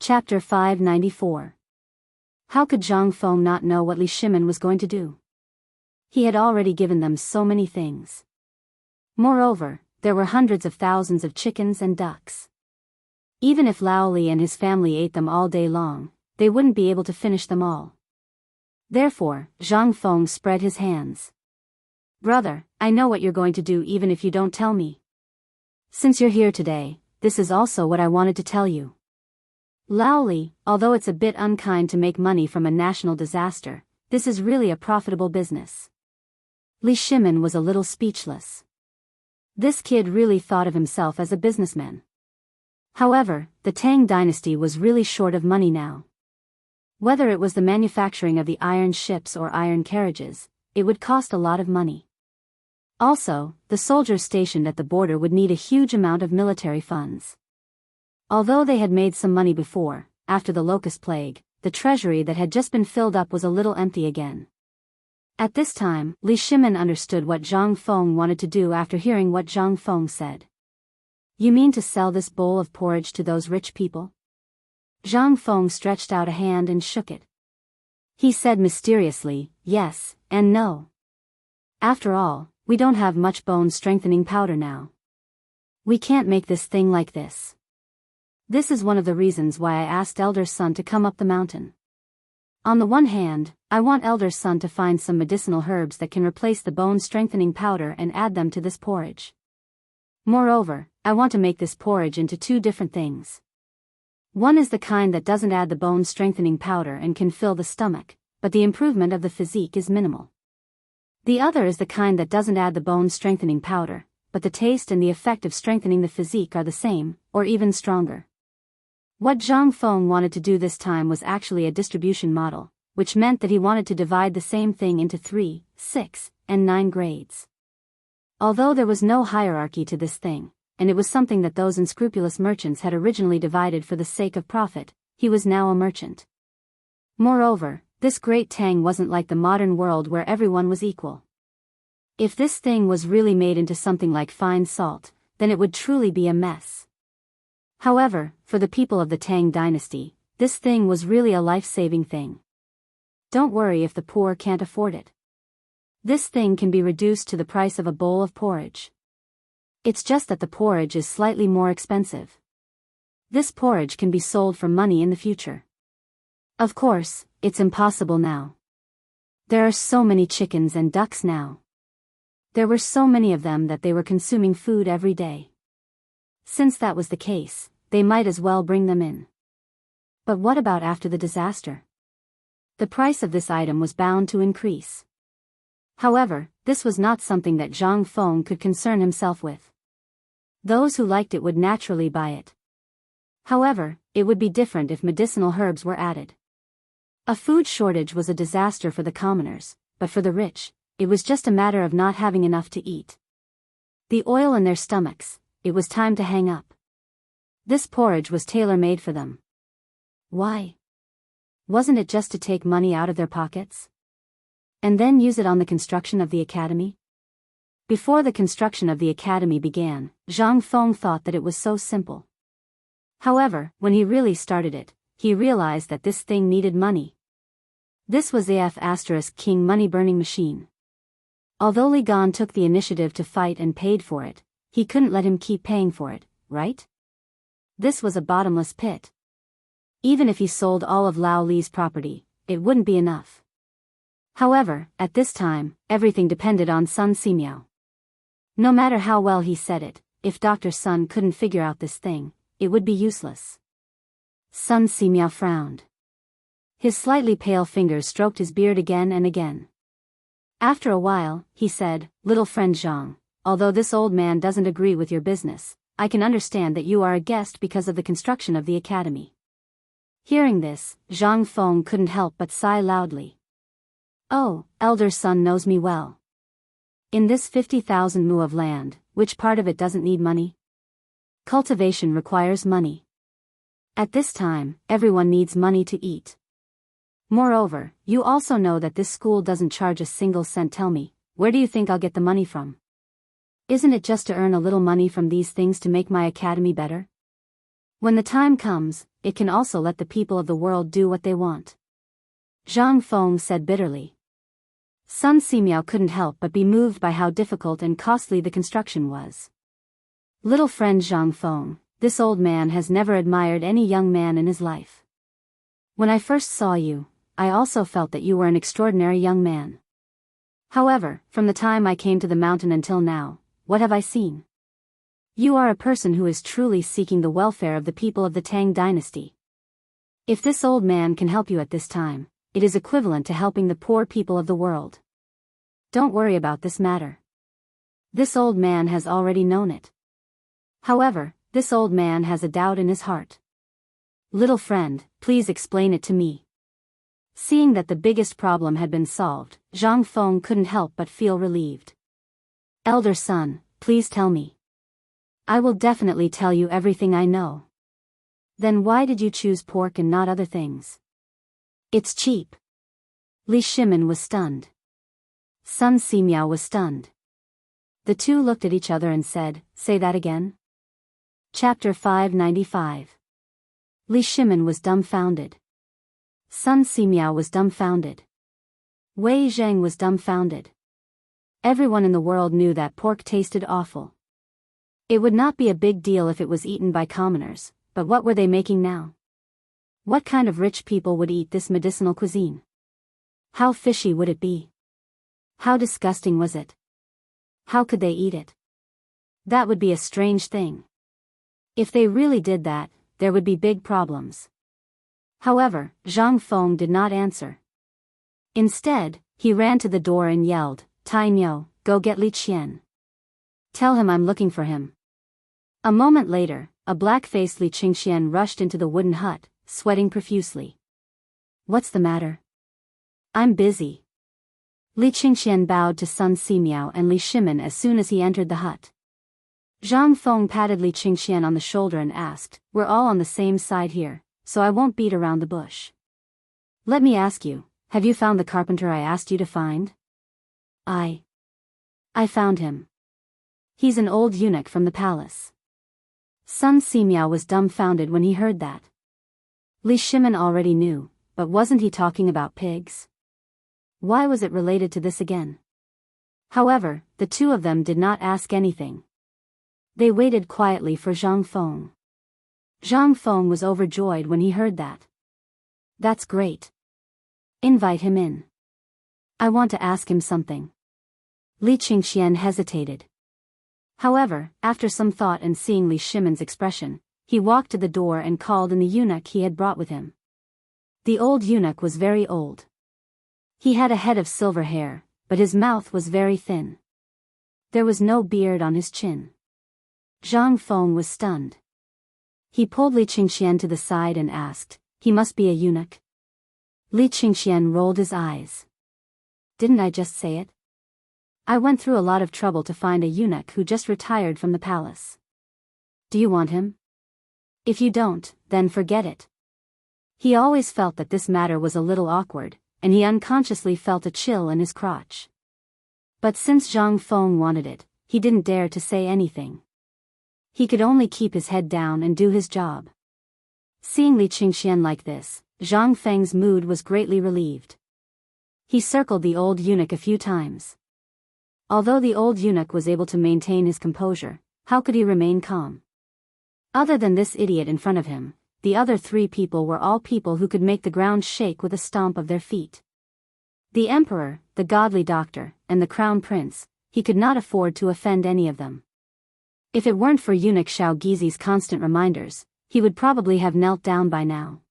Chapter 594. How could Zhang Feng not know what Li Shimin was going to do? He had already given them so many things. Moreover, there were hundreds of thousands of chickens and ducks. Even if Lao Li and his family ate them all day long, they wouldn't be able to finish them all. Therefore, Zhang Feng spread his hands. Brother, I know what you're going to do even if you don't tell me. Since you're here today, this is also what I wanted to tell you. Lao Li, although it's a bit unkind to make money from a national disaster, this is really a profitable business. Li Shimin was a little speechless. This kid really thought of himself as a businessman. However, the Tang dynasty was really short of money now. Whether it was the manufacturing of the iron ships or iron carriages, it would cost a lot of money. Also, the soldiers stationed at the border would need a huge amount of military funds. Although they had made some money before, after the locust plague, the treasury that had just been filled up was a little empty again. At this time, Li Shimin understood what Zhang Feng wanted to do after hearing what Zhang Feng said. You mean to sell this bowl of porridge to those rich people? Zhang Feng stretched out a hand and shook it. He said mysteriously, yes, and no. After all, we don't have much bone-strengthening powder now. We can't make this thing like this. This is one of the reasons why I asked Elder Sun to come up the mountain. On the one hand, I want Elder Sun to find some medicinal herbs that can replace the bone-strengthening powder and add them to this porridge. Moreover, I want to make this porridge into two different things. One is the kind that doesn't add the bone-strengthening powder and can fill the stomach, but the improvement of the physique is minimal. The other is the kind that doesn't add the bone-strengthening powder, but the taste and the effect of strengthening the physique are the same, or even stronger. What Zhang Feng wanted to do this time was actually a distribution model, which meant that he wanted to divide the same thing into 3, 6, and 9 grades. Although there was no hierarchy to this thing, and it was something that those unscrupulous merchants had originally divided for the sake of profit, he was now a merchant. Moreover, this great Tang wasn't like the modern world where everyone was equal. If this thing was really made into something like fine salt, then it would truly be a mess. However, for the people of the Tang dynasty, this thing was really a life-saving thing. Don't worry if the poor can't afford it. This thing can be reduced to the price of a bowl of porridge. It's just that the porridge is slightly more expensive. This porridge can be sold for money in the future. Of course, it's impossible now. There are so many chickens and ducks now. There were so many of them that they were consuming food every day. Since that was the case, they might as well bring them in. But what about after the disaster? The price of this item was bound to increase. However, this was not something that Zhang Feng could concern himself with. Those who liked it would naturally buy it. However, it would be different if medicinal herbs were added. A food shortage was a disaster for the commoners, but for the rich, it was just a matter of not having enough to eat. The oil in their stomachs, it was time to hang up. This porridge was tailor-made for them. Why? Wasn't it just to take money out of their pockets? And then use it on the construction of the academy? Before the construction of the academy began, Zhang Feng thought that it was so simple. However, when he really started it, he realized that this thing needed money. This was the King money-burning machine. Although Li Gan took the initiative to fight and paid for it, he couldn't let him keep paying for it, right? This was a bottomless pit. Even if he sold all of Lao Li's property, it wouldn't be enough. However, at this time, everything depended on Sun Simiao. No matter how well he said it, if Dr. Sun couldn't figure out this thing, it would be useless. Sun Simiao frowned. His slightly pale fingers stroked his beard again and again. After a while, he said, "Little friend Zhang, although this old man doesn't agree with your business, I can understand that you are a guest because of the construction of the academy." Hearing this, Zhang Feng couldn't help but sigh loudly. Oh, Elder Sun knows me well. In this 50,000 mu of land, which part of it doesn't need money? Cultivation requires money. At this time, everyone needs money to eat. Moreover, you also know that this school doesn't charge a single cent. Tell me, where do you think I'll get the money from? Isn't it just to earn a little money from these things to make my academy better? When the time comes, it can also let the people of the world do what they want. Zhang Feng said bitterly. Sun Simiao couldn't help but be moved by how difficult and costly the construction was. Little friend Zhang Feng, this old man has never admired any young man in his life. When I first saw you, I also felt that you were an extraordinary young man. However, from the time I came to the mountain until now, what have I seen? You are a person who is truly seeking the welfare of the people of the Tang dynasty. If this old man can help you at this time, it is equivalent to helping the poor people of the world. Don't worry about this matter. This old man has already known it. However, this old man has a doubt in his heart. Little friend, please explain it to me. Seeing that the biggest problem had been solved, Zhang Feng couldn't help but feel relieved. Elder son, please tell me. I will definitely tell you everything I know. Then why did you choose pork and not other things? It's cheap. Li Shimin was stunned. Sun Simiao was stunned. The two looked at each other and said, say that again? Chapter 595. Li Shimin was dumbfounded. Sun Simiao was dumbfounded. Wei Zheng was dumbfounded. Everyone in the world knew that pork tasted awful. It would not be a big deal if it was eaten by commoners, but what were they making now? What kind of rich people would eat this medicinal cuisine? How fishy would it be? How disgusting was it? How could they eat it? That would be a strange thing. If they really did that, there would be big problems. However, Zhang Feng did not answer. Instead, he ran to the door and yelled, Tai Niu, go get Li Qian. Tell him I'm looking for him. A moment later, a black-faced Li Qingxian rushed into the wooden hut, sweating profusely. What's the matter? I'm busy. Li Qingxian bowed to Sun Simiao and Li Shimin as soon as he entered the hut. Zhang Feng patted Li Qingxian on the shoulder and asked, we're all on the same side here, so I won't beat around the bush. Let me ask you, have you found the carpenter I asked you to find? I found him. He's an old eunuch from the palace. Sun Simiao was dumbfounded when he heard that. Li Shimin already knew, but wasn't he talking about pigs? Why was it related to this again? However, the two of them did not ask anything. They waited quietly for Zhang Feng. Zhang Feng was overjoyed when he heard that. That's great. Invite him in. I want to ask him something. Li Qingxian hesitated. However, after some thought and seeing Li Shimin's expression, he walked to the door and called in the eunuch he had brought with him. The old eunuch was very old. He had a head of silver hair, but his mouth was very thin. There was no beard on his chin. Zhang Feng was stunned. He pulled Li Qingxian to the side and asked, he must be a eunuch? Li Qingxian rolled his eyes. Didn't I just say it? I went through a lot of trouble to find a eunuch who just retired from the palace. Do you want him? If you don't, then forget it. He always felt that this matter was a little awkward, and he unconsciously felt a chill in his crotch. But since Zhang Feng wanted it, he didn't dare to say anything. He could only keep his head down and do his job. Seeing Li Qingxian like this, Zhang Feng's mood was greatly relieved. He circled the old eunuch a few times. Although the old eunuch was able to maintain his composure, how could he remain calm? Other than this idiot in front of him, the other three people were all people who could make the ground shake with a stomp of their feet. The emperor, the godly doctor, and the crown prince, he could not afford to offend any of them. If it weren't for eunuch Xiao Gizi's constant reminders, he would probably have knelt down by now.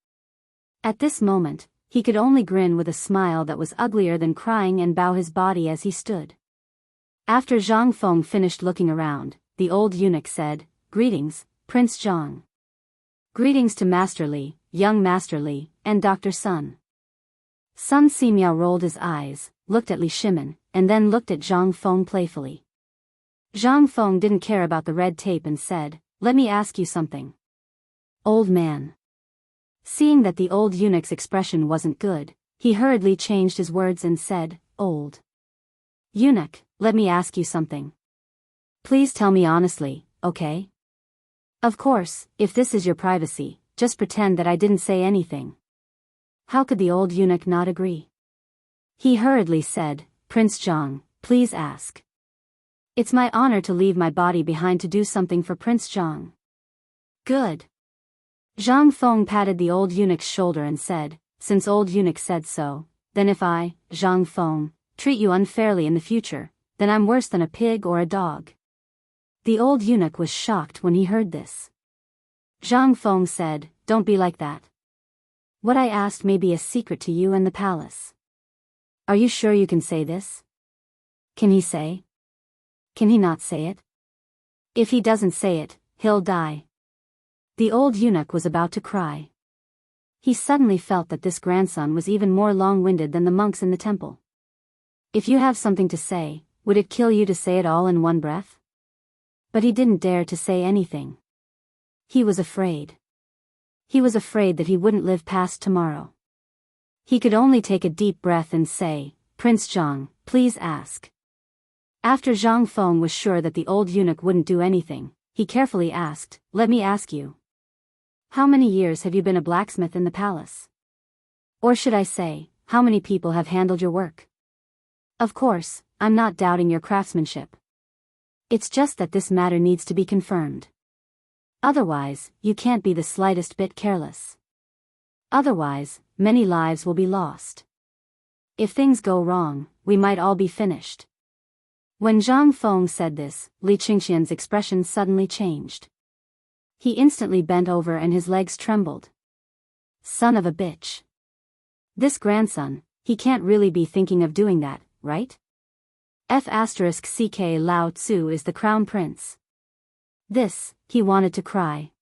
At this moment, he could only grin with a smile that was uglier than crying and bow his body as he stood. After Zhang Feng finished looking around, the old eunuch said, Greetings, Prince Zhang. Greetings to Master Li, young Master Li, and Dr. Sun. Sun Simiao rolled his eyes, looked at Li Shimin, and then looked at Zhang Feng playfully. Zhang Feng didn't care about the red tape and said, Let me ask you something. Old man. Seeing that the old eunuch's expression wasn't good, he hurriedly changed his words and said, Old eunuch, let me ask you something. Please tell me honestly, okay? Of course, if this is your privacy, just pretend that I didn't say anything." How could the old eunuch not agree? He hurriedly said, "Prince Zhang, please ask. It's my honor to leave my body behind to do something for Prince Zhang." "Good." Zhang Feng patted the old eunuch's shoulder and said, "Since old eunuch said so, then if I, Zhang Feng, treat you unfairly in the future, then I'm worse than a pig or a dog." The old eunuch was shocked when he heard this. Zhang Feng said, "Don't be like that. What I asked may be a secret to you and the palace. Are you sure you can say this? Can he say? Can he not say it? If he doesn't say it, he'll die." The old eunuch was about to cry. He suddenly felt that this grandson was even more long-winded than the monks in the temple. "If you have something to say, would it kill you to say it all in one breath?" But he didn't dare to say anything. He was afraid. He was afraid that he wouldn't live past tomorrow. He could only take a deep breath and say, "Prince Zhang, please ask." After Zhang Feng was sure that the old eunuch wouldn't do anything, he carefully asked, "Let me ask you. How many years have you been a blacksmith in the palace? Or should I say, how many people have handled your work? Of course, I'm not doubting your craftsmanship. It's just that this matter needs to be confirmed. Otherwise, you can't be the slightest bit careless. Otherwise, many lives will be lost. If things go wrong, we might all be finished." When Zhang Feng said this, Li Qingxian's expression suddenly changed. He instantly bent over and his legs trembled. Son of a bitch. This grandson, he can't really be thinking of doing that, right? F***ck Lao Tzu is the crown prince. This, he wanted to cry.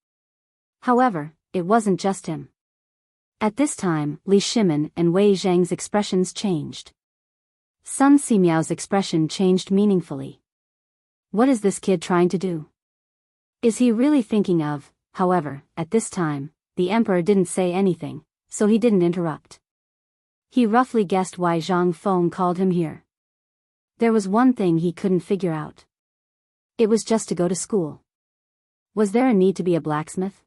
However, it wasn't just him. At this time, Li Shimin and Wei Zhang's expressions changed. Sun Simiao's expression changed meaningfully. What is this kid trying to do? Is he really thinking of? However, at this time, the emperor didn't say anything, so he didn't interrupt. He roughly guessed why Zhang Feng called him here. There was one thing he couldn't figure out. It was just to go to school. Was there a need to be a blacksmith?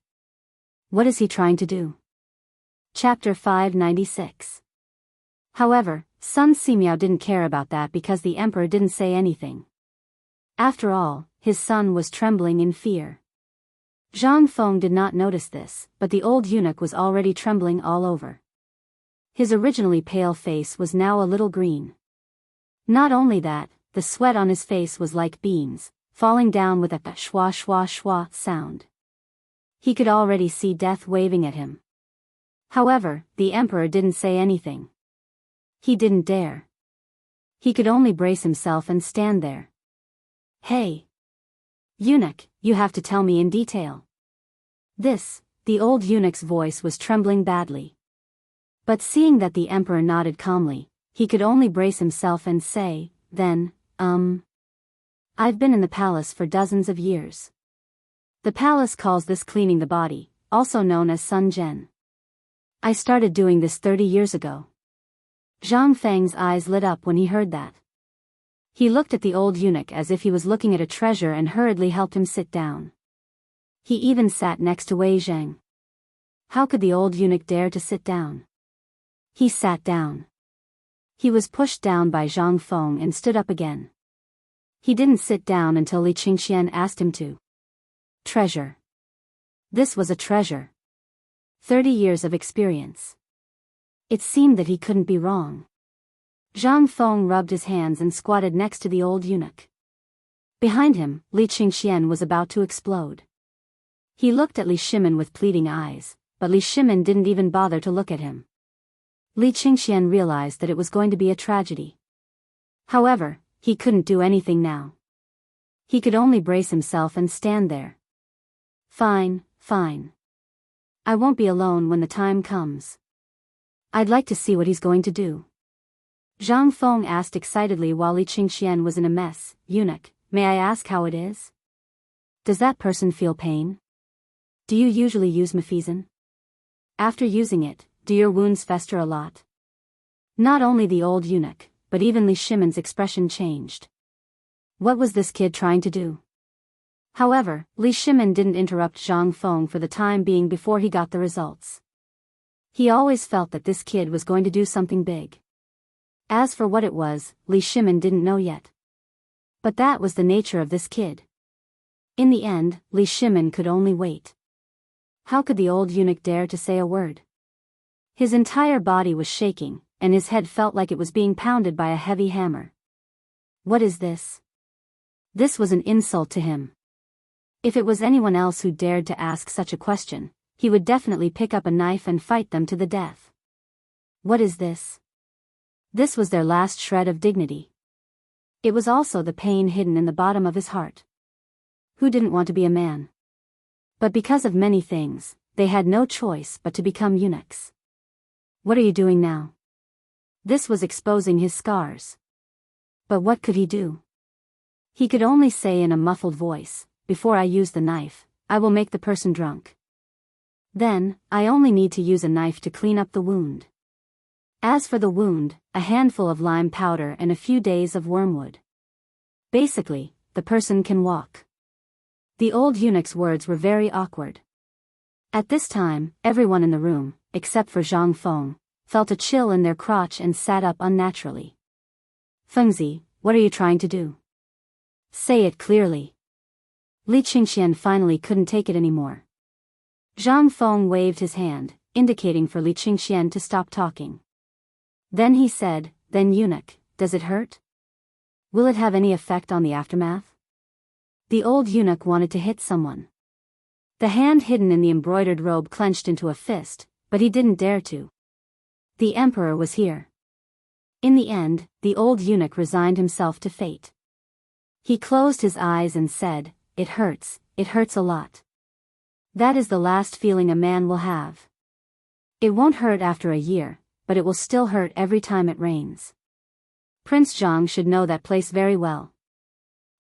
What is he trying to do? Chapter 596. However, Sun Simiao didn't care about that because the emperor didn't say anything. After all, his son was trembling in fear. Zhang Feng did not notice this, but the old eunuch was already trembling all over. His originally pale face was now a little green. Not only that, the sweat on his face was like beans, falling down with a shwa shwa shwa sound. He could already see death waving at him. However, the emperor didn't say anything. He didn't dare. He could only brace himself and stand there. "Hey! Eunuch, you have to tell me in detail." The old eunuch's voice was trembling badly. But seeing that the emperor nodded calmly, he could only brace himself and say, "Then, I've been in the palace for dozens of years. The palace calls this cleaning the body, also known as Sun Zhen. I started doing this 30 years ago." Zhang Feng's eyes lit up when he heard that. He looked at the old eunuch as if he was looking at a treasure and hurriedly helped him sit down. He even sat next to Wei Zhang. How could the old eunuch dare to sit down? He sat down. He was pushed down by Zhang Feng and stood up again. He didn't sit down until Li Qingxian asked him to. Treasure. This was a treasure. 30 years of experience. It seemed that he couldn't be wrong. Zhang Feng rubbed his hands and squatted next to the old eunuch. Behind him, Li Qingxian was about to explode. He looked at Li Shimin with pleading eyes, but Li Shimin didn't even bother to look at him. Li Qingxian realized that it was going to be a tragedy. However, he couldn't do anything now. He could only brace himself and stand there. Fine. I won't be alone when the time comes. I'd like to see what he's going to do. Zhang Feng asked excitedly while Li Qingxian was in a mess. "Eunuch, may I ask how it is? Does that person feel pain? Do you usually use mephisin? After using it, do your wounds fester a lot?" Not only the old eunuch, but even Li Shimin's expression changed. What was this kid trying to do? However, Li Shimin didn't interrupt Zhang Feng for the time being before he got the results. He always felt that this kid was going to do something big. As for what it was, Li Shimin didn't know yet. But that was the nature of this kid. In the end, Li Shimin could only wait. How could the old eunuch dare to say a word? His entire body was shaking, and his head felt like it was being pounded by a heavy hammer. What is this? This was an insult to him. If it was anyone else who dared to ask such a question, he would definitely pick up a knife and fight them to the death. What is this? This was their last shred of dignity. It was also the pain hidden in the bottom of his heart. Who didn't want to be a man? But because of many things, they had no choice but to become eunuchs. What are you doing now? This was exposing his scars. But what could he do? He could only say in a muffled voice, "Before I use the knife, I will make the person drunk. Then, I only need to use a knife to clean up the wound. As for the wound, a handful of lime powder and a few days of wormwood. Basically, the person can walk." The old eunuch's words were very awkward. At this time, everyone in the room, except for Zhang Feng, felt a chill in their crotch and sat up unnaturally. "Fengzi, what are you trying to do? Say it clearly." Li Qingxian finally couldn't take it anymore. Zhang Feng waved his hand, indicating for Li Qingxian to stop talking. Then he said, "Then eunuch, does it hurt? Will it have any effect on the aftermath?" The old eunuch wanted to hit someone. The hand hidden in the embroidered robe clenched into a fist, but he didn't dare to. The emperor was here. In the end, the old eunuch resigned himself to fate. He closed his eyes and said, it hurts a lot. That is the last feeling a man will have. It won't hurt after a year, but it will still hurt every time it rains. Prince Zhang should know that place very well."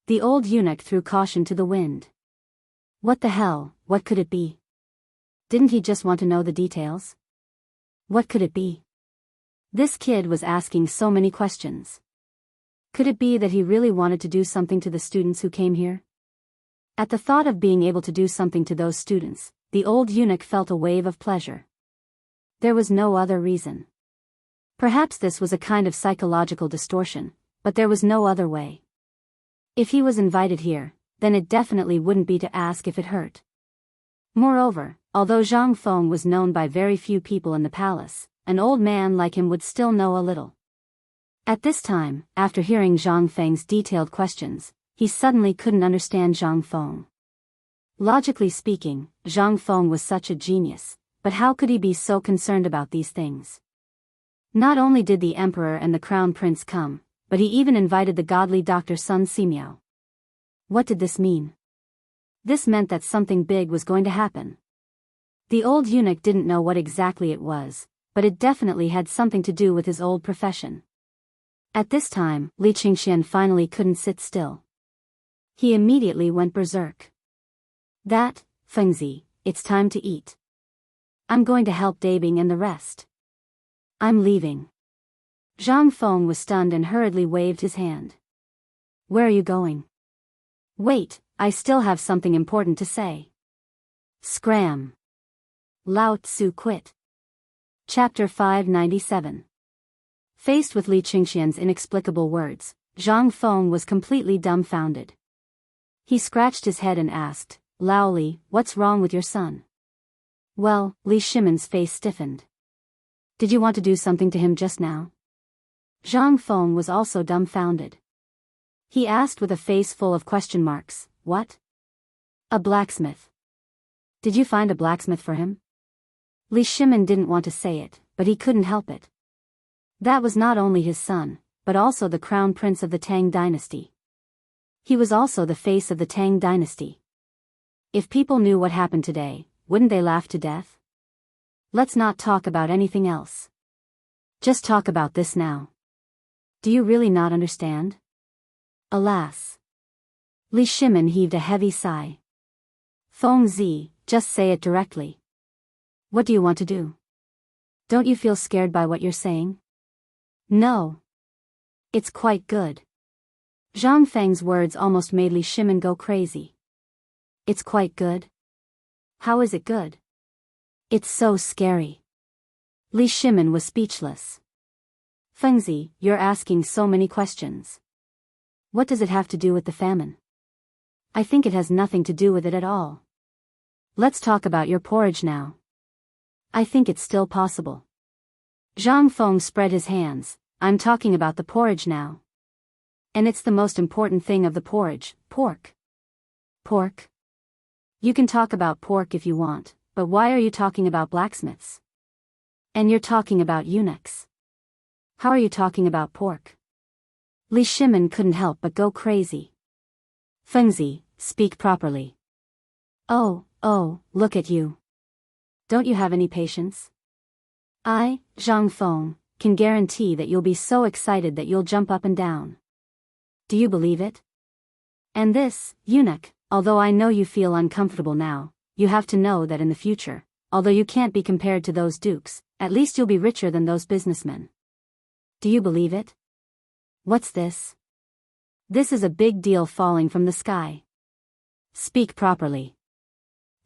The old eunuch threw caution to the wind. What the hell, what could it be? Didn't he just want to know the details? What could it be? This kid was asking so many questions. Could it be that he really wanted to do something to the students who came here? At the thought of being able to do something to those students, the old eunuch felt a wave of pleasure. There was no other reason. Perhaps this was a kind of psychological distortion, but there was no other way. If he was invited here, then it definitely wouldn't be to ask if it hurt. Moreover, although Zhang Feng was known by very few people in the palace, an old man like him would still know a little. At this time, after hearing Zhang Feng's detailed questions, he suddenly couldn't understand Zhang Feng. Logically speaking, Zhang Feng was such a genius, but how could he be so concerned about these things? Not only did the emperor and the crown prince come, but he even invited the godly Dr. Sun Simiao. What did this mean? This meant that something big was going to happen. The old eunuch didn't know what exactly it was, but it definitely had something to do with his old profession. At this time, Li Qingxian finally couldn't sit still. He immediately went berserk. "That, Fengzi, it's time to eat. I'm going to help Dabing and the rest. I'm leaving." Zhang Feng was stunned and hurriedly waved his hand. "Where are you going?" "Wait, I still have something important to say." Scram. Lao Tzu quit. Chapter 597. Faced with Li Qingxian's inexplicable words, Zhang Feng was completely dumbfounded. He scratched his head and asked, "Lao Li, what's wrong with your son?" Well, Li Shimin's face stiffened. "Did you want to do something to him just now?" Zhang Feng was also dumbfounded. He asked with a face full of question marks, "What? A blacksmith? Did you find a blacksmith for him?" Li Shimin didn't want to say it, but he couldn't help it. That was not only his son, but also the crown prince of the Tang dynasty. He was also the face of the Tang dynasty. If people knew what happened today, wouldn't they laugh to death? Let's not talk about anything else. Just talk about this now. Do you really not understand? Alas. Li Shimin heaved a heavy sigh. Feng Zi, just say it directly. What do you want to do? Don't you feel scared by what you're saying? No. It's quite good. Zhang Feng's words almost made Li Shimin go crazy. It's quite good. How is it good? It's so scary. Li Shimin was speechless. Fengzi, you're asking so many questions. What does it have to do with the famine? I think it has nothing to do with it at all. Let's talk about your porridge now. I think it's still possible. Zhang Feng spread his hands. I'm talking about the porridge now. And it's the most important thing of the porridge, pork. Pork? You can talk about pork if you want, but why are you talking about blacksmiths? And you're talking about eunuchs. How are you talking about pork? Li Shimin couldn't help but go crazy. Fengzi, speak properly. Oh, look at you. Don't you have any patience? I, Zhang Feng, can guarantee that you'll be so excited that you'll jump up and down. Do you believe it? And this, eunuch, although I know you feel uncomfortable now, you have to know that in the future, although you can't be compared to those dukes, at least you'll be richer than those businessmen. Do you believe it? What's this? This is a big deal falling from the sky. Speak properly.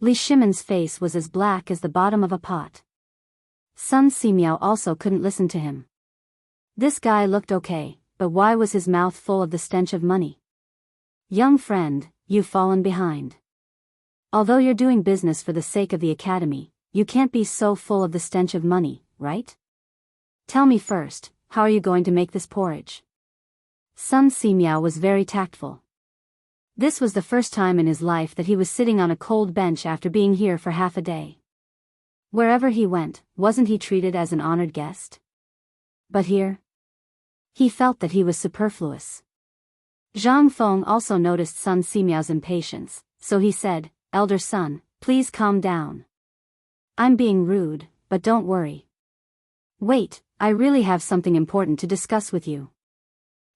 Li Shimin's face was as black as the bottom of a pot. Sun Simiao also couldn't listen to him. This guy looked okay, but why was his mouth full of the stench of money? Young friend, you've fallen behind. Although you're doing business for the sake of the academy, you can't be so full of the stench of money, right? Tell me first, how are you going to make this porridge? Sun Simiao was very tactful. This was the first time in his life that he was sitting on a cold bench after being here for half a day. Wherever he went, wasn't he treated as an honored guest? But here? He felt that he was superfluous. Zhang Feng also noticed Sun Simiao's impatience, so he said, Elder son, please calm down. I'm being rude, but don't worry. Wait, I really have something important to discuss with you.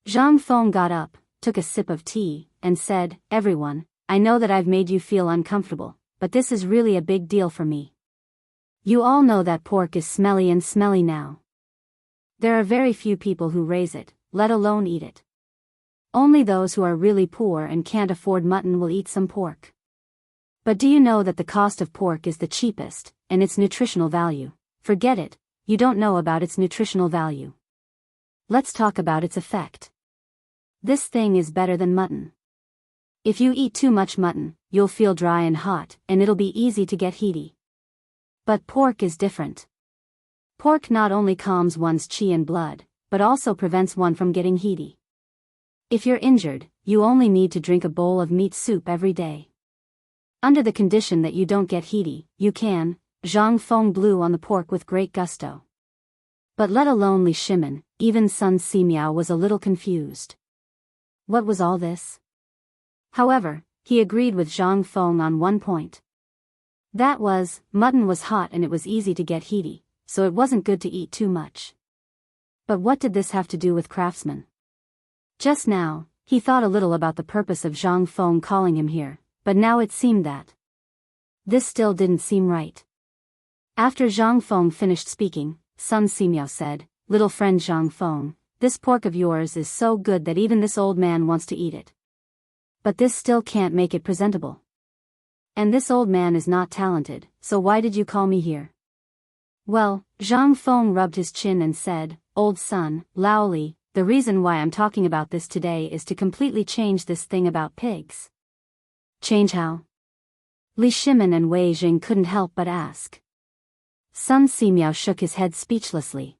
Zhang Feng got up, took a sip of tea, and said, Everyone, I know that I've made you feel uncomfortable, but this is really a big deal for me. You all know that pork is smelly now. There are very few people who raise it, let alone eat it. Only those who are really poor and can't afford mutton will eat some pork. But do you know that the cost of pork is the cheapest, and its nutritional value? Forget it, you don't know about its nutritional value. Let's talk about its effect. This thing is better than mutton. If you eat too much mutton, you'll feel dry and hot, and it'll be easy to get heaty. But pork is different. Pork not only calms one's qi and blood, but also prevents one from getting heaty. If you're injured, you only need to drink a bowl of meat soup every day. Under the condition that you don't get heaty, you can. Zhang Feng blew on the pork with great gusto. But let alone Li Shimin, even Sun Simiao was a little confused. What was all this? However, he agreed with Zhang Feng on one point. That was, mutton was hot and it was easy to get heaty, so it wasn't good to eat too much. But what did this have to do with craftsmen? Just now, he thought a little about the purpose of Zhang Feng calling him here, but now it seemed that this still didn't seem right. After Zhang Feng finished speaking, Sun Simiao said, Little friend Zhang Feng, this pork of yours is so good that even this old man wants to eat it. But this still can't make it presentable. And this old man is not talented, so why did you call me here? Well, Zhang Feng rubbed his chin and said, Old son, Laoli, the reason why I'm talking about this today is to completely change this thing about pigs. Change how? Li Shimin and Wei Jing couldn't help but ask. Sun Simiao shook his head speechlessly.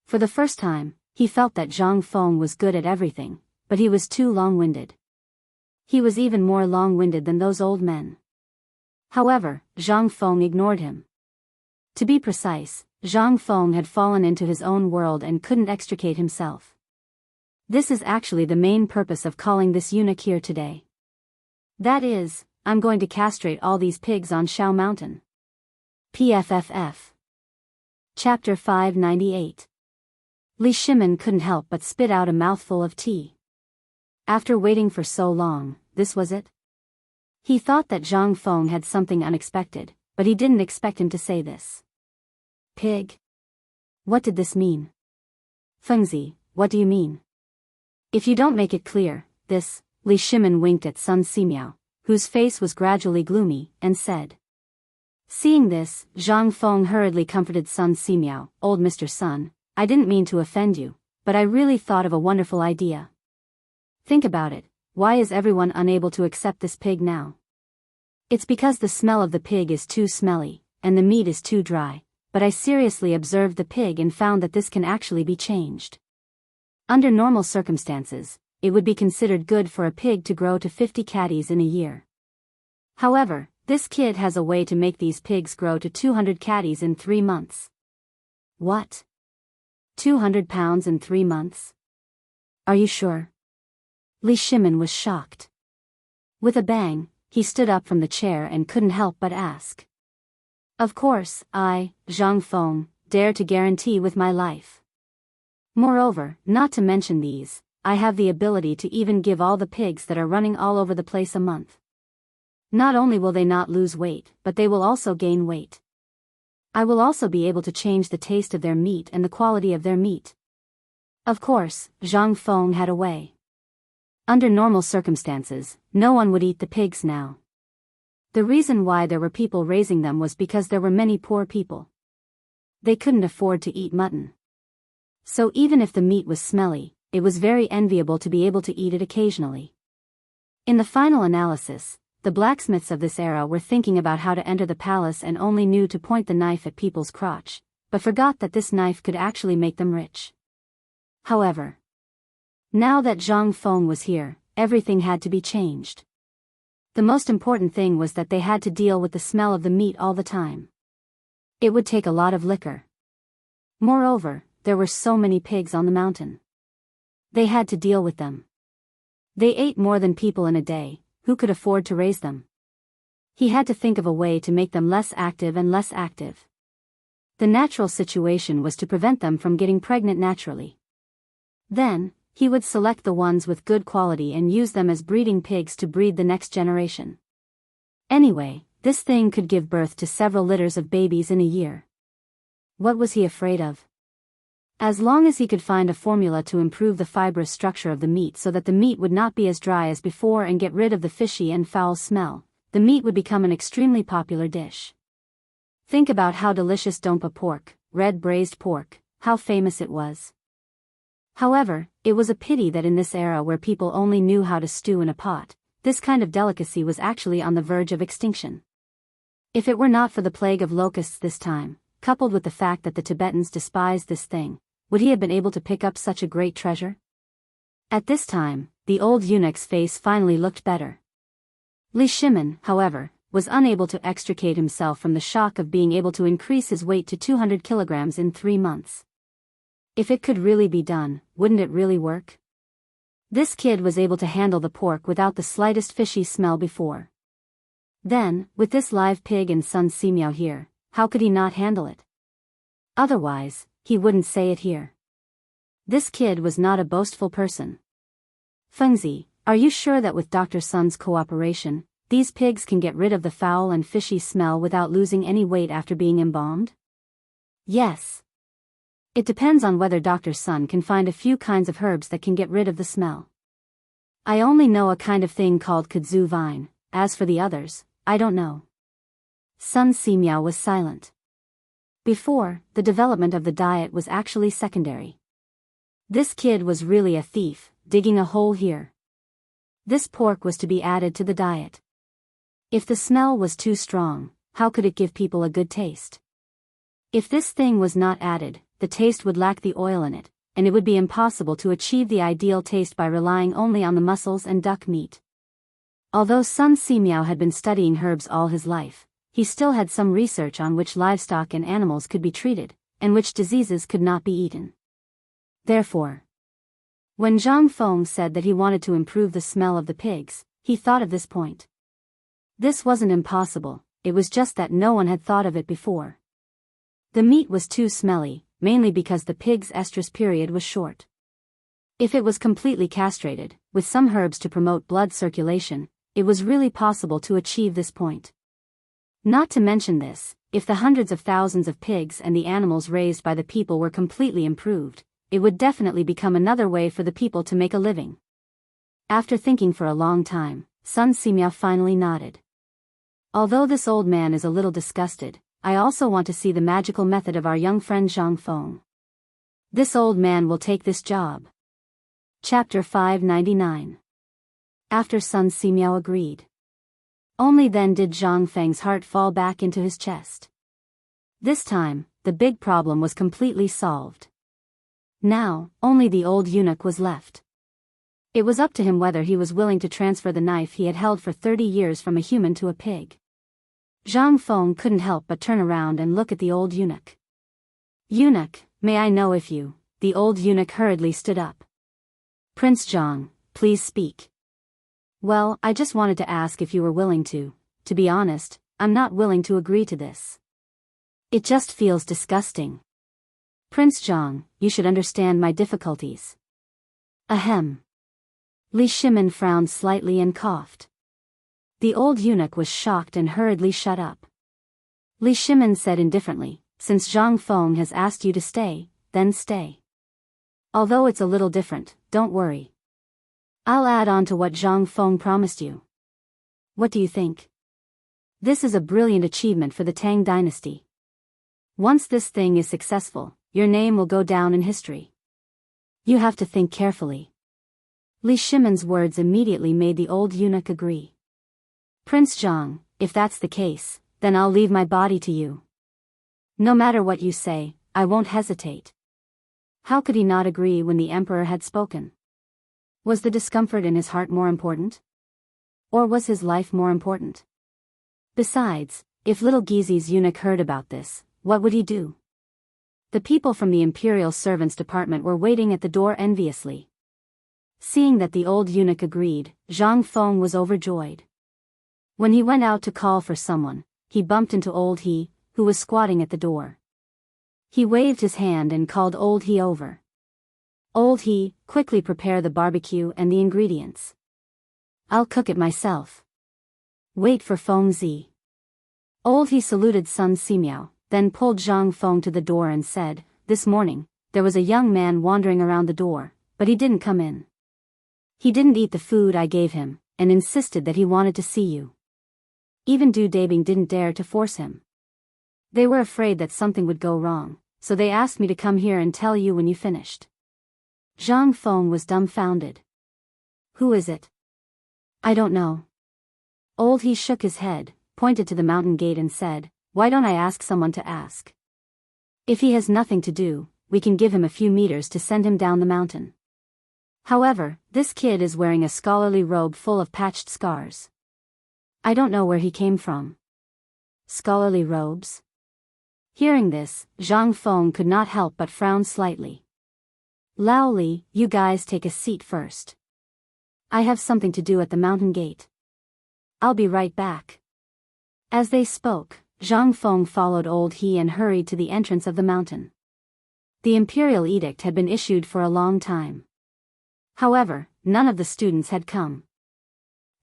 For the first time, he felt that Zhang Feng was good at everything, but he was too long-winded. He was even more long-winded than those old men. However, Zhang Feng ignored him. To be precise, Zhang Feng had fallen into his own world and couldn't extricate himself. This is actually the main purpose of calling this eunuch here today. That is, I'm going to castrate all these pigs on Shao Mountain. PFFF. Chapter 598. Li Shimin couldn't help but spit out a mouthful of tea. After waiting for so long, this was it? He thought that Zhang Feng had something unexpected, but he didn't expect him to say this. Pig? What did this mean? Fengzi, what do you mean? If you don't make it clear, this, Li Shimin winked at Sun Simiao, whose face was gradually gloomy, and said. Seeing this, Zhang Feng hurriedly comforted Sun Simiao. Old Mr. Sun, I didn't mean to offend you, but I really thought of a wonderful idea. Think about it, why is everyone unable to accept this pig now? It's because the smell of the pig is too smelly, and the meat is too dry, but I seriously observed the pig and found that this can actually be changed. Under normal circumstances, it would be considered good for a pig to grow to 50 catties in a year. However, this kid has a way to make these pigs grow to 200 catties in 3 months. What? 200 pounds in 3 months? Are you sure? Li Shimin was shocked. With a bang, he stood up from the chair and couldn't help but ask. Of course, I, Zhang Feng, dare to guarantee with my life. Moreover, not to mention these, I have the ability to even give all the pigs that are running all over the place a month. Not only will they not lose weight, but they will also gain weight. I will also be able to change the taste of their meat and the quality of their meat. Of course, Zhang Feng had a way. Under normal circumstances, no one would eat the pigs now. The reason why there were people raising them was because there were many poor people. They couldn't afford to eat mutton. So even if the meat was smelly, it was very enviable to be able to eat it occasionally. In the final analysis, the blacksmiths of this era were thinking about how to enter the palace and only knew to point the knife at people's crotch, but forgot that this knife could actually make them rich. However, now that Zhang Feng was here, everything had to be changed. The most important thing was that they had to deal with the smell of the meat all the time. It would take a lot of liquor. Moreover, there were so many pigs on the mountain. They had to deal with them. They ate more than people in a day. Who could afford to raise them? He had to think of a way to make them less active and less active. The natural situation was to prevent them from getting pregnant naturally. Then, he would select the ones with good quality and use them as breeding pigs to breed the next generation. Anyway, this thing could give birth to several litters of babies in a year. What was he afraid of? As long as he could find a formula to improve the fibrous structure of the meat so that the meat would not be as dry as before and get rid of the fishy and foul smell, the meat would become an extremely popular dish. Think about how delicious Dompa pork, red braised pork, how famous it was. However, it was a pity that in this era where people only knew how to stew in a pot, this kind of delicacy was actually on the verge of extinction. If it were not for the plague of locusts this time, coupled with the fact that the Tibetans despised this thing, would he have been able to pick up such a great treasure? At this time, the old eunuch's face finally looked better. Li Shimin, however, was unable to extricate himself from the shock of being able to increase his weight to 200 kilograms in 3 months. If it could really be done, wouldn't it really work? This kid was able to handle the pork without the slightest fishy smell before. Then, with this live pig and Sun Simiao here, how could he not handle it? Otherwise, he wouldn't say it here. This kid was not a boastful person. Fengzi, are you sure that with Dr. Sun's cooperation, these pigs can get rid of the foul and fishy smell without losing any weight after being embalmed? Yes. It depends on whether Dr. Sun can find a few kinds of herbs that can get rid of the smell. I only know a kind of thing called kudzu vine, as for the others, I don't know. Sun Simiao was silent. Before, the development of the diet was actually secondary. This kid was really a thief, digging a hole here. This pork was to be added to the diet. If the smell was too strong, how could it give people a good taste? If this thing was not added, the taste would lack the oil in it, and it would be impossible to achieve the ideal taste by relying only on the mussels and duck meat. Although Sun Simiao had been studying herbs all his life, he still had some research on which livestock and animals could be treated, and which diseases could not be eaten. Therefore, when Zhang Feng said that he wanted to improve the smell of the pigs, he thought of this point. This wasn't impossible, it was just that no one had thought of it before. The meat was too smelly, mainly because the pig's estrus period was short. If it was completely castrated, with some herbs to promote blood circulation, it was really possible to achieve this point. Not to mention this, if the hundreds of thousands of pigs and the animals raised by the people were completely improved, it would definitely become another way for the people to make a living. After thinking for a long time, Sun Simiao finally nodded. Although this old man is a little disgusted, I also want to see the magical method of our young friend Zhang Feng. This old man will take this job. Chapter 599. After Sun Simiao agreed. Only then did Zhang Feng's heart fall back into his chest. This time, the big problem was completely solved. Now, only the old eunuch was left. It was up to him whether he was willing to transfer the knife he had held for 30 years from a human to a pig. Zhang Feng couldn't help but turn around and look at the old eunuch. Eunuch, may I know if you... The old eunuch hurriedly stood up. Prince Zhang, please speak. Well, I just wanted to ask if you were willing to. To be honest, I'm not willing to agree to this. It just feels disgusting. Prince Zhang, you should understand my difficulties. Ahem. Li Shimin frowned slightly and coughed. The old eunuch was shocked and hurriedly shut up. Li Shimin said indifferently, since Zhang Feng has asked you to stay, then stay. Although it's a little different, don't worry. I'll add on to what Zhang Feng promised you. What do you think? This is a brilliant achievement for the Tang dynasty. Once this thing is successful, your name will go down in history. You have to think carefully. Li Shimin's words immediately made the old eunuch agree. Prince Zhang, if that's the case, then I'll leave my body to you. No matter what you say, I won't hesitate. How could he not agree when the emperor had spoken? Was the discomfort in his heart more important? Or was his life more important? Besides, if little Gizi's eunuch heard about this, what would he do? The people from the imperial servants' department were waiting at the door enviously. Seeing that the old eunuch agreed, Zhang Feng was overjoyed. When he went out to call for someone, he bumped into old He, who was squatting at the door. He waved his hand and called old He over. Old He, quickly prepare the barbecue and the ingredients. I'll cook it myself. Wait for Feng Zi. Old He saluted Sun Simiao, then pulled Zhang Feng to the door and said, this morning, there was a young man wandering around the door, but he didn't come in. He didn't eat the food I gave him, and insisted that he wanted to see you. Even Du Dabing didn't dare to force him. They were afraid that something would go wrong, so they asked me to come here and tell you when you finished. Zhang Feng was dumbfounded. Who is it? I don't know. Old He shook his head, pointed to the mountain gate and said, why don't I ask someone to ask? If he has nothing to do, we can give him a few meters to send him down the mountain. However, this kid is wearing a scholarly robe full of patched scars. I don't know where he came from. Scholarly robes? Hearing this, Zhang Feng could not help but frown slightly. Lao Li, you guys take a seat first. I have something to do at the mountain gate. I'll be right back. As they spoke, Zhang Feng followed old He and hurried to the entrance of the mountain. The imperial edict had been issued for a long time. However, none of the students had come.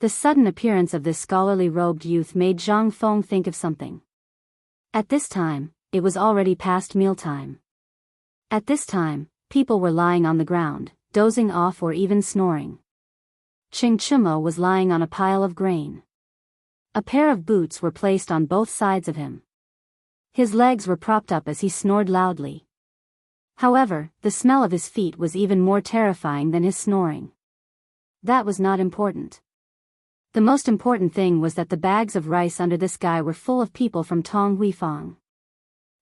The sudden appearance of this scholarly robed youth made Zhang Feng think of something. At this time, it was already past mealtime. At this time, people were lying on the ground, dozing off or even snoring. Ching Chumo was lying on a pile of grain. A pair of boots were placed on both sides of him. His legs were propped up as he snored loudly. However, the smell of his feet was even more terrifying than his snoring. That was not important. The most important thing was that the bags of rice under this guy were full of people from Tong Huifang.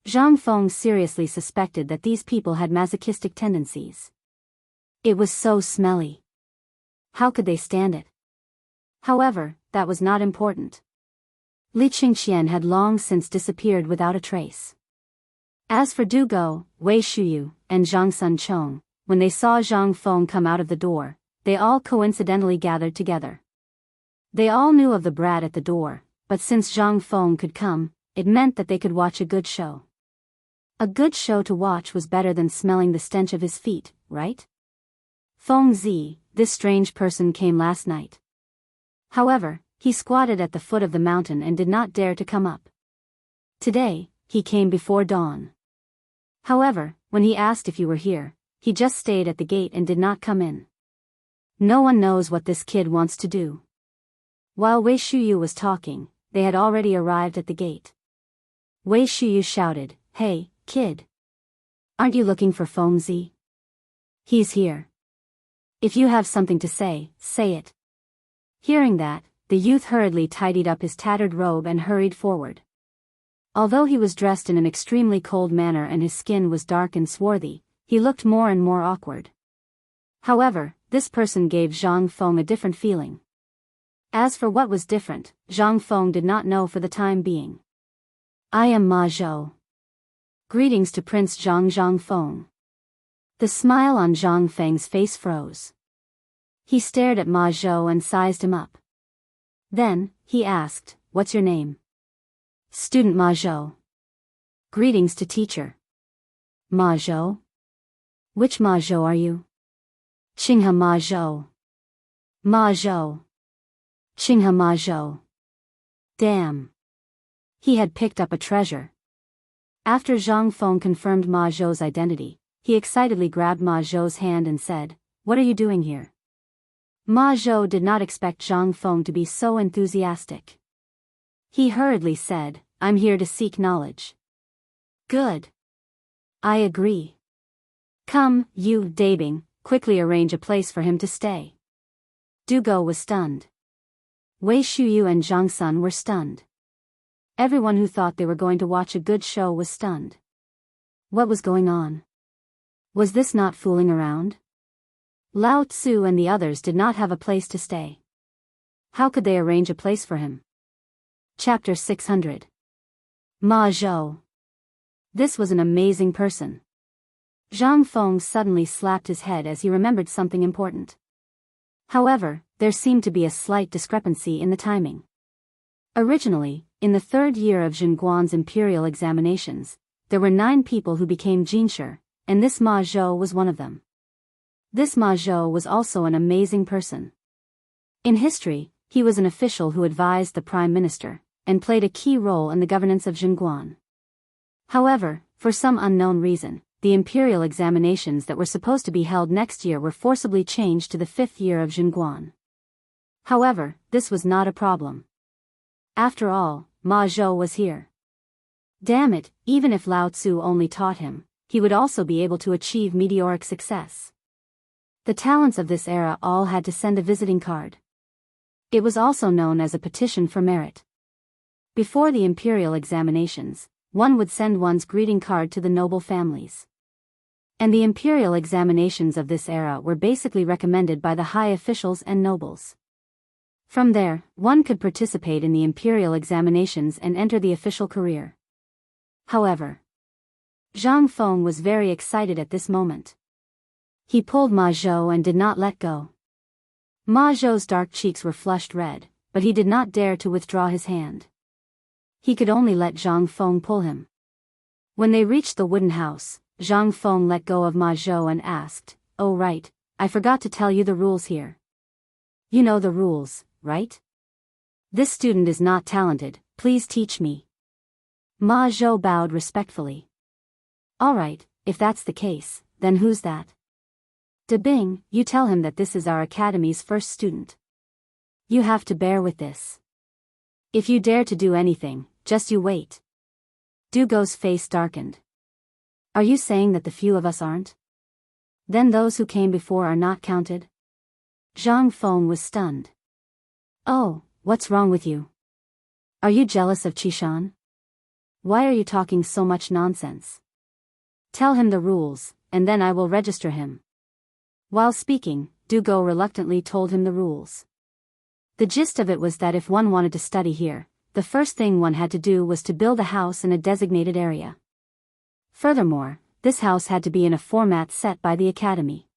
Zhang Feng seriously suspected that these people had masochistic tendencies. It was so smelly. How could they stand it? However, that was not important. Li Qingxian had long since disappeared without a trace. As for Du Go, Wei Shuyu, and Zhang Sunchong, when they saw Zhang Feng come out of the door, they all coincidentally gathered together. They all knew of the brat at the door, but since Zhang Feng could come, it meant that they could watch a good show. A good show to watch was better than smelling the stench of his feet, right? Feng Zi, this strange person came last night. However, he squatted at the foot of the mountain and did not dare to come up. Today, he came before dawn. However, when he asked if you were here, he just stayed at the gate and did not come in. No one knows what this kid wants to do. While Wei Shuyu was talking, they had already arrived at the gate. Wei Shuyu shouted, "Hey, kid! Aren't you looking for Fengzi? He's here. If you have something to say, say it." Hearing that, the youth hurriedly tidied up his tattered robe and hurried forward. Although he was dressed in an extremely cold manner and his skin was dark and swarthy, he looked more and more awkward. However, this person gave Zhang Feng a different feeling. As for what was different, Zhang Feng did not know for the time being. "I am Ma Zhou. Greetings to Prince Zhang Feng." The smile on Zhang Feng's face froze. He stared at Ma Zhou and sized him up. Then, he asked, "What's your name?" "Student Ma Zhou." "Greetings to teacher." "Ma Zhou? Which Ma Zhou are you?" "Chang'an Ma Zhou." "Ma Zhou. Chang'an Ma Zhou." Damn. He had picked up a treasure. After Zhang Feng confirmed Ma Zhou's identity, he excitedly grabbed Ma Zhou's hand and said, "What are you doing here?" Ma Zhou did not expect Zhang Feng to be so enthusiastic. He hurriedly said, "I'm here to seek knowledge." "Good. I agree. Come, you, Dabing, quickly arrange a place for him to stay." Dugo was stunned. Wei Shuyu and Zhang Sun were stunned. Everyone who thought they were going to watch a good show was stunned. What was going on? Was this not fooling around? Lao Tzu and the others did not have a place to stay. How could they arrange a place for him? Chapter 600. Ma Zhou. This was an amazing person. Zhang Feng suddenly slapped his head as he remembered something important. However, there seemed to be a slight discrepancy in the timing. Originally, in the third year of Zhenguan's imperial examinations, there were 9 people who became Jinshi, and this Ma Zhou was one of them. This Ma Zhou was also an amazing person. In history, he was an official who advised the prime minister, and played a key role in the governance of Zhenguan. However, for some unknown reason, the imperial examinations that were supposed to be held next year were forcibly changed to the 5th year of Zhenguan. However, this was not a problem. After all, Ma Zhou was here. Damn it, even if Lao Tzu only taught him, he would also be able to achieve meteoric success. The talents of this era all had to send a visiting card. It was also known as a petition for merit. Before the imperial examinations, one would send one's greeting card to the noble families. And the imperial examinations of this era were basically recommended by the high officials and nobles. From there, one could participate in the imperial examinations and enter the official career. However, Zhang Feng was very excited at this moment. He pulled Ma Zhou and did not let go. Ma Zhou's dark cheeks were flushed red, but he did not dare to withdraw his hand. He could only let Zhang Feng pull him. When they reached the wooden house, Zhang Feng let go of Ma Zhou and asked, "Oh right, I forgot to tell you the rules here. You know the rules, right? This student is not talented, please teach me." Ma Zhou bowed respectfully. "All right, if that's the case, then who's that?" "De Bing, you tell him that this is our academy's first student. You have to bear with this. If you dare to do anything, just you wait." Dugo's face darkened. "Are you saying that the few of us aren't? Then those who came before are not counted?" Zhang Feng was stunned. "Oh, what's wrong with you? Are you jealous of Qishan? Why are you talking so much nonsense? Tell him the rules, and then I will register him." While speaking, Dugo reluctantly told him the rules. The gist of it was that if one wanted to study here, the first thing one had to do was to build a house in a designated area. Furthermore, this house had to be in a format set by the academy.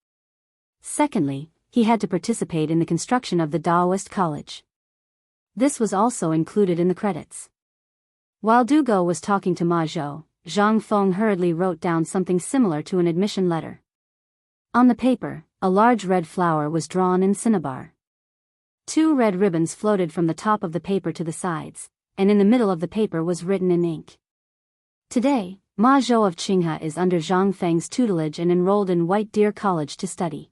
Secondly, he had to participate in the construction of the Taoist college. This was also included in the credits. While Dugo was talking to Ma Zhou, Zhang Feng hurriedly wrote down something similar to an admission letter. On the paper, a large red flower was drawn in cinnabar. 2 red ribbons floated from the top of the paper to the sides, and in the middle of the paper was written in ink. Today, Ma Zhou of Qinghe is under Zhang Feng's tutelage and enrolled in White Deer College to study.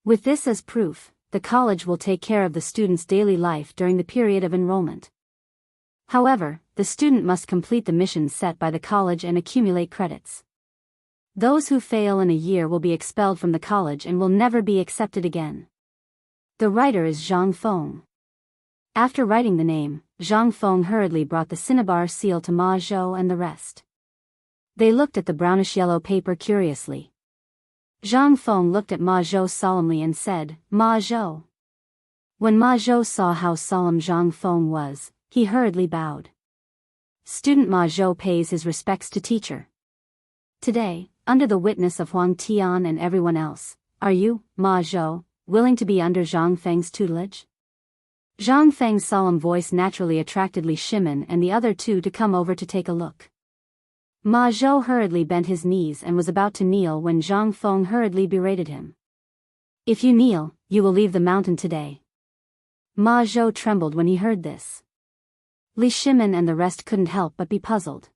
With this as proof, the college will take care of the student's daily life during the period of enrollment. However, the student must complete the missions set by the college and accumulate credits. Those who fail in a year will be expelled from the college and will never be accepted again. The writer is Zhang Feng. After writing the name, Zhang Feng hurriedly brought the cinnabar seal to Ma Zhou and the rest. They looked at the brownish-yellow paper curiously. Zhang Feng looked at Ma Zhou solemnly and said, "Ma Zhou." When Ma Zhou saw how solemn Zhang Feng was, he hurriedly bowed. Student Ma Zhou pays his respects to teacher. Today, under the witness of Huang Tian and everyone else, are you, Ma Zhou, willing to be under Zhang Feng's tutelage? Zhang Feng's solemn voice naturally attracted Li Shimin and the other two to come over to take a look. Ma Zhou hurriedly bent his knees and was about to kneel when Zhang Feng hurriedly berated him. "If you kneel, you will leave the mountain today." Ma Zhou trembled when he heard this. Li Shimin and the rest couldn't help but be puzzled.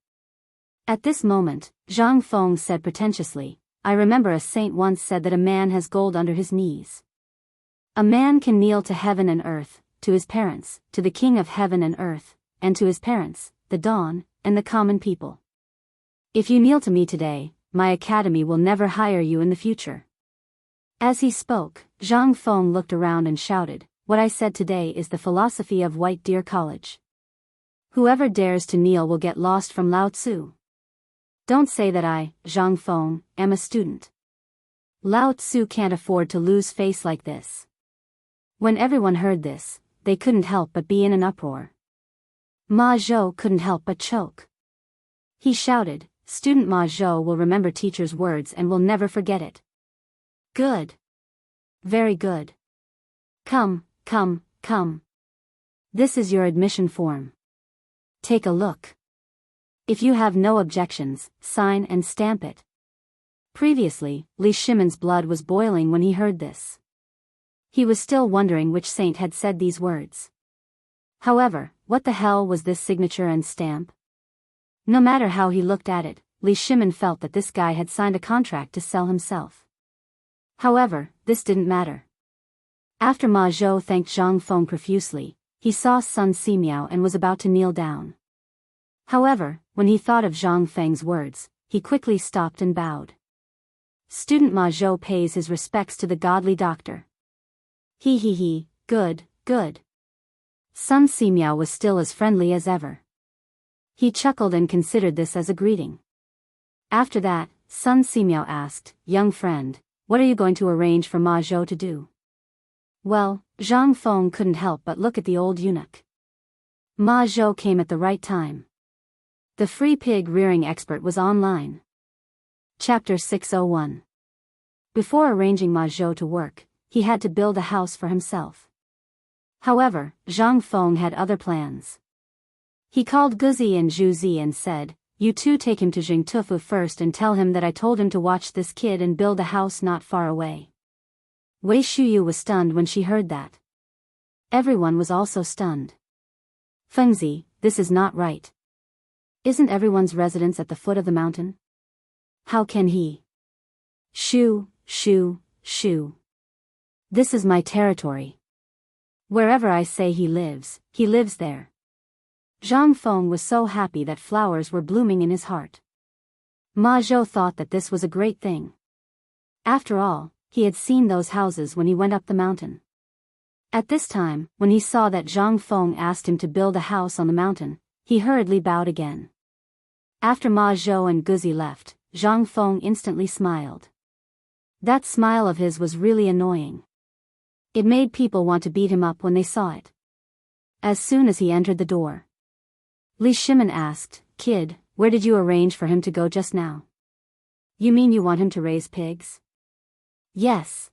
At this moment, Zhang Feng said pretentiously, "I remember a saint once said that a man has gold under his knees. A man can kneel to heaven and earth, to his parents, to the king of heaven and earth, and to his parents, the dawn, and the common people. If you kneel to me today, my academy will never hire you in the future." As he spoke, Zhang Feng looked around and shouted, "What I said today is the philosophy of White Deer College. Whoever dares to kneel will get lost from Lao Tzu. Don't say that I, Zhang Feng, am a student. Lao Tzu can't afford to lose face like this." When everyone heard this, they couldn't help but be in an uproar. Ma Zhou couldn't help but choke. He shouted, "Student Ma Zhou will remember teacher's words and will never forget it." "Good. Very good. Come, come, come. This is your admission form. Take a look. If you have no objections, sign and stamp it." Previously, Li Shimin's blood was boiling when he heard this. He was still wondering which saint had said these words. However, what the hell was this signature and stamp? No matter how he looked at it, Li Shimin felt that this guy had signed a contract to sell himself. However, this didn't matter. After Ma Zhou thanked Zhang Feng profusely, he saw Sun Simiao and was about to kneel down. However, when he thought of Zhang Feng's words, he quickly stopped and bowed. Student Ma Zhou pays his respects to the godly doctor. He, good, good. Sun Simiao was still as friendly as ever. He chuckled and considered this as a greeting. After that, Sun Simiao asked, "Young friend, what are you going to arrange for Ma Zhou to do?" Well, Zhang Feng couldn't help but look at the old eunuch. Ma Zhou came at the right time. The free pig rearing expert was online. Chapter 601. Before arranging Ma Zhou to work, he had to build a house for himself. However, Zhang Feng had other plans. He called Guzi and Zhuzi and said, "You two take him to Jingtufu first and tell him that I told him to watch this kid and build a house not far away." Wei Shuyu was stunned when she heard that. Everyone was also stunned. "Fengzi, this is not right. Isn't everyone's residence at the foot of the mountain? How can he?" Shoo. This is my territory. Wherever I say he lives there." Zhang Feng was so happy that flowers were blooming in his heart. Ma Zhou thought that this was a great thing. After all, he had seen those houses when he went up the mountain. At this time, when he saw that Zhang Feng asked him to build a house on the mountain, he hurriedly bowed again. After Ma Zhou and Guzi left, Zhang Feng instantly smiled. That smile of his was really annoying. It made people want to beat him up when they saw it. As soon as he entered the door, Li Shimin asked, "Kid, where did you arrange for him to go just now?" "You mean you want him to raise pigs?" "Yes.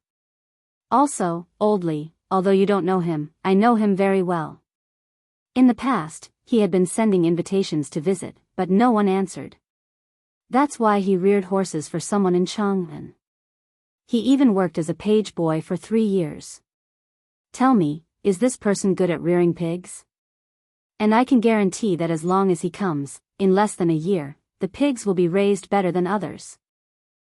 Also, old Li, although you don't know him, I know him very well. In the past, he had been sending invitations to visit, but no one answered. That's why he reared horses for someone in Chang'an. He even worked as a page boy for 3 years. Tell me, is this person good at rearing pigs? And I can guarantee that as long as he comes, in less than a year, the pigs will be raised better than others."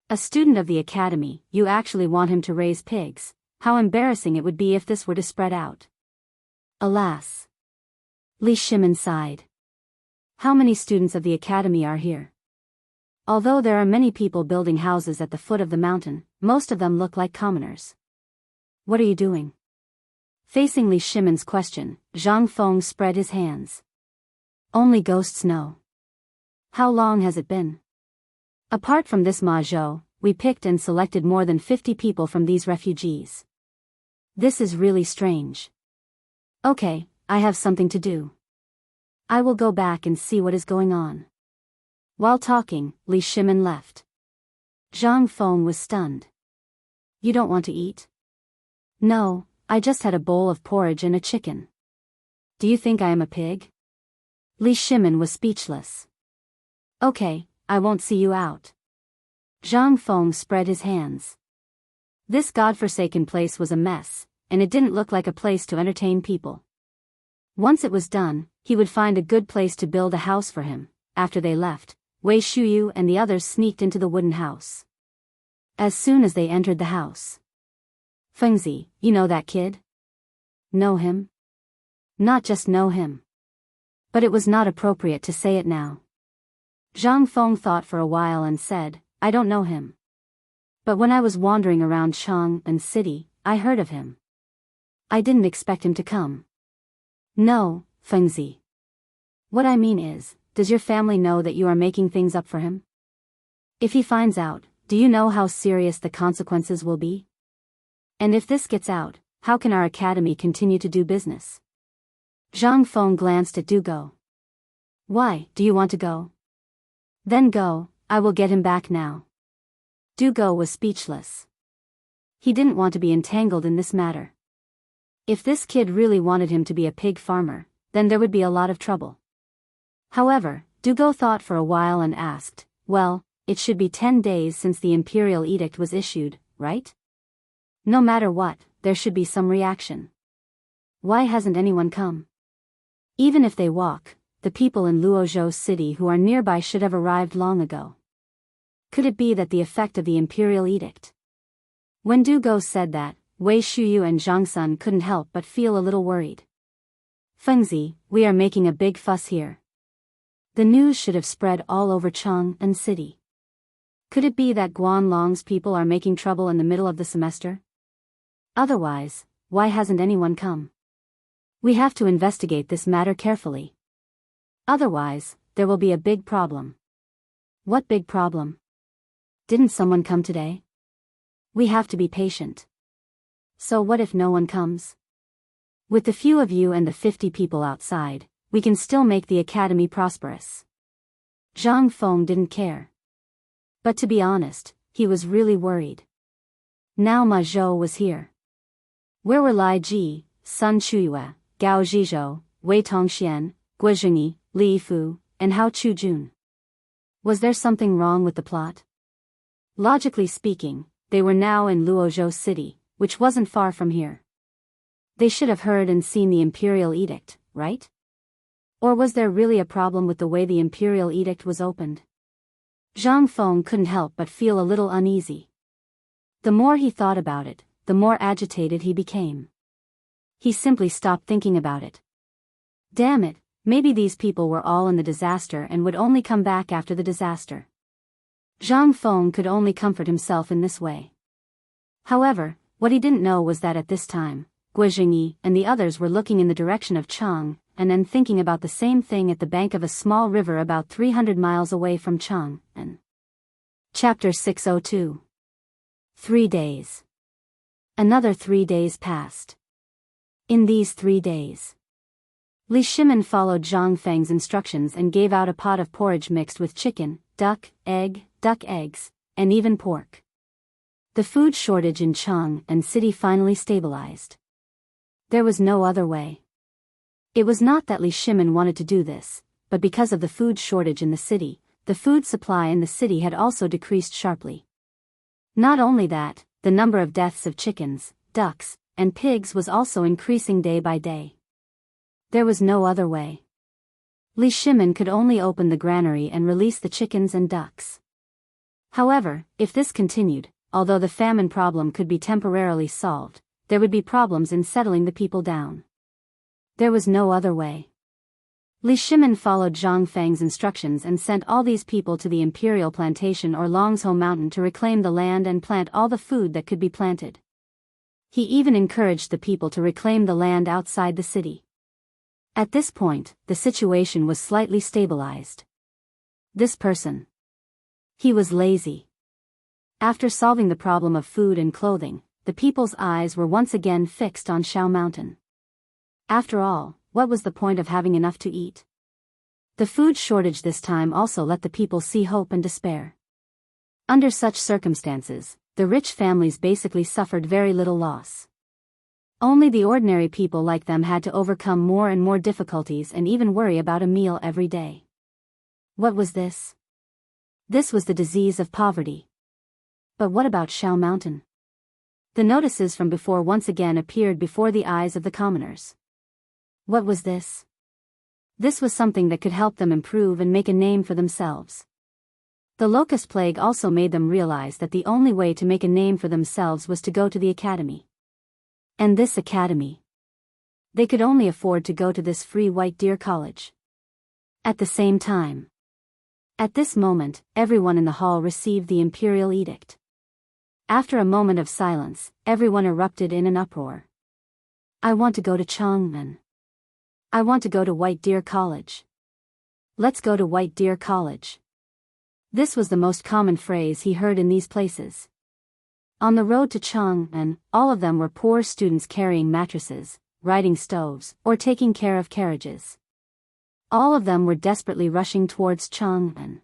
"A student of the academy, you actually want him to raise pigs? how embarrassing it would be if this were to spread out. Alas. Li Shimin sighed. How many students of the academy are here? Although there are many people building houses at the foot of the mountain, most of them look like commoners. What are you doing? Facing Li Shimin's question, Zhang Feng spread his hands. Only ghosts know. How long has it been? Apart from this Ma Zhou, we picked and selected more than 50 people from these refugees. This is really strange. Okay, I have something to do. I will go back and see what is going on. While talking, Li Shimin left. Zhang Feng was stunned. You don't want to eat? No, I just had a bowl of porridge and a chicken. Do you think I am a pig? Li Shimin was speechless. Okay, I won't see you out. Zhang Feng spread his hands. This godforsaken place was a mess, and it didn't look like a place to entertain people. Once it was done, he would find a good place to build a house for him. After they left, Wei Shuyu and the others sneaked into the wooden house. As soon as they entered the house. Fengzi, you know that kid? Know him? Not just know him. But it was not appropriate to say it now. Zhang Feng thought for a while and said, I don't know him. But when I was wandering around Chang'an city, I heard of him. I didn't expect him to come. No, Fengzi. What I mean is, does your family know that you are making things up for him? If he finds out, do you know how serious the consequences will be? And if this gets out, how can our academy continue to do business? Zhang Feng glanced at Dugo. Why, do you want to go? Then go, I will get him back now. Dugo was speechless. He didn't want to be entangled in this matter. If this kid really wanted him to be a pig farmer, then there would be a lot of trouble. However, Dugo thought for a while and asked, well, it should be 10 days since the imperial edict was issued, right? No matter what, there should be some reaction. Why hasn't anyone come? Even if they walk, the people in Luozhou city who are nearby should have arrived long ago. Could it be that the effect of the imperial edict? When Dugo said that, Wei Shuyu and Zhang Sun couldn't help but feel a little worried. Fengzi, we are making a big fuss here. The news should have spread all over Chang'an city. Could it be that Guanlong's people are making trouble in the middle of the semester? Otherwise, why hasn't anyone come? We have to investigate this matter carefully. Otherwise, there will be a big problem. What big problem? Didn't someone come today? We have to be patient. So what if no one comes? With the few of you and the 50 people outside, we can still make the academy prosperous. Zhang Feng didn't care. But to be honest, he was really worried. Now Ma Zhou was here. Where were Lai Ji, Sun Chuyue, Gao Zhizhou, Wei Tongxian, Gui Zhengyi, Li Fu, and Hao Chujun? Was there something wrong with the plot? Logically speaking, they were now in Luozhou city, which wasn't far from here. They should have heard and seen the imperial edict, right? Or was there really a problem with the way the imperial edict was opened? Zhang Feng couldn't help but feel a little uneasy. The more he thought about it, the more agitated he became. He simply stopped thinking about it. Damn it, maybe these people were all in the disaster and would only come back after the disaster. Zhang Feng could only comfort himself in this way. However, what he didn't know was that at this time, Gui Zhengyi and the others were looking in the direction of Chang'an and then thinking about the same thing at the bank of a small river about 300 miles away from Chang'an. Chapter 602. 3 days. Another 3 days passed. In these 3 days, Li Shimin followed Zhang Feng's instructions and gave out a pot of porridge mixed with chicken, duck eggs, and even pork. The food shortage in Chang'an city finally stabilized. There was no other way. It was not that Li Shimin wanted to do this, but because of the food shortage in the city, the food supply in the city had also decreased sharply. Not only that, the number of deaths of chickens, ducks, and pigs was also increasing day by day. There was no other way. Li Shimin could only open the granary and release the chickens and ducks. However, if this continued, although the famine problem could be temporarily solved, there would be problems in settling the people down. There was no other way. Li Shimin followed Zhang Feng's instructions and sent all these people to the imperial plantation or Longzhou mountain to reclaim the land and plant all the food that could be planted. He even encouraged the people to reclaim the land outside the city. At this point, the situation was slightly stabilized. This person. He was lazy. After solving the problem of food and clothing, the people's eyes were once again fixed on Shao Mountain. After all, what was the point of having enough to eat? The food shortage this time also let the people see hope and despair. Under such circumstances, the rich families basically suffered very little loss. Only the ordinary people like them had to overcome more and more difficulties and even worry about a meal every day. What was this? This was the disease of poverty. But what about Shao Mountain? The notices from before once again appeared before the eyes of the commoners. What was this? This was something that could help them improve and make a name for themselves. The locust plague also made them realize that the only way to make a name for themselves was to go to the academy. And this academy. They could only afford to go to this free White Deer College. At the same time. At this moment, everyone in the hall received the imperial edict. After a moment of silence, everyone erupted in an uproar. I want to go to Chang'an. I want to go to White Deer College. Let's go to White Deer College. This was the most common phrase he heard in these places. On the road to Chang'an, all of them were poor students carrying mattresses, riding stoves, or taking care of carriages. All of them were desperately rushing towards Chang'an.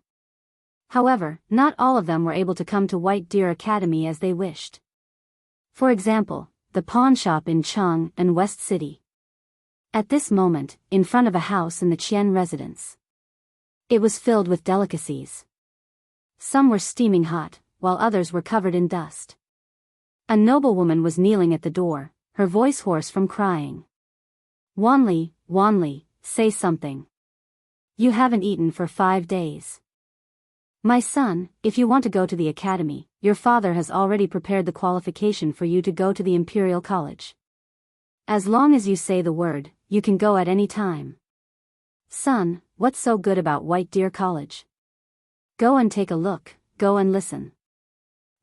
However, not all of them were able to come to White Deer Academy as they wished. For example, the pawn shop in Chang'an West City. At this moment, in front of a house in the Qian residence. It was filled with delicacies. Some were steaming hot, while others were covered in dust. A noblewoman was kneeling at the door, her voice hoarse from crying. Wanli, say something. You haven't eaten for 5 days. My son, if you want to go to the academy, your father has already prepared the qualification for you to go to the Imperial College. As long as you say the word, you can go at any time. Son, what's so good about White Deer College? Go and take a look, go and listen.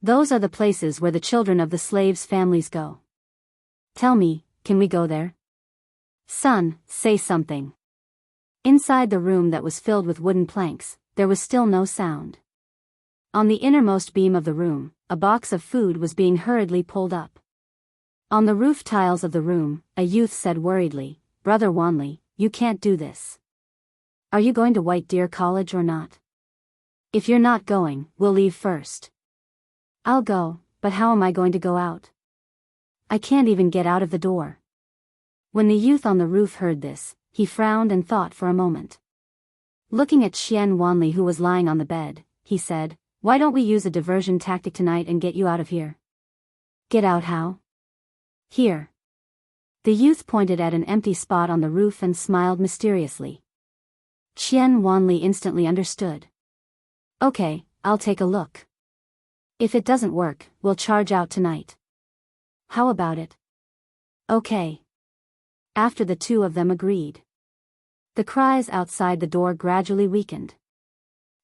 Those are the places where the children of the slaves' families go. Tell me, can we go there? Son, say something. Inside the room that was filled with wooden planks, there was still no sound. On the innermost beam of the room, a box of food was being hurriedly pulled up. On the roof tiles of the room, a youth said worriedly, Brother Wanli, you can't do this. Are you going to White Deer College or not? If you're not going, we'll leave first. I'll go, but how am I going to go out? I can't even get out of the door. When the youth on the roof heard this, he frowned and thought for a moment. Looking at Qian Wanli who was lying on the bed, he said, Why don't we use a diversion tactic tonight and get you out of here? Get out how? Here. The youth pointed at an empty spot on the roof and smiled mysteriously. Qian Wanli instantly understood. Okay, I'll take a look. If it doesn't work, we'll charge out tonight. How about it? Okay. After the two of them agreed. The cries outside the door gradually weakened.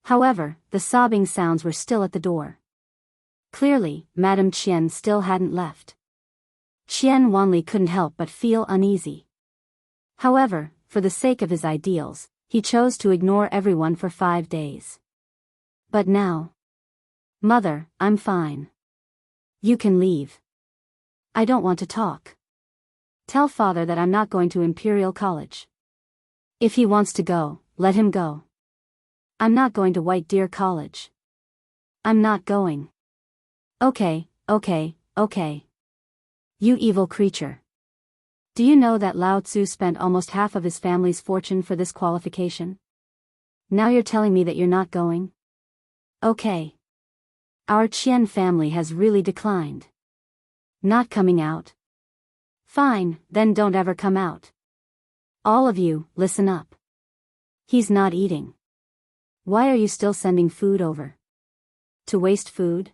However, the sobbing sounds were still at the door. Clearly, Madame Qian still hadn't left. Qian Wanli couldn't help but feel uneasy. However, for the sake of his ideals, he chose to ignore everyone for 5 days. But now... Mother, I'm fine. You can leave. I don't want to talk. Tell father that I'm not going to Imperial College. If he wants to go, let him go. I'm not going to White Deer College. I'm not going. Okay. You evil creature. Do you know that Lao Tzu spent almost half of his family's fortune for this qualification? Now you're telling me that you're not going? Okay. Our Qian family has really declined. Not coming out? Fine, then don't ever come out. All of you, listen up. He's not eating. Why are you still sending food over? To waste food?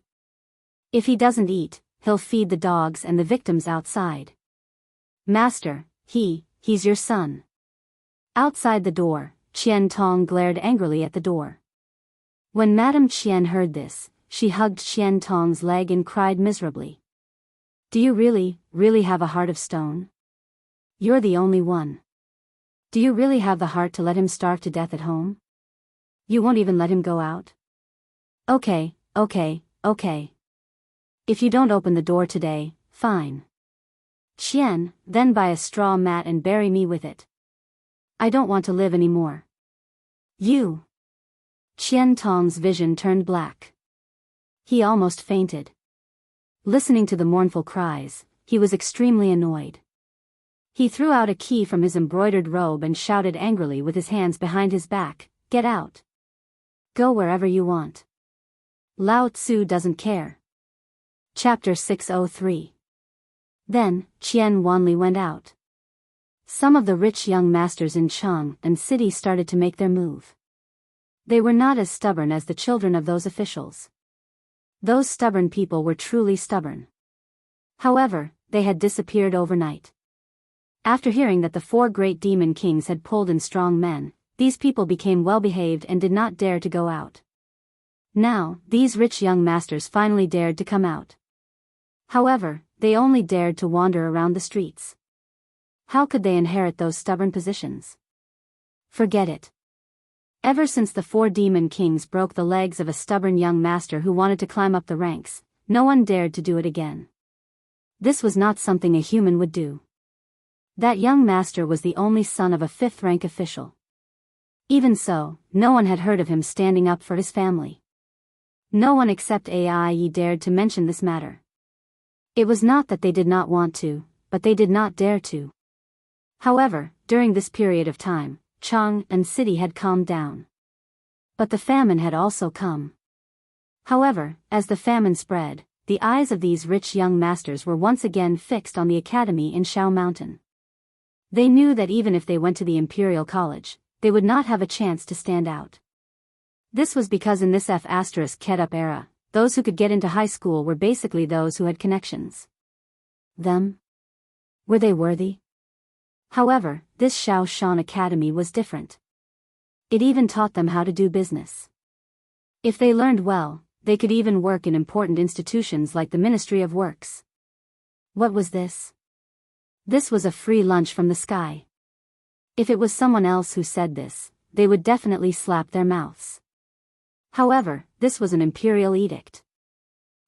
If he doesn't eat, he'll feed the dogs and the victims outside. Master, he's your son. Outside the door, Qian Tong glared angrily at the door. When Madame Qian heard this, she hugged Qian Tong's leg and cried miserably. Do you really have a heart of stone? You're the only one. Do you really have the heart to let him starve to death at home? You won't even let him go out? Okay. If you don't open the door today, fine. Qian, then buy a straw mat and bury me with it. I don't want to live anymore. You. Qian Tong's vision turned black. He almost fainted. Listening to the mournful cries, he was extremely annoyed. He threw out a key from his embroidered robe and shouted angrily with his hands behind his back, "Get out! Go wherever you want. Lao Tzu doesn't care." Chapter 603. Then, Qian Wanli went out. Some of the rich young masters in Chang'an city started to make their move. They were not as stubborn as the children of those officials. Those stubborn people were truly stubborn. However, they had disappeared overnight. After hearing that the 4 great demon kings had pulled in strong men, these people became well-behaved and did not dare to go out. Now, these rich young masters finally dared to come out. However, they only dared to wander around the streets. How could they inherit those stubborn positions? Forget it. Ever since the 4 demon kings broke the legs of a stubborn young master who wanted to climb up the ranks, no one dared to do it again. This was not something a human would do. That young master was the only son of a 5th-rank official. Even so, no one had heard of him standing up for his family. No one except Ai dared to mention this matter. It was not that they did not want to, but they did not dare to. However, during this period of time, Chang'an city had calmed down. But the famine had also come. However, as the famine spread, the eyes of these rich young masters were once again fixed on the academy in Shao Mountain. They knew that even if they went to the Imperial College, they would not have a chance to stand out. This was because in this F***Ketup era, those who could get into high school were basically those who had connections. Them? Were they worthy? However, this Shao Shan Academy was different. It even taught them how to do business. If they learned well, they could even work in important institutions like the Ministry of Works. What was this? This was a free lunch from the sky. If it was someone else who said this, they would definitely slap their mouths. However, this was an imperial edict.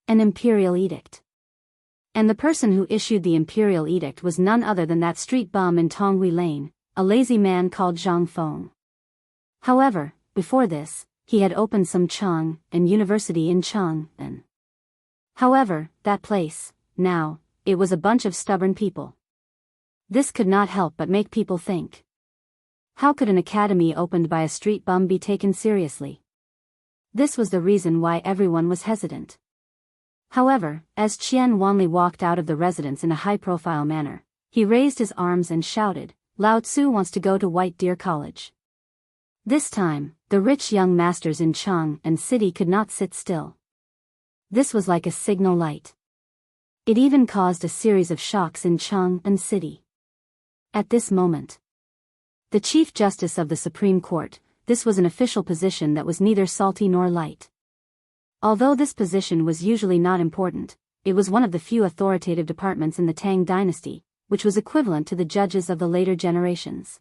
An imperial edict. And the person who issued the imperial edict was none other than that street bum in Tonghui Lane, a lazy man called Zhang Feng. However, before this, he had opened some Chang'an University in Chang'an. However, that place, now, it was a bunch of stubborn people. This could not help but make people think. How could an academy opened by a street bum be taken seriously? This was the reason why everyone was hesitant. However, as Qian Wanli walked out of the residence in a high-profile manner, he raised his arms and shouted, "Lao Tzu wants to go to White Deer College." This time, the rich young masters in Chang'an city could not sit still. This was like a signal light. It even caused a series of shocks in Chang'an city. At this moment, the Chief Justice of the Supreme Court, this was an official position that was neither salty nor light. Although this position was usually not important, it was one of the few authoritative departments in the Tang dynasty, which was equivalent to the judges of the later generations.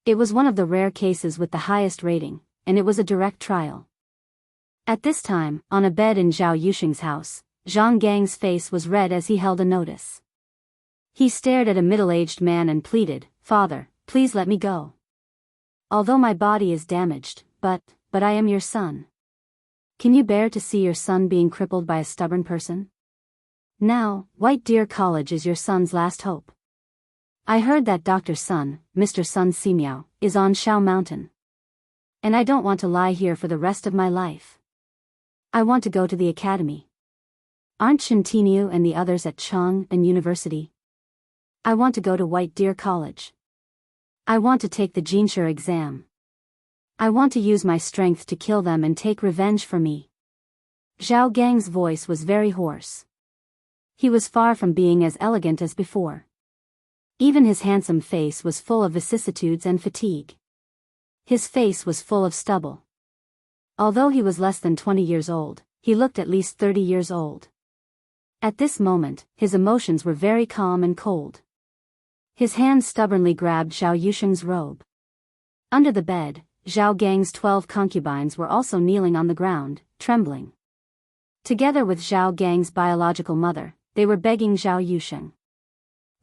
It was one of the rare cases with the highest rating, and it was a direct trial. At this time, on a bed in Zhao Yuxing's house, Zhang Gang's face was red as he held a notice. He stared at a middle-aged man and pleaded, "Father, please let me go. Although my body is damaged, but I am your son. Can you bear to see your son being crippled by a stubborn person? Now, White Deer College is your son's last hope. I heard that Dr. Sun, Mr. Sun Simiao, is on Shao Mountain. And I don't want to lie here for the rest of my life. I want to go to the academy. Aren't Shintinu and the others at Chang'an University? I want to go to White Deer College. I want to take the Jinshe exam. I want to use my strength to kill them and take revenge for me." Zhao Gang's voice was very hoarse. He was far from being as elegant as before. Even his handsome face was full of vicissitudes and fatigue. His face was full of stubble. Although he was less than 20 years old, he looked at least 30 years old. At this moment, his emotions were very calm and cold. His hand stubbornly grabbed Zhao Yusheng's robe. Under the bed, Zhao Gang's 12 concubines were also kneeling on the ground, trembling. Together with Zhao Gang's biological mother, they were begging Zhao Yusheng.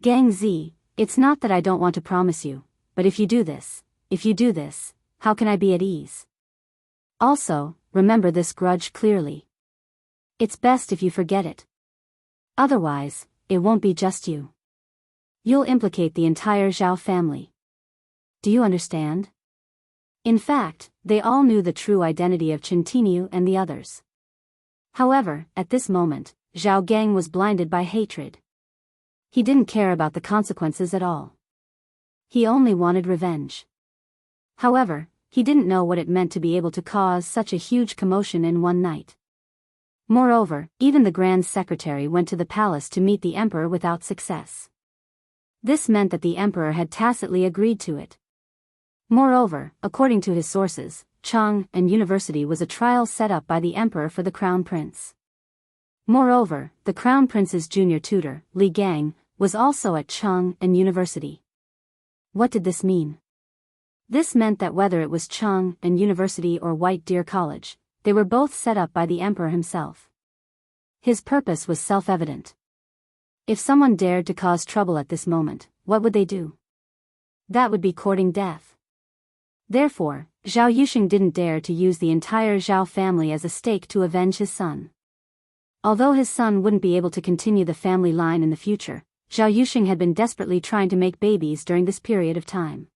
Gang Zi, it's not that I don't want to promise you, but if you do this, how can I be at ease? Also, remember this grudge clearly. It's best if you forget it. Otherwise, it won't be just you. You'll implicate the entire Zhao family. Do you understand? In fact, they all knew the true identity of Chen Tinyu and the others. However, at this moment, Zhao Gang was blinded by hatred. He didn't care about the consequences at all. He only wanted revenge. However, he didn't know what it meant to be able to cause such a huge commotion in one night. Moreover, even the Grand Secretary went to the palace to meet the emperor without success. This meant that the emperor had tacitly agreed to it. Moreover, according to his sources, Chang'an University was a trial set up by the emperor for the crown prince. Moreover, the crown prince's junior tutor, Li Gang, was also at Chang'an University. What did this mean? This meant that whether it was Chang'an University or White Deer College, they were both set up by the emperor himself. His purpose was self-evident. If someone dared to cause trouble at this moment, what would they do? That would be courting death. Therefore, Zhao Yusheng didn't dare to use the entire Zhao family as a stake to avenge his son. Although his son wouldn't be able to continue the family line in the future, Zhao Yusheng had been desperately trying to make babies during this period of time.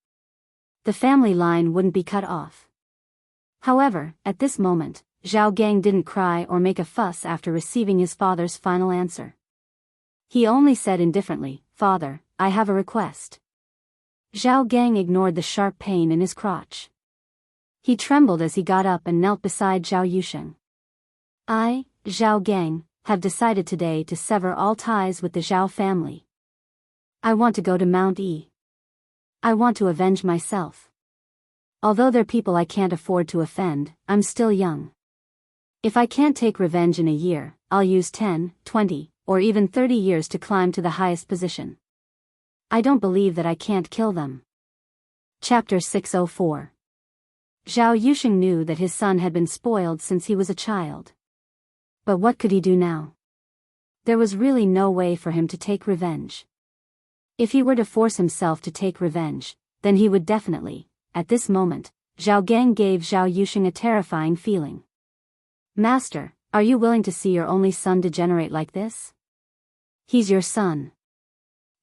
The family line wouldn't be cut off. However, at this moment, Zhao Gang didn't cry or make a fuss after receiving his father's final answer. He only said indifferently, "Father, I have a request." Zhao Gang ignored the sharp pain in his crotch. He trembled as he got up and knelt beside Zhao Yusheng. I, Zhao Gang, have decided today to sever all ties with the Zhao family. I want to go to Mount E. I want to avenge myself. Although they're people I can't afford to offend, I'm still young. If I can't take revenge in a year, I'll use 10, 20, or even 30 years to climb to the highest position. I don't believe that I can't kill them. Chapter 604. Zhao Yusheng knew that his son had been spoiled since he was a child. But what could he do now? There was really no way for him to take revenge. If he were to force himself to take revenge, then he would definitely. At this moment, Zhao Gang gave Zhao Yusheng a terrifying feeling. Master, are you willing to see your only son degenerate like this? He's your son.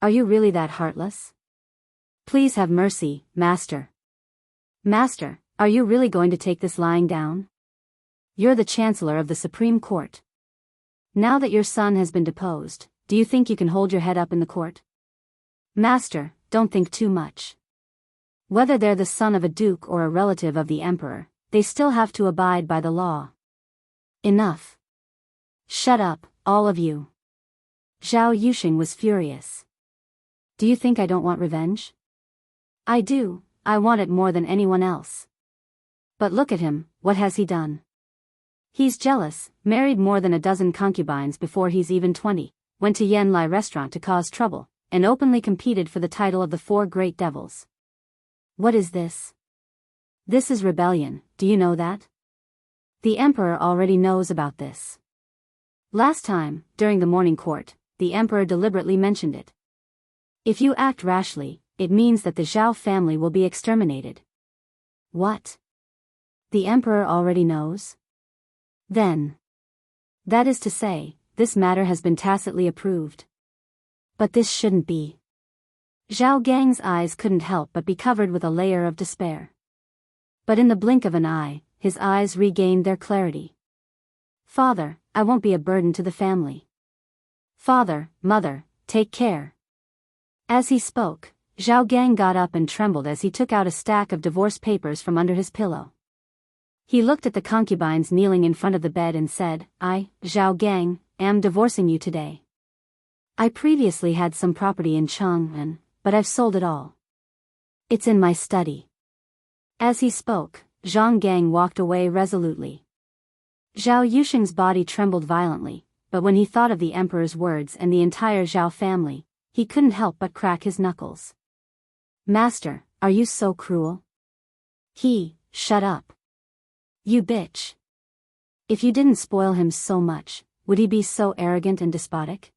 Are you really that heartless? Please have mercy, Master. Master, are you really going to take this lying down? You're the Chancellor of the Supreme Court. Now that your son has been deposed, do you think you can hold your head up in the court? Master, don't think too much. Whether they're the son of a duke or a relative of the emperor, they still have to abide by the law. Enough. Shut up, all of you. Zhao Yusheng was furious. Do you think I don't want revenge? I do, I want it more than anyone else. But look at him, what has he done? He's jealous, married more than a dozen concubines before he's even 20, went to Yan Lai restaurant to cause trouble, and openly competed for the title of the 4 Great Devils. What is this? This is rebellion, do you know that? The emperor already knows about this. Last time, during the morning court, the emperor deliberately mentioned it. If you act rashly, it means that the Zhao family will be exterminated. What? The emperor already knows? Then. That is to say, this matter has been tacitly approved. But this shouldn't be. Zhao Gang's eyes couldn't help but be covered with a layer of despair. But in the blink of an eye, his eyes regained their clarity. Father, I won't be a burden to the family. Father, mother, take care. As he spoke, Zhao Gang got up and trembled as he took out a stack of divorce papers from under his pillow. He looked at the concubines kneeling in front of the bed and said, I, Zhao Gang, am divorcing you today. I previously had some property in Chang'an, but I've sold it all. It's in my study. As he spoke, Zhang Gang walked away resolutely. Zhao Yusheng's body trembled violently, but when he thought of the emperor's words and the entire Zhao family, he couldn't help but crack his knuckles. Master, are you so cruel? Shut up. You bitch. If you didn't spoil him so much, would he be so arrogant and despotic?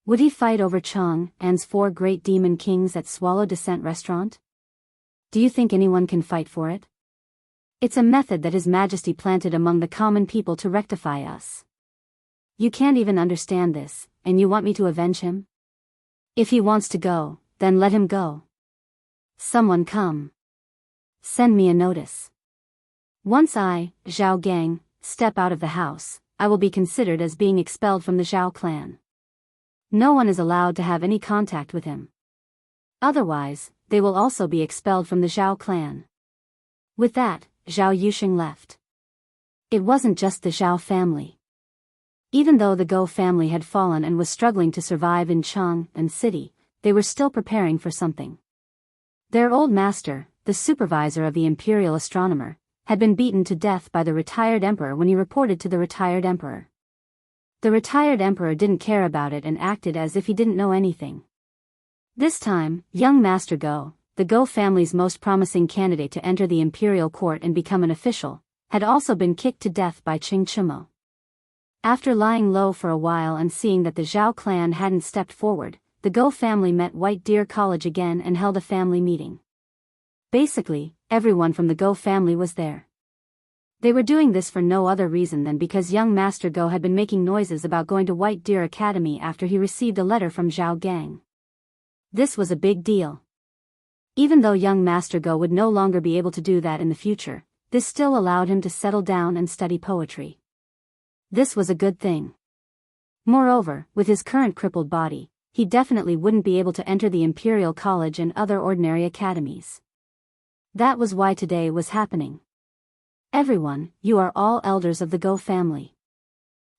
Would he fight over Chang'an's 4 great demon kings at Swallow Descent restaurant? Do you think anyone can fight for it? It's a method that His Majesty planted among the common people to rectify us. You can't even understand this, and you want me to avenge him? If he wants to go, then let him go. Someone come. Send me a notice. Once I, Zhao Gang, step out of the house, I will be considered as being expelled from the Zhao clan. No one is allowed to have any contact with him. Otherwise, they will also be expelled from the Zhao clan. With that, Zhao Yusheng left. It wasn't just the Zhao family. Even though the Go family had fallen and was struggling to survive in Chang'an city, they were still preparing for something. Their old master, the supervisor of the imperial astronomer, had been beaten to death by the retired emperor when he reported to the retired emperor. The retired emperor didn't care about it and acted as if he didn't know anything. This time, young Master Go, the Go family's most promising candidate to enter the imperial court and become an official, had also been kicked to death by Chingchumo. After lying low for a while and seeing that the Zhao clan hadn't stepped forward, the Go family met White Deer College again and held a family meeting. Basically, everyone from the Go family was there. They were doing this for no other reason than because young Master Go had been making noises about going to White Deer Academy after he received a letter from Zhao Gang. This was a big deal. Even though young Master Go would no longer be able to do that in the future, this still allowed him to settle down and study poetry. This was a good thing. Moreover, with his current crippled body, he definitely wouldn't be able to enter the Imperial College and other ordinary academies. That was why today was happening. Everyone, you are all elders of the Go family.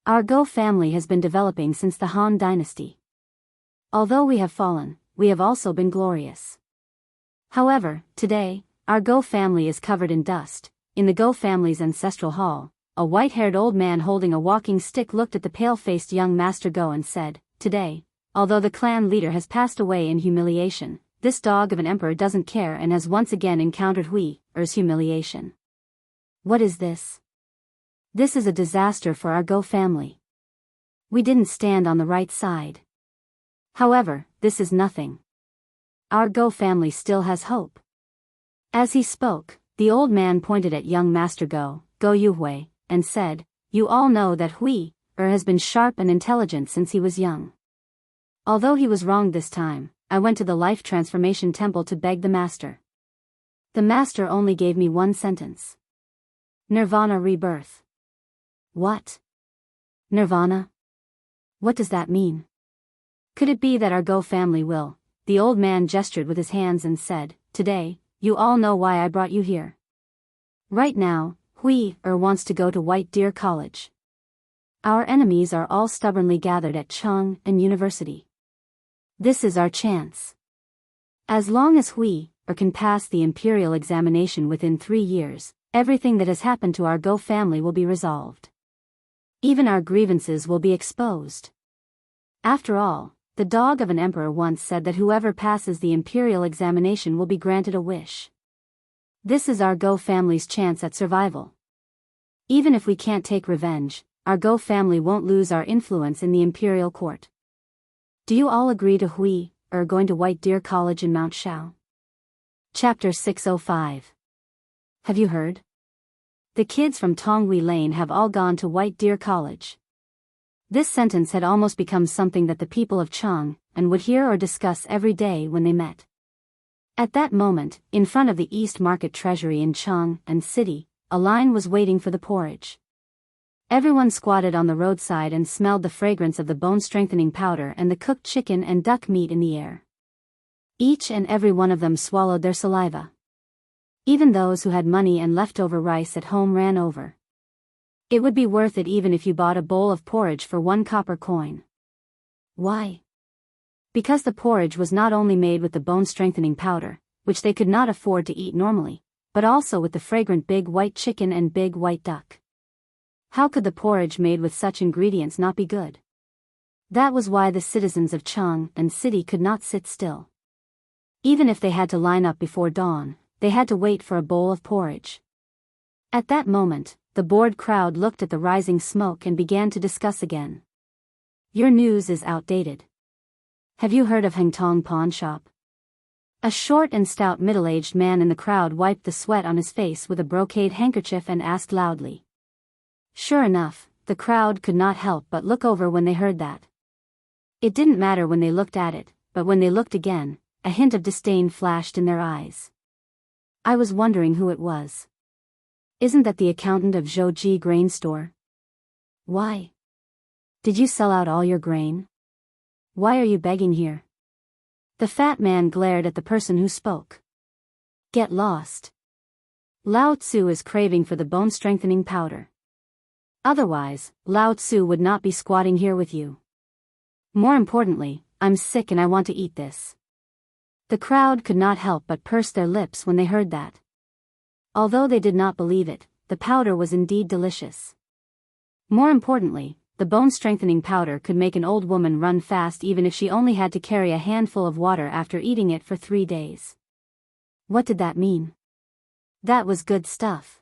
Our Go family has been developing since the Han Dynasty. Although we have fallen, we have also been glorious. However, today, our Go family is covered in dust. In the Go family's ancestral hall, a white-haired old man holding a walking stick looked at the pale-faced young Master Go and said, "Today, although the clan leader has passed away in humiliation, this dog of an emperor doesn't care and has once again encountered Hui's humiliation." What is this? This is a disaster for our Go family. We didn't stand on the right side. However, this is nothing. Our Go family still has hope. As he spoke, the old man pointed at young Master Go, Go Yuhui, and said, "You all know that Hui has been sharp and intelligent since he was young. Although he was wrong this time, I went to the Life Transformation Temple to beg the master. The master only gave me one sentence. Nirvana rebirth." What? Nirvana? What does that mean? Could it be that our Go family will? The old man gestured with his hands and said, "Today, you all know why I brought you here. Right now, Hui wants to go to White Deer College. Our enemies are all stubbornly gathered at Chang'an University. This is our chance. As long as Hui can pass the imperial examination within 3 years, everything that has happened to our Go family will be resolved. Even our grievances will be exposed. After all, the dog of an emperor once said that whoever passes the imperial examination will be granted a wish. This is our Go family's chance at survival. Even if we can't take revenge, our Go family won't lose our influence in the imperial court. Do you all agree to Hui going to White Deer College in Mount Shao? Chapter 605. Have you heard? The kids from Tonghui Lane have all gone to White Deer College. This sentence had almost become something that the people of Chang'an would hear or discuss every day when they met. At that moment, in front of the East Market Treasury in Chang'an City, a line was waiting for the porridge. Everyone squatted on the roadside and smelled the fragrance of the bone-strengthening powder and the cooked chicken and duck meat in the air. Each and every one of them swallowed their saliva. Even those who had money and leftover rice at home ran over. It would be worth it even if you bought a bowl of porridge for 1 copper coin. Why? Because the porridge was not only made with the bone-strengthening powder, which they could not afford to eat normally, but also with the fragrant big white chicken and big white duck. How could the porridge made with such ingredients not be good? That was why the citizens of Chang'an city could not sit still. Even if they had to line up before dawn, they had to wait for a bowl of porridge. At that moment, the bored crowd looked at the rising smoke and began to discuss again. Your news is outdated. Have you heard of Hengtong Pawn Shop? A short and stout middle-aged man in the crowd wiped the sweat on his face with a brocade handkerchief and asked loudly. Sure enough, the crowd could not help but look over when they heard that. It didn't matter when they looked at it, but when they looked again, a hint of disdain flashed in their eyes. I was wondering who it was. Isn't that the accountant of Zhouji grain store? Why? Did you sell out all your grain? Why are you begging here? The fat man glared at the person who spoke. Get lost. Lao Tzu is craving for the bone-strengthening powder. Otherwise, Lao Tzu would not be squatting here with you. More importantly, I'm sick and I want to eat this. The crowd could not help but purse their lips when they heard that. Although they did not believe it, the powder was indeed delicious. More importantly, the bone-strengthening powder could make an old woman run fast even if she only had to carry a handful of water after eating it for 3 days. What did that mean? That was good stuff.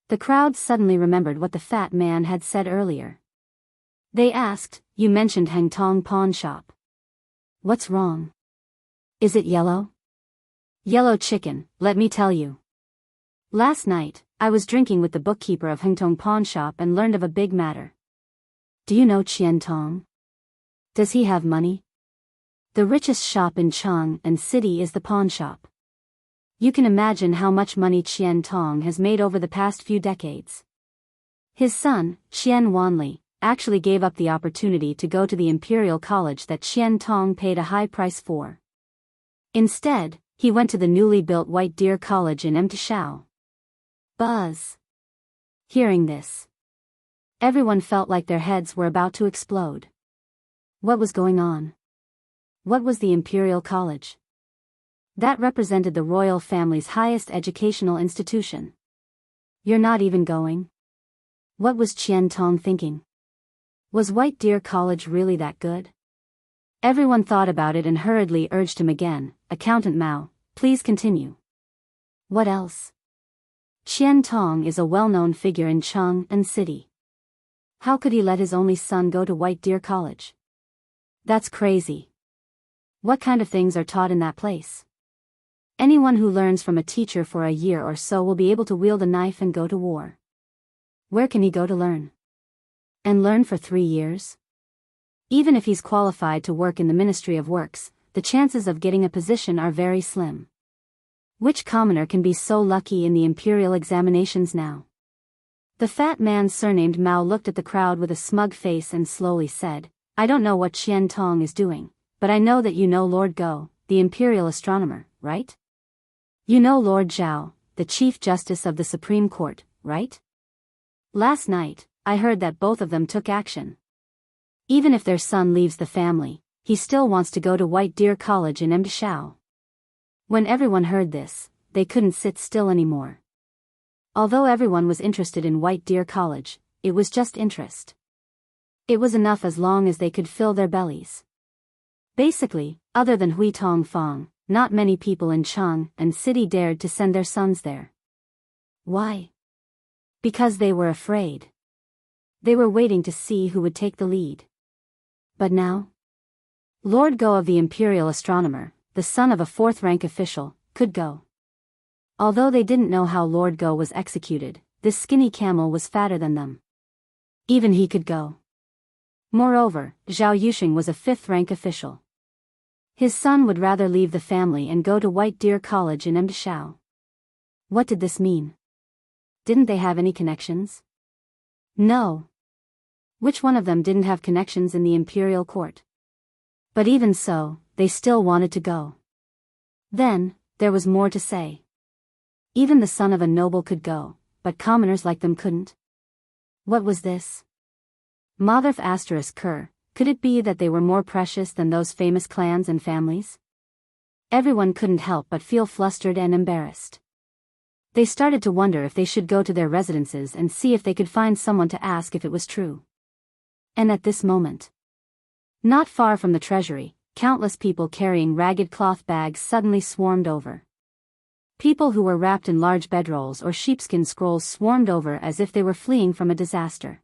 The crowd suddenly remembered what the fat man had said earlier. They asked, you mentioned Hengtong Pawn Shop. What's wrong? Is it yellow? Yellow chicken, let me tell you. Last night, I was drinking with the bookkeeper of Hengtong Pawn Shop and learned of a big matter. Do you know Qian Tong? Does he have money? The richest shop in Chang'an city is the pawn shop. You can imagine how much money Qian Tong has made over the past few decades. His son, Qian Wanli, actually gave up the opportunity to go to the imperial college that Qian Tong paid a high price for. Instead, he went to the newly built White Deer College in Immerse. Buzz. Hearing this, everyone felt like their heads were about to explode. What was going on? What was the imperial college? That represented the royal family's highest educational institution. You're not even going? What was Qian Tong thinking? Was White Deer College really that good? Everyone thought about it and hurriedly urged him again, Accountant Mao, please continue. What else? Qian Tong is a well-known figure in Chang'an city. How could he let his only son go to White Deer College? That's crazy. What kind of things are taught in that place? Anyone who learns from a teacher for a year or so will be able to wield a knife and go to war. Where can he go to learn? And learn for 3 years? Even if he's qualified to work in the Ministry of Works, the chances of getting a position are very slim. Which commoner can be so lucky in the imperial examinations now? The fat man surnamed Mao looked at the crowd with a smug face and slowly said, I don't know what Qian Tong is doing, but I know that you know Lord Go, the imperial astronomer, right? You know Lord Zhao, the Chief Justice of the Supreme Court, right? Last night, I heard that both of them took action. Even if their son leaves the family, he still wants to go to White Deer College in Immerse. When everyone heard this, they couldn't sit still anymore. Although everyone was interested in White Deer College, it was just interest. It was enough as long as they could fill their bellies. Basically, other than Hui Tongfang, not many people in Chang'an city dared to send their sons there. Why? Because they were afraid. They were waiting to see who would take the lead. But now? Lord Go of the imperial astronomer, the son of a 4th-rank official, could go. Although they didn't know how Lord Go was executed, this skinny camel was fatter than them. Even he could go. Moreover, Zhao Yuxing was a 5th-rank official. His son would rather leave the family and go to White Deer College in Immerse. What did this mean? Didn't they have any connections? No. Which one of them didn't have connections in the imperial court? But even so, they still wanted to go. Then, there was more to say. Even the son of a noble could go, but commoners like them couldn't. What was this? Motherf *Ker, Could it be that they were more precious than those famous clans and families? Everyone couldn't help but feel flustered and embarrassed. They started to wonder if they should go to their residences and see if they could find someone to ask if it was true. And at this moment, not far from the treasury, countless people carrying ragged cloth bags suddenly swarmed over. People who were wrapped in large bedrolls or sheepskin scrolls swarmed over as if they were fleeing from a disaster.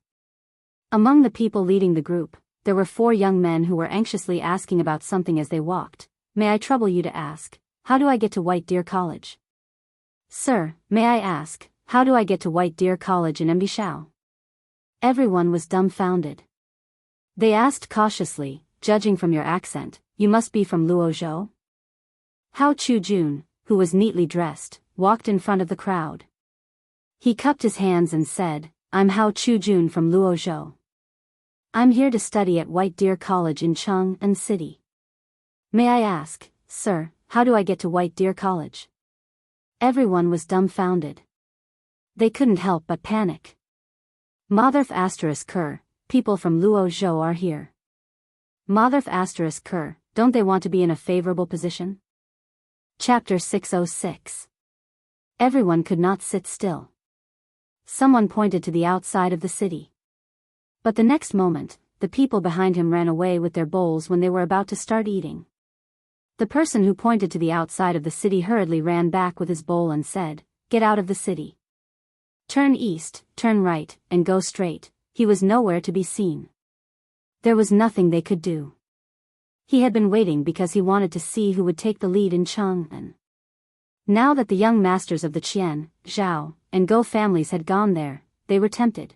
Among the people leading the group, there were 4 young men who were anxiously asking about something as they walked. May I trouble you to ask, how do I get to White Deer College? Sir, may I ask, how do I get to White Deer College in Mbishao? Everyone was dumbfounded. They asked cautiously, judging from your accent, you must be from Luozhou? Hao Chu-jun, who was neatly dressed, walked in front of the crowd. He cupped his hands and said, I'm Hao Chu-jun from Luozhou. I'm here to study at White Deer College in Chang'an City. May I ask, sir, how do I get to White Deer College? Everyone was dumbfounded. They couldn't help but panic. Motherf asterisk Ker, people from Luozhou are here. Motherf asterisk Ker, don't they want to be in a favorable position? Chapter 606. Everyone could not sit still. Someone pointed to the outside of the city. But the next moment, the people behind him ran away with their bowls when they were about to start eating. The person who pointed to the outside of the city hurriedly ran back with his bowl and said, Get out of the city. Turn east, turn right, and go straight. He was nowhere to be seen. There was nothing they could do. He had been waiting because he wanted to see who would take the lead in Chang'an. Now that the young masters of the Qian, Zhao, and Go families had gone there, they were tempted.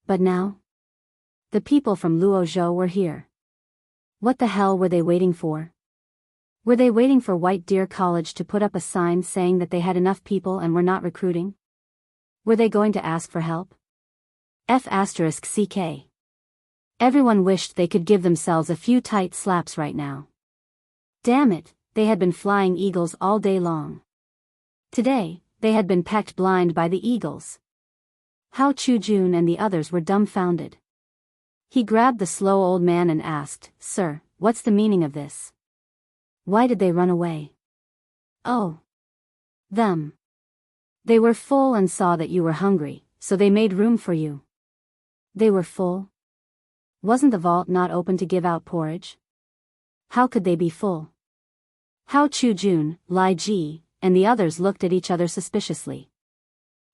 But now? The people from Luozhou were here. What the hell were they waiting for? Were they waiting for White Deer College to put up a sign saying that they had enough people and were not recruiting? Were they going to ask for help? F***CK. Everyone wished they could give themselves a few tight slaps right now. Damn it, they had been flying eagles all day long. Today, they had been pecked blind by the eagles. Hao Chu-jun and the others were dumbfounded. He grabbed the slow old man and asked, Sir, what's the meaning of this? Why did they run away? Oh. Them. They were full and saw that you were hungry, so they made room for you. They were full? Wasn't the vault not open to give out porridge? How could they be full? Hao Chu-jun, Lai Ji, and the others looked at each other suspiciously.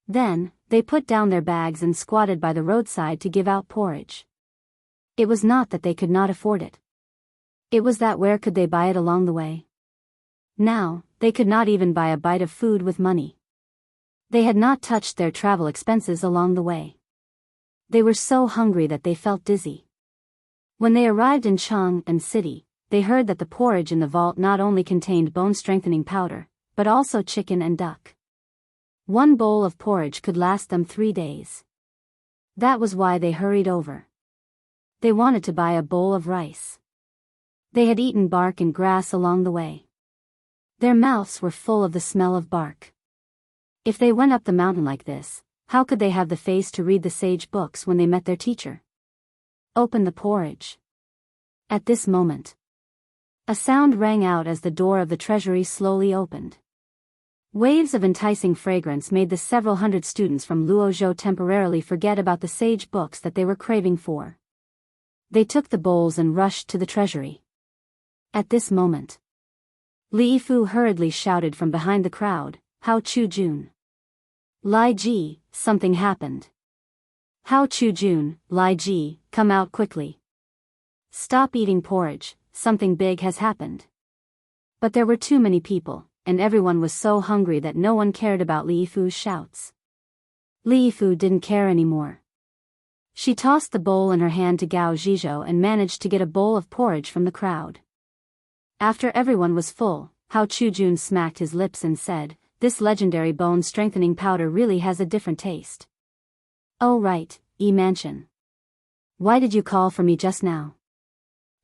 Then, they put down their bags and squatted by the roadside to give out porridge. It was not that they could not afford it. It was that where could they buy it along the way? Now, they could not even buy a bite of food with money. They had not touched their travel expenses along the way. They were so hungry that they felt dizzy. When they arrived in Chang'an City, they heard that the porridge in the vault not only contained bone-strengthening powder, but also chicken and duck. 1 bowl of porridge could last them 3 days. That was why they hurried over. They wanted to buy a bowl of rice. They had eaten bark and grass along the way. Their mouths were full of the smell of bark. If they went up the mountain like this, how could they have the face to read the sage books when they met their teacher? Open the porridge. At this moment, a sound rang out as the door of the treasury slowly opened. Waves of enticing fragrance made the several hundred students from Luozhou temporarily forget about the sage books that they were craving for. They took the bowls and rushed to the treasury. At this moment, Li Fu hurriedly shouted from behind the crowd, Hao Chu-jun. Lai Ji, something happened. Hao Chu-jun, Lai Ji, come out quickly. Stop eating porridge, something big has happened. But there were too many people, and everyone was so hungry that no one cared about Li Fu's shouts. Li Fu didn't care anymore. She tossed the bowl in her hand to Gao Zhizhou and managed to get a bowl of porridge from the crowd. After everyone was full, Hao Chu-jun smacked his lips and said, This legendary bone-strengthening powder really has a different taste. Oh right, Mansion. Why did you call for me just now?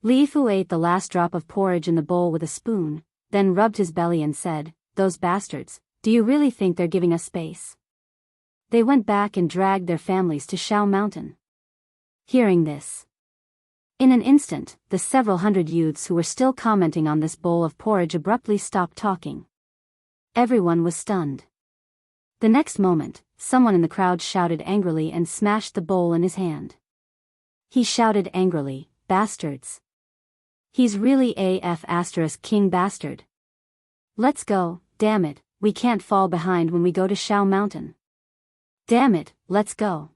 Li Fu ate the last drop of porridge in the bowl with a spoon, then rubbed his belly and said, Those bastards, do you really think they're giving us space? They went back and dragged their families to Shao Mountain. Hearing this, In an instant, the several hundred youths who were still commenting on this bowl of porridge abruptly stopped talking. Everyone was stunned. The next moment, someone in the crowd shouted angrily and smashed the bowl in his hand. He shouted angrily, "Bastards! He's really king bastard. Let's go, damn it, we can't fall behind when we go to Shao Mountain. Damn it, let's go."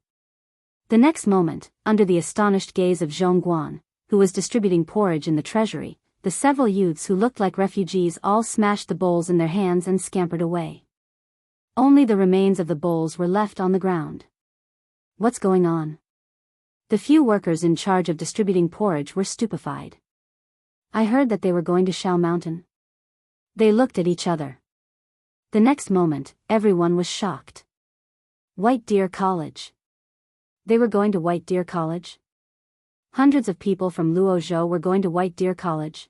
The next moment, under the astonished gaze of Zhongguan, who was distributing porridge in the treasury, the several youths who looked like refugees all smashed the bowls in their hands and scampered away. Only the remains of the bowls were left on the ground. What's going on? The few workers in charge of distributing porridge were stupefied. I heard that they were going to Shao Mountain. They looked at each other. The next moment, everyone was shocked. White Deer College. They were going to White Deer College? Hundreds of people from Luozhou were going to White Deer College.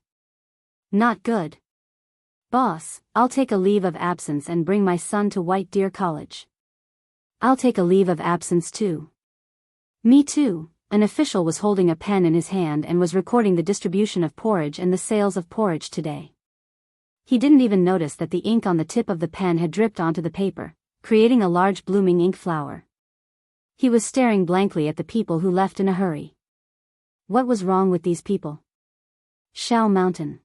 Not good. Boss, I'll take a leave of absence and bring my son to White Deer College. I'll take a leave of absence too. Me too. An official was holding a pen in his hand and was recording the distribution of porridge and the sales of porridge today. He didn't even notice that the ink on the tip of the pen had dripped onto the paper, creating a large blooming ink flower. He was staring blankly at the people who left in a hurry. What was wrong with these people? Shao Mountain.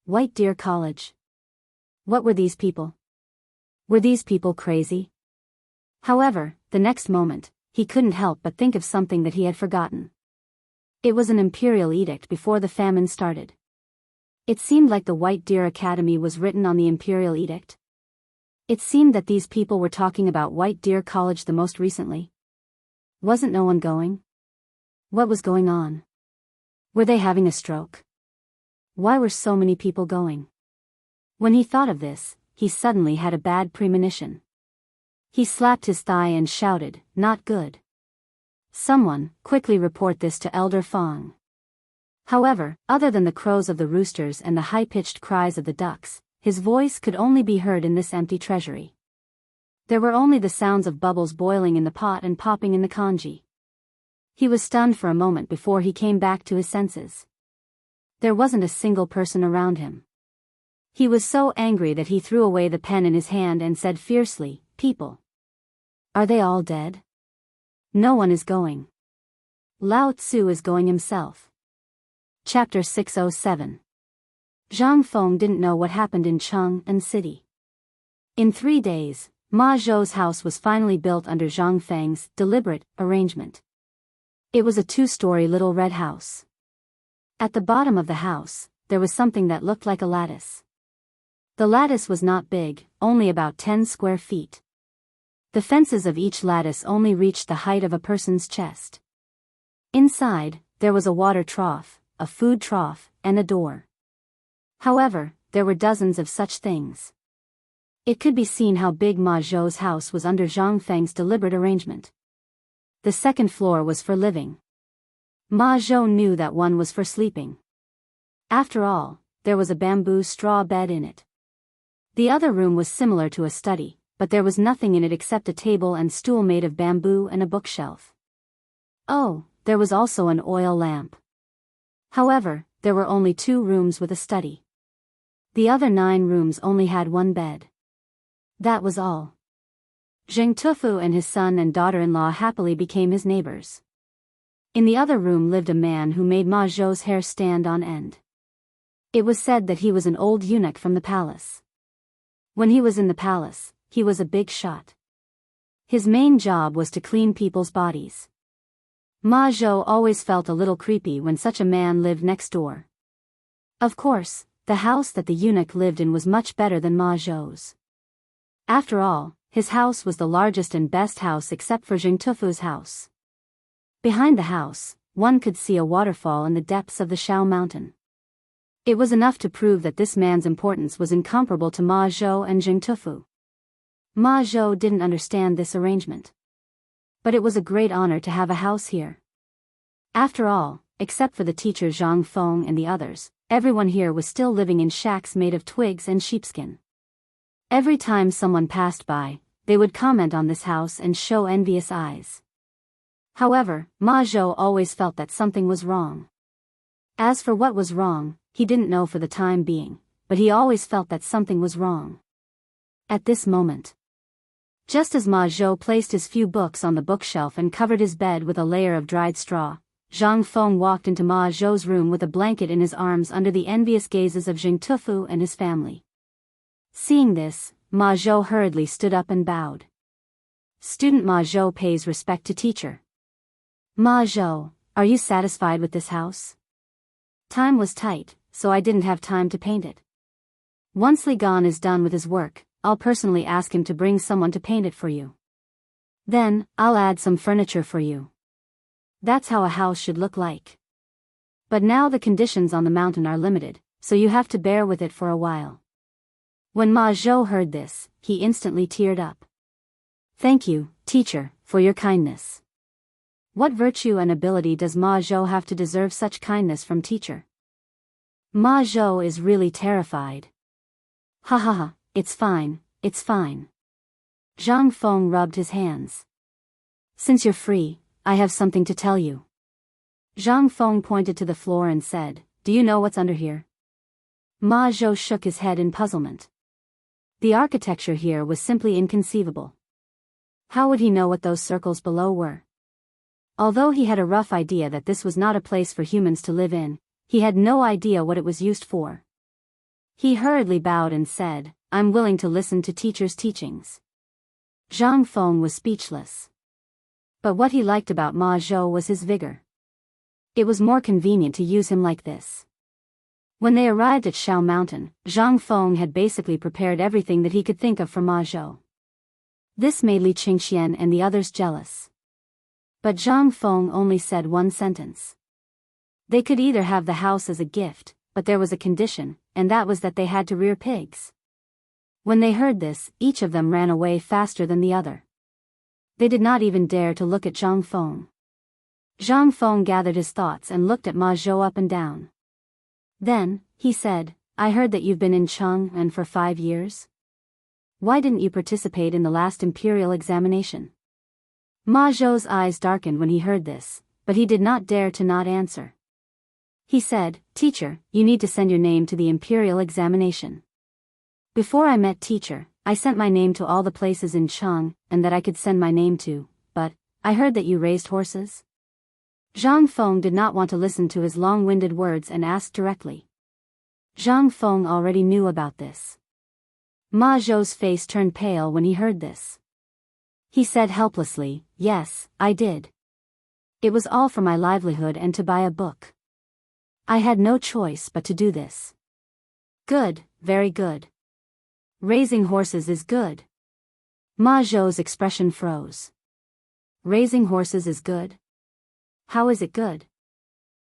White Deer College. What were these people? Were these people crazy? However, the next moment, he couldn't help but think of something that he had forgotten. It was an imperial edict before the famine started. It seemed like the White Deer Academy was written on the imperial edict. It seemed that these people were talking about White Deer College the most recently. Wasn't no one going? What was going on? Were they having a stroke? Why were so many people going? When he thought of this, he suddenly had a bad premonition. He slapped his thigh and shouted, "Not good. Someone, quickly report this to Elder Fong." However, other than the crows of the roosters and the high-pitched cries of the ducks, his voice could only be heard in this empty treasury. There were only the sounds of bubbles boiling in the pot and popping in the congee. He was stunned for a moment before he came back to his senses. There wasn't a single person around him. He was so angry that he threw away the pen in his hand and said fiercely, "People. Are they all dead? No one is going. Lao Tzu is going himself." Chapter 607. Zhang Feng didn't know what happened in Chang'an City. In 3 days, Ma Zhou's house was finally built under Zhang Feng's deliberate arrangement. It was a 2-story little red house. At the bottom of the house, there was something that looked like a lattice. The lattice was not big, only about 10 square feet. The fences of each lattice only reached the height of a person's chest. Inside, there was a water trough, a food trough, and a door. However, there were dozens of such things. It could be seen how big Ma Zhou's house was under Zhang Feng's deliberate arrangement. The second floor was for living. Ma Zhou knew that one was for sleeping. After all, there was a bamboo straw bed in it. The other room was similar to a study, but there was nothing in it except a table and stool made of bamboo and a bookshelf. Oh, there was also an oil lamp. However, there were only 2 rooms with a study. The other 9 rooms only had 1 bed. That was all. Zheng Tufu and his son and daughter-in-law happily became his neighbors. In the other room lived a man who made Ma Zhou's hair stand on end. It was said that he was an old eunuch from the palace. When he was in the palace, he was a big shot. His main job was to clean people's bodies. Ma Zhou always felt a little creepy when such a man lived next door. Of course, the house that the eunuch lived in was much better than Ma Zhou's. After all, his house was the largest and best house except for Zheng Tufu's house. Behind the house, one could see a waterfall in the depths of the Shao Mountain. It was enough to prove that this man's importance was incomparable to Ma Zhou and Zheng Tufu. Ma Zhou didn't understand this arrangement. But it was a great honor to have a house here. After all, except for the teacher Zhang Feng and the others, everyone here was still living in shacks made of twigs and sheepskin. Every time someone passed by, they would comment on this house and show envious eyes. However, Ma Zhou always felt that something was wrong. As for what was wrong, he didn't know for the time being, but he always felt that something was wrong. At this moment, just as Ma Zhou placed his few books on the bookshelf and covered his bed with a layer of dried straw, Zhang Feng walked into Ma Zhou's room with a blanket in his arms under the envious gazes of Jing Tufu and his family. Seeing this, Ma Zhou hurriedly stood up and bowed. Student Ma Zhou pays respect to teacher. Ma Zhou, are you satisfied with this house? Time was tight, so I didn't have time to paint it. Once Li Gan is done with his work, I'll personally ask him to bring someone to paint it for you. Then, I'll add some furniture for you. That's how a house should look like. But now the conditions on the mountain are limited, so you have to bear with it for a while. When Ma Zhou heard this, he instantly teared up. Thank you, teacher, for your kindness. What virtue and ability does Ma Zhou have to deserve such kindness from teacher? Ma Zhou is really terrified. Ha ha ha, it's fine, it's fine. Zhang Feng rubbed his hands. Since you're free, I have something to tell you. Zhang Feng pointed to the floor and said, do you know what's under here? Ma Zhou shook his head in puzzlement. The architecture here was simply inconceivable. How would he know what those circles below were? Although he had a rough idea that this was not a place for humans to live in, he had no idea what it was used for. He hurriedly bowed and said, I'm willing to listen to teacher's teachings. Zhang Feng was speechless. But what he liked about Ma Zhou was his vigor. It was more convenient to use him like this. When they arrived at Shao Mountain, Zhang Feng had basically prepared everything that he could think of for Ma Zhou. This made Li Qingxian and the others jealous. But Zhang Feng only said one sentence. They could either have the house as a gift, but there was a condition, and that was that they had to rear pigs. When they heard this, each of them ran away faster than the other. They did not even dare to look at Zhang Feng. Zhang Feng gathered his thoughts and looked at Ma Zhou up and down. Then, he said, I heard that you've been in Chang'an for 5 years? Why didn't you participate in the last imperial examination? Ma Zhou's eyes darkened when he heard this, but he did not dare to not answer. He said, Teacher, you need to send your name to the imperial examination. Before I met teacher, I sent my name to all the places in Chang, and that I could send my name to, but, I heard that you raised horses? Zhang Feng did not want to listen to his long-winded words and asked directly. Zhang Feng already knew about this. Ma Zhou's face turned pale when he heard this. He said helplessly, yes, I did. It was all for my livelihood and to buy a book. I had no choice but to do this. Good, very good. Raising horses is good. Ma Zhou's expression froze. Raising horses is good? How is it good?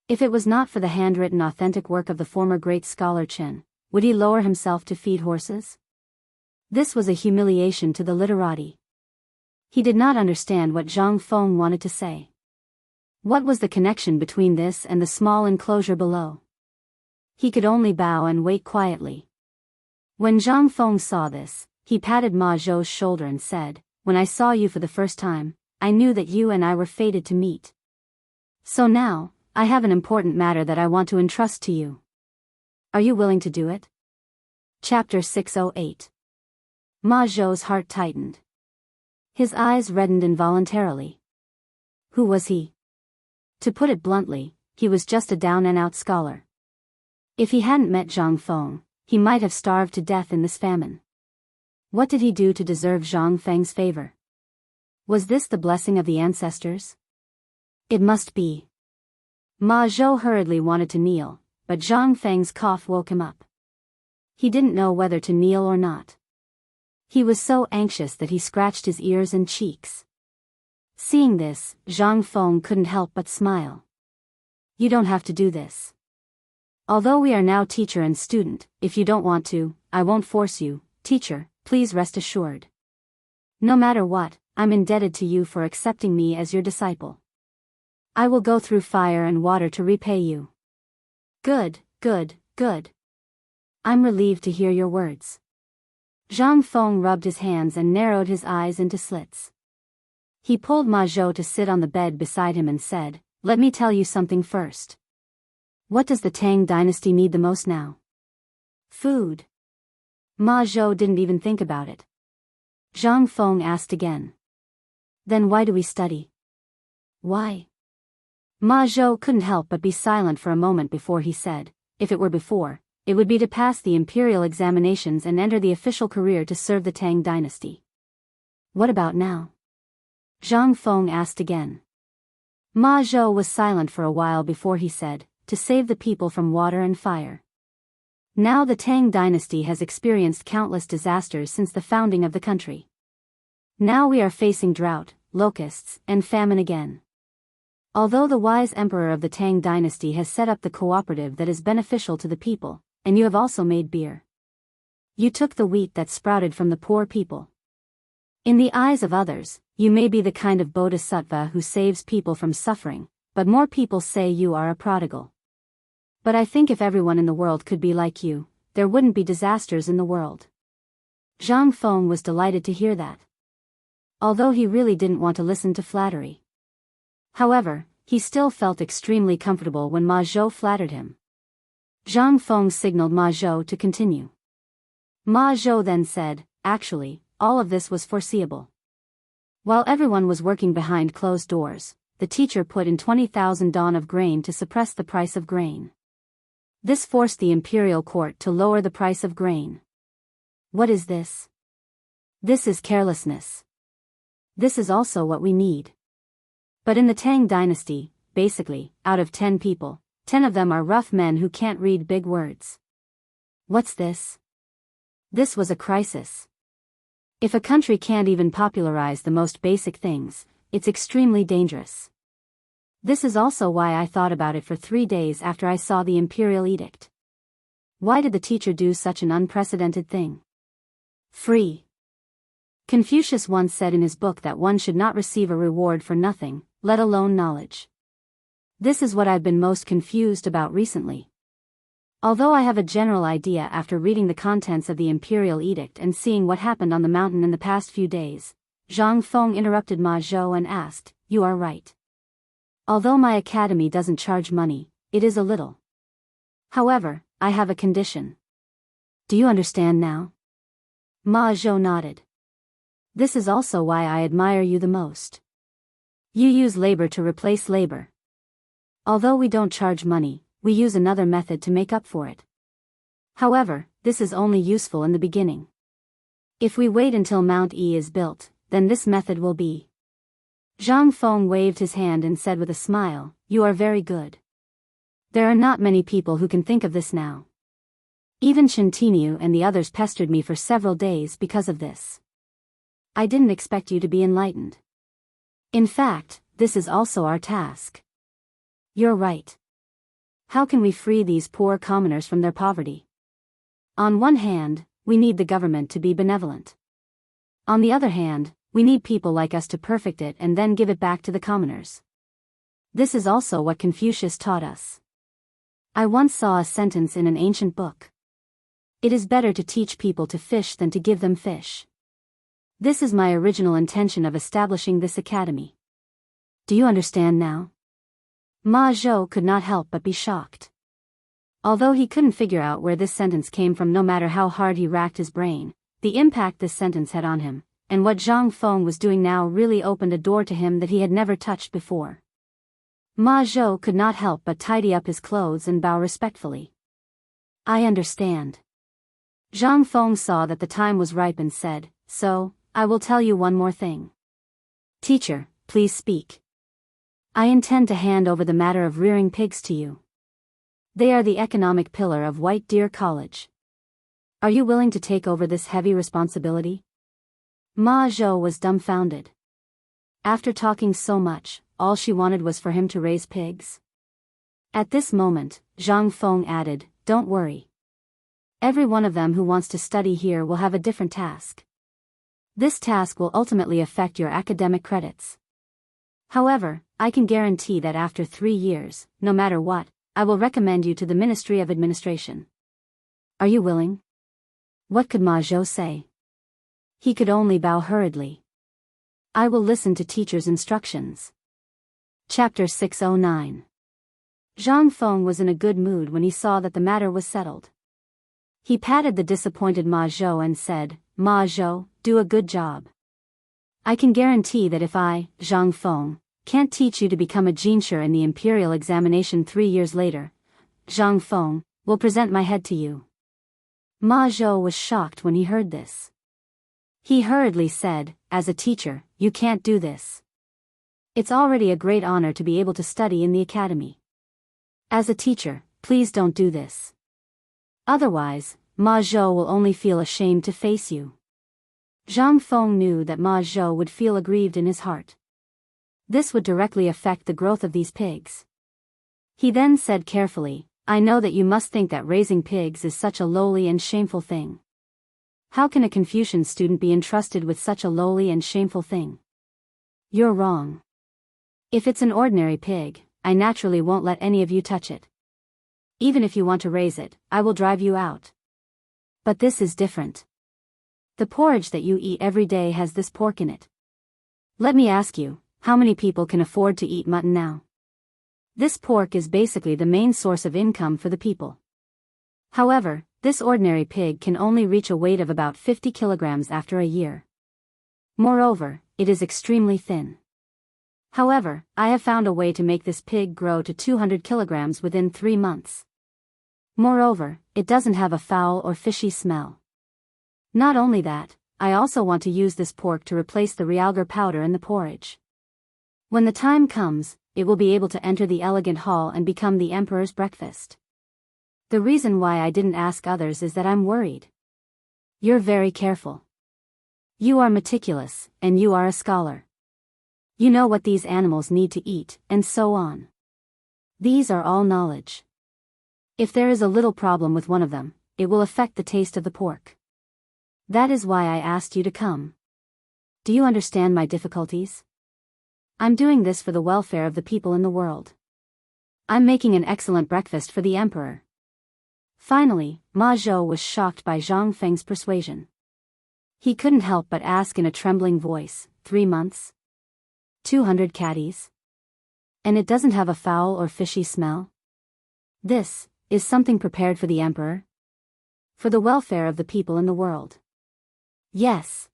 If it was not for the handwritten authentic work of the former great scholar Chen, would he lower himself to feed horses? This was a humiliation to the literati. He did not understand what Zhang Feng wanted to say. What was the connection between this and the small enclosure below? He could only bow and wait quietly. When Zhang Feng saw this, he patted Ma Zhou's shoulder and said, When I saw you for the first time, I knew that you and I were fated to meet. So now, I have an important matter that I want to entrust to you. Are you willing to do it? Chapter 608. Ma Zhou's heart tightened. His eyes reddened involuntarily. Who was he? To put it bluntly, he was just a down-and-out scholar. If he hadn't met Zhang Feng, he might have starved to death in this famine. What did he do to deserve Zhang Feng's favor? Was this the blessing of the ancestors? It must be. Ma Zhou hurriedly wanted to kneel, but Zhang Feng's cough woke him up. He didn't know whether to kneel or not. He was so anxious that he scratched his ears and cheeks. Seeing this, Zhang Feng couldn't help but smile. You don't have to do this. Although we are now teacher and student, if you don't want to, I won't force you, teacher, please rest assured. No matter what, I'm indebted to you for accepting me as your disciple. I will go through fire and water to repay you. Good, good, good. I'm relieved to hear your words. Zhang Feng rubbed his hands and narrowed his eyes into slits. He pulled Ma Zhou to sit on the bed beside him and said, Let me tell you something first. What does the Tang dynasty need the most now? Food. Ma Zhou didn't even think about it. Zhang Feng asked again. Then why do we study? Why? Ma Zhou couldn't help but be silent for a moment before he said, if it were before, it would be to pass the imperial examinations and enter the official career to serve the Tang dynasty. What about now? Zhang Feng asked again. Ma Zhou was silent for a while before he said, to save the people from water and fire. Now the Tang dynasty has experienced countless disasters since the founding of the country. Now we are facing drought, locusts, and famine again. Although the wise emperor of the Tang dynasty has set up the cooperative that is beneficial to the people, and you have also made beer. You took the wheat that sprouted from the poor people. In the eyes of others, you may be the kind of bodhisattva who saves people from suffering, but more people say you are a prodigal. But I think if everyone in the world could be like you, there wouldn't be disasters in the world. Zhang Feng was delighted to hear that. Although he really didn't want to listen to flattery. However, he still felt extremely comfortable when Ma Zhou flattered him. Zhang Feng signaled Ma Zhou to continue. Ma Zhou then said, actually, all of this was foreseeable. While everyone was working behind closed doors, the teacher put in 20,000 dawn of grain to suppress the price of grain. This forced the imperial court to lower the price of grain. What is this? This is carelessness. This is also what we need. But in the Tang dynasty, basically, out of 10 people, 10 of them are rough men who can't read big words. What's this? This was a crisis. If a country can't even popularize the most basic things, it's extremely dangerous. This is also why I thought about it for 3 days after I saw the imperial edict. Why did the teacher do such an unprecedented thing? Free. Confucius once said in his book that one should not receive a reward for nothing, let alone knowledge. This is what I've been most confused about recently. Although I have a general idea after reading the contents of the imperial edict and seeing what happened on the mountain in the past few days, Zhang Feng interrupted Ma Zhou and asked, you are right. Although my academy doesn't charge money, it is a little. However, I have a condition. Do you understand now? Ma Zhou nodded. This is also why I admire you the most. You use labor to replace labor. Although we don't charge money, we use another method to make up for it. However, this is only useful in the beginning. If we wait until Mount E is built, then this method will be. Zhang Feng waved his hand and said with a smile, you are very good. There are not many people who can think of this now. Even Shintinu and the others pestered me for several days because of this. I didn't expect you to be enlightened. In fact, this is also our task. You're right. How can we free these poor commoners from their poverty? On one hand, we need the government to be benevolent. On the other hand, we need people like us to perfect it and then give it back to the commoners. This is also what Confucius taught us. I once saw a sentence in an ancient book. It is better to teach people to fish than to give them fish. This is my original intention of establishing this academy. Do you understand now? Ma Zhou could not help but be shocked. Although he couldn't figure out where this sentence came from no matter how hard he racked his brain, the impact this sentence had on him, and what Zhang Feng was doing now really opened a door to him that he had never touched before. Ma Zhou could not help but tidy up his clothes and bow respectfully. I understand. Zhang Feng saw that the time was ripe and said, so, I will tell you one more thing. Teacher, please speak. I intend to hand over the matter of rearing pigs to you. They are the economic pillar of White Deer College. Are you willing to take over this heavy responsibility? Ma Zhou was dumbfounded. After talking so much, all she wanted was for him to raise pigs. At this moment, Zhang Feng added, don't worry. Every one of them who wants to study here will have a different task. This task will ultimately affect your academic credits. However, I can guarantee that after 3 years, no matter what, I will recommend you to the Ministry of Administration. Are you willing? What could Ma Zhou say? He could only bow hurriedly. I will listen to teacher's instructions. Chapter 609. Zhang Feng was in a good mood when he saw that the matter was settled. He patted the disappointed Ma Zhou and said, "Ma Zhou, do a good job. I can guarantee that if I, Zhang Feng, can't teach you to become a jinshi in the imperial examination 3 years later, Zhang Feng will present my head to you." Ma Zhou was shocked when he heard this. He hurriedly said, "As a teacher, you can't do this. It's already a great honor to be able to study in the academy. As a teacher, please don't do this. Otherwise, Ma Zhou will only feel ashamed to face you." Zhang Feng knew that Ma Zhou would feel aggrieved in his heart. This would directly affect the growth of these pigs. He then said carefully, "I know that you must think that raising pigs is such a lowly and shameful thing. How can a Confucian student be entrusted with such a lowly and shameful thing? You're wrong. If it's an ordinary pig, I naturally won't let any of you touch it. Even if you want to raise it, I will drive you out. But this is different. The porridge that you eat every day has this pork in it. Let me ask you, how many people can afford to eat mutton now? This pork is basically the main source of income for the people. However, this ordinary pig can only reach a weight of about 50 kilograms after a year. Moreover, it is extremely thin. However, I have found a way to make this pig grow to 200 kilograms within 3 months. Moreover, it doesn't have a foul or fishy smell. Not only that, I also want to use this pork to replace the realgar powder in the porridge. When the time comes, it will be able to enter the elegant hall and become the emperor's breakfast. The reason why I didn't ask others is that I'm worried. You're very careful. You are meticulous, and you are a scholar. You know what these animals need to eat, and so on. These are all knowledge. If there is a little problem with one of them, it will affect the taste of the pork. That is why I asked you to come. Do you understand my difficulties? I'm doing this for the welfare of the people in the world. I'm making an excellent breakfast for the emperor." Finally, Ma Zhou was shocked by Zhang Feng's persuasion. He couldn't help but ask in a trembling voice, 3 months? 200 caddies? And it doesn't have a foul or fishy smell? This is something prepared for the emperor? For the welfare of the people in the world. Yes.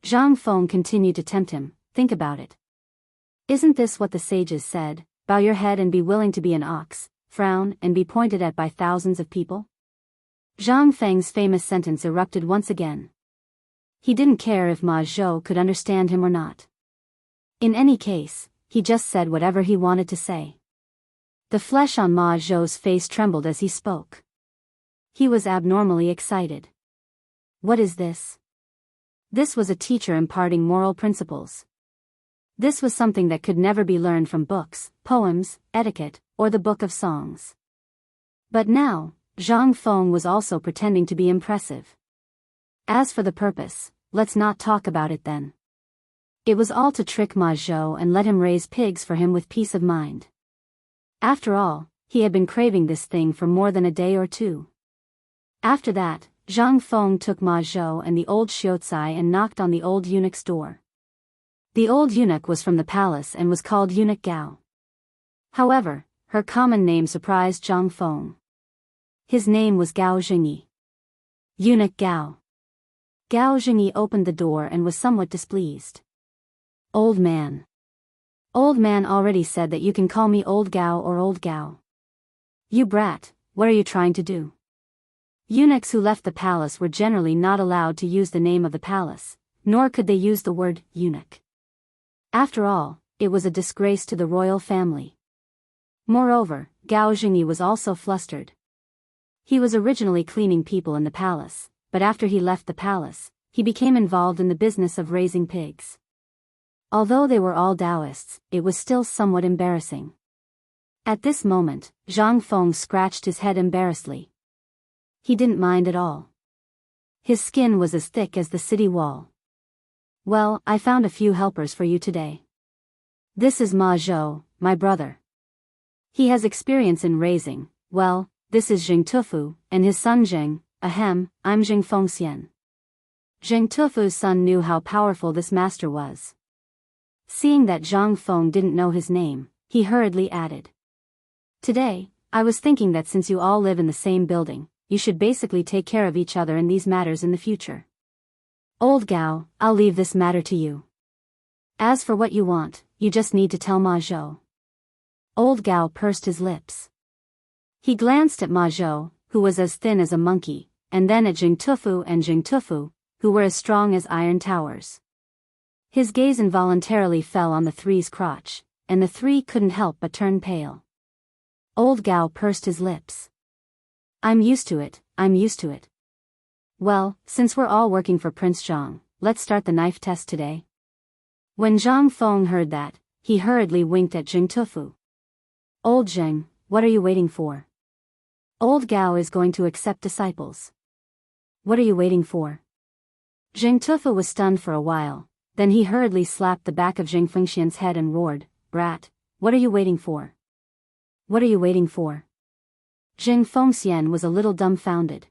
Zhang Feng continued to tempt him, "Think about it. Isn't this what the sages said, bow your head and be willing to be an ox, frown and be pointed at by thousands of people?" Zhang Feng's famous sentence erupted once again. He didn't care if Ma Zhou could understand him or not. In any case, he just said whatever he wanted to say. The flesh on Ma Zhou's face trembled as he spoke. He was abnormally excited. What is this? This was a teacher imparting moral principles. This was something that could never be learned from books, poems, etiquette, or the book of songs. But now, Zhang Feng was also pretending to be impressive. As for the purpose, let's not talk about it then. It was all to trick Ma Zhou and let him raise pigs for him with peace of mind. After all, he had been craving this thing for more than a day or two. After that, Zhang Feng took Ma Zhou and the old Xiaocai and knocked on the old eunuch's door. The old eunuch was from the palace and was called Eunuch Gao. However, her common name surprised Zhang Feng. His name was Gao Jingyi. Eunuch Gao. Gao Jingyi opened the door and was somewhat displeased. "Old man. Old man already said that you can call me Old Gao or Old Gao. You brat, what are you trying to do?" Eunuchs who left the palace were generally not allowed to use the name of the palace, nor could they use the word eunuch. After all, it was a disgrace to the royal family. Moreover, Gao Jingyi was also flustered. He was originally cleaning people in the palace, but after he left the palace, he became involved in the business of raising pigs. Although they were all Taoists, it was still somewhat embarrassing. At this moment, Zhang Feng scratched his head embarrassedly. He didn't mind at all. His skin was as thick as the city wall. "Well, I found a few helpers for you today. This is Ma Zhou, my brother. He has experience in raising, well, this is Zheng Tufu, and his son Zheng, ahem, I'm Zheng Fengxian." Zheng Tufu's son knew how powerful this master was. Seeing that Zhang Feng didn't know his name, he hurriedly added, Today, I was thinking that since you all live in the same building, you should basically take care of each other in these matters in the future. Old Gao, I'll leave this matter to you. As for what you want, you just need to tell Ma Zhou. Old Gao pursed his lips. He glanced at Ma Zhou, who was as thin as a monkey, and then at Jing Tufu and Jing Tufu, who were as strong as iron towers. His gaze involuntarily fell on the three's crotch, and the three couldn't help but turn pale. Old Gao pursed his lips. I'm used to it. Well, since we're all working for Prince Zhang, let's start the knife test today. When Zhang Feng heard that, he hurriedly winked at Jing Tufu. Old Zheng, what are you waiting for? Old Gao is going to accept disciples. What are you waiting for? Jing Tufu was stunned for a while, then he hurriedly slapped the back of Jing Fengxian's head and roared, Brat, what are you waiting for? What are you waiting for? Jing Fengxian was a little dumbfounded.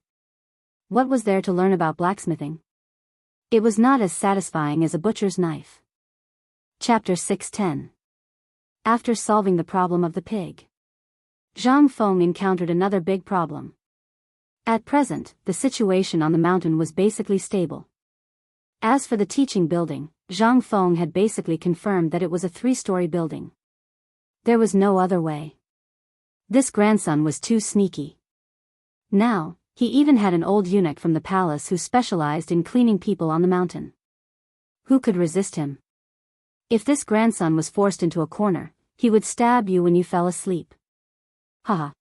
What was there to learn about blacksmithing? It was not as satisfying as a butcher's knife. Chapter 610. After solving the problem of the pig, Zhang Feng encountered another big problem. At present, the situation on the mountain was basically stable. As for the teaching building, Zhang Feng had basically confirmed that it was a 3-story building. There was no other way. This grandson was too sneaky. Now, he even had an old eunuch from the palace who specialized in cleaning people on the mountain. Who could resist him? If this grandson was forced into a corner, he would stab you when you fell asleep. Haha.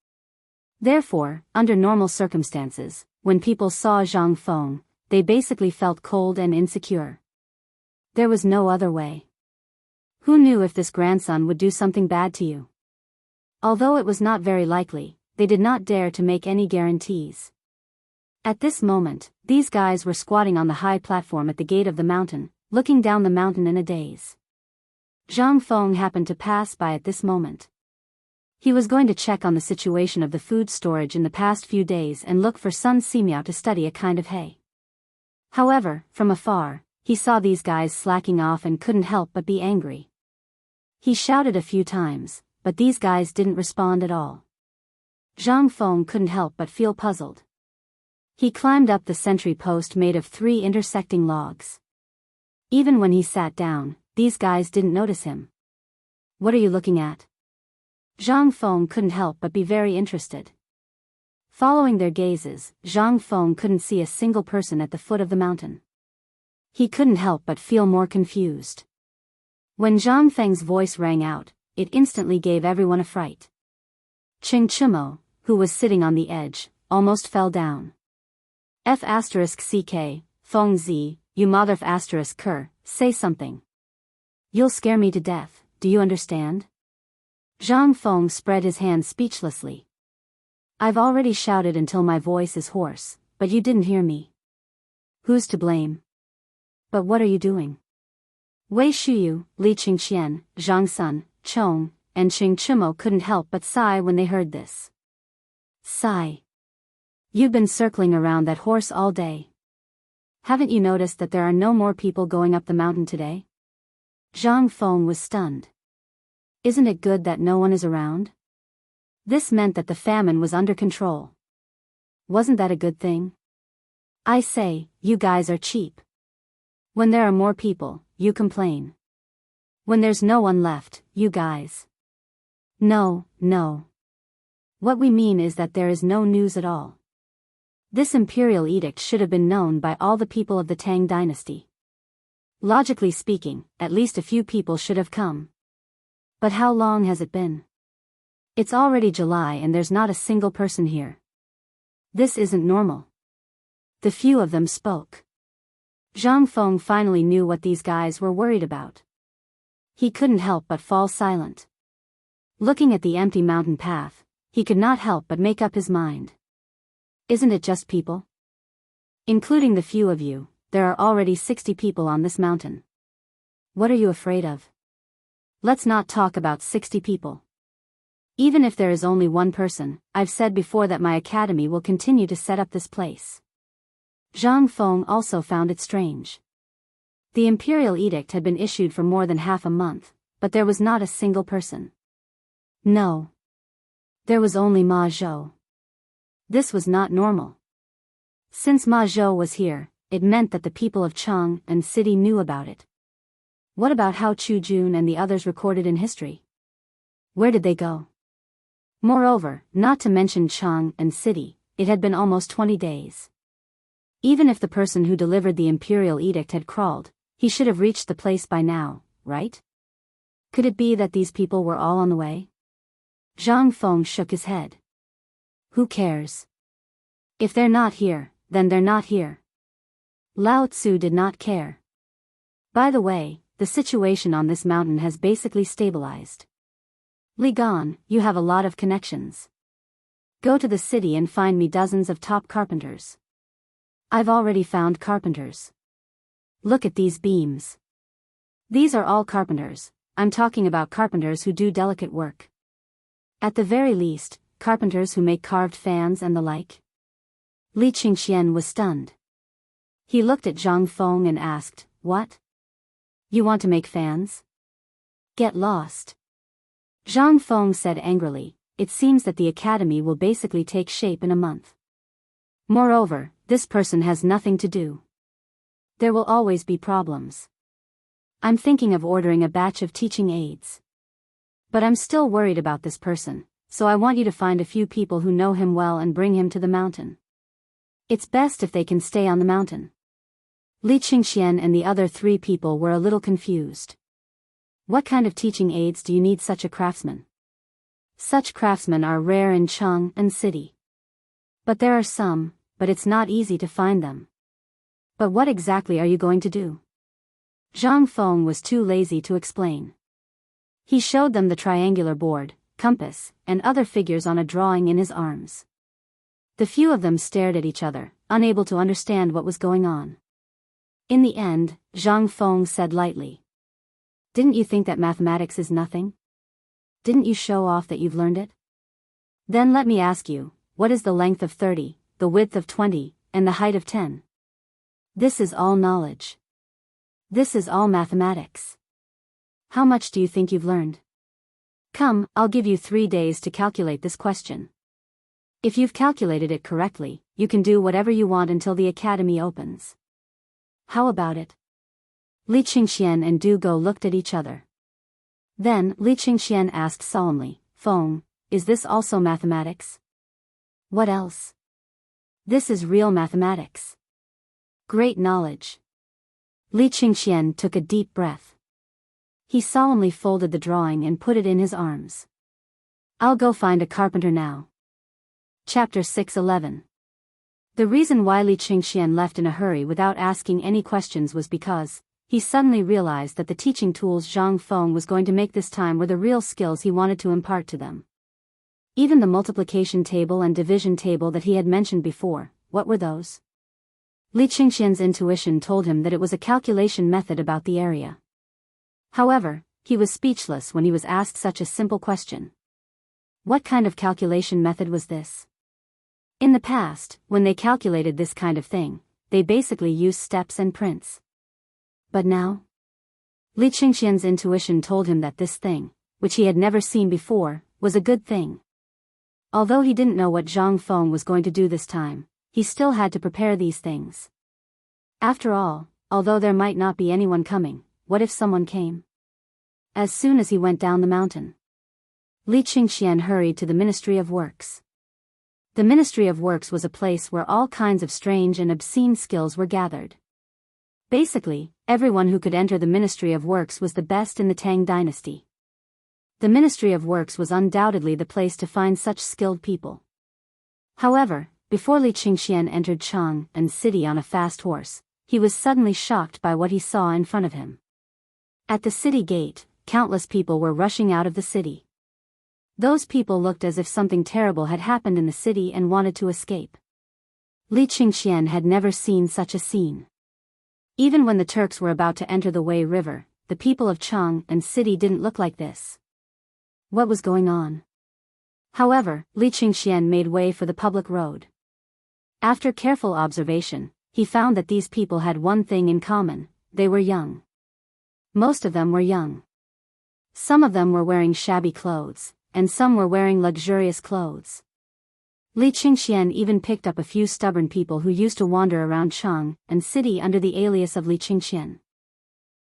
Therefore, under normal circumstances, when people saw Zhang Feng, they basically felt cold and insecure. There was no other way. Who knew if this grandson would do something bad to you? Although it was not very likely, they did not dare to make any guarantees. At this moment, these guys were squatting on the high platform at the gate of the mountain, looking down the mountain in a daze. Zhang Feng happened to pass by at this moment. He was going to check on the situation of the food storage in the past few days and look for Sun Simiao to study a kind of hay. However, from afar, he saw these guys slacking off and couldn't help but be angry. He shouted a few times, but these guys didn't respond at all. Zhang Feng couldn't help but feel puzzled. He climbed up the sentry post made of 3 intersecting logs. Even when he sat down, these guys didn't notice him. What are you looking at? Zhang Feng couldn't help but be very interested. Following their gazes, Zhang Feng couldn't see a single person at the foot of the mountain. He couldn't help but feel more confused. When Zhang Feng's voice rang out, it instantly gave everyone a fright. Qing Chimo, who was sitting on the edge, almost fell down. F*ck, Feng Zi, you mother Ker, say something. You'll scare me to death, do you understand? Zhang Feng spread his hands speechlessly. I've already shouted until my voice is hoarse, but you didn't hear me. Who's to blame? But what are you doing? Wei Shuyu, Li Qingxian, Zhang Sun, Chong, and Qing Chimo couldn't help but sigh when they heard this. Sigh. You've been circling around that horse all day. Haven't you noticed that there are no more people going up the mountain today? Zhang Feng was stunned. Isn't it good that no one is around? This meant that the famine was under control. Wasn't that a good thing? I say, you guys are cheap. When there are more people, you complain. When there's no one left, you guys. No. What we mean is that there is no news at all. This imperial edict should have been known by all the people of the Tang dynasty. Logically speaking, at least a few people should have come. But how long has it been? It's already July and there's not a single person here. This isn't normal. The few of them spoke. Zhang Feng finally knew what these guys were worried about. He couldn't help but fall silent. Looking at the empty mountain path, he could not help but make up his mind. Isn't it just people? Including the few of you, there are already 60 people on this mountain. What are you afraid of? Let's not talk about 60 people. Even if there is only one person, I've said before that my academy will continue to set up this place. Zhang Feng also found it strange. The imperial edict had been issued for more than half a month, but there was not a single person. No. There was only Ma Zhou. This was not normal. Since Ma Zhou was here, it meant that the people of Chang'an city knew about it. What about Hao Chujun and the others recorded in history? Where did they go? Moreover, not to mention Chang'an city, it had been almost 20 days. Even if the person who delivered the imperial edict had crawled, he should have reached the place by now, right? Could it be that these people were all on the way? Zhang Feng shook his head. Who cares? If they're not here, then they're not here. Lao Tzu did not care. By the way, the situation on this mountain has basically stabilized. Li Gan, you have a lot of connections. Go to the city and find me dozens of top carpenters. I've already found carpenters. Look at these beams. These are all carpenters. I'm talking about carpenters who do delicate work. At the very least, carpenters who make carved fans and the like. Li Qingxian was stunned. He looked at Zhang Feng and asked, "What? You want to make fans? Get lost." Zhang Feng said angrily, "It seems that the academy will basically take shape in a month. Moreover, this person has nothing to do. There will always be problems. I'm thinking of ordering a batch of teaching aides. But I'm still worried about this person, so I want you to find a few people who know him well and bring him to the mountain. It's best if they can stay on the mountain." Li Qingxian and the other 3 people were a little confused. What kind of teaching aids do you need such a craftsman? Such craftsmen are rare in Chang'an city. But there are some, but it's not easy to find them. But what exactly are you going to do? Zhang Feng was too lazy to explain. He showed them the triangular board, compass, and other figures on a drawing in his arms. The few of them stared at each other, unable to understand what was going on. In the end, Zhang Feng said lightly, "Didn't you think that mathematics is nothing? Didn't you show off that you've learned it? Then let me ask you, what is the length of 30, the width of 20, and the height of 10? This is all knowledge. This is all mathematics. How much do you think you've learned? Come, I'll give you 3 days to calculate this question. If you've calculated it correctly, you can do whatever you want until the academy opens. How about it?" Li Qingxian and Du Go looked at each other. Then Li Qingxian asked solemnly, "Feng, is this also mathematics?" "What else? This is real mathematics. Great knowledge." Li Qingxian took a deep breath. He solemnly folded the drawing and put it in his arms. "I'll go find a carpenter now." Chapter 6:11. The reason why Li Qingxian left in a hurry without asking any questions was because he suddenly realized that the teaching tools Zhang Feng was going to make this time were the real skills he wanted to impart to them. Even the multiplication table and division table that he had mentioned before, what were those? Li Qingxian's intuition told him that it was a calculation method about the area. However, he was speechless when he was asked such a simple question. What kind of calculation method was this? In the past, when they calculated this kind of thing, they basically used steps and prints. But now? Li Qingxian's intuition told him that this thing, which he had never seen before, was a good thing. Although he didn't know what Zhang Feng was going to do this time, he still had to prepare these things. After all, although there might not be anyone coming, what if someone came? As soon as he went down the mountain, Li Qingxian hurried to the Ministry of Works. The Ministry of Works was a place where all kinds of strange and obscene skills were gathered. Basically, everyone who could enter the Ministry of Works was the best in the Tang dynasty. The Ministry of Works was undoubtedly the place to find such skilled people. However, before Li Qingxian entered Chang'an city on a fast horse, he was suddenly shocked by what he saw in front of him. At the city gate, countless people were rushing out of the city. Those people looked as if something terrible had happened in the city and wanted to escape. Li Qingxian had never seen such a scene. Even when the Turks were about to enter the Wei River, the people of Chang'an city didn't look like this. What was going on? However, Li Qingxian made way for the public road. After careful observation, he found that these people had one thing in common: they were young. Most of them were young. Some of them were wearing shabby clothes, and some were wearing luxurious clothes. Li Qingxian even picked up a few stubborn people who used to wander around Chang'an city under the alias of Li Qingxian.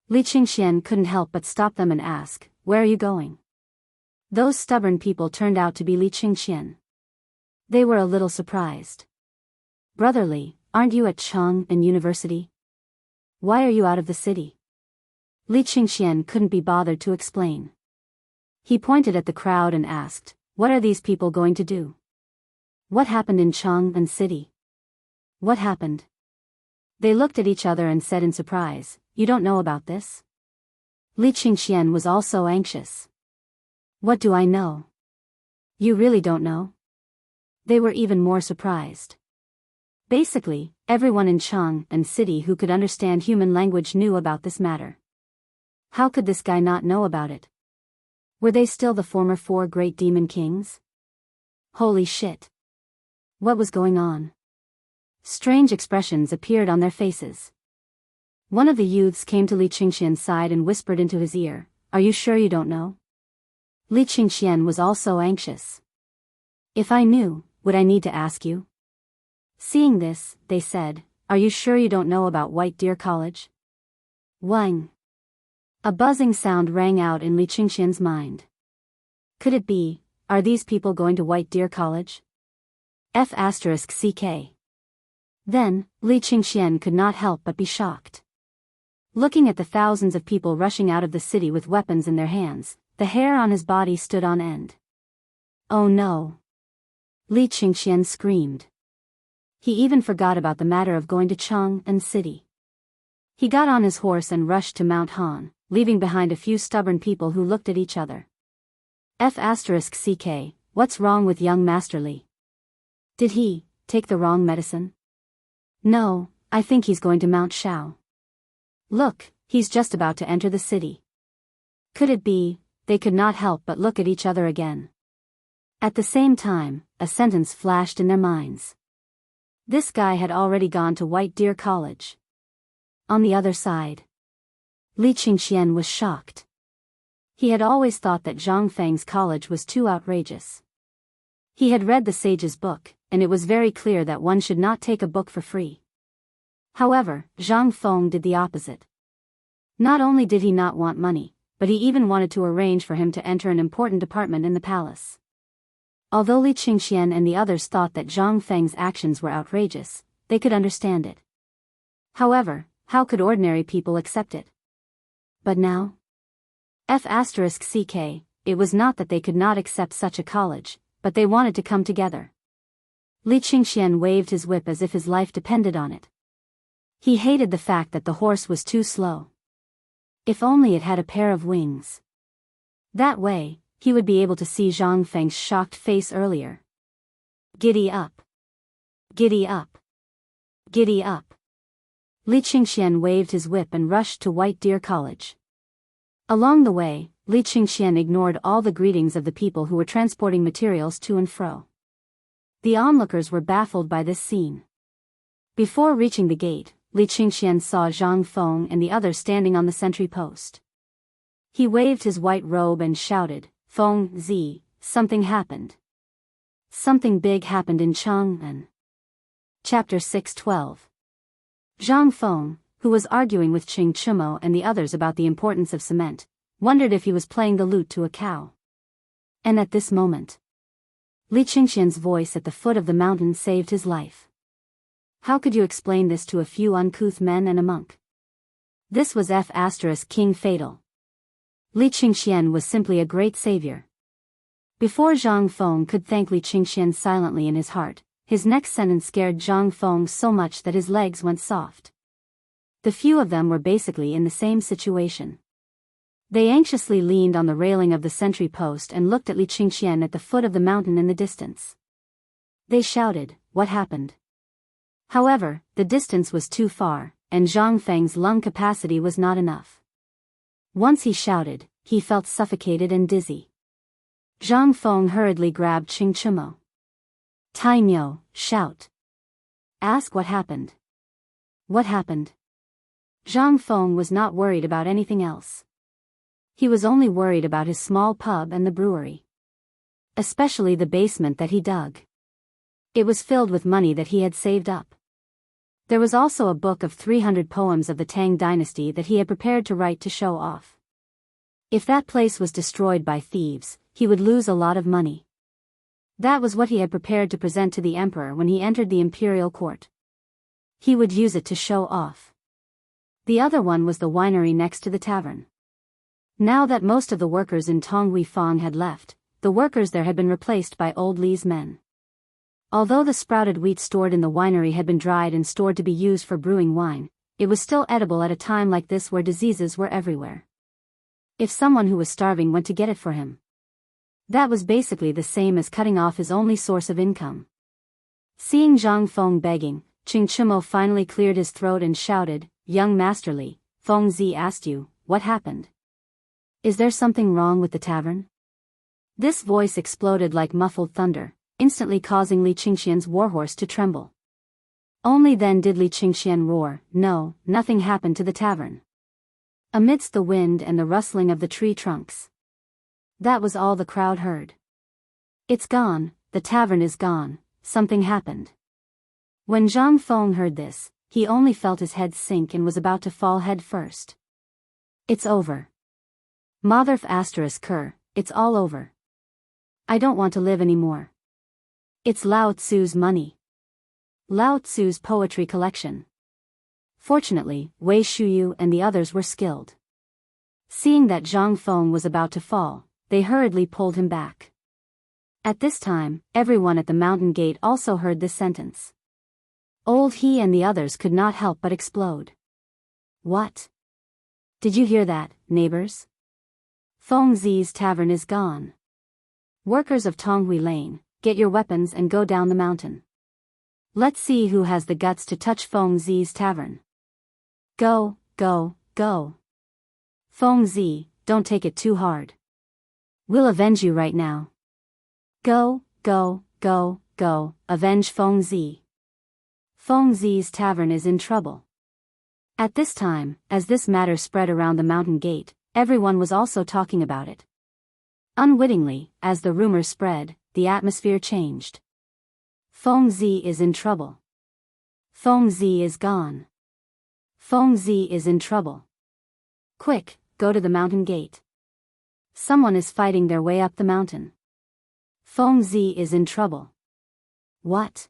Li Qingxian couldn't help but stop them and ask, "Where are you going?" Those stubborn people turned out to be Li Qingxian. They were a little surprised. "Brother Li, aren't you at Chang'an University? Why are you out of the city?" Li Qingxian couldn't be bothered to explain. He pointed at the crowd and asked, "What are these people going to do? What happened in Chang'an city? What happened?" They looked at each other and said in surprise, "You don't know about this?" Li Qingxian was also anxious. "What do I know? You really don't know?" They were even more surprised. Basically, everyone in Chang'an city who could understand human language knew about this matter. How could this guy not know about it? Were they still the former 4 great demon kings? Holy shit. What was going on? Strange expressions appeared on their faces. One of the youths came to Li Qingxian's side and whispered into his ear, "Are you sure you don't know?" Li Qingxian was also anxious. "If I knew, would I need to ask you?" Seeing this, they said, "Are you sure you don't know about White Deer College?" Wang. A buzzing sound rang out in Li Qingxian's mind. Could it be, are these people going to White Deer College? F***CK. Then, Li Qingxian could not help but be shocked. Looking at the thousands of people rushing out of the city with weapons in their hands, the hair on his body stood on end. "Oh no!" Li Qingxian screamed. He even forgot about the matter of going to Chang'an city. He got on his horse and rushed to Mount Han, leaving behind a few stubborn people who looked at each other. F***CK, what's wrong with young Master Li? Did he take the wrong medicine? No, I think he's going to Mount Shao. Look, he's just about to enter the city. Could it be? They could not help but look at each other again. At the same time, a sentence flashed in their minds. This guy had already gone to White Deer College. On the other side, Li Qingxian was shocked. He had always thought that Zhang Feng's college was too outrageous. He had read the sage's book, and it was very clear that one should not take a book for free. However, Zhang Feng did the opposite. Not only did he not want money, but he even wanted to arrange for him to enter an important department in the palace. Although Li Qingxian and the others thought that Zhang Feng's actions were outrageous, they could understand it. However, how could ordinary people accept it? But now? F***CK, it was not that they could not accept such a college, but they wanted to come together. Li Qingxian waved his whip as if his life depended on it. He hated the fact that the horse was too slow. If only it had a pair of wings. That way, he would be able to see Zhang Feng's shocked face earlier. Giddy up! Giddy up! Giddy up! Li Qingxian waved his whip and rushed to White Deer College. Along the way, Li Qingxian ignored all the greetings of the people who were transporting materials to and fro. The onlookers were baffled by this scene. Before reaching the gate, Li Qingxian saw Zhang Feng and the others standing on the sentry post. He waved his white robe and shouted, "Feng Zi, something happened. Something big happened in Chang'an." Chapter 6:12. Zhang Feng, who was arguing with Qing Chumo and the others about the importance of cement, wondered if he was playing the lute to a cow. And at this moment, Li Qingxian's voice at the foot of the mountain saved his life. How could you explain this to a few uncouth men and a monk? This was King Fatal. Li Qingxian was simply a great savior. Before Zhang Feng could thank Li Qingxian silently in his heart, his next sentence scared Zhang Feng so much that his legs went soft. The few of them were basically in the same situation. They anxiously leaned on the railing of the sentry post and looked at Li Qingxian at the foot of the mountain in the distance. They shouted, "What happened?" However, the distance was too far, and Zhang Feng's lung capacity was not enough. Once he shouted, he felt suffocated and dizzy. Zhang Feng hurriedly grabbed Qing Chumo. "Taimyo, shout. Ask what happened." What happened? Zhang Feng was not worried about anything else. He was only worried about his small pub and the brewery. especially the basement that he dug. It was filled with money that he had saved up. There was also a book of 300 poems of the Tang dynasty that he had prepared to write to show off. If that place was destroyed by thieves, he would lose a lot of money. That was what he had prepared to present to the emperor when he entered the imperial court. He would use it to show off. The other one was the winery next to the tavern. Now that most of the workers in Tonghui had left, the workers there had been replaced by old Li's men. Although the sprouted wheat stored in the winery had been dried and stored to be used for brewing wine, it was still edible at a time like this where diseases were everywhere. If someone who was starving went to get it for him, that was basically the same as cutting off his only source of income. Seeing Zhang Feng begging, Qing Chimo finally cleared his throat and shouted, "Young Master Li, Feng Zi asked you, what happened? Is there something wrong with the tavern?" This voice exploded like muffled thunder, instantly causing Li Qingxian's warhorse to tremble. Only then did Li Qingxian roar, "No, nothing happened to the tavern." Amidst the wind and the rustling of the tree trunks. That was all the crowd heard. "It's gone, the tavern is gone, something happened." When Zhang Feng heard this, he only felt his head sink and was about to fall head first. "It's over. Motherf **, it's all over. I don't want to live anymore. It's Lao Tzu's money. Lao Tzu's poetry collection." Fortunately, Wei Shuyu and the others were skilled. Seeing that Zhang Feng was about to fall, they hurriedly pulled him back. At this time, everyone at the mountain gate also heard this sentence. Old He and the others could not help but explode. "What? Did you hear that, neighbors? Feng Zi's tavern is gone. Workers of Tonghui Lane, get your weapons and go down the mountain. Let's see who has the guts to touch Feng Zi's tavern. Go, go, go. Feng Zi, don't take it too hard. We'll avenge you right now. Go, go, go, go, avenge Feng Zi. Feng Zi's tavern is in trouble." At this time, as this matter spread around the mountain gate, everyone was also talking about it. Unwittingly, as the rumor spread, the atmosphere changed. Feng Zi is in trouble. Feng Zi is gone. Feng Zi is in trouble. Quick, go to the mountain gate. Someone is fighting their way up the mountain. Feng Zi is in trouble. What?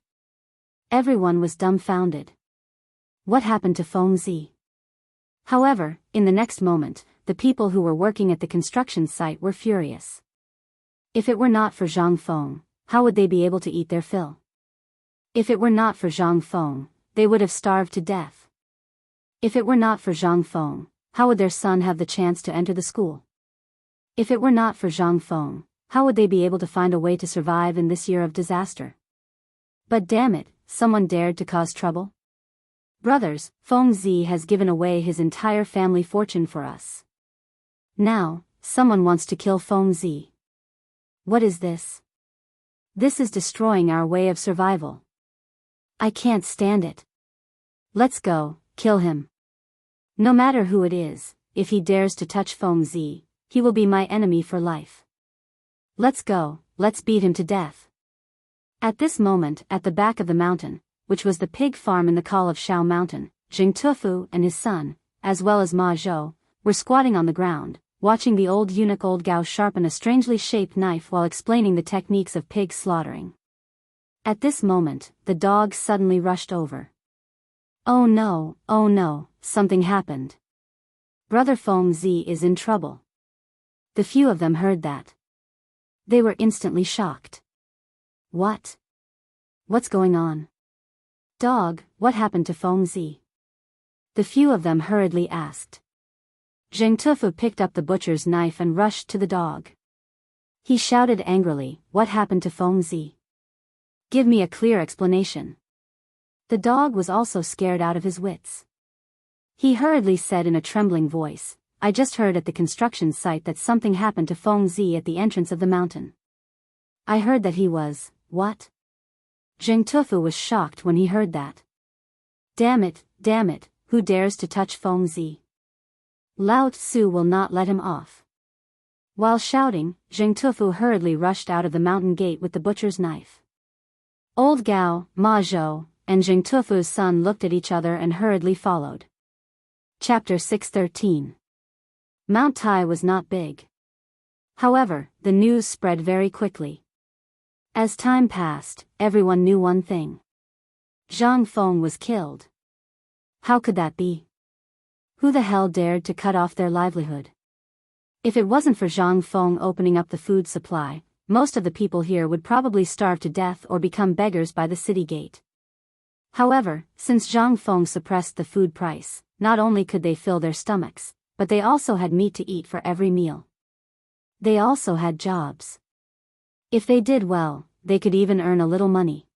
Everyone was dumbfounded. What happened to Feng Zi? However, in the next moment, the people who were working at the construction site were furious. If it were not for Zhang Feng, how would they be able to eat their fill? If it were not for Zhang Feng, they would have starved to death. If it were not for Zhang Feng, how would their son have the chance to enter the school? If it were not for Zhang Feng, how would they be able to find a way to survive in this year of disaster? But damn it, someone dared to cause trouble? Brothers, Feng Zi has given away his entire family fortune for us. Now, someone wants to kill Feng Zi. What is this? This is destroying our way of survival. I can't stand it. Let's go, kill him. No matter who it is, if he dares to touch Feng Zi, he will be my enemy for life. Let's go, let's beat him to death. At this moment, at the back of the mountain, which was the pig farm in the call of Shao Mountain, Jing Tufu and his son, as well as Ma Zhou, were squatting on the ground, watching the old eunuch Old Gao sharpen a strangely shaped knife while explaining the techniques of pig slaughtering. At this moment, the dogs suddenly rushed over. Oh no, something happened. Brother Feng Zi is in trouble. The few of them heard that. They were instantly shocked. What? What's going on? Dog, what happened to Feng Zi? The few of them hurriedly asked. Zheng Tufu picked up the butcher's knife and rushed to the dog. He shouted angrily, "What happened to Feng Zi? Give me a clear explanation." The dog was also scared out of his wits. He hurriedly said in a trembling voice, "I just heard at the construction site that something happened to Feng Zi at the entrance of the mountain. I heard that he was, what?" Zheng Tufu was shocked when he heard that. Damn it, who dares to touch Feng Zi? Lao Tzu will not let him off. While shouting, Zheng Tufu hurriedly rushed out of the mountain gate with the butcher's knife. Old Gao, Ma Zhou, and Zheng Tufu's son looked at each other and hurriedly followed. Chapter 613. Mount Tai was not big. However, the news spread very quickly. As time passed, everyone knew one thing. Zhang Feng was killed. How could that be? Who the hell dared to cut off their livelihood? If it wasn't for Zhang Feng opening up the food supply, most of the people here would probably starve to death or become beggars by the city gate. However, since Zhang Feng suppressed the food price, not only could they fill their stomachs, but they also had meat to eat for every meal. They also had jobs. If they did well, they could even earn a little money.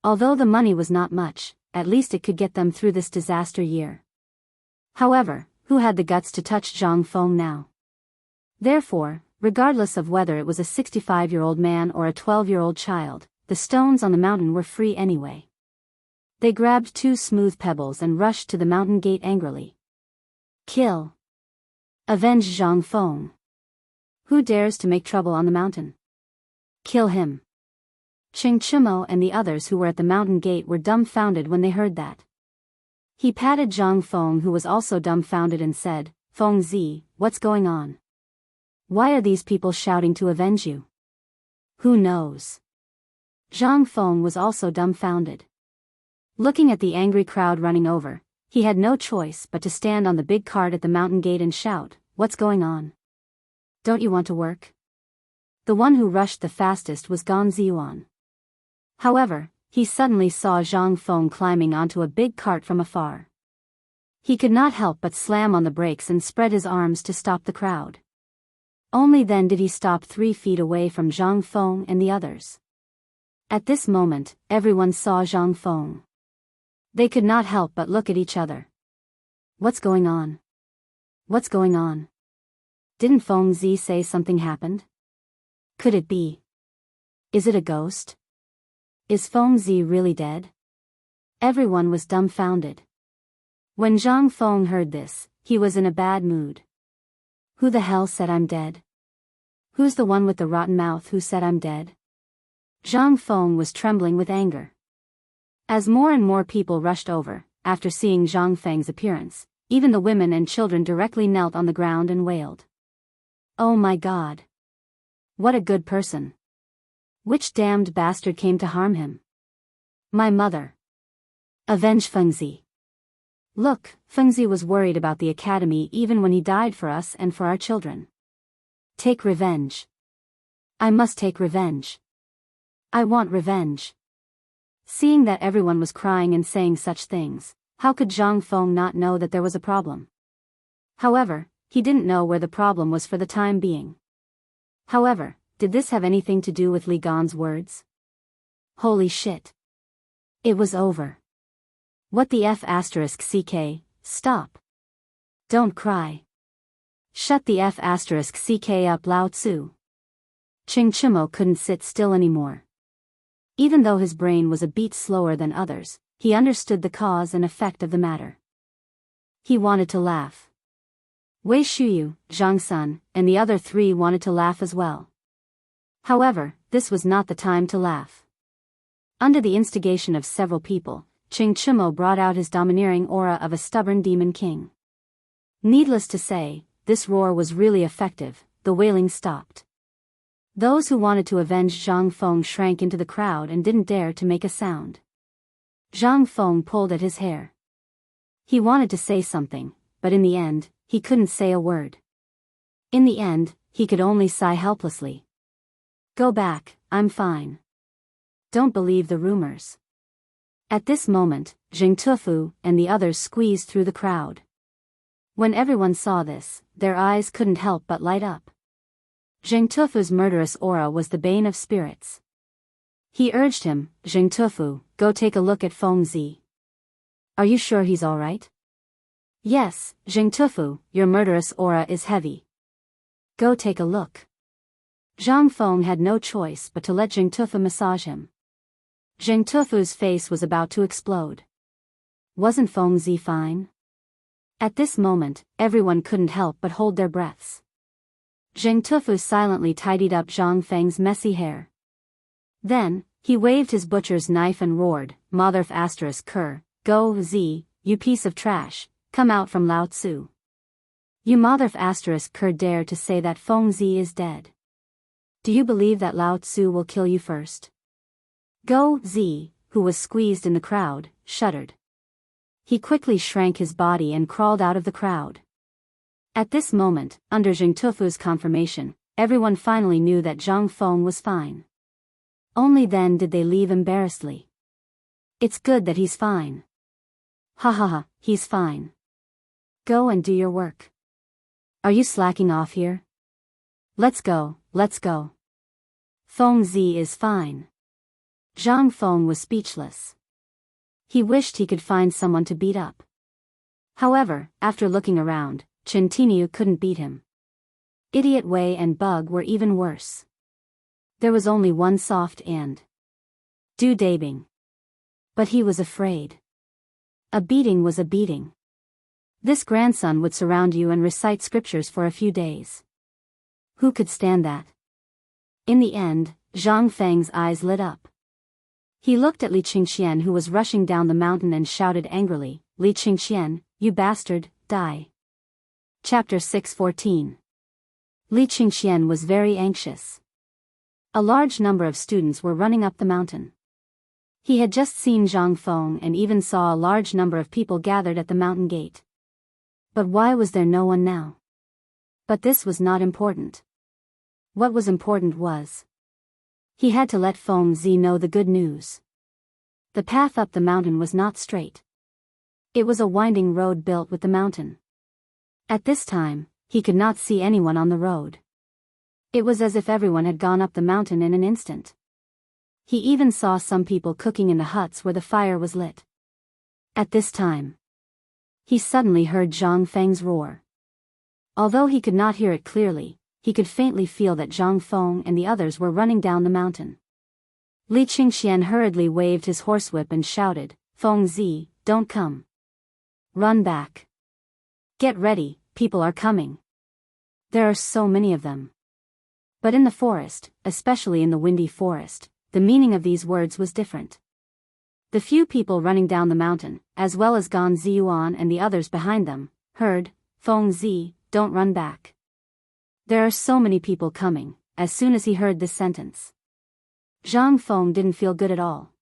Although the money was not much, at least it could get them through this disaster year. However, who had the guts to touch Zhang Feng now? Therefore, regardless of whether it was a 65-year-old man or a 12-year-old child, the stones on the mountain were free anyway. They grabbed 2 smooth pebbles and rushed to the mountain gate angrily. Kill. Avenge Zhang Feng. Who dares to make trouble on the mountain? Kill him. Chang'an and the others who were at the mountain gate were dumbfounded when they heard that. He patted Zhang Feng, who was also dumbfounded, and said, "Feng Zi, what's going on? Why are these people shouting to avenge you?" "Who knows?" Zhang Feng was also dumbfounded. Looking at the angry crowd running over, he had no choice but to stand on the big cart at the mountain gate and shout, "What's going on? Don't you want to work?" The one who rushed the fastest was Gan Ziyuan. However, he suddenly saw Zhang Feng climbing onto a big cart from afar. He could not help but slam on the brakes and spread his arms to stop the crowd. Only then did he stop 3 feet away from Zhang Feng and the others. At this moment, everyone saw Zhang Feng. They could not help but look at each other. What's going on? What's going on? Didn't Feng Zi say something happened? Could it be? Is it a ghost? Is Feng Zi really dead? Everyone was dumbfounded. When Zhang Feng heard this, he was in a bad mood. Who the hell said I'm dead? Who's the one with the rotten mouth who said I'm dead? Zhang Feng was trembling with anger. As more and more people rushed over, after seeing Zhang Feng's appearance, even the women and children directly knelt on the ground and wailed. Oh my God! What a good person! Which damned bastard came to harm him? My mother! Avenge Feng Zi! Look, Feng Zi was worried about the academy even when he died for us and for our children. Take revenge. I must take revenge. I want revenge. Seeing that everyone was crying and saying such things, how could Zhang Feng not know that there was a problem? However, he didn't know where the problem was for the time being. However, did this have anything to do with Li Gan's words? Holy shit. It was over. What the F***ck, stop. Don't cry. Shut the F***ck up, Lao Tzu. Chang'an couldn't sit still anymore. Even though his brain was a beat slower than others, he understood the cause and effect of the matter. He wanted to laugh. Wei Shuyu, Zhang Sun, and the other 3 wanted to laugh as well. However, this was not the time to laugh. Under the instigation of several people, Chang'an brought out his domineering aura of a stubborn demon king. Needless to say, this roar was really effective. The wailing stopped. Those who wanted to avenge Zhang Feng shrank into the crowd and didn't dare to make a sound. Zhang Feng pulled at his hair. He wanted to say something, but in the end, he couldn't say a word. In the end, he could only sigh helplessly. Go back, I'm fine. Don't believe the rumors. At this moment, Zheng Tufu and the others squeezed through the crowd. When everyone saw this, their eyes couldn't help but light up. Zheng Tufu's murderous aura was the bane of spirits. He urged him, Zheng Tufu, go take a look at Feng Zi. Are you sure he's alright? Yes, Zheng Tufu, your murderous aura is heavy. Go take a look. Zhang Feng had no choice but to let Zheng Tufu massage him. Zheng Tufu's face was about to explode. Wasn't Feng Zi fine? At this moment, everyone couldn't help but hold their breaths. Zheng Tufu silently tidied up Zhang Feng's messy hair. Then, he waved his butcher's knife and roared, "Motherf asterisk cur, go Z, you piece of trash, come out from Lao Tzu. You motherf asterisk cur dare to say that Feng Zi is dead. Do you believe that Lao Tzu will kill you first?" Go Z, who was squeezed in the crowd, shuddered. He quickly shrank his body and crawled out of the crowd. At this moment, under Zheng Tufu's confirmation, everyone finally knew that Zhang Feng was fine. Only then did they leave embarrassedly. "It's good that he's fine. Ha ha ha, he's fine. Go and do your work. Are you slacking off here? Let's go, let's go. Feng Zi is fine." Zhang Feng was speechless. He wished he could find someone to beat up. However, after looking around, Chen Tiniu couldn't beat him. Idiot Wei and Bug were even worse. There was only one soft and Du Dabing. But he was afraid. A beating was a beating. This grandson would surround you and recite scriptures for a few days. Who could stand that? In the end, Zhang Feng's eyes lit up. He looked at Li Qingxian, who was rushing down the mountain, and shouted angrily, "Li Qingxian, you bastard, die." Chapter 6:14. Li Qingxian was very anxious. A large number of students were running up the mountain. He had just seen Zhang Feng and even saw a large number of people gathered at the mountain gate. But why was there no one now? But this was not important. What was important was he had to let Feng Zi know the good news. The path up the mountain was not straight. It was a winding road built with the mountain. At this time, he could not see anyone on the road. It was as if everyone had gone up the mountain in an instant. He even saw some people cooking in the huts where the fire was lit. At this time, he suddenly heard Zhang Feng's roar. Although he could not hear it clearly, he could faintly feel that Zhang Feng and the others were running down the mountain. Li Qingxian hurriedly waved his horsewhip and shouted, "Feng Zi, don't come. Run back. Get ready, people are coming. There are so many of them." But in the forest, especially in the windy forest, the meaning of these words was different. The few people running down the mountain, as well as Gan Ziyuan and the others behind them, heard, "Feng Zi, don't run back. There are so many people coming." As soon as he heard this sentence, Zhang Feng didn't feel good at all.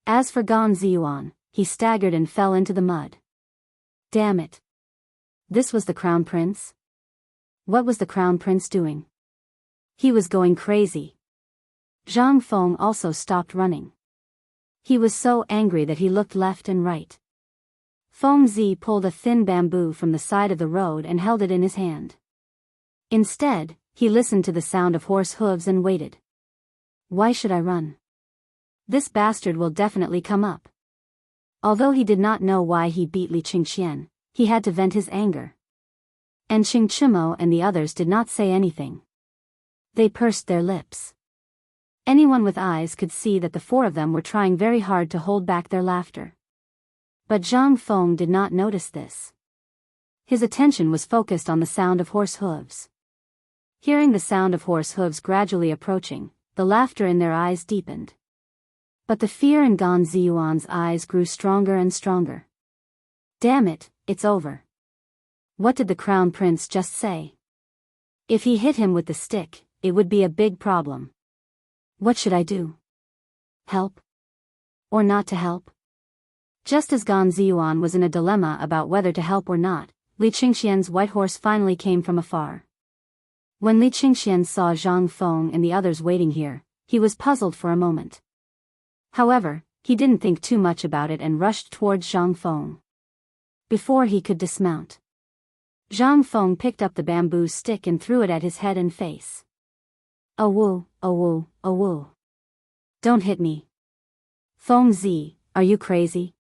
As for Gan Ziyuan, he staggered and fell into the mud. Damn it. This was the Crown Prince? What was the Crown Prince doing? He was going crazy. Zhang Feng also stopped running. He was so angry that he looked left and right. Feng Zi pulled a thin bamboo from the side of the road and held it in his hand. Instead, he listened to the sound of horse hooves and waited. Why should I run? This bastard will definitely come up. Although he did not know why he beat Li Qingxian, he had to vent his anger. And Xing Chimo and the others did not say anything. They pursed their lips. Anyone with eyes could see that the four of them were trying very hard to hold back their laughter. But Zhang Feng did not notice this. His attention was focused on the sound of horse hooves. Hearing the sound of horse hooves gradually approaching, the laughter in their eyes deepened. But the fear in Gan Ziyuan's eyes grew stronger and stronger. Damn it, it's over. What did the Crown Prince just say? If he hit him with the stick, it would be a big problem. What should I do? Help? Or not to help? Just as Gan Ziyuan was in a dilemma about whether to help or not, Li Qingxian's white horse finally came from afar. When Li Qingxian saw Zhang Feng and the others waiting here, he was puzzled for a moment. However, he didn't think too much about it and rushed towards Zhang Feng. Before he could dismount, Zhang Feng picked up the bamboo stick and threw it at his head and face. "Awoo, awoo, awoo. Don't hit me. Feng Zi, are you crazy?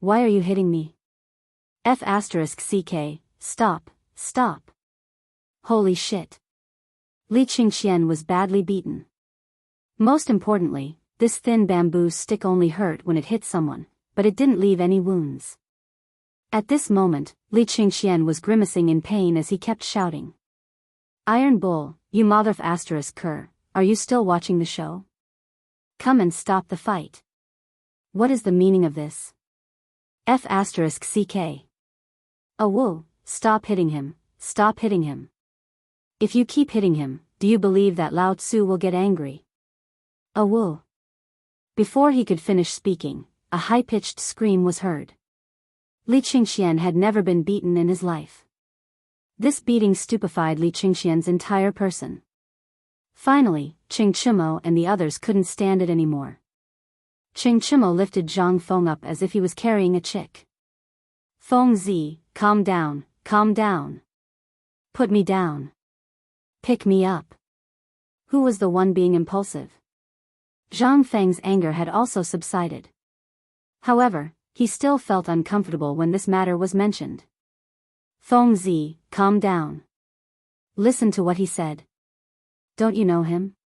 Why are you hitting me? F***ck, stop, stop. Holy shit." Li Qingxian was badly beaten. Most importantly, this thin bamboo stick only hurt when it hit someone, but it didn't leave any wounds. At this moment, Li Qingxian was grimacing in pain as he kept shouting. Iron Bull, you mother of cur, are you still watching the show? Come and stop the fight. What is the meaning of this? F*ck. Oh whoa, stop hitting him, stop hitting him. If you keep hitting him, do you believe that Lao Tzu will get angry? Oh whoa. Before he could finish speaking, a high-pitched scream was heard. Li Qingxian had never been beaten in his life. This beating stupefied Li Qingxian's entire person. Finally, Ching Chimo and the others couldn't stand it anymore. Ching Chimo lifted Zhang Feng up as if he was carrying a chick. Feng Zi, calm down, calm down. Put me down. Pick me up. Who was the one being impulsive? Zhang Feng's anger had also subsided. However, he still felt uncomfortable when this matter was mentioned. Feng Zi, calm down. Listen to what he said. Don't you know him?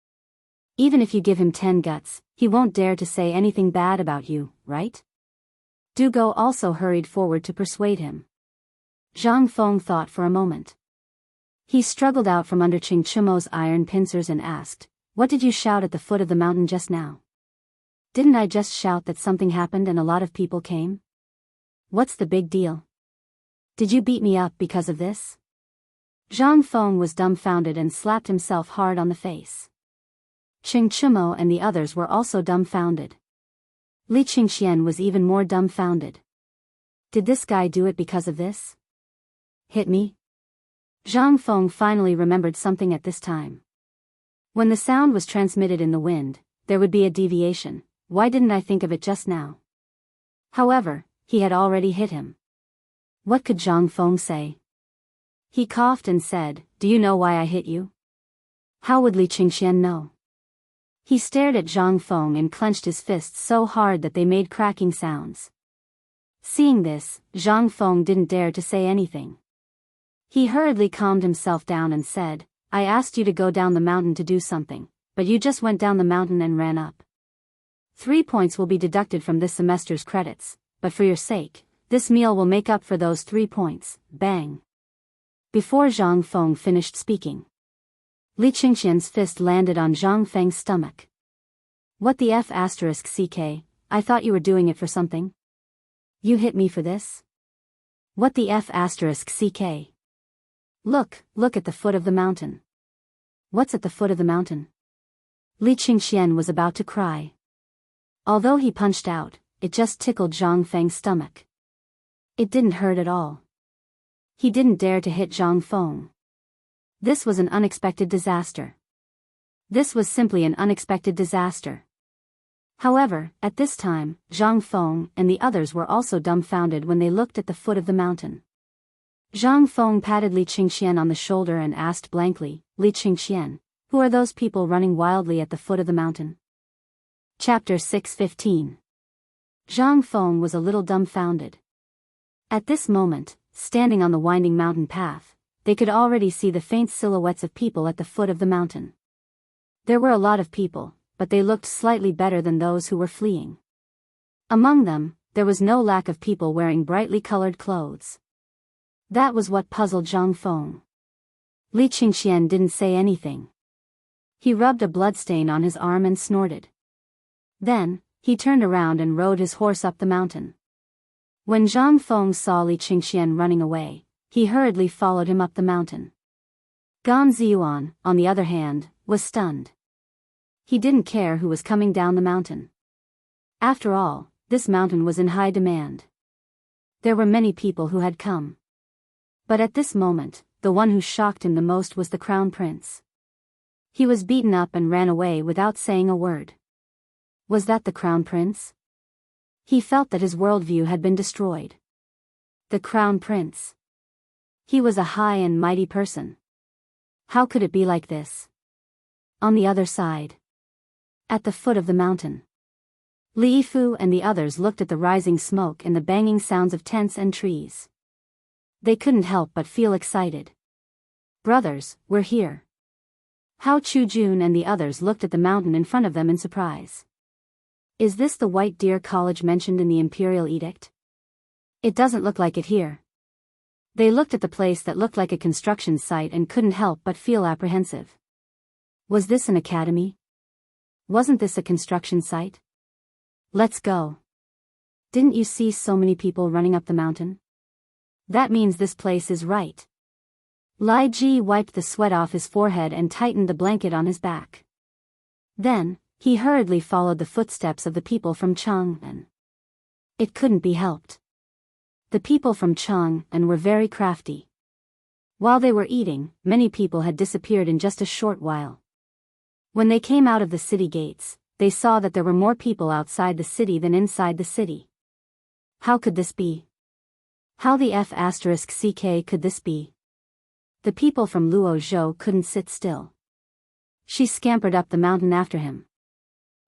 Even if you give him 10 guts, he won't dare to say anything bad about you, right? Du Go also hurried forward to persuade him. Zhang Feng thought for a moment. He struggled out from under Ching Chimo's iron pincers and asked, "What did you shout at the foot of the mountain just now? Didn't I just shout that something happened and a lot of people came? What's the big deal? Did you beat me up because of this?" Zhang Feng was dumbfounded and slapped himself hard on the face. Ching Chimo and the others were also dumbfounded. Li Qingxian was even more dumbfounded. Did this guy do it because of this? Hit me? Zhang Feng finally remembered something at this time. When the sound was transmitted in the wind, there would be a deviation. Why didn't I think of it just now? However, he had already hit him. What could Zhang Feng say? He coughed and said, "Do you know why I hit you?" How would Li Qingxian know? He stared at Zhang Feng and clenched his fists so hard that they made cracking sounds. Seeing this, Zhang Feng didn't dare to say anything. He hurriedly calmed himself down and said, "I asked you to go down the mountain to do something, but you just went down the mountain and ran up. 3 points will be deducted from this semester's credits, but for your sake, this meal will make up for those 3 points, bang." Before Zhang Feng finished speaking, Li Qingxian's fist landed on Zhang Feng's stomach. What the F*ck, I thought you were doing it for something? You hit me for this? What the F*ck? Look at the foot of the mountain. What's at the foot of the mountain? Li Qingxian was about to cry. Although he punched out, it just tickled Zhang Feng's stomach. It didn't hurt at all. He didn't dare to hit Zhang Feng. This was an unexpected disaster. This was simply an unexpected disaster. However, at this time, Zhang Feng and the others were also dumbfounded when they looked at the foot of the mountain. Zhang Feng patted Li Qingxian on the shoulder and asked blankly, "Li Qingxian, who are those people running wildly at the foot of the mountain?" Chapter 6:15. Zhang Feng was a little dumbfounded. At this moment, standing on the winding mountain path, they could already see the faint silhouettes of people at the foot of the mountain. There were a lot of people, but they looked slightly better than those who were fleeing. Among them, there was no lack of people wearing brightly colored clothes. That was what puzzled Zhang Feng. Li Qingxian didn't say anything. He rubbed a bloodstain on his arm and snorted. Then, he turned around and rode his horse up the mountain. When Zhang Feng saw Li Qingxian running away, he hurriedly followed him up the mountain. Gan Ziyuan, on the other hand, was stunned. He didn't care who was coming down the mountain. After all, this mountain was in high demand. There were many people who had come. But at this moment, the one who shocked him the most was the Crown Prince. He was beaten up and ran away without saying a word. Was that the Crown Prince? He felt that his worldview had been destroyed. The Crown Prince. He was a high and mighty person. How could it be like this? On the other side. At the foot of the mountain. Li Yifu and the others looked at the rising smoke and the banging sounds of tents and trees. They couldn't help but feel excited. "Brothers, we're here." Hao Chu-jun and the others looked at the mountain in front of them in surprise. Is this the White Deer College mentioned in the Imperial Edict? It doesn't look like it here. They looked at the place that looked like a construction site and couldn't help but feel apprehensive. Was this an academy? Wasn't this a construction site? Let's go. Didn't you see so many people running up the mountain? That means this place is right. Li Ji wiped the sweat off his forehead and tightened the blanket on his back. Then, he hurriedly followed the footsteps of the people from Chang'an. It couldn't be helped. The people from Chang'an were very crafty. While they were eating, many people had disappeared in just a short while. When they came out of the city gates, they saw that there were more people outside the city than inside the city. How could this be? How the F***ck could this be? The people from Luo Zhou couldn't sit still. She scampered up the mountain after him.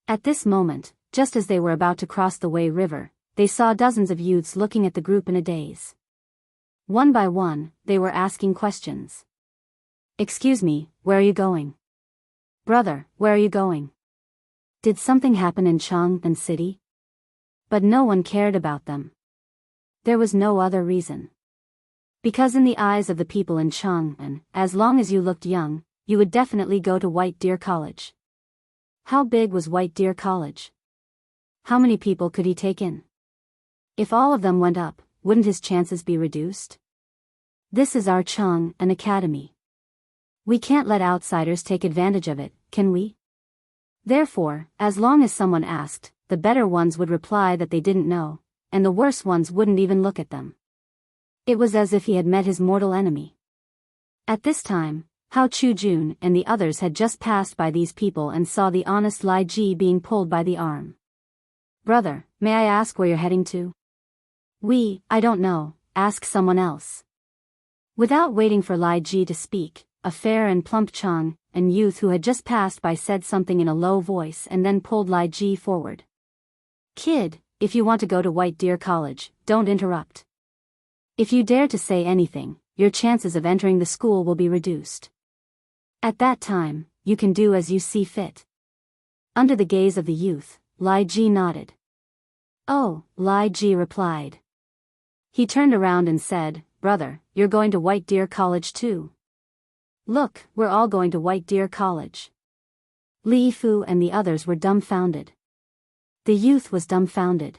At this moment, just as they were about to cross the Wei River, they saw dozens of youths looking at the group in a daze. One by one, they were asking questions. Excuse me, where are you going? Brother, where are you going? Did something happen in Chang'an City? But no one cared about them. There was no other reason. Because in the eyes of the people in Chang'an, as long as you looked young, you would definitely go to White Deer College. How big was White Deer College? How many people could he take in? If all of them went up, wouldn't his chances be reduced? This is our Chang'an Academy. We can't let outsiders take advantage of it, can we? Therefore, as long as someone asked, the better ones would reply that they didn't know, and the worse ones wouldn't even look at them. It was as if he had met his mortal enemy. At this time, Hao Chu-jun and the others had just passed by these people and saw the honest Li Ji being pulled by the arm. Brother, may I ask where you're heading to? I don't know, ask someone else. Without waiting for Li Ji to speak, a fair and plump Chang'an youth who had just passed by said something in a low voice and then pulled Li Ji forward. Kid, if you want to go to White Deer College, don't interrupt. If you dare to say anything, your chances of entering the school will be reduced. At that time, you can do as you see fit. Under the gaze of the youth, Li Ji nodded. Oh, Li Ji replied. He turned around and said, Brother, you're going to White Deer College too. Look, we're all going to White Deer College. Li Fu and the others were dumbfounded. The youth was dumbfounded.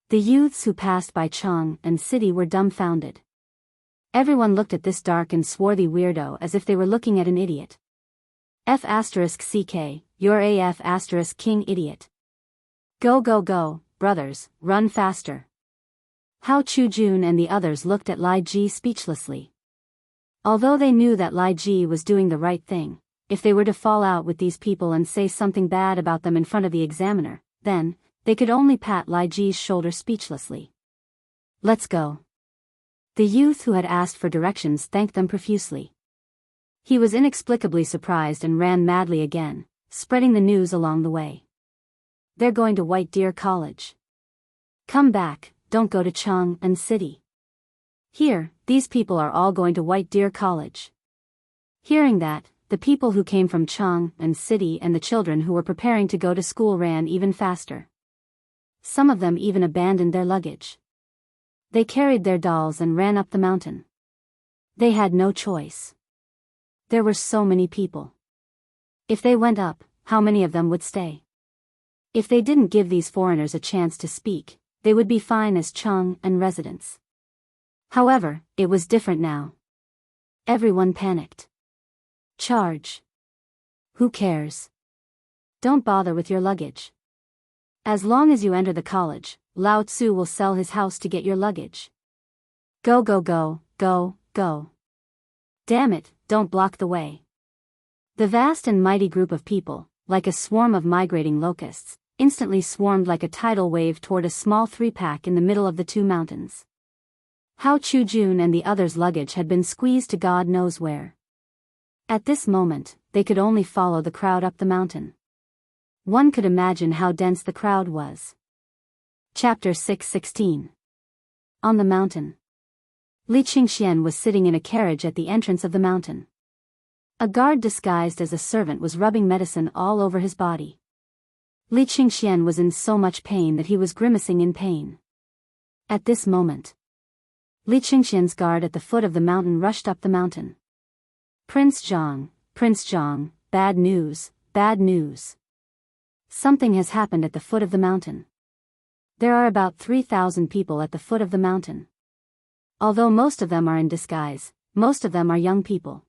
The youths who passed by Chang'an City were dumbfounded. Everyone looked at this dark and swarthy weirdo as if they were looking at an idiot. F***ck, you're a F***king idiot. Go go go, brothers, run faster. Hao Chu-jun and the others looked at Li Ji speechlessly. Although they knew that Li Ji was doing the right thing, if they were to fall out with these people and say something bad about them in front of the examiner, then, they could only pat Li Ji's shoulder speechlessly. Let's go. The youth who had asked for directions thanked them profusely. He was inexplicably surprised and ran madly again, spreading the news along the way. They're going to White Deer College. Come back, don't go to Chang'an City. Here, these people are all going to White Deer College. Hearing that, the people who came from Chang'an City and the children who were preparing to go to school ran even faster. Some of them even abandoned their luggage. They carried their dolls and ran up the mountain. They had no choice. There were so many people. If they went up, how many of them would stay? If they didn't give these foreigners a chance to speak, they would be fine as Chang'an residents. However, it was different now. Everyone panicked. Charge. Who cares? Don't bother with your luggage. As long as you enter the college, Lao Tzu will sell his house to get your luggage. Go go go, go, go. Damn it, don't block the way. The vast and mighty group of people, like a swarm of migrating locusts, instantly swarmed like a tidal wave toward a small three-pack in the middle of the two mountains. Hao Chu-jun and the others' luggage had been squeezed to God knows where. At this moment, they could only follow the crowd up the mountain. One could imagine how dense the crowd was. Chapter 6:16. On the mountain. Li Qingxian was sitting in a carriage at the entrance of the mountain. A guard disguised as a servant was rubbing medicine all over his body. Li Qingxian was in so much pain that he was grimacing in pain. At this moment, Li Qingxian's guard at the foot of the mountain rushed up the mountain. Prince Zhang, bad news, bad news. Something has happened at the foot of the mountain. There are about 3,000 people at the foot of the mountain. Although most of them are in disguise, most of them are young people.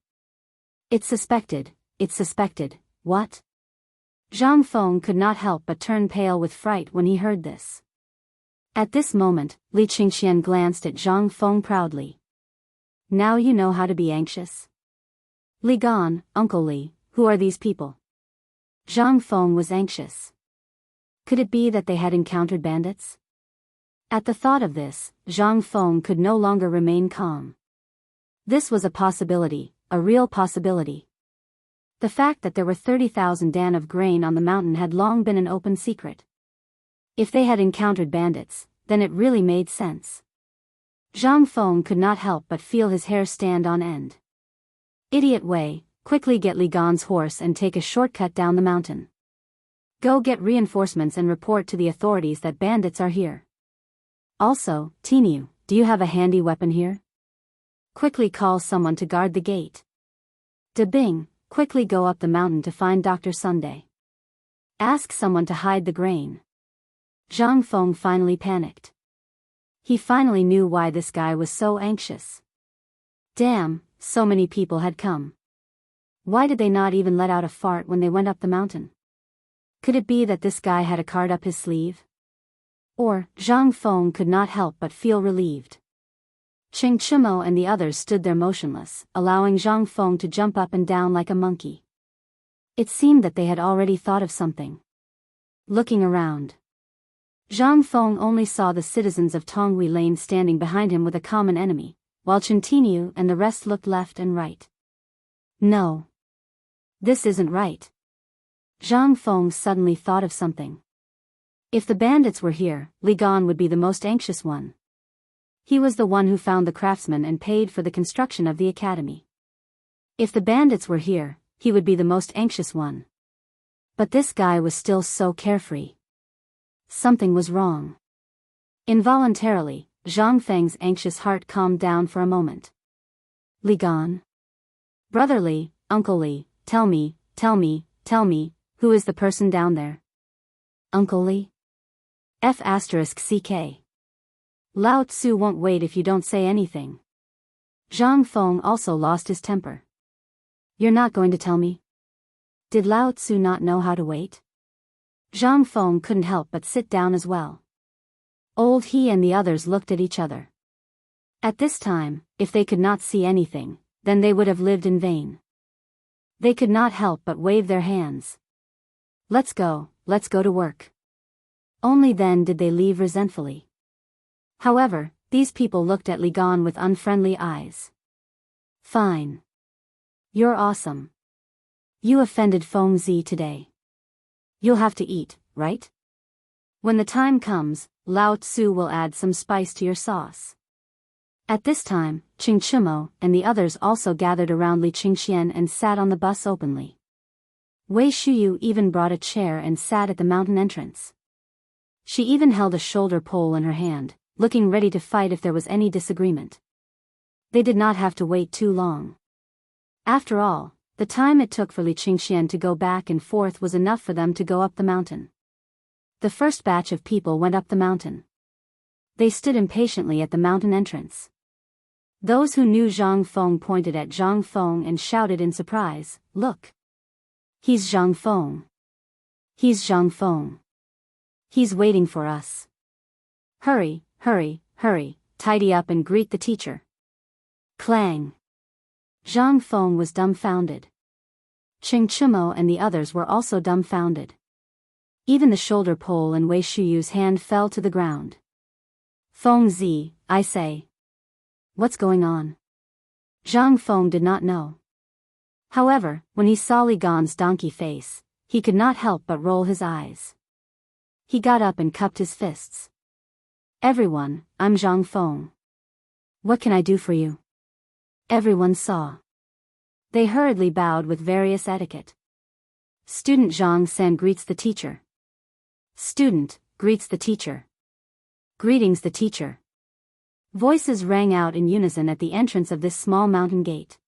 It's suspected, what? Zhang Feng could not help but turn pale with fright when he heard this. At this moment, Li Qingxian glanced at Zhang Feng proudly. Now you know how to be anxious. Li Gan, Uncle Li, who are these people? Zhang Feng was anxious. Could it be that they had encountered bandits? At the thought of this, Zhang Feng could no longer remain calm. This was a possibility, a real possibility. The fact that there were 30,000 dan of grain on the mountain had long been an open secret. If they had encountered bandits, then it really made sense. Zhang Feng could not help but feel his hair stand on end. Idiot Wei, quickly get Li Gan's horse and take a shortcut down the mountain. Go get reinforcements and report to the authorities that bandits are here. Also, Tinu, do you have a handy weapon here? Quickly call someone to guard the gate. De Bing, quickly go up the mountain to find Dr. Sunday. Ask someone to hide the grain. Zhang Feng finally panicked. He finally knew why this guy was so anxious. Damn, so many people had come. Why did they not even let out a fart when they went up the mountain? Could it be that this guy had a card up his sleeve? Or, Zhang Feng could not help but feel relieved. Chang'an and the others stood there motionless, allowing Zhang Feng to jump up and down like a monkey. It seemed that they had already thought of something. Looking around, Zhang Feng only saw the citizens of Tonghui Lane standing behind him with a common enemy, while Chen Tinyu and the rest looked left and right. No. This isn't right. Zhang Feng suddenly thought of something. If the bandits were here, Li Gan would be the most anxious one. He was the one who found the craftsmen and paid for the construction of the academy. If the bandits were here, he would be the most anxious one. But this guy was still so carefree. Something was wrong. Involuntarily, Zhang Feng's anxious heart calmed down for a moment. Li Gan? Brother Li, Uncle Li, tell me, who is the person down there? Uncle Li? F***ck. Lao Tzu won't wait if you don't say anything. Zhang Feng also lost his temper. You're not going to tell me? Did Lao Tzu not know how to wait? Zhang Feng couldn't help but sit down as well. Old He and the others looked at each other. At this time, if they could not see anything, then they would have lived in vain. They could not help but wave their hands. Let's go to work. Only then did they leave resentfully. However, these people looked at Li Gan with unfriendly eyes. Fine. You're awesome. You offended Feng Zi today. You'll have to eat, right? When the time comes, Lao Tzu will add some spice to your sauce. At this time, Chang'an and the others also gathered around Li Qingxian and sat on the bus openly. Wei Shuyu even brought a chair and sat at the mountain entrance. She even held a shoulder pole in her hand, looking ready to fight if there was any disagreement. They did not have to wait too long. After all, the time it took for Li Qingxian to go back and forth was enough for them to go up the mountain. The first batch of people went up the mountain. They stood impatiently at the mountain entrance. Those who knew Zhang Feng pointed at Zhang Feng and shouted in surprise, "Look! He's Zhang Feng! He's Zhang Feng! He's waiting for us! Hurry, tidy up and greet the teacher!" Clang! Zhang Feng was dumbfounded. Chang'an and the others were also dumbfounded. Even the shoulder pole in Wei Shuyu's hand fell to the ground. Feng Zi, I say. What's going on? Zhang Feng did not know. However, when he saw Li Gan's donkey face, he could not help but roll his eyes. He got up and cupped his fists. Everyone, I'm Zhang Feng. What can I do for you? Everyone saw. They hurriedly bowed with various etiquette. Student Zhang Sen greets the teacher. Student, greets the teacher. Greetings the teacher. Voices rang out in unison at the entrance of this small mountain gate.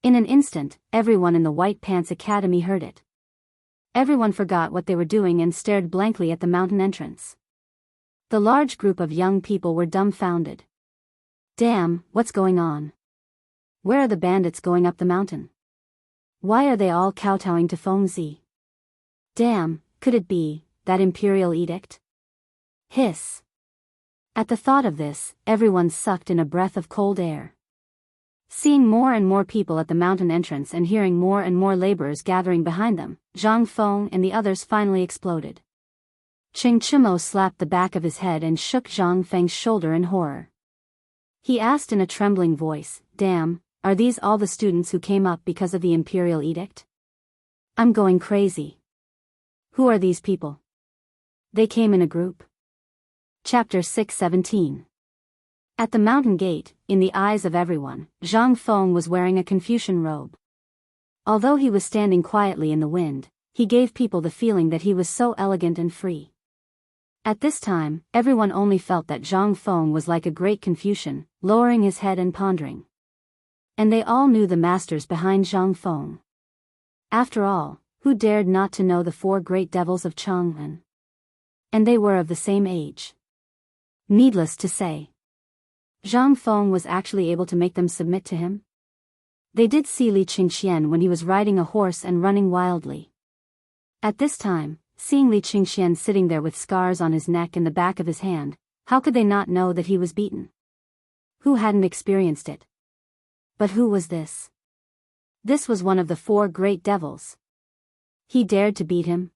In an instant, everyone in the White Pants Academy heard it. Everyone forgot what they were doing and stared blankly at the mountain entrance. The large group of young people were dumbfounded. Damn, what's going on? Where are the bandits going up the mountain? Why are they all kowtowing to Fengzi? Damn, could it be that imperial edict? Hiss. At the thought of this, everyone sucked in a breath of cold air. Seeing more and more people at the mountain entrance and hearing more and more laborers gathering behind them, Zhang Feng and the others finally exploded. Chang'an slapped the back of his head and shook Zhang Feng's shoulder in horror. He asked in a trembling voice, "Damn, are these all the students who came up because of the imperial edict? I'm going crazy. Who are these people? They came in a group." Chapter 6:17. At the mountain gate, in the eyes of everyone, Zhang Feng was wearing a Confucian robe. Although he was standing quietly in the wind, he gave people the feeling that he was so elegant and free. At this time, everyone only felt that Zhang Feng was like a great Confucian, lowering his head and pondering. And they all knew the masters behind Zhang Feng. After all, who dared not to know the four great devils of Chang'an? And they were of the same age. Needless to say, Zhang Feng was actually able to make them submit to him. They did see Li Qingxian when he was riding a horse and running wildly. At this time, seeing Li Qingxian sitting there with scars on his neck and the back of his hand, how could they not know that he was beaten? Who hadn't experienced it? But who was this? This was one of the four great devils. He dared to beat him.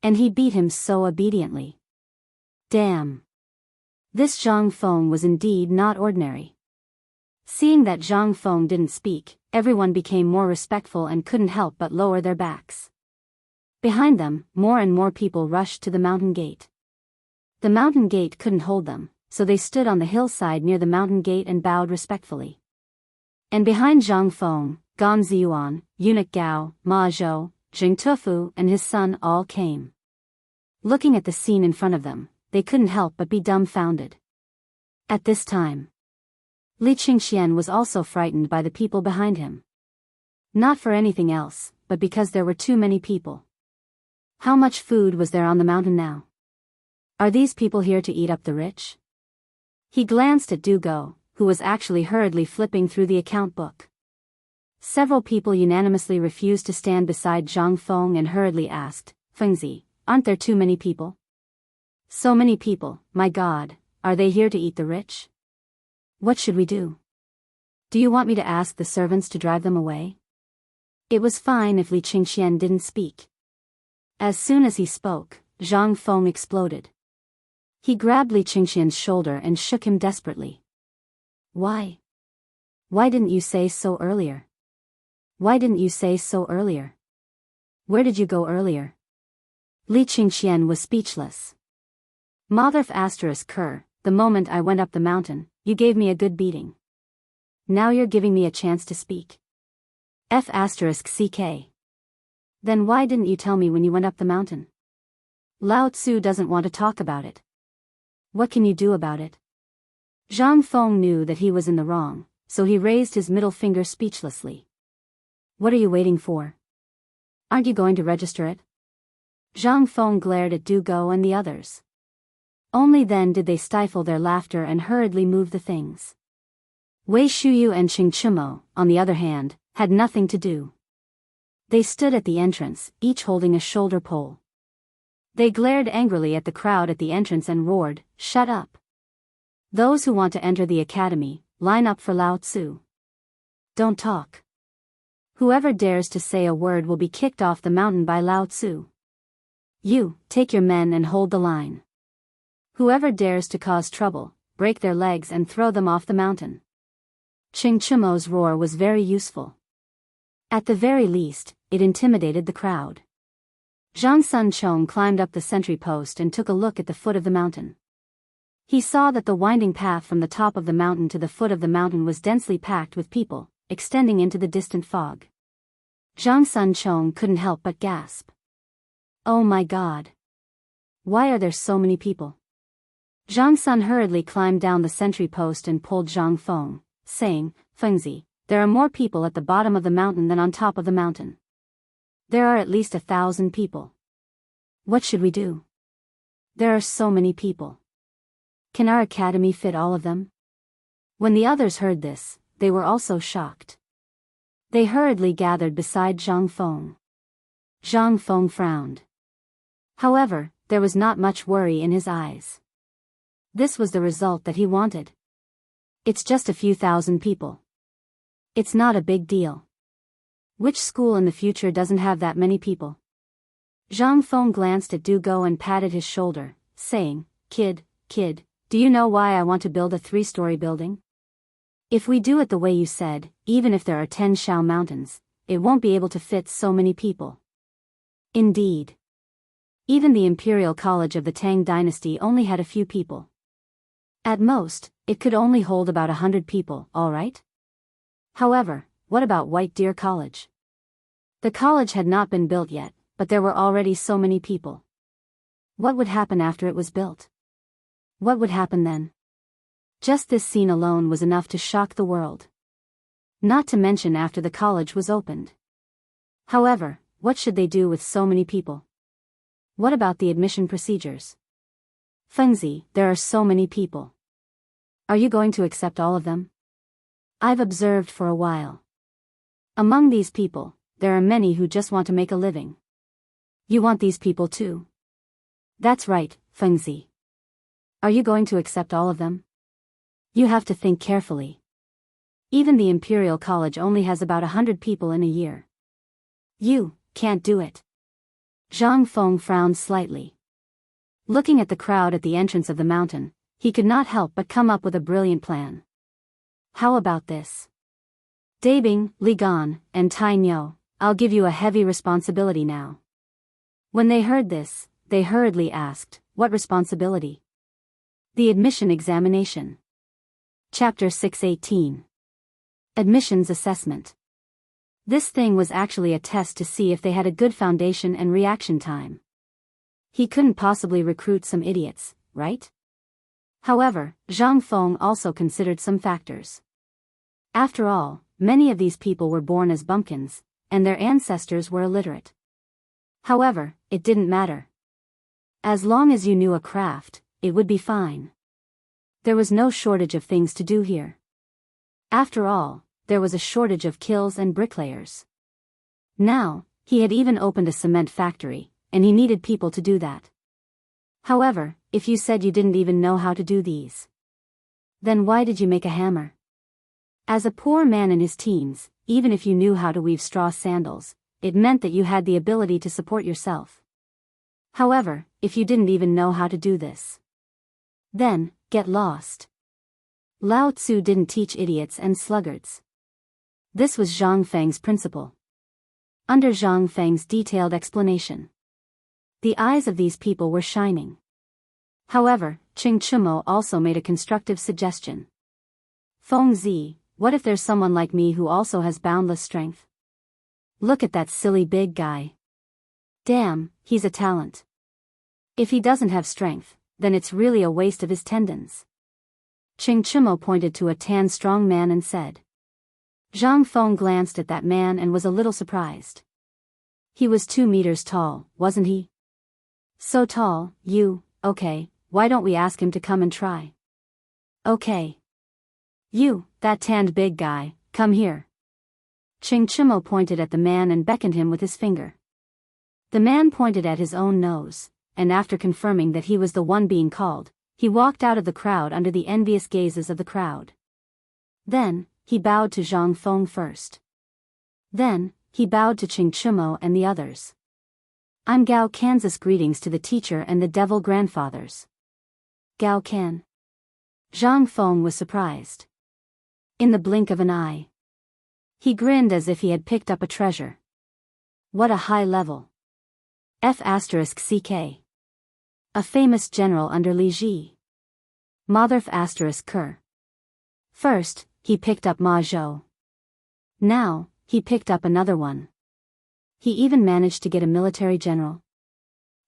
And he beat him so obediently. Damn. This Zhang Feng was indeed not ordinary. Seeing that Zhang Feng didn't speak, everyone became more respectful and couldn't help but lower their backs. Behind them, more and more people rushed to the mountain gate. The mountain gate couldn't hold them, so they stood on the hillside near the mountain gate and bowed respectfully. And behind Zhang Feng, Gan Ziyuan, Eunuch Gao, Ma Zhou, Jing Tufu and his son all came. Looking at the scene in front of them, they couldn't help but be dumbfounded. At this time, Li Qingxian was also frightened by the people behind him. Not for anything else, but because there were too many people. How much food was there on the mountain now? Are these people here to eat up the rich? He glanced at Du Go, who was actually hurriedly flipping through the account book. Several people unanimously refused to stand beside Zhang Feng and hurriedly asked, "Fengzi, aren't there too many people?" "So many people, my God, are they here to eat the rich? What should we do? Do you want me to ask the servants to drive them away?" It was fine if Li Qingxian didn't speak. As soon as he spoke, Zhang Feng exploded. He grabbed Li Qingxian's shoulder and shook him desperately. "Why? Why didn't you say so earlier? Why didn't you say so earlier? Where did you go earlier?" Li Qingxian was speechless. Motherf *Ker, the moment I went up the mountain, you gave me a good beating. Now you're giving me a chance to speak. *CK. Then why didn't you tell me when you went up the mountain? Lao Tzu doesn't want to talk about it. What can you do about it? Zhang Feng knew that he was in the wrong, so he raised his middle finger speechlessly. What are you waiting for? Aren't you going to register it? Zhang Feng glared at Du Go and the others. Only then did they stifle their laughter and hurriedly move the things. Wei Shuyu and Ching'an, on the other hand, had nothing to do. They stood at the entrance, each holding a shoulder pole. They glared angrily at the crowd at the entrance and roared, "Shut up! Those who want to enter the academy, line up for Lao Tzu. Don't talk. Whoever dares to say a word will be kicked off the mountain by Lao Tzu. You, take your men and hold the line. Whoever dares to cause trouble, break their legs and throw them off the mountain." Ching'an's roar was very useful. At the very least, it intimidated the crowd. Zhang Sunchong climbed up the sentry post and took a look at the foot of the mountain. He saw that the winding path from the top of the mountain to the foot of the mountain was densely packed with people, extending into the distant fog. Zhang Sunchong couldn't help but gasp. "Oh my God! Why are there so many people?" Zhang Sun hurriedly climbed down the sentry post and pulled Zhang Feng, saying, Fengzi, there are more people at the bottom of the mountain than on top of the mountain. There are at least 1,000 people. What should we do? There are so many people. Can our academy fit all of them? When the others heard this, they were also shocked. They hurriedly gathered beside Zhang Feng. Zhang Feng frowned. However, there was not much worry in his eyes. This was the result that he wanted. It's just a few thousand people. It's not a big deal. Which school in the future doesn't have that many people? Zhang Feng glanced at Du Go and patted his shoulder, saying, Kid, do you know why I want to build a 3-story building? If we do it the way you said, even if there are 10 Shao mountains, it won't be able to fit so many people. Indeed. Even the Imperial College of the Tang Dynasty only had a few people. At most, it could only hold about 100 people, all right? However, what about White Deer College? The college had not been built yet, but there were already so many people. What would happen after it was built? What would happen then? Just this scene alone was enough to shock the world. Not to mention after the college was opened. However, what should they do with so many people? What about the admission procedures? Fengzi, there are so many people. Are you going to accept all of them? I've observed for a while. Among these people, there are many who just want to make a living. You want these people too? That's right, Fengzi. Are you going to accept all of them? You have to think carefully. Even the Imperial College only has about 100 people in a year. You can't do it. Zhang Feng frowned slightly. Looking at the crowd at the entrance of the mountain, he could not help but come up with a brilliant plan. How about this? Dabing, Li Gan, and Tai Nyo, I'll give you a heavy responsibility now. When they heard this, they hurriedly asked, what responsibility? The admission examination. Chapter 618. Admissions assessment. This thing was actually a test to see if they had a good foundation and reaction time. He couldn't possibly recruit some idiots, right? However, Zhang Feng also considered some factors. After all, many of these people were born as bumpkins, and their ancestors were illiterate. However, it didn't matter. As long as you knew a craft, it would be fine. There was no shortage of things to do here. After all, there was a shortage of kills and bricklayers. Now, he had even opened a cement factory, and he needed people to do that. However, if you said you didn't even know how to do these, then why did you make a hammer? As a poor man in his teens, even if you knew how to weave straw sandals, it meant that you had the ability to support yourself. However, if you didn't even know how to do this, then, get lost. Lao Tzu didn't teach idiots and sluggards. This was Zhang Feng's principle. Under Zhang Feng's detailed explanation, the eyes of these people were shining. However, Chingchumo also made a constructive suggestion. Fengzi, what if there's someone like me who also has boundless strength? Look at that silly big guy. Damn, he's a talent. If he doesn't have strength, then it's really a waste of his tendons. Chingchumo pointed to a tan strong man and said. Zhang Feng glanced at that man and was a little surprised. He was 2 meters tall, wasn't he? So tall, okay, why don't we ask him to come and try? Okay. You, that tanned big guy, come here. Chingchumo pointed at the man and beckoned him with his finger. The man pointed at his own nose, and after confirming that he was the one being called, he walked out of the crowd under the envious gazes of the crowd. Then, he bowed to Zhang Feng first. Then, he bowed to Chingchumo and the others. I'm Gao Kansas, greetings to the teacher and the devil grandfathers. Gao Kan. Zhang Feng was surprised. In the blink of an eye, he grinned as if he had picked up a treasure. What a high level. F***CK. A famous general under Li Ji. Motherf***Ker. First, he picked up Ma Zhou. Now, he picked up another one. He even managed to get a military general.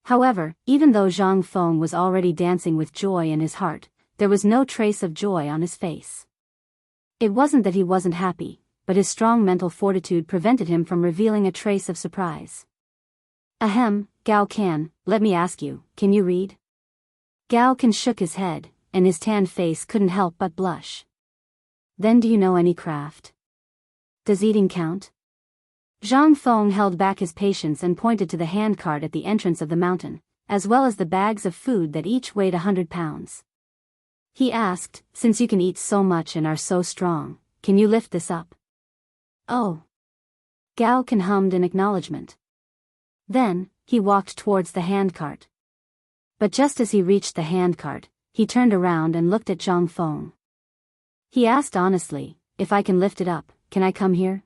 However, even though Zhang Feng was already dancing with joy in his heart, there was no trace of joy on his face. It wasn't that he wasn't happy, but his strong mental fortitude prevented him from revealing a trace of surprise. Ahem, Gao Can, let me ask you, can you read? Gao Can shook his head, and his tanned face couldn't help but blush. Then do you know any craft? Does eating count? Zhang Feng held back his patience and pointed to the handcart at the entrance of the mountain, as well as the bags of food that each weighed 100 pounds. He asked, since you can eat so much and are so strong, can you lift this up? Oh. Gao Can hummed in acknowledgement. Then, he walked towards the handcart. But just as he reached the handcart, he turned around and looked at Zhang Feng. He asked honestly, if I can lift it up, can I come here?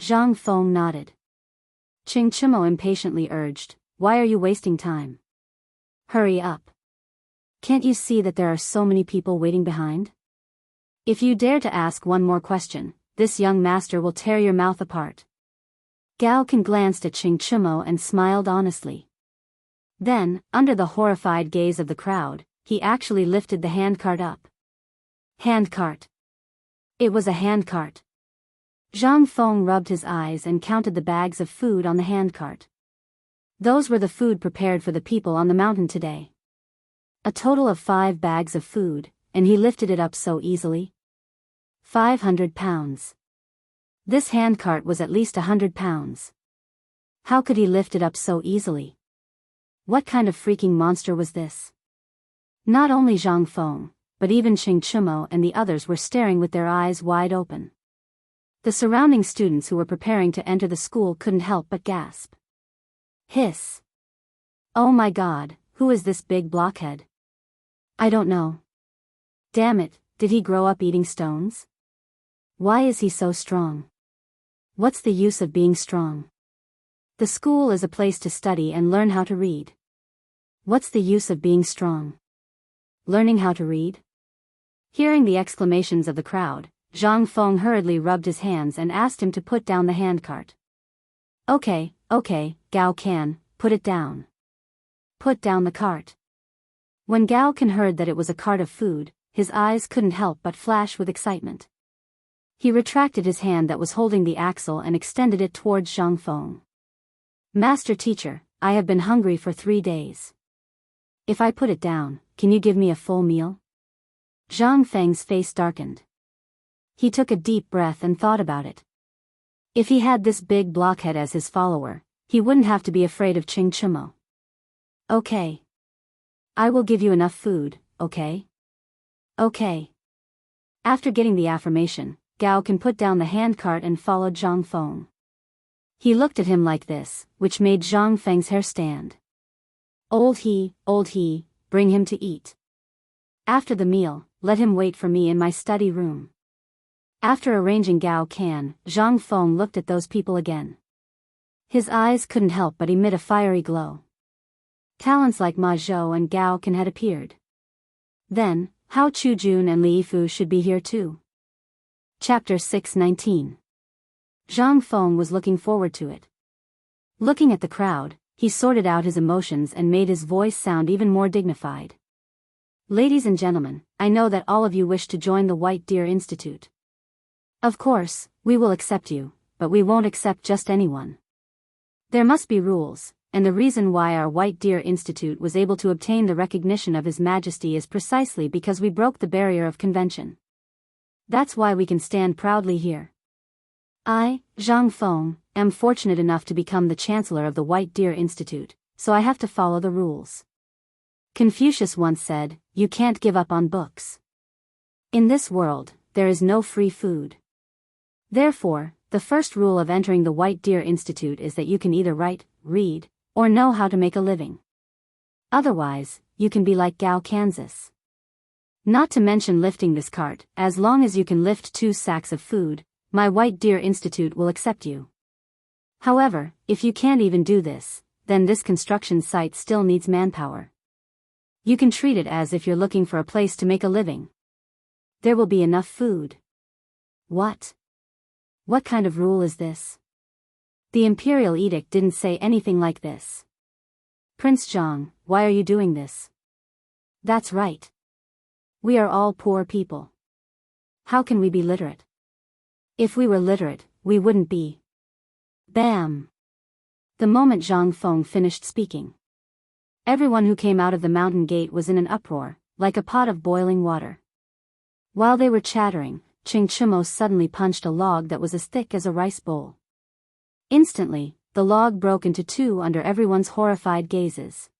Zhang Feng nodded. Chang'an impatiently urged, why are you wasting time? Hurry up. Can't you see that there are so many people waiting behind? If you dare to ask one more question, this young master will tear your mouth apart. Gao Can glanced at Chang'an and smiled honestly. Then, under the horrified gaze of the crowd, he actually lifted the handcart up. Handcart. It was a handcart. Zhang Feng rubbed his eyes and counted the bags of food on the handcart. Those were the food prepared for the people on the mountain today. A total of 5 bags of food, and he lifted it up so easily. 500 pounds. This handcart was at least 100 pounds. How could he lift it up so easily? What kind of freaking monster was this? Not only Zhang Feng, but even Chang'an and the others were staring with their eyes wide open. The surrounding students who were preparing to enter the school couldn't help but gasp. Hiss. Oh my God, who is this big blockhead? I don't know. Damn it, did he grow up eating stones? Why is he so strong? What's the use of being strong? The school is a place to study and learn how to read. What's the use of being strong? Learning how to read? Hearing the exclamations of the crowd, Zhang Feng hurriedly rubbed his hands and asked him to put down the handcart. Okay, Gao Can, put it down. Put down the cart. When Gao Can heard that it was a cart of food, his eyes couldn't help but flash with excitement. He retracted his hand that was holding the axle and extended it towards Zhang Feng. Master teacher, I have been hungry for 3 days. If I put it down, can you give me a full meal? Zhang Feng's face darkened. He took a deep breath and thought about it. If he had this big blockhead as his follower, he wouldn't have to be afraid of Chang'an. Okay. I will give you enough food, okay? Okay. After getting the affirmation, Gao Can put down the handcart and followed Zhang Feng. He looked at him like this, which made Zhang Feng's hair stand. Old he, bring him to eat. After the meal, let him wait for me in my study room. After arranging Gao Can, Zhang Feng looked at those people again. His eyes couldn't help but emit a fiery glow. Talents like Ma Zhou and Gao Can had appeared. Then, Hao Chujun and Li Fu should be here too. Chapter 619. Zhang Feng was looking forward to it. Looking at the crowd, he sorted out his emotions and made his voice sound even more dignified. Ladies and gentlemen, I know that all of you wish to join the White Deer Institute. Of course, we will accept you, but we won't accept just anyone. There must be rules, and the reason why our White Deer Institute was able to obtain the recognition of His Majesty is precisely because we broke the barrier of convention. That's why we can stand proudly here. I, Zhang Feng, am fortunate enough to become the Chancellor of the White Deer Institute, so I have to follow the rules. Confucius once said, you can't give up on books. In this world, there is no free food. Therefore, the first rule of entering the White Deer Institute is that you can either write, read, or know how to make a living. Otherwise, you can be like Gao Kansas. Not to mention lifting this cart, as long as you can lift 2 sacks of food, my White Deer Institute will accept you. However, if you can't even do this, then this construction site still needs manpower. You can treat it as if you're looking for a place to make a living. There will be enough food. What? What kind of rule is this? The imperial edict didn't say anything like this. Prince Zhang, why are you doing this? That's right. We are all poor people. How can we be literate? If we were literate, we wouldn't be. Bam! The moment Zhang Feng finished speaking, everyone who came out of the mountain gate was in an uproar, like a pot of boiling water. While they were chattering, Chang'an suddenly punched a log that was as thick as a rice bowl. Instantly, the log broke into two under everyone's horrified gazes.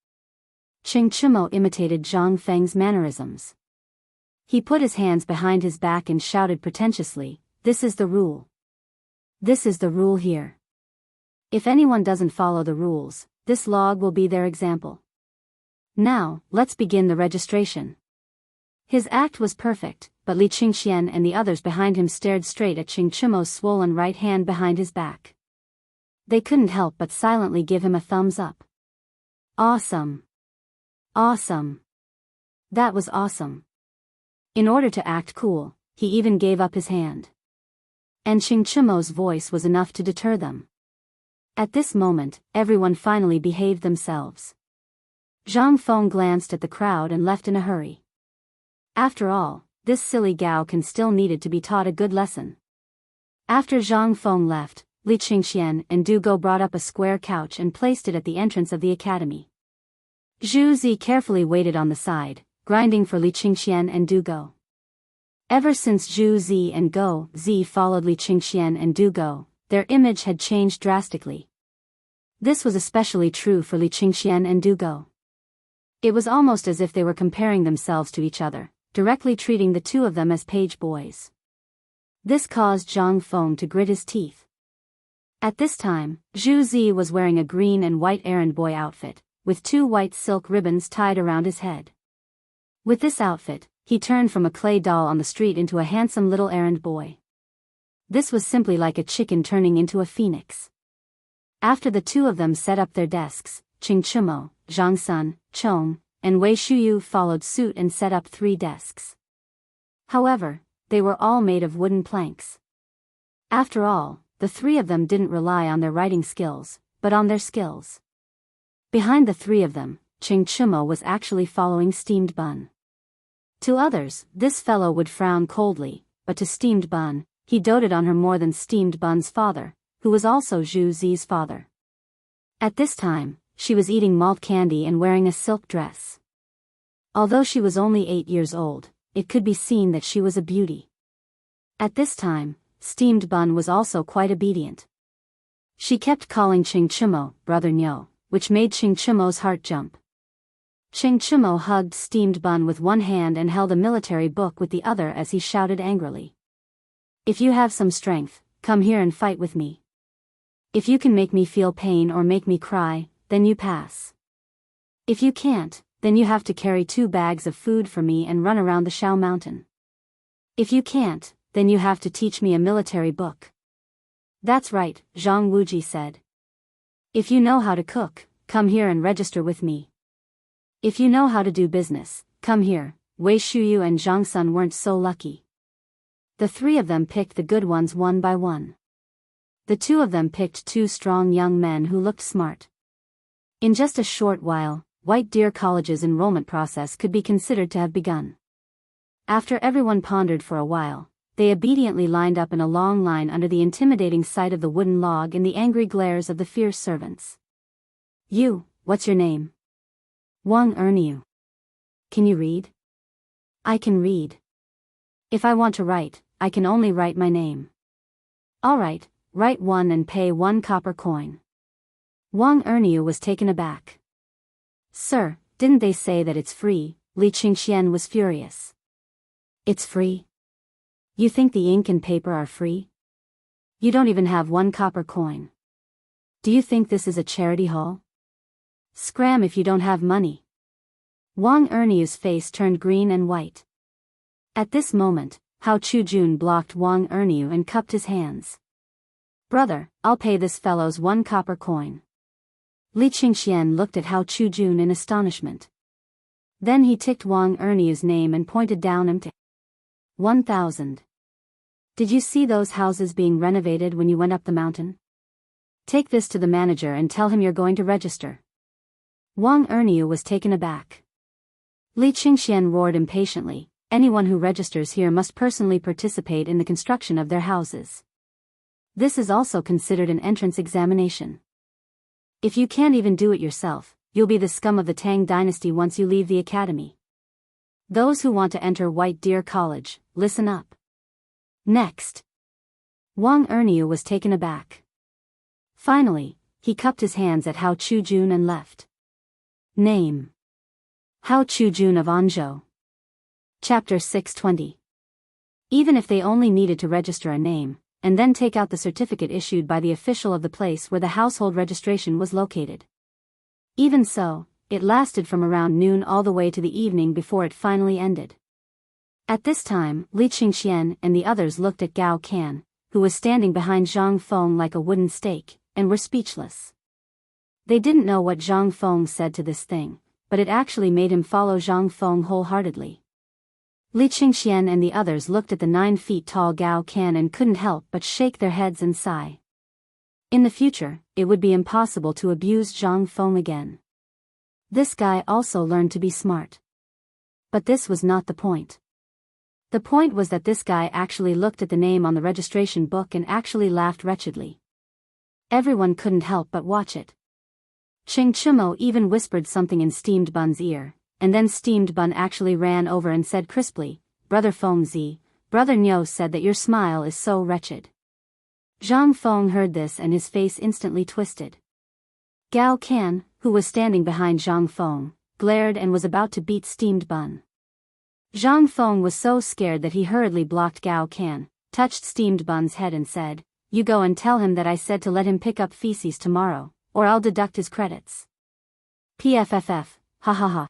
Chang'an imitated Zhang Feng's mannerisms. He put his hands behind his back and shouted pretentiously, "This is the rule. This is the rule here. If anyone doesn't follow the rules, this log will be their example. Now, let's begin the registration." His act was perfect, but Li Qingxian and the others behind him stared straight at Chang'an's swollen right hand behind his back. They couldn't help but silently give him a thumbs up. Awesome! Awesome! That was awesome. In order to act cool, he even gave up his hand. And Chang'an's voice was enough to deter them. At this moment, everyone finally behaved themselves. Zhang Feng glanced at the crowd and left in a hurry. After all, this silly Gao can still needed to be taught a good lesson. After Zhang Feng left, Li Qingxian and Du Go brought up a square couch and placed it at the entrance of the academy. Zhu Zi carefully waited on the side, grinding for Li Qingxian and Du Go. Ever since Zhu Zi and Go Zi followed Li Qingxian and Du Go, their image had changed drastically. This was especially true for Li Qingxian and Du Go. It was almost as if they were comparing themselves to each other, directly treating the two of them as page boys. This caused Zhang Feng to grit his teeth. At this time, Zhu Zi was wearing a green and white errand boy outfit, with two white silk ribbons tied around his head. With this outfit, he turned from a clay doll on the street into a handsome little errand boy. This was simply like a chicken turning into a phoenix. After the two of them set up their desks, Chang'an, Zhang Sun, Chong, and Wei Shuyu followed suit and set up 3 desks. However, they were all made of wooden planks. After all, the 3 of them didn't rely on their writing skills, but on their skills. Behind the 3 of them, Chang'an was actually following Steamed Bun. To others, this fellow would frown coldly, but to Steamed Bun, he doted on her more than Steamed Bun's father, who was also Zhu Zi's father. At this time, she was eating malt candy and wearing a silk dress. Although she was only 8 years old, it could be seen that she was a beauty. At this time, Steamed Bun was also quite obedient. She kept calling Chang'an, Brother Nyo, which made Chang'an's heart jump. Chang'an hugged Steamed Bun with one hand and held a military book with the other as he shouted angrily. "If you have some strength, come here and fight with me. If you can make me feel pain or make me cry, then you pass. If you can't, then you have to carry 2 bags of food for me and run around the Shao Mountain. If you can't, then you have to teach me a military book." "That's right," Zhang Wuji said. "If you know how to cook, come here and register with me. If you know how to do business, come here." Wei Shuyu and Zhang Sun weren't so lucky. The 3 of them picked the good ones one by one. The 2 of them picked 2 strong young men who looked smart. In just a short while, White Deer College's enrollment process could be considered to have begun. After everyone pondered for a while, they obediently lined up in a long line under the intimidating sight of the wooden log and the angry glares of the fierce servants. "You, what's your name?" "Wang Erniu." "Can you read?" "I can read. If I want to write, I can only write my name." "All right, write 1 and pay 1 copper coin." Wang Erniu was taken aback. "Sir, didn't they say that it's free?" Li Qingxian was furious. "It's free? You think the ink and paper are free? You don't even have 1 copper coin. Do you think this is a charity hall? Scram if you don't have money." Wang Erniu's face turned green and white. At this moment, Hao Chujun blocked Wang Erniu and cupped his hands. "Brother, I'll pay this fellow's 1 copper coin." Li Qingxian looked at Hao Chujun in astonishment. Then he ticked Wang Erniu's name and pointed down him to 1,000. "Did you see those houses being renovated when you went up the mountain? Take this to the manager and tell him you're going to register." Wang Erniu was taken aback. Li Qingxian roared impatiently, anyone who registers here must personally participate in the construction of their houses. This is also considered an entrance examination. If you can't even do it yourself, you'll be the scum of the Tang dynasty once you leave the academy. Those who want to enter White Deer College, listen up. Next. Wang Erniu was taken aback. Finally, he cupped his hands at Hao Chujun and left. Name. Hao Chujun of Anzhou. Chapter 620. Even if they only needed to register a name, and then take out the certificate issued by the official of the place where the household registration was located. Even so, it lasted from around noon all the way to the evening before it finally ended. At this time, Li Qingxian and the others looked at Gao Can, who was standing behind Zhang Feng like a wooden stake, and were speechless. They didn't know what Zhang Feng said to this thing, but it actually made him follow Zhang Feng wholeheartedly. Li Qingxian and the others looked at the 9 feet tall Gao Can and couldn't help but shake their heads and sigh. In the future, it would be impossible to abuse Zhang Feng again. This guy also learned to be smart. But this was not the point. The point was that this guy actually looked at the name on the registration book and actually laughed wretchedly. Everyone couldn't help but watch it. Cheng Chimo even whispered something in Steamed Bun's ear, and then Steamed Bun actually ran over and said crisply, "Brother Feng Zi, Brother Niu said that your smile is so wretched." Zhang Feng heard this and his face instantly twisted. Gao Can, who was standing behind Zhang Feng, glared and was about to beat Steamed Bun. Zhang Feng was so scared that he hurriedly blocked Gao Can, touched Steamed Bun's head and said, "You go and tell him that I said to let him pick up feces tomorrow, or I'll deduct his credits." PFFF, ha ha ha.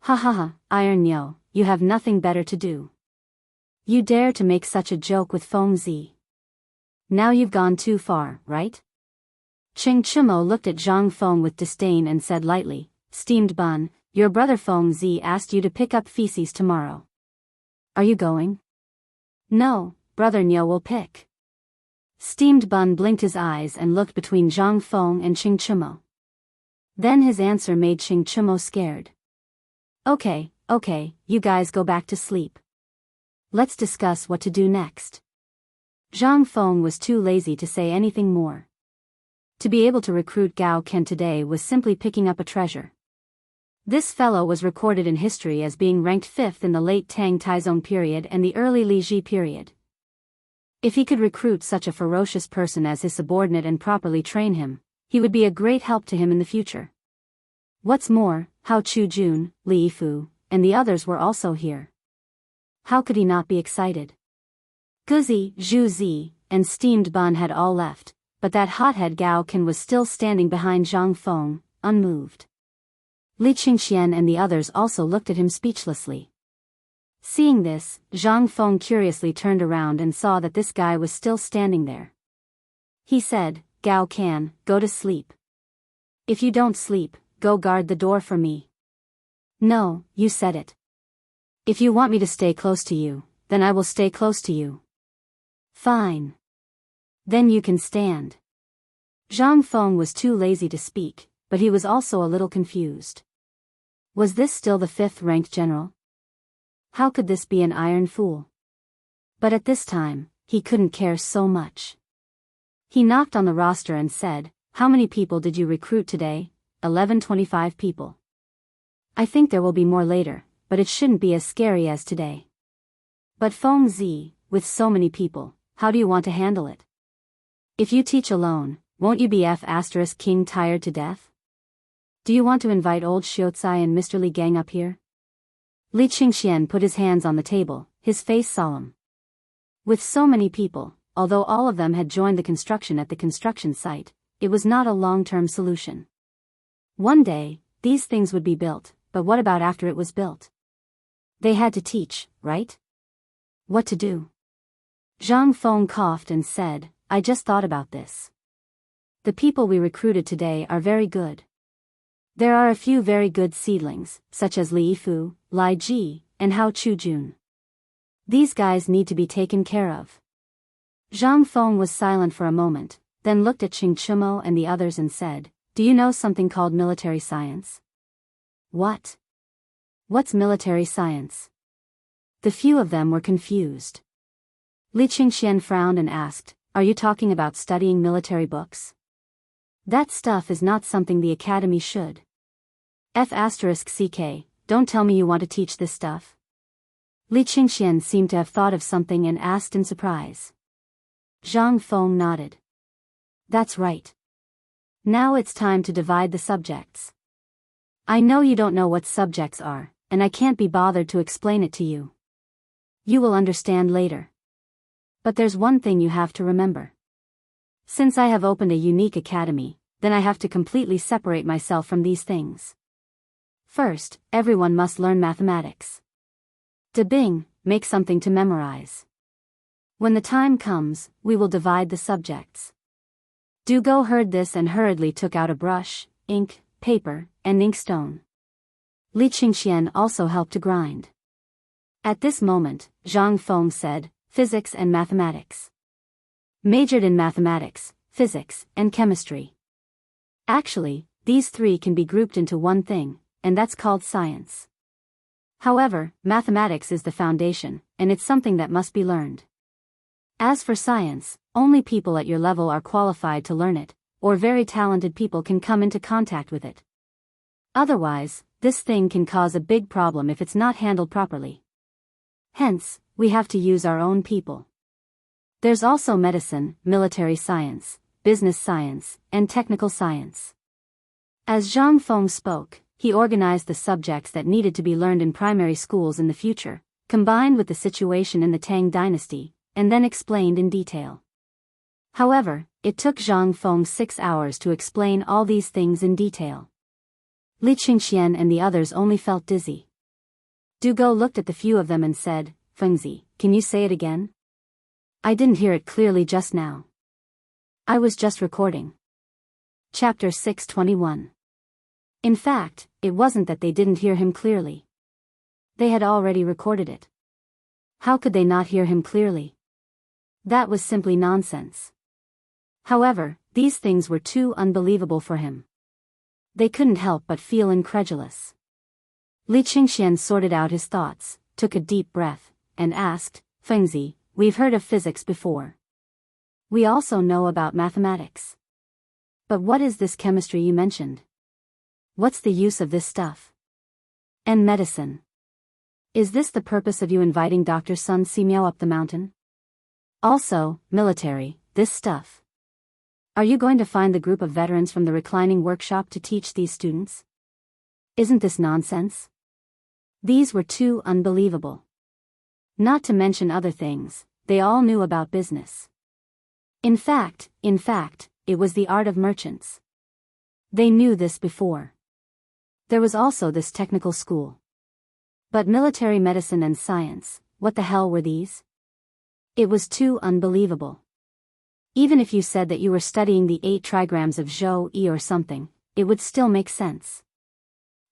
Ha ha ha, Iron Niu, you have nothing better to do. You dare to make such a joke with Feng Zi. Now you've gone too far, right? Cheng Chimo looked at Zhang Feng with disdain and said lightly, "Steamed Bun, your brother Feng Zi asked you to pick up feces tomorrow. Are you going?" "No, Brother Niu will pick." Steamed Bun blinked his eyes and looked between Zhang Feng and Cheng Chimo. Then his answer made Cheng Chimo scared. Okay, you guys go back to sleep. Let's discuss what to do next." Zhang Feng was too lazy to say anything more. To be able to recruit Gao Can today was simply picking up a treasure. This fellow was recorded in history as being ranked 5th in the late Tang Taizong period and the early Li Ji period. If he could recruit such a ferocious person as his subordinate and properly train him, he would be a great help to him in the future. What's more, Hao Chujun, Li Yifu, and the others were also here. How could he not be excited? Guzi, Zhu Zi, and Steamed Bun had all left, but that hothead Gao Can was still standing behind Zhang Feng, unmoved. Li Qingxian and the others also looked at him speechlessly. Seeing this, Zhang Feng curiously turned around and saw that this guy was still standing there. He said, "Gao Can, go to sleep. If you don't sleep, go guard the door for me." "No, you said it. If you want me to stay close to you, then I will stay close to you." "Fine. Then you can stand." Zhang Feng was too lazy to speak, but he was also a little confused. Was this still the 5th-ranked general? How could this be an iron fool? But at this time, he couldn't care so much. He knocked on the roster and said, "How many people did you recruit today?" 1125 people. "I think there will be more later, but it shouldn't be as scary as today." "But Feng Zi, with so many people, how do you want to handle it? If you teach alone, won't you be King tired to death? Do you want to invite old Xiaocai and Mr. Li Gang up here?" Li Qingxian put his hands on the table, his face solemn. With so many people, although all of them had joined the construction at the construction site, it was not a long-term solution. One day, these things would be built, but what about after it was built? They had to teach, right? What to do? Zhang Feng coughed and said, "I just thought about this. The people we recruited today are very good. There are a few very good seedlings, such as Li Yifu, Lai Ji, and Hao Chujun. These guys need to be taken care of." Zhang Feng was silent for a moment, then looked at Cheng Chimo and the others and said, Do you know something called military science? What? What's military science? The few of them were confused. Li Qingxian frowned and asked, are you talking about studying military books? That stuff is not something the academy should. F***ck, don't tell me you want to teach this stuff. Li Qingxian seemed to have thought of something and asked in surprise. Zhang Feng nodded. That's right. Now it's time to divide the subjects. I know you don't know what subjects are, and I can't be bothered to explain it to you. You will understand later. But there's one thing you have to remember. Since I have opened a unique academy, then I have to completely separate myself from these things. First, everyone must learn mathematics. Bing, make something to memorize. When the time comes, we will divide the subjects. Go heard this and hurriedly took out a brush, ink, paper, and inkstone. Li Qingxian also helped to grind. At this moment, Zhang Feng said, physics and mathematics. Majored in mathematics, physics, and chemistry. Actually, these three can be grouped into one thing, and that's called science. However, mathematics is the foundation, and it's something that must be learned. As for science, only people at your level are qualified to learn it, or very talented people can come into contact with it. Otherwise, this thing can cause a big problem if it's not handled properly. Hence, we have to use our own people. There's also medicine, military science, business science, and technical science. As Zhang Feng spoke, he organized the subjects that needed to be learned in primary schools in the future, combined with the situation in the Tang dynasty, and then explained in detail. However, it took Zhang Feng 6 hours to explain all these things in detail. Li Qingxian and the others only felt dizzy. Go looked at the few of them and said, Fengzi, can you say it again? I didn't hear it clearly just now. I was just recording. Chapter 621. In fact, it wasn't that they didn't hear him clearly. They had already recorded it. How could they not hear him clearly? That was simply nonsense. However, these things were too unbelievable for him. They couldn't help but feel incredulous. Li Qingxian sorted out his thoughts, took a deep breath, and asked, Fengzi, we've heard of physics before. We also know about mathematics. But what is this chemistry you mentioned? What's the use of this stuff? And medicine. Is this the purpose of you inviting Dr. Sun Simiao up the mountain? Also, military, this stuff. Are you going to find the group of veterans from the reclining workshop to teach these students? Isn't this nonsense? These were too unbelievable. Not to mention other things, they all knew about business. In fact, it was the art of merchants. They knew this before. There was also this technical school. But military medicine and science, what the hell were these? It was too unbelievable. Even if you said that you were studying the 8 trigrams of Zhou Yi or something, it would still make sense.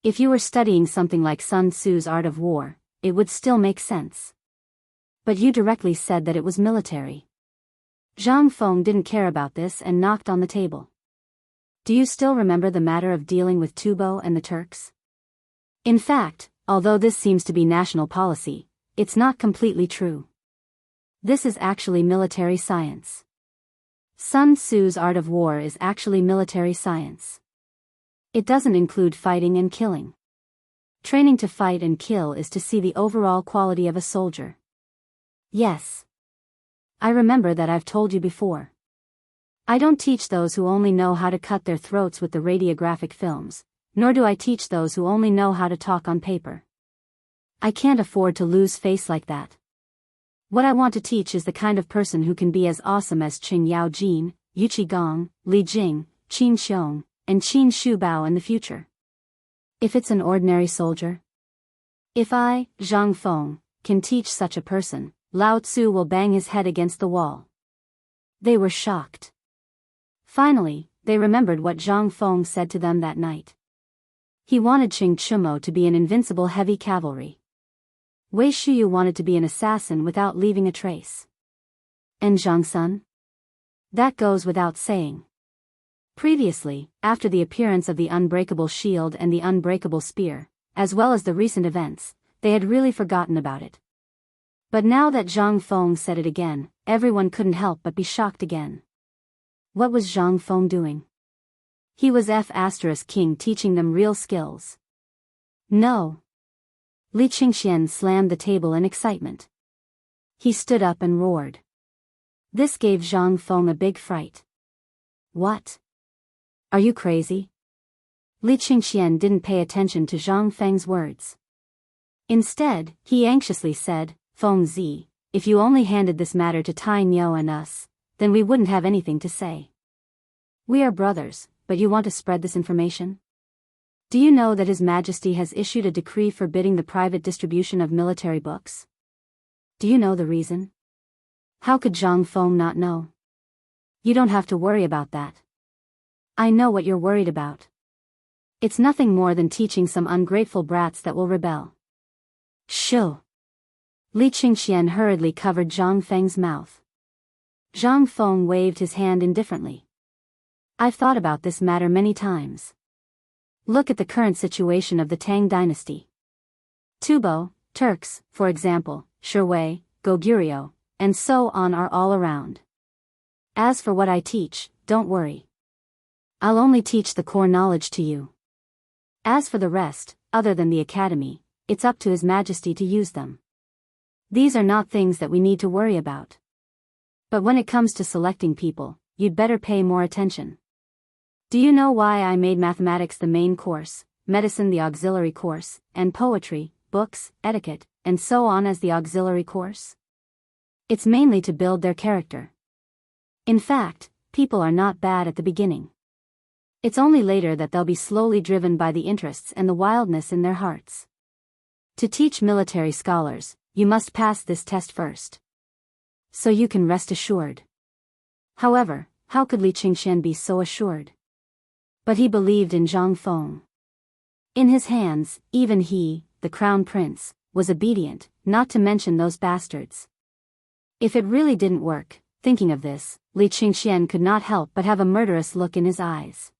If you were studying something like Sun Tzu's art of war, it would still make sense. But you directly said that it was military. Zhang Feng didn't care about this and knocked on the table. Do you still remember the matter of dealing with Tubo and the Turks? In fact, although this seems to be national policy, it's not completely true. This is actually military science. Sun Tzu's art of war is actually military science. It doesn't include fighting and killing. Training to fight and kill is to see the overall quality of a soldier. Yes. I remember that I've told you before. I don't teach those who only know how to cut their throats with the radiographic films, nor do I teach those who only know how to talk on paper. I can't afford to lose face like that. What I want to teach is the kind of person who can be as awesome as Qin Yaojin, Yu Qigong, Li Jing, Qin Xiong, and Qin Shubao in the future. If it's an ordinary soldier? If I, Zhang Feng, can teach such a person, Lao Tzu will bang his head against the wall. They were shocked. Finally, they remembered what Zhang Feng said to them that night. He wanted Qing Chumo to be an invincible heavy cavalry. Wei Shuyu wanted to be an assassin without leaving a trace. And Zhang Sun? That goes without saying. Previously, after the appearance of the unbreakable shield and the unbreakable spear, as well as the recent events, they had really forgotten about it. But now that Zhang Feng said it again, everyone couldn't help but be shocked again. What was Zhang Feng doing? He was King teaching them real skills. No. Li Qingxian slammed the table in excitement. He stood up and roared. This gave Zhang Feng a big fright. What? Are you crazy? Li Qingxian didn't pay attention to Zhang Feng's words. Instead, he anxiously said, Feng Zi, if you only handed this matter to Tai Niu and us, then we wouldn't have anything to say. We are brothers, but you want to spread this information? Do you know that His Majesty has issued a decree forbidding the private distribution of military books? Do you know the reason? How could Zhang Feng not know? You don't have to worry about that. I know what you're worried about. It's nothing more than teaching some ungrateful brats that will rebel. Shoo! Li Qingxian hurriedly covered Zhang Feng's mouth. Zhang Feng waved his hand indifferently. I've thought about this matter many times. Look at the current situation of the Tang dynasty. Tubo, Turks, for example, Shirwei, Goguryeo, and so on are all around. As for what I teach, don't worry. I'll only teach the core knowledge to you. As for the rest, other than the academy, it's up to His Majesty to use them. These are not things that we need to worry about. But when it comes to selecting people, you'd better pay more attention. Do you know why I made mathematics the main course, medicine the auxiliary course, and poetry, books, etiquette, and so on as the auxiliary course? It's mainly to build their character. In fact, people are not bad at the beginning. It's only later that they'll be slowly driven by the interests and the wildness in their hearts. To teach military scholars, you must pass this test first. So you can rest assured. However, how could Li Qingxian be so assured? But he believed in Zhang Feng. In his hands, even he, the crown prince, was obedient, not to mention those bastards. If it really didn't work, thinking of this, Li Qingxian could not help but have a murderous look in his eyes.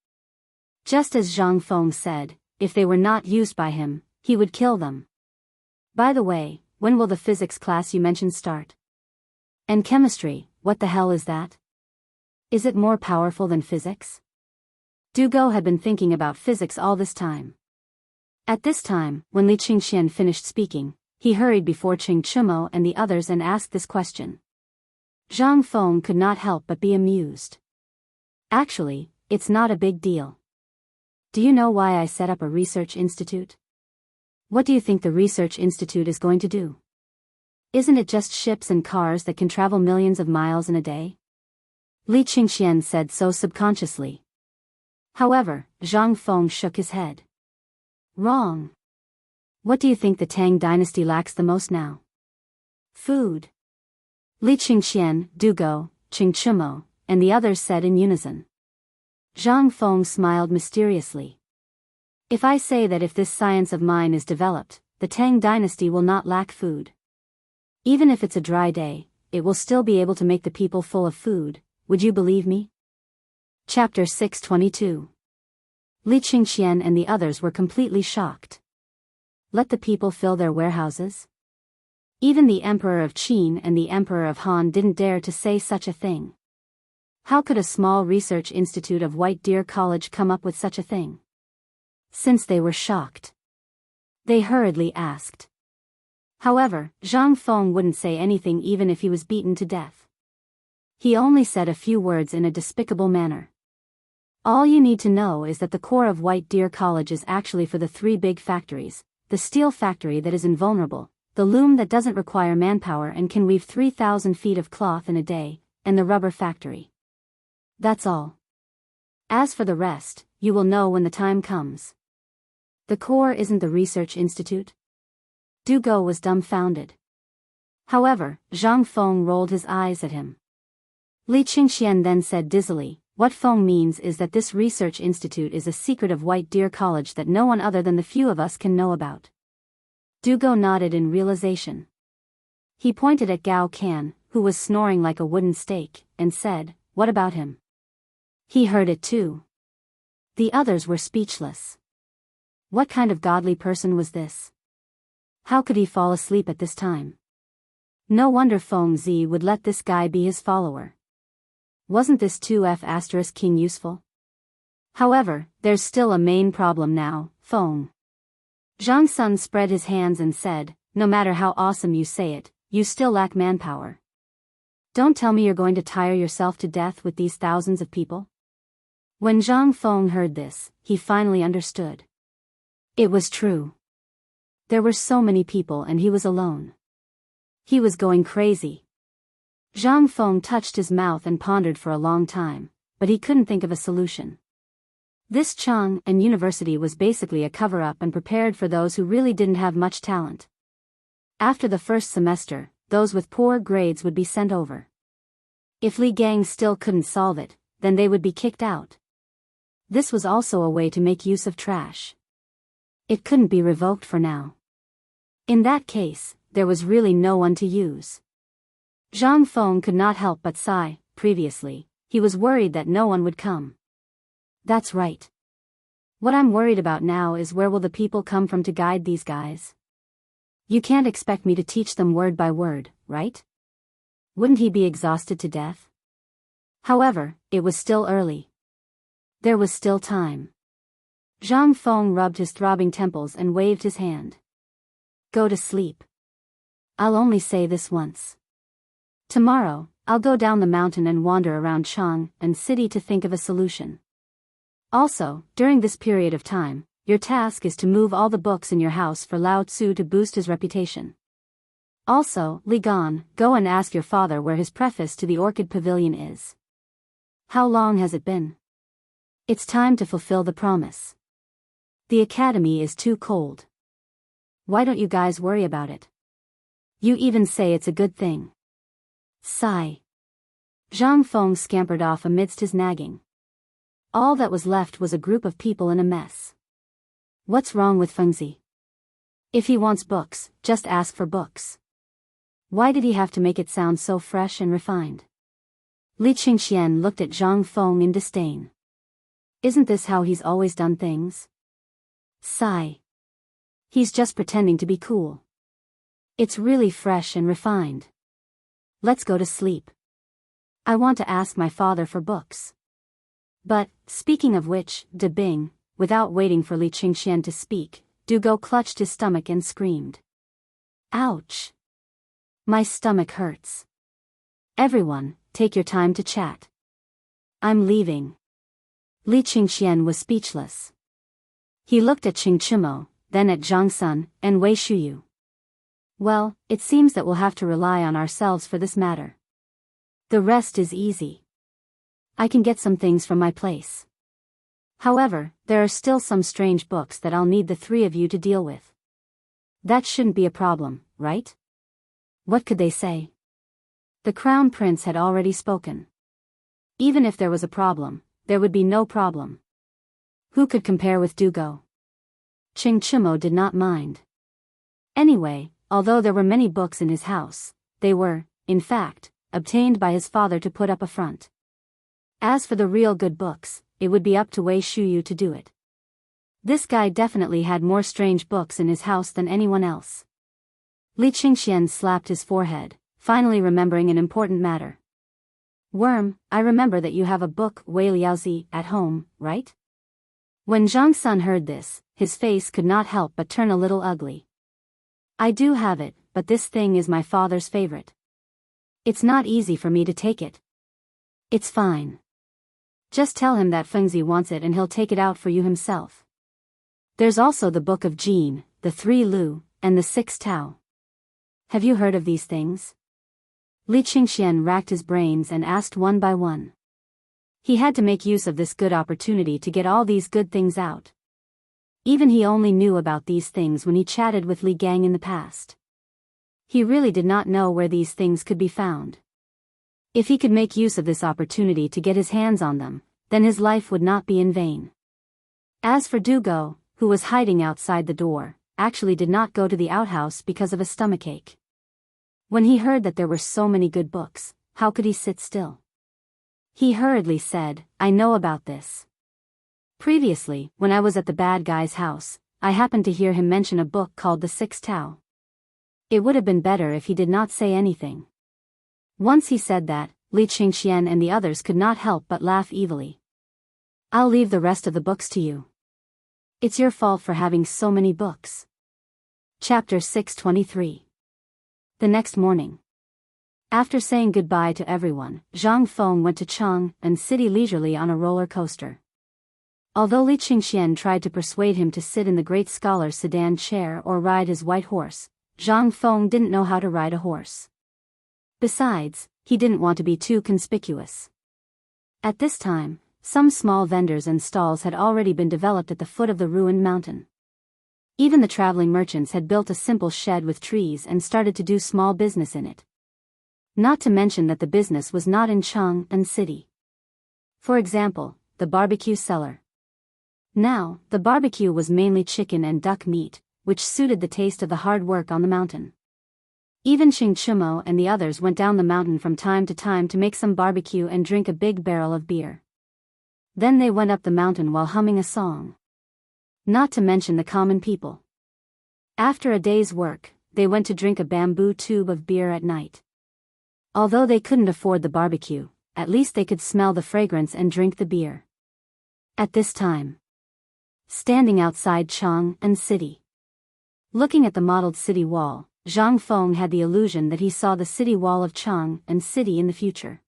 Just as Zhang Feng said, if they were not used by him, he would kill them. By the way, when will the physics class you mentioned start? And chemistry, what the hell is that? Is it more powerful than physics? Dugo had been thinking about physics all this time. At this time, when Li Qingxian finished speaking, he hurried before Qing Chumo and the others and asked this question. Zhang Feng could not help but be amused. Actually, it's not a big deal. Do you know why I set up a research institute? What do you think the research institute is going to do? Isn't it just ships and cars that can travel millions of miles in a day? Li Qingxian said so subconsciously. However, Zhang Feng shook his head. Wrong. What do you think the Tang dynasty lacks the most now? Food. Li Qingxian, Dugo, Qing Chumo, and the others said in unison. Zhang Feng smiled mysteriously. If I say that if this science of mine is developed, the Tang dynasty will not lack food. Even if it's a dry day, it will still be able to make the people full of food, would you believe me? Chapter 622. Li Qingxian and the others were completely shocked. Let the people fill their warehouses? Even the Emperor of Qin and the Emperor of Han didn't dare to say such a thing. How could a small research institute of White Deer College come up with such a thing? Since they were shocked, they hurriedly asked. However, Zhang Feng wouldn't say anything even if he was beaten to death. He only said a few words in a despicable manner. All you need to know is that the core of White Deer College is actually for the three big factories, the steel factory that is invulnerable, the loom that doesn't require manpower and can weave 3,000 feet of cloth in a day, and the rubber factory. That's all. As for the rest, you will know when the time comes. The core isn't the research institute? Dugo was dumbfounded. However, Zhang Feng rolled his eyes at him. Li Qingxian then said dizzily, what Feng means is that this research institute is a secret of White Deer College that no one other than the few of us can know about. Dugo nodded in realization. He pointed at Gao Can, who was snoring like a wooden stake, and said, what about him? He heard it too. The others were speechless. What kind of godly person was this? How could he fall asleep at this time? No wonder Feng Zi would let this guy be his follower. Wasn't this 2F** king useful? However, there's still a main problem now, Feng. Zhang Sun spread his hands and said, no matter how awesome you say it, you still lack manpower. Don't tell me you're going to tire yourself to death with these thousands of people? When Zhang Feng heard this, he finally understood. It was true. There were so many people and he was alone. He was going crazy. Zhang Feng touched his mouth and pondered for a long time, but he couldn't think of a solution. This Chang'an University was basically a cover-up and prepared for those who really didn't have much talent. After the first semester, those with poor grades would be sent over. If Li Gang still couldn't solve it, then they would be kicked out. This was also a way to make use of trash. It couldn't be revoked for now. In that case, there was really no one to use. Zhang Feng could not help but sigh. Previously, he was worried that no one would come. That's right. What I'm worried about now is where will the people come from to guide these guys? You can't expect me to teach them word by word, right? Wouldn't he be exhausted to death? However, it was still early. There was still time. Zhang Feng rubbed his throbbing temples and waved his hand. Go to sleep. I'll only say this once. Tomorrow, I'll go down the mountain and wander around Chang'an city to think of a solution. Also, during this period of time, your task is to move all the books in your house for Lao Tzu to boost his reputation. Also, Li Gan, go and ask your father where his preface to the Orchid Pavilion is. How long has it been? It's time to fulfill the promise. The academy is too cold. Why don't you guys worry about it? You even say it's a good thing. Sigh. Zhang Feng scampered off amidst his nagging. All that was left was a group of people in a mess. What's wrong with Feng Zi? If he wants books, just ask for books. Why did he have to make it sound so fresh and refined? Li Qingxian looked at Zhang Feng in disdain. Isn't this how he's always done things? Sigh. He's just pretending to be cool. It's really fresh and refined. Let's go to sleep. I want to ask my father for books. But, speaking of which, De Bing, without waiting for Li Qingxian to speak, Dugo clutched his stomach and screamed. Ouch! My stomach hurts. Everyone, take your time to chat. I'm leaving. Li Qingxian was speechless. He looked at Qing Chimo, then at Zhang Sun, and Wei Shuyu. Well, it seems that we'll have to rely on ourselves for this matter. The rest is easy. I can get some things from my place. However, there are still some strange books that I'll need the three of you to deal with. That shouldn't be a problem, right? What could they say? The Crown Prince had already spoken. Even if there was a problem, there would be no problem. Who could compare with Dugo? Qing Chimo did not mind. Anyway, although there were many books in his house, they were, in fact, obtained by his father to put up a front. As for the real good books, it would be up to Wei Shuyu to do it. This guy definitely had more strange books in his house than anyone else. Li Qingxian slapped his forehead, finally remembering an important matter. Worm, I remember that you have a book Wei Liaozi at home, right? When Zhang Sun heard this, his face could not help but turn a little ugly. I do have it, but this thing is my father's favorite. It's not easy for me to take it. It's fine. Just tell him that Feng Zi wants it and he'll take it out for you himself. There's also the Book of Jin, the 3 Lu, and the 6 Tao. Have you heard of these things? Li Qingxian racked his brains and asked one by one. He had to make use of this good opportunity to get all these good things out. Even he only knew about these things when he chatted with Li Gang in the past. He really did not know where these things could be found. If he could make use of this opportunity to get his hands on them, then his life would not be in vain. As for Dugo, who was hiding outside the door, actually did not go to the outhouse because of a stomachache. When he heard that there were so many good books, how could he sit still? He hurriedly said, I know about this. Previously, when I was at the bad guy's house, I happened to hear him mention a book called The Six Tao. It would have been better if he did not say anything. Once he said that, Li Qingxian and the others could not help but laugh evilly. I'll leave the rest of the books to you. It's your fault for having so many books. Chapter 623. The next morning. After saying goodbye to everyone, Zhang Feng went to Chang'an City leisurely on a roller coaster. Although Li Qingxian tried to persuade him to sit in the great scholar's sedan chair or ride his white horse, Zhang Feng didn't know how to ride a horse. Besides, he didn't want to be too conspicuous. At this time, some small vendors and stalls had already been developed at the foot of the ruined mountain. Even the traveling merchants had built a simple shed with trees and started to do small business in it. Not to mention that the business was not in Chang'an City. For example, the barbecue cellar. Now, the barbecue was mainly chicken and duck meat, which suited the taste of the hard work on the mountain. Even Xing Chumo and the others went down the mountain from time to time to make some barbecue and drink a big barrel of beer. Then they went up the mountain while humming a song. Not to mention the common people. After a day's work, they went to drink a bamboo tube of beer at night. Although they couldn't afford the barbecue, at least they could smell the fragrance and drink the beer. At this time, standing outside Chang'an City, looking at the modeled city wall, Zhang Feng had the illusion that he saw the city wall of Chang'an City in the future.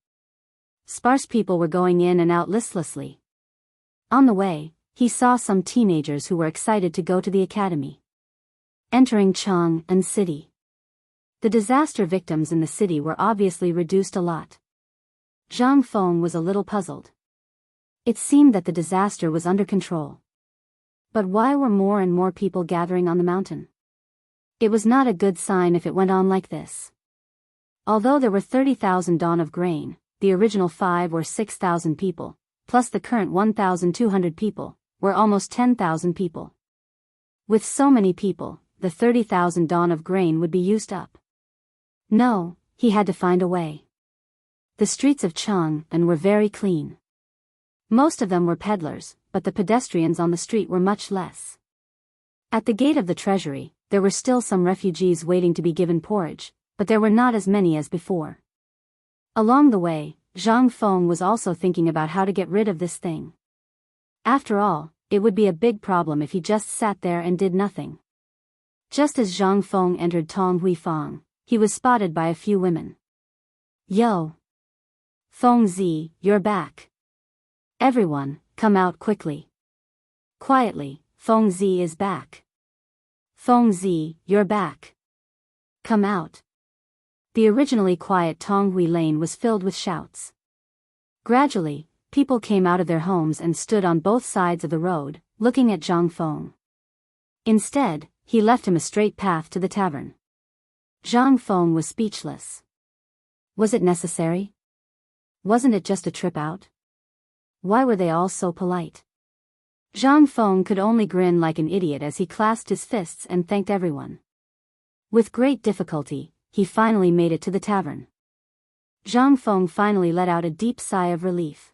Sparse people were going in and out listlessly. On the way, he saw some teenagers who were excited to go to the academy. Entering Chang'an City, the disaster victims in the city were obviously reduced a lot. Zhang Feng was a little puzzled. It seemed that the disaster was under control. But why were more and more people gathering on the mountain? It was not a good sign if it went on like this. Although there were 30,000 dawn of grain, the original 5 or 6,000 people, plus the current 1,200 people, were almost 10,000 people. With so many people, the 30,000 dawn of grain would be used up. No, he had to find a way. The streets of Chang'an were very clean. Most of them were peddlers, but the pedestrians on the street were much less. At the gate of the treasury, there were still some refugees waiting to be given porridge, but there were not as many as before. Along the way, Zhang Feng was also thinking about how to get rid of this thing. After all, it would be a big problem if he just sat there and did nothing. Just as Zhang Feng entered Tong Hui Fang, he was spotted by a few women. Yo! Feng Zi, you're back. Everyone, come out quickly. Quietly, Feng Zi is back. Feng Zi, you're back. Come out. The originally quiet Tonghui Lane was filled with shouts. Gradually, people came out of their homes and stood on both sides of the road, looking at Zhang Feng. Instead, he left him a straight path to the tavern. Zhang Feng was speechless. Was it necessary? Wasn't it just a trip out? Why were they all so polite? Zhang Feng could only grin like an idiot as he clasped his fists and thanked everyone. With great difficulty, he finally made it to the tavern. Zhang Feng finally let out a deep sigh of relief.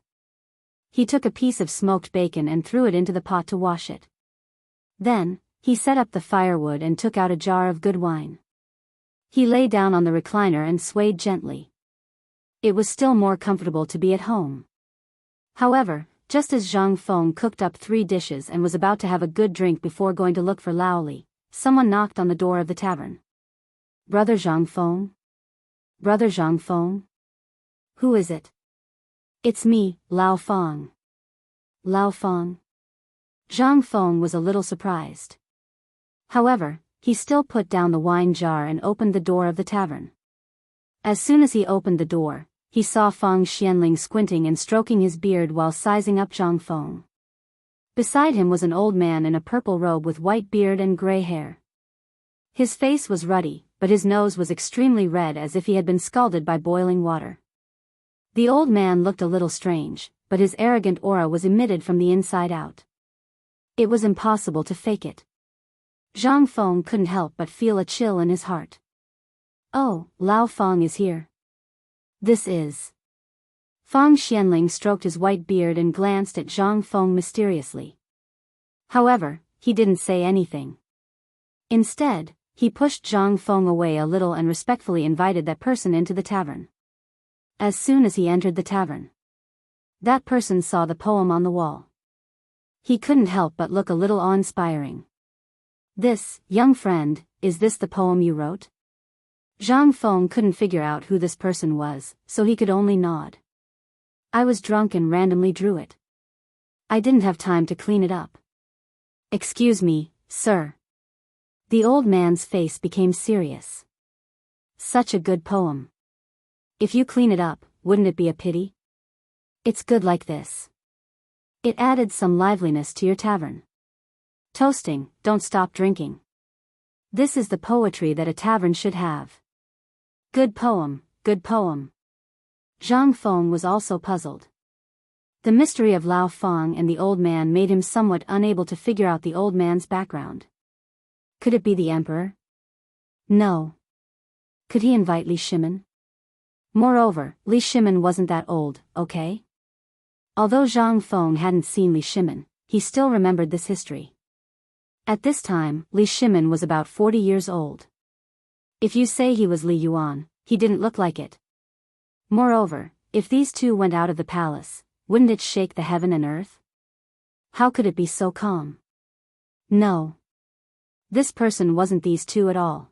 He took a piece of smoked bacon and threw it into the pot to wash it. Then, he set up the firewood and took out a jar of good wine. He lay down on the recliner and swayed gently. It was still more comfortable to be at home. However, just as Zhang Feng cooked up 3 dishes and was about to have a good drink before going to look for Lao Li, someone knocked on the door of the tavern. Brother Zhang Feng? Brother Zhang Feng? Who is it? It's me, Lao Feng. Lao Feng? Zhang Feng was a little surprised. However, he still put down the wine jar and opened the door of the tavern. As soon as he opened the door, he saw Feng Xianling squinting and stroking his beard while sizing up Zhang Feng. Beside him was an old man in a purple robe with white beard and gray hair. His face was ruddy, but his nose was extremely red as if he had been scalded by boiling water. The old man looked a little strange, but his arrogant aura was emitted from the inside out. It was impossible to fake it. Zhang Feng couldn't help but feel a chill in his heart. Oh, Lao Feng is here. This is Fang Xianling stroked his white beard and glanced at Zhang Feng mysteriously. However, he didn't say anything. Instead, he pushed Zhang Feng away a little and respectfully invited that person into the tavern. As soon as he entered the tavern, that person saw the poem on the wall. He couldn't help but look a little awe-inspiring. "This, young friend, is this the poem you wrote?" Zhang Feng couldn't figure out who this person was, so he could only nod. "I was drunk and randomly drew it. I didn't have time to clean it up." "Excuse me, sir." The old man's face became serious. "Such a good poem. If you clean it up, wouldn't it be a pity? It's good like this. It added some liveliness to your tavern. Toasting, don't stop drinking. This is the poetry that a tavern should have. Good poem, good poem." Zhang Feng was also puzzled. The mystery of Lao Feng and the old man made him somewhat unable to figure out the old man's background. Could it be the emperor? No. Could he invite Li Shimin? Moreover, Li Shimin wasn't that old, okay? Although Zhang Feng hadn't seen Li Shimin, he still remembered this history. At this time, Li Shimin was about 40 years old. If you say he was Li Yuan, he didn't look like it. Moreover, if these two went out of the palace, wouldn't it shake the heaven and earth? How could it be so calm? No. This person wasn't these two at all.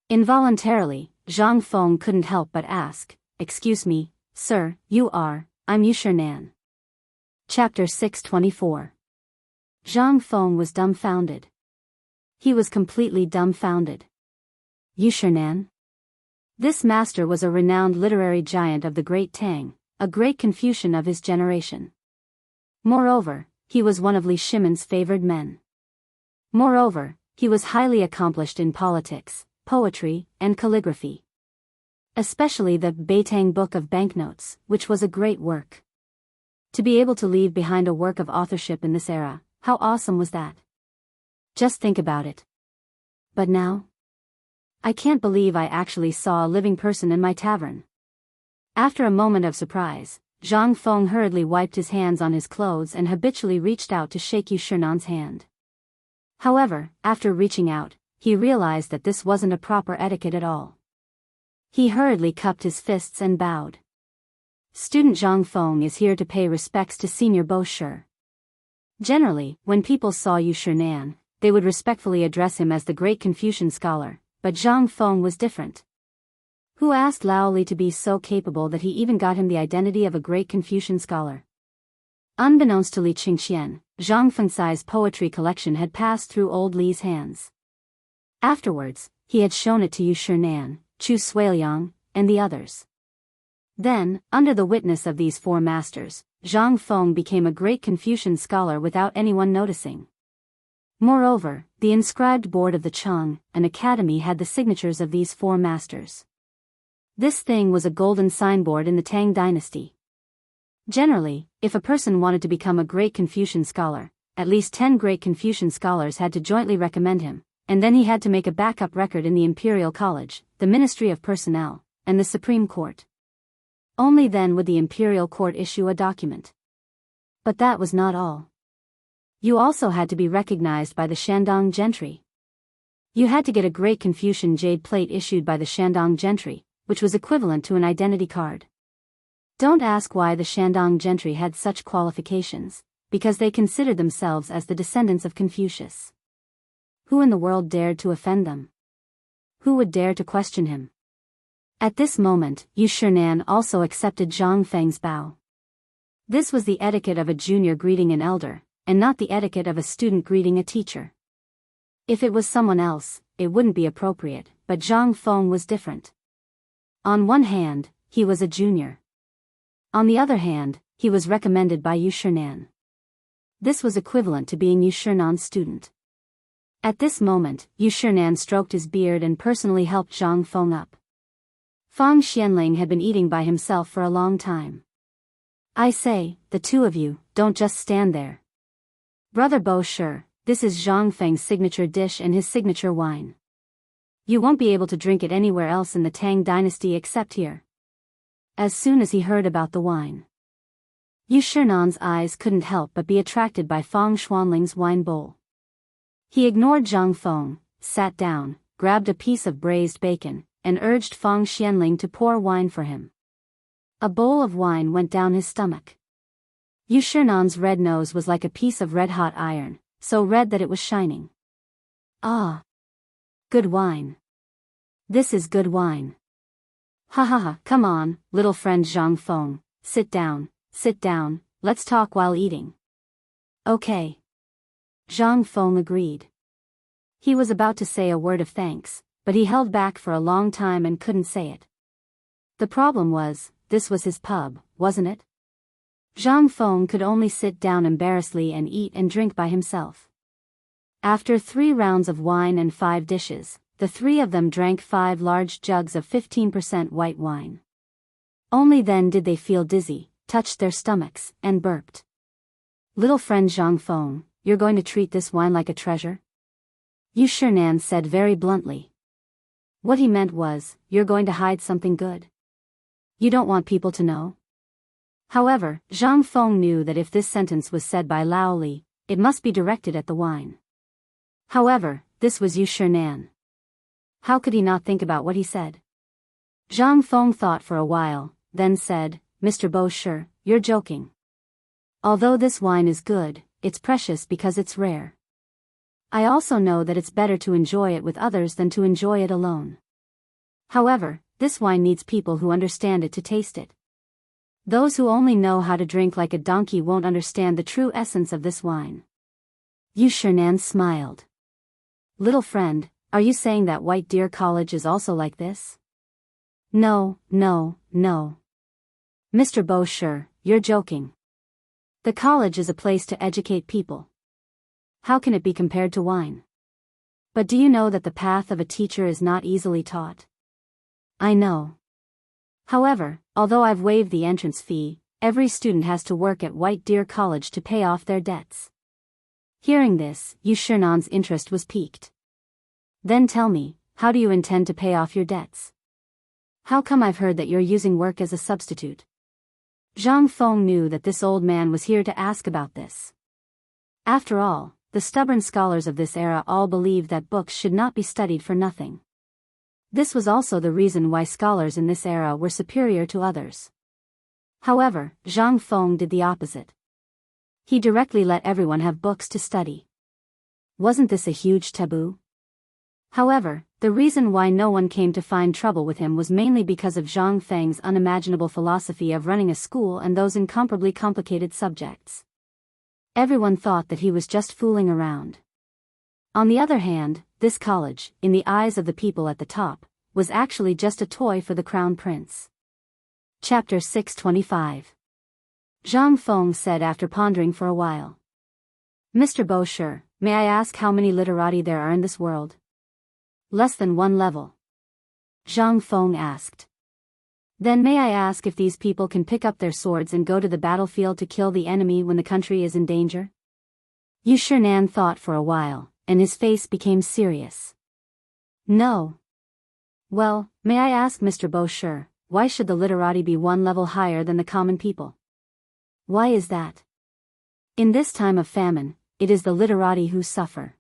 Involuntarily, Zhang Feng couldn't help but ask, "Excuse me, sir, I'm Yushernan." Chapter 624. Zhang Feng was dumbfounded. He was completely dumbfounded. Yushernan? This master was a renowned literary giant of the Great Tang, a great Confucian of his generation. Moreover, he was one of Li Shimin's favored men. Moreover, he was highly accomplished in politics, poetry, and calligraphy. Especially the Beitang Book of Banknotes, which was a great work. To be able to leave behind a work of authorship in this era, how awesome was that? Just think about it. But now? I can't believe I actually saw a living person in my tavern. After a moment of surprise, Zhang Feng hurriedly wiped his hands on his clothes and habitually reached out to shake Yushernan's hand. However, after reaching out, he realized that this wasn't a proper etiquette at all. He hurriedly cupped his fists and bowed. "Student Zhang Feng is here to pay respects to Senior Bo Shi." Generally, when people saw Yushernan, they would respectfully address him as the great Confucian scholar, but Zhang Feng was different. Who asked Lao Li to be so capable that he even got him the identity of a great Confucian scholar? Unbeknownst to Li Qingxian, Zhang Feng's poetry collection had passed through old Li's hands. Afterwards, he had shown it to Yushernan, Chu Suiliang, and the others. Then, under the witness of these four masters, Zhang Feng became a great Confucian scholar without anyone noticing. Moreover, the inscribed board of the Chang'an Academy had the signatures of these four masters. This thing was a golden signboard in the Tang dynasty. Generally, if a person wanted to become a great Confucian scholar, at least 10 great Confucian scholars had to jointly recommend him, and then he had to make a backup record in the Imperial College, the Ministry of Personnel, and the Supreme Court. Only then would the Imperial Court issue a document. But that was not all. You also had to be recognized by the Shandong gentry. You had to get a great Confucian jade plate issued by the Shandong gentry, which was equivalent to an identity card. Don't ask why the Shandong gentry had such qualifications, because they considered themselves as the descendants of Confucius. Who in the world dared to offend them? Who would dare to question him? At this moment, Yushernan also accepted Zhang Feng's bow. This was the etiquette of a junior greeting an elder, and not the etiquette of a student greeting a teacher. If it was someone else, it wouldn't be appropriate, but Zhang Feng was different. On one hand, he was a junior. On the other hand, he was recommended by Yushernan. This was equivalent to being Yushernan's student. At this moment, Yushernan stroked his beard and personally helped Zhang Feng up. Fang Xianling had been eating by himself for a long time. "I say, the two of you, don't just stand there. Brother Bo Shi, this is Zhang Feng's signature dish and his signature wine. You won't be able to drink it anywhere else in the Tang dynasty except here." as soon as he heard about the wine. Yu Shernan's eyes couldn't help but be attracted by Feng Xuanling's wine bowl. He ignored Zhang Feng, sat down, grabbed a piece of braised bacon, and urged Feng Xianling to pour wine for him. A bowl of wine went down his stomach. Yu Shernan's red nose was like a piece of red-hot iron, so red that it was shining. Ah! Good wine. This is good wine. Ha ha ha, come on, little friend Zhang Feng, sit down, let's talk while eating. Okay. Zhang Feng agreed. He was about to say a word of thanks, but he held back for a long time and couldn't say it. The problem was, this was his pub, wasn't it? Zhang Feng could only sit down embarrassedly and eat and drink by himself. After 3 rounds of wine and 5 dishes, the 3 of them drank 5 large jugs of 15% white wine. Only then did they feel dizzy, touched their stomachs, and burped. Little friend Zhang Feng, you're going to treat this wine like a treasure? Yu Shernan said very bluntly. What he meant was, you're going to hide something good. You don't want people to know? However, Zhang Feng knew that if this sentence was said by Lao Li, it must be directed at the wine. However, this was Yu Shernan. How could he not think about what he said? Zhang Feng thought for a while, then said, Mr. Bo Shi, you're joking. Although this wine is good, it's precious because it's rare. I also know that it's better to enjoy it with others than to enjoy it alone. However, this wine needs people who understand it to taste it. Those who only know how to drink like a donkey won't understand the true essence of this wine. Yu Shernan smiled. Little friend, are you saying that White Deer College is also like this? No. Mr. Bo Shi, you're joking. The college is a place to educate people. How can it be compared to wine? But do you know that the path of a teacher is not easily taught? I know. However, although I've waived the entrance fee, every student has to work at White Deer College to pay off their debts. Hearing this, Yu Shernan's interest was piqued. Then tell me, how do you intend to pay off your debts? How come I've heard that you're using work as a substitute? Zhang Feng knew that this old man was here to ask about this. After all, the stubborn scholars of this era all believed that books should not be studied for nothing. This was also the reason why scholars in this era were superior to others. However, Zhang Feng did the opposite. He directly let everyone have books to study. Wasn't this a huge taboo? However, the reason why no one came to find trouble with him was mainly because of Zhang Feng's unimaginable philosophy of running a school and those incomparably complicated subjects. Everyone thought that he was just fooling around. On the other hand, this college, in the eyes of the people at the top, was actually just a toy for the crown prince. Chapter 625. Zhang Feng said after pondering for a while. Mr. Bo Shi, may I ask how many literati there are in this world? Less than 1 level. Zhang Feng asked. Then may I ask if these people can pick up their swords and go to the battlefield to kill the enemy when the country is in danger? Yu Shernan thought for a while, and his face became serious. No. Well, may I ask Mr. Bo Shi, why should the literati be 1 level higher than the common people? Why is that? In this time of famine, it is the literati who suffer.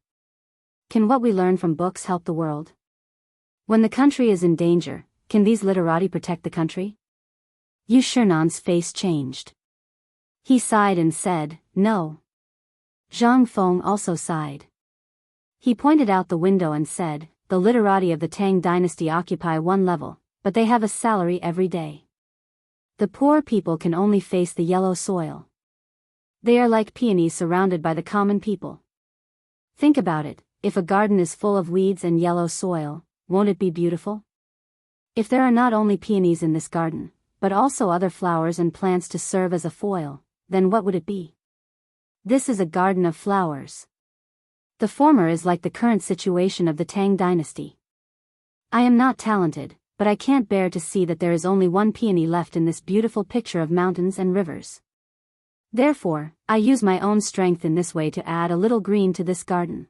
Can what we learn from books help the world? When the country is in danger, can these literati protect the country? Yu Shernan's face changed. He sighed and said, no. Zhang Feng also sighed. He pointed out the window and said, the literati of the Tang dynasty occupy 1 level, but they have a salary every day. The poor people can only face the yellow soil. They are like peonies surrounded by the common people. Think about it, if a garden is full of weeds and yellow soil, won't it be beautiful? If there are not only peonies in this garden, but also other flowers and plants to serve as a foil, then what would it be? This is a garden of flowers. The former is like the current situation of the Tang dynasty. I am not talented, but I can't bear to see that there is only 1 peony left in this beautiful picture of mountains and rivers. Therefore, I use my own strength in this way to add a little green to this garden.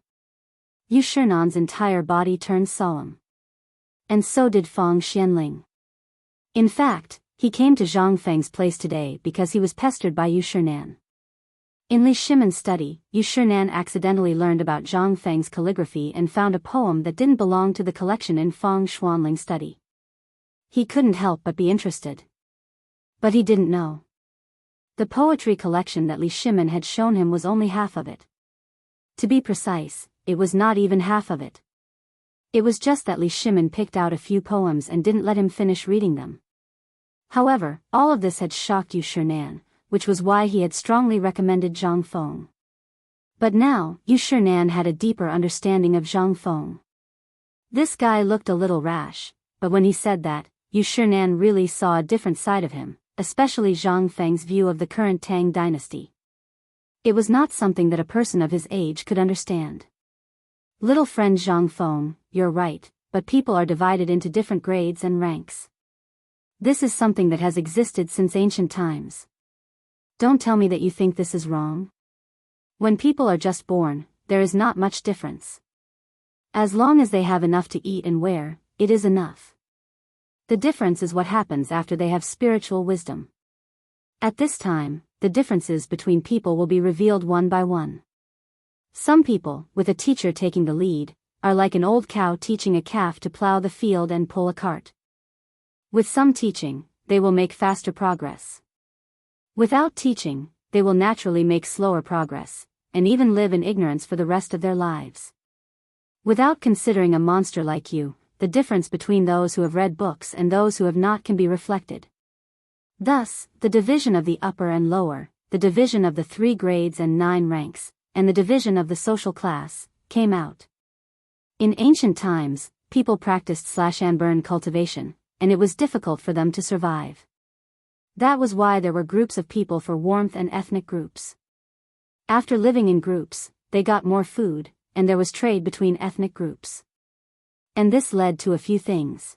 Yu Shernan's entire body turned solemn. And so did Feng Xianling. In fact, He came to Zhang Feng's place today because he was pestered by Yu Shinan. In Li Shiman's study, Yu Shinan accidentally learned about Zhang Feng's calligraphy and found a poem that didn't belong to the collection in Feng Xuanling's study. He couldn't help but be interested. But he didn't know. The poetry collection that Li Shiman had shown him was only half of it. To be precise, it was not even half of it. It was just that Li Shiman picked out a few poems and didn't let him finish reading them. However, all of this had shocked Yu Shinan, which was why he had strongly recommended Zhang Feng. But now, Yu Shinan had a deeper understanding of Zhang Feng. This guy looked a little rash, but when he said that, Yu Shinan really saw a different side of him, especially Zhang Feng's view of the current Tang dynasty. It was not something that a person of his age could understand. Little friend Zhang Feng, you're right, but people are divided into different grades and ranks. This is something that has existed since ancient times. Don't tell me that you think this is wrong. When people are just born, there is not much difference. As long as they have enough to eat and wear, it is enough. The difference is what happens after they have spiritual wisdom. At this time, the differences between people will be revealed one by one. Some people, with a teacher taking the lead, are like an old cow teaching a calf to plow the field and pull a cart. With some teaching, they will make faster progress. Without teaching, they will naturally make slower progress, and even live in ignorance for the rest of their lives. Without considering a monster like you, the difference between those who have read books and those who have not can be reflected. Thus, the division of the upper and lower, the division of the 3 grades and 9 ranks, and the division of the social class, came out. In ancient times, people practiced slash-and-burn cultivation, and it was difficult for them to survive. That was why there were groups of people for warmth and ethnic groups. After living in groups, they got more food, and there was trade between ethnic groups. And this led to a few things.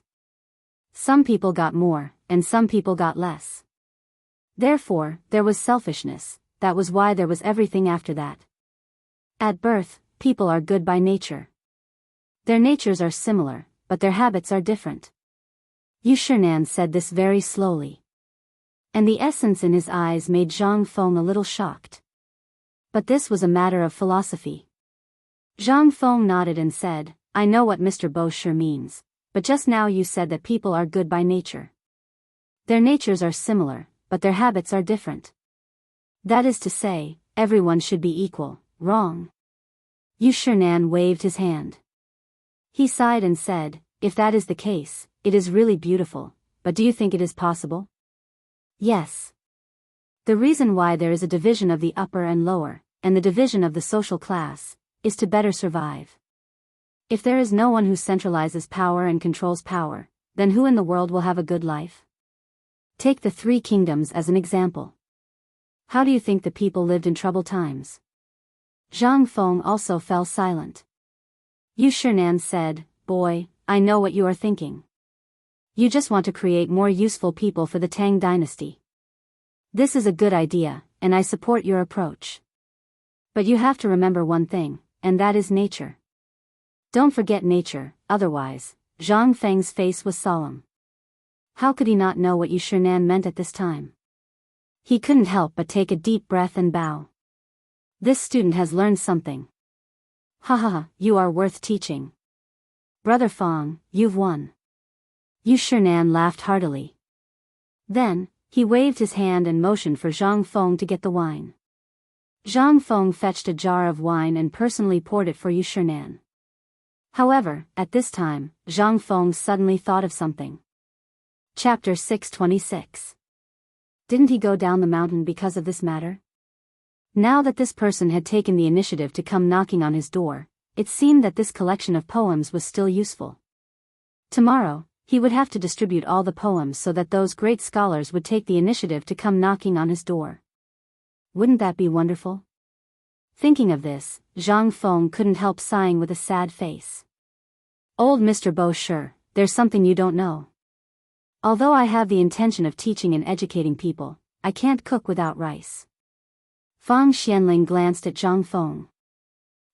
Some people got more, and some people got less. Therefore, there was selfishness, that was why there was everything after that. At birth, people are good by nature. Their natures are similar, but their habits are different. Yu Shinan said this very slowly. And the essence in his eyes made Zhang Feng a little shocked. But this was a matter of philosophy. Zhang Feng nodded and said, I know what Mr. Bosher means, but just now you said that people are good by nature. Their natures are similar, but their habits are different. That is to say, everyone should be equal, wrong. Yu Shinan waved his hand. He sighed and said, if that is the case, it is really beautiful, but do you think it is possible? Yes. The reason why there is a division of the upper and lower, and the division of the social class, is to better survive. If there is no one who centralizes power and controls power, then who in the world will have a good life? Take the 3 kingdoms as an example. How do you think the people lived in troubled times? Zhang Feng also fell silent. Yu Shinan said, boy, I know what you are thinking. You just want to create more useful people for the Tang dynasty. This is a good idea, and I support your approach. But you have to remember one thing, and that is nature. Don't forget nature, otherwise. Zhang Feng's face was solemn. How could he not know what Yu Shinan meant at this time? He couldn't help but take a deep breath and bow. This student has learned something. Ha ha ha, you are worth teaching. Brother Feng, you've won. Yu Shinan laughed heartily. Then, he waved his hand and motioned for Zhang Feng to get the wine. Zhang Feng fetched a jar of wine and personally poured it for Yu Shinan. However, at this time, Zhang Feng suddenly thought of something. Chapter 626. Didn't he go down the mountain because of this matter? Now that this person had taken the initiative to come knocking on his door, it seemed that this collection of poems was still useful. Tomorrow, he would have to distribute all the poems so that those great scholars would take the initiative to come knocking on his door. Wouldn't that be wonderful? Thinking of this, Zhang Feng couldn't help sighing with a sad face. Old Mr. Bosher, there's something you don't know. Although I have the intention of teaching and educating people, I can't cook without rice. Fang Xianling glanced at Zhang Feng.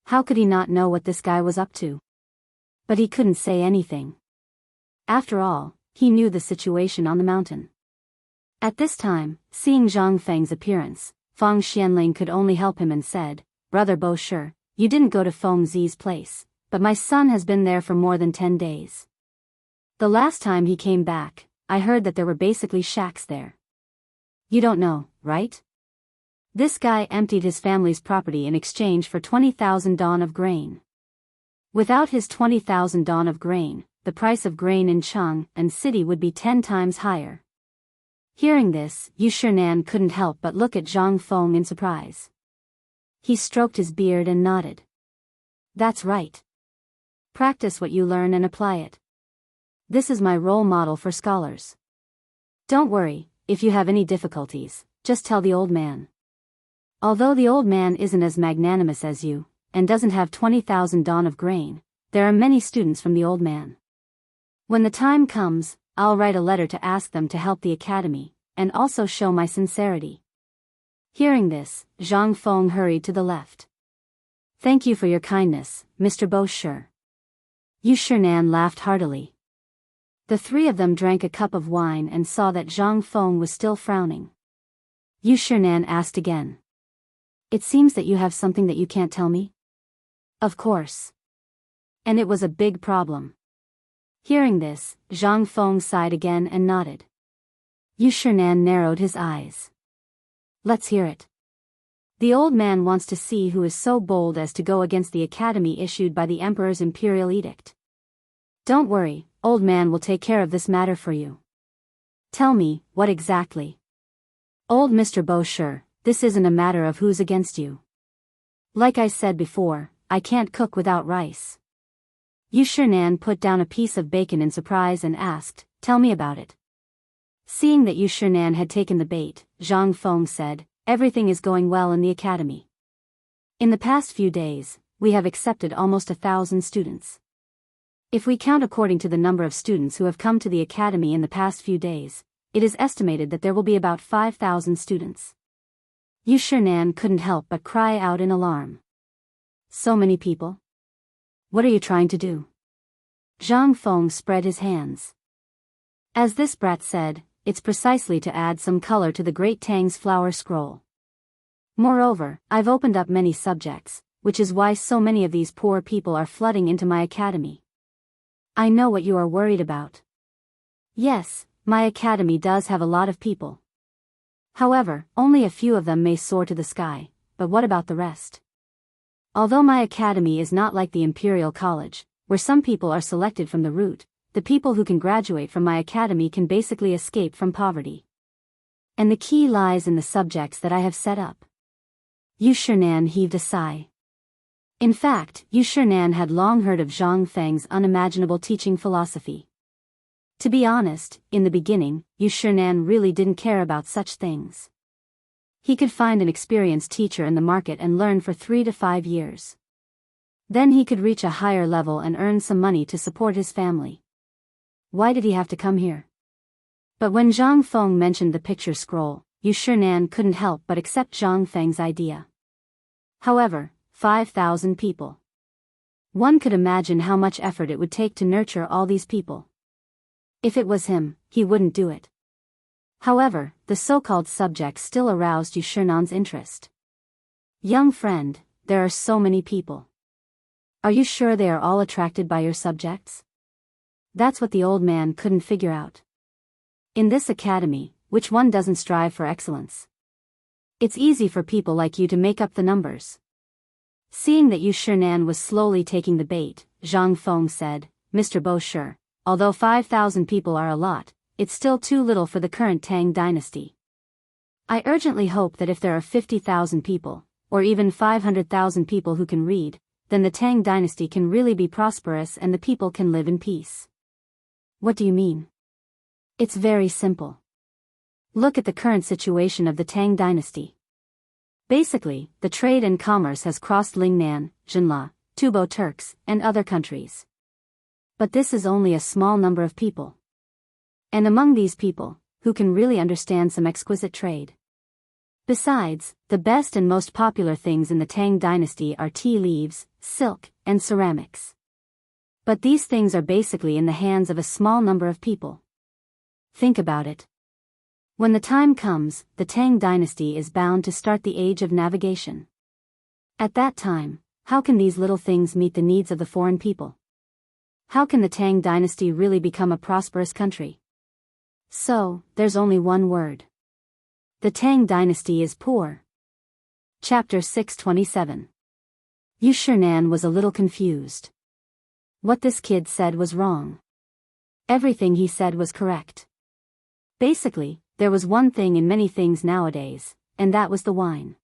How could he not know what this guy was up to? But he couldn't say anything. After all, he knew the situation on the mountain. At this time, seeing Zhang Feng's appearance, Feng Xianling could only help him and said, "Brother Bo Shi, you didn't go to Feng Zi's place, but my son has been there for more than 10 days. The last time he came back, I heard that there were basically shacks there. You don't know, right? This guy emptied his family's property in exchange for 20,000 dawn of grain. Without his 20,000 dawn of grain, the price of grain in Chang'an city would be 10 times higher." Hearing this, Yu Shinan couldn't help but look at Zhang Feng in surprise. He stroked his beard and nodded. "That's right. Practice what you learn and apply it. This is my role model for scholars. Don't worry, if you have any difficulties, just tell the old man." Although the old man isn't as magnanimous as you, and doesn't have 20,000 dawn of grain, there are many students from the old man. When the time comes, I'll write a letter to ask them to help the academy, and also show my sincerity. Hearing this, Zhang Feng hurried to the left. "Thank you for your kindness, Mr. Bo Shi." Yu Shinan laughed heartily. The three of them drank a cup of wine and saw that Zhang Feng was still frowning. Yu Shinan asked again. "It seems that you have something that you can't tell me?" "Of course. And it was a big problem." Hearing this, Zhang Feng sighed again and nodded. Yu Shinan narrowed his eyes. "Let's hear it. The old man wants to see who is so bold as to go against the academy issued by the emperor's imperial edict." "Don't worry, old man will take care of this matter for you." "Tell me, what exactly?" "Old Mr. Bo Shi, this isn't a matter of who's against you. Like I said before, I can't cook without rice." Yu Shinan put down a piece of bacon in surprise and asked, "Tell me about it." Seeing that Yu Shinan had taken the bait, Zhang Feng said, "Everything is going well in the academy. In the past few days, we have accepted almost 1,000 students. If we count according to the number of students who have come to the academy in the past few days, it is estimated that there will be about 5,000 students." Yu Shinan couldn't help but cry out in alarm. "So many people? What are you trying to do?" Zhang Feng spread his hands. "As this brat said, it's precisely to add some color to the Great Tang's flower scroll. Moreover, I've opened up many subjects, which is why so many of these poor people are flooding into my academy. I know what you are worried about. Yes, my academy does have a lot of people. However, only a few of them may soar to the sky, but what about the rest? Although my academy is not like the Imperial College, where some people are selected from the root, the people who can graduate from my academy can basically escape from poverty. And the key lies in the subjects that I have set up." Yu Shinan heaved a sigh. In fact, Yu Shinan had long heard of Zhang Feng's unimaginable teaching philosophy. To be honest, in the beginning, Yu Shinan really didn't care about such things. He could find an experienced teacher in the market and learn for 3 to 5 years. Then he could reach a higher level and earn some money to support his family. Why did he have to come here? But when Zhang Feng mentioned the picture scroll, Yu Shinan couldn't help but accept Zhang Feng's idea. However, 5,000 people. One could imagine how much effort it would take to nurture all these people. If it was him, he wouldn't do it. However, the so-called subject still aroused Yu Shinan's interest. "Young friend, there are so many people. Are you sure they are all attracted by your subjects?" That's what the old man couldn't figure out. In this academy, which one doesn't strive for excellence? It's easy for people like you to make up the numbers. Seeing that Yu Shinan was slowly taking the bait, Zhang Feng said, "Mr. Bo Shi, although 5,000 people are a lot, it's still too little for the current Tang dynasty. I urgently hope that if there are 50,000 people, or even 500,000 people who can read, then the Tang dynasty can really be prosperous and the people can live in peace." "What do you mean?" "It's very simple. Look at the current situation of the Tang dynasty. Basically, the trade and commerce has crossed Lingnan, Jinla, Tubo Turks, and other countries. But this is only a small number of people. And among these people, who can really understand some exquisite trade? Besides, the best and most popular things in the Tang dynasty are tea leaves, silk, and ceramics. But these things are basically in the hands of a small number of people. Think about it. When the time comes, the Tang dynasty is bound to start the age of navigation. At that time, how can these little things meet the needs of the foreign people? How can the Tang dynasty really become a prosperous country? So, there's only one word. The Tang dynasty is poor. Chapter 627. Yu Shinan was a little confused. What this kid said was wrong. Everything he said was correct. Basically, there was one thing in many things nowadays, and that was the wine.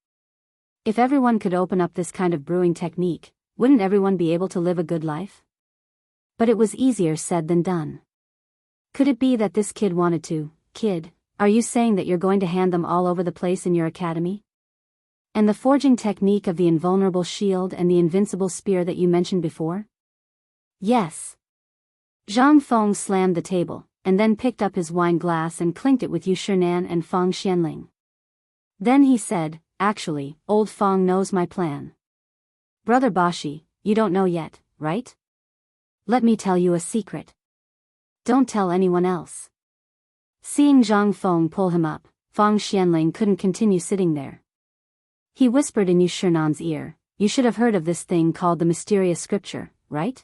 If everyone could open up this kind of brewing technique, wouldn't everyone be able to live a good life? But it was easier said than done. Could it be that this kid wanted to? Kid, are you saying that you're going to hand them all over the place in your academy? And the forging technique of the invulnerable shield and the invincible spear that you mentioned before? Yes. Zhang Feng slammed the table, and then picked up his wine glass and clinked it with Yu Shinan and Fang Xianling. Then he said, actually, old Fang knows my plan. Brother Bashi, you don't know yet, right? Let me tell you a secret. Don't tell anyone else. Seeing Zhang Feng pull him up, Fang Xianling couldn't continue sitting there. He whispered in Yu Shinan's ear, you should have heard of this thing called the mysterious scripture, right?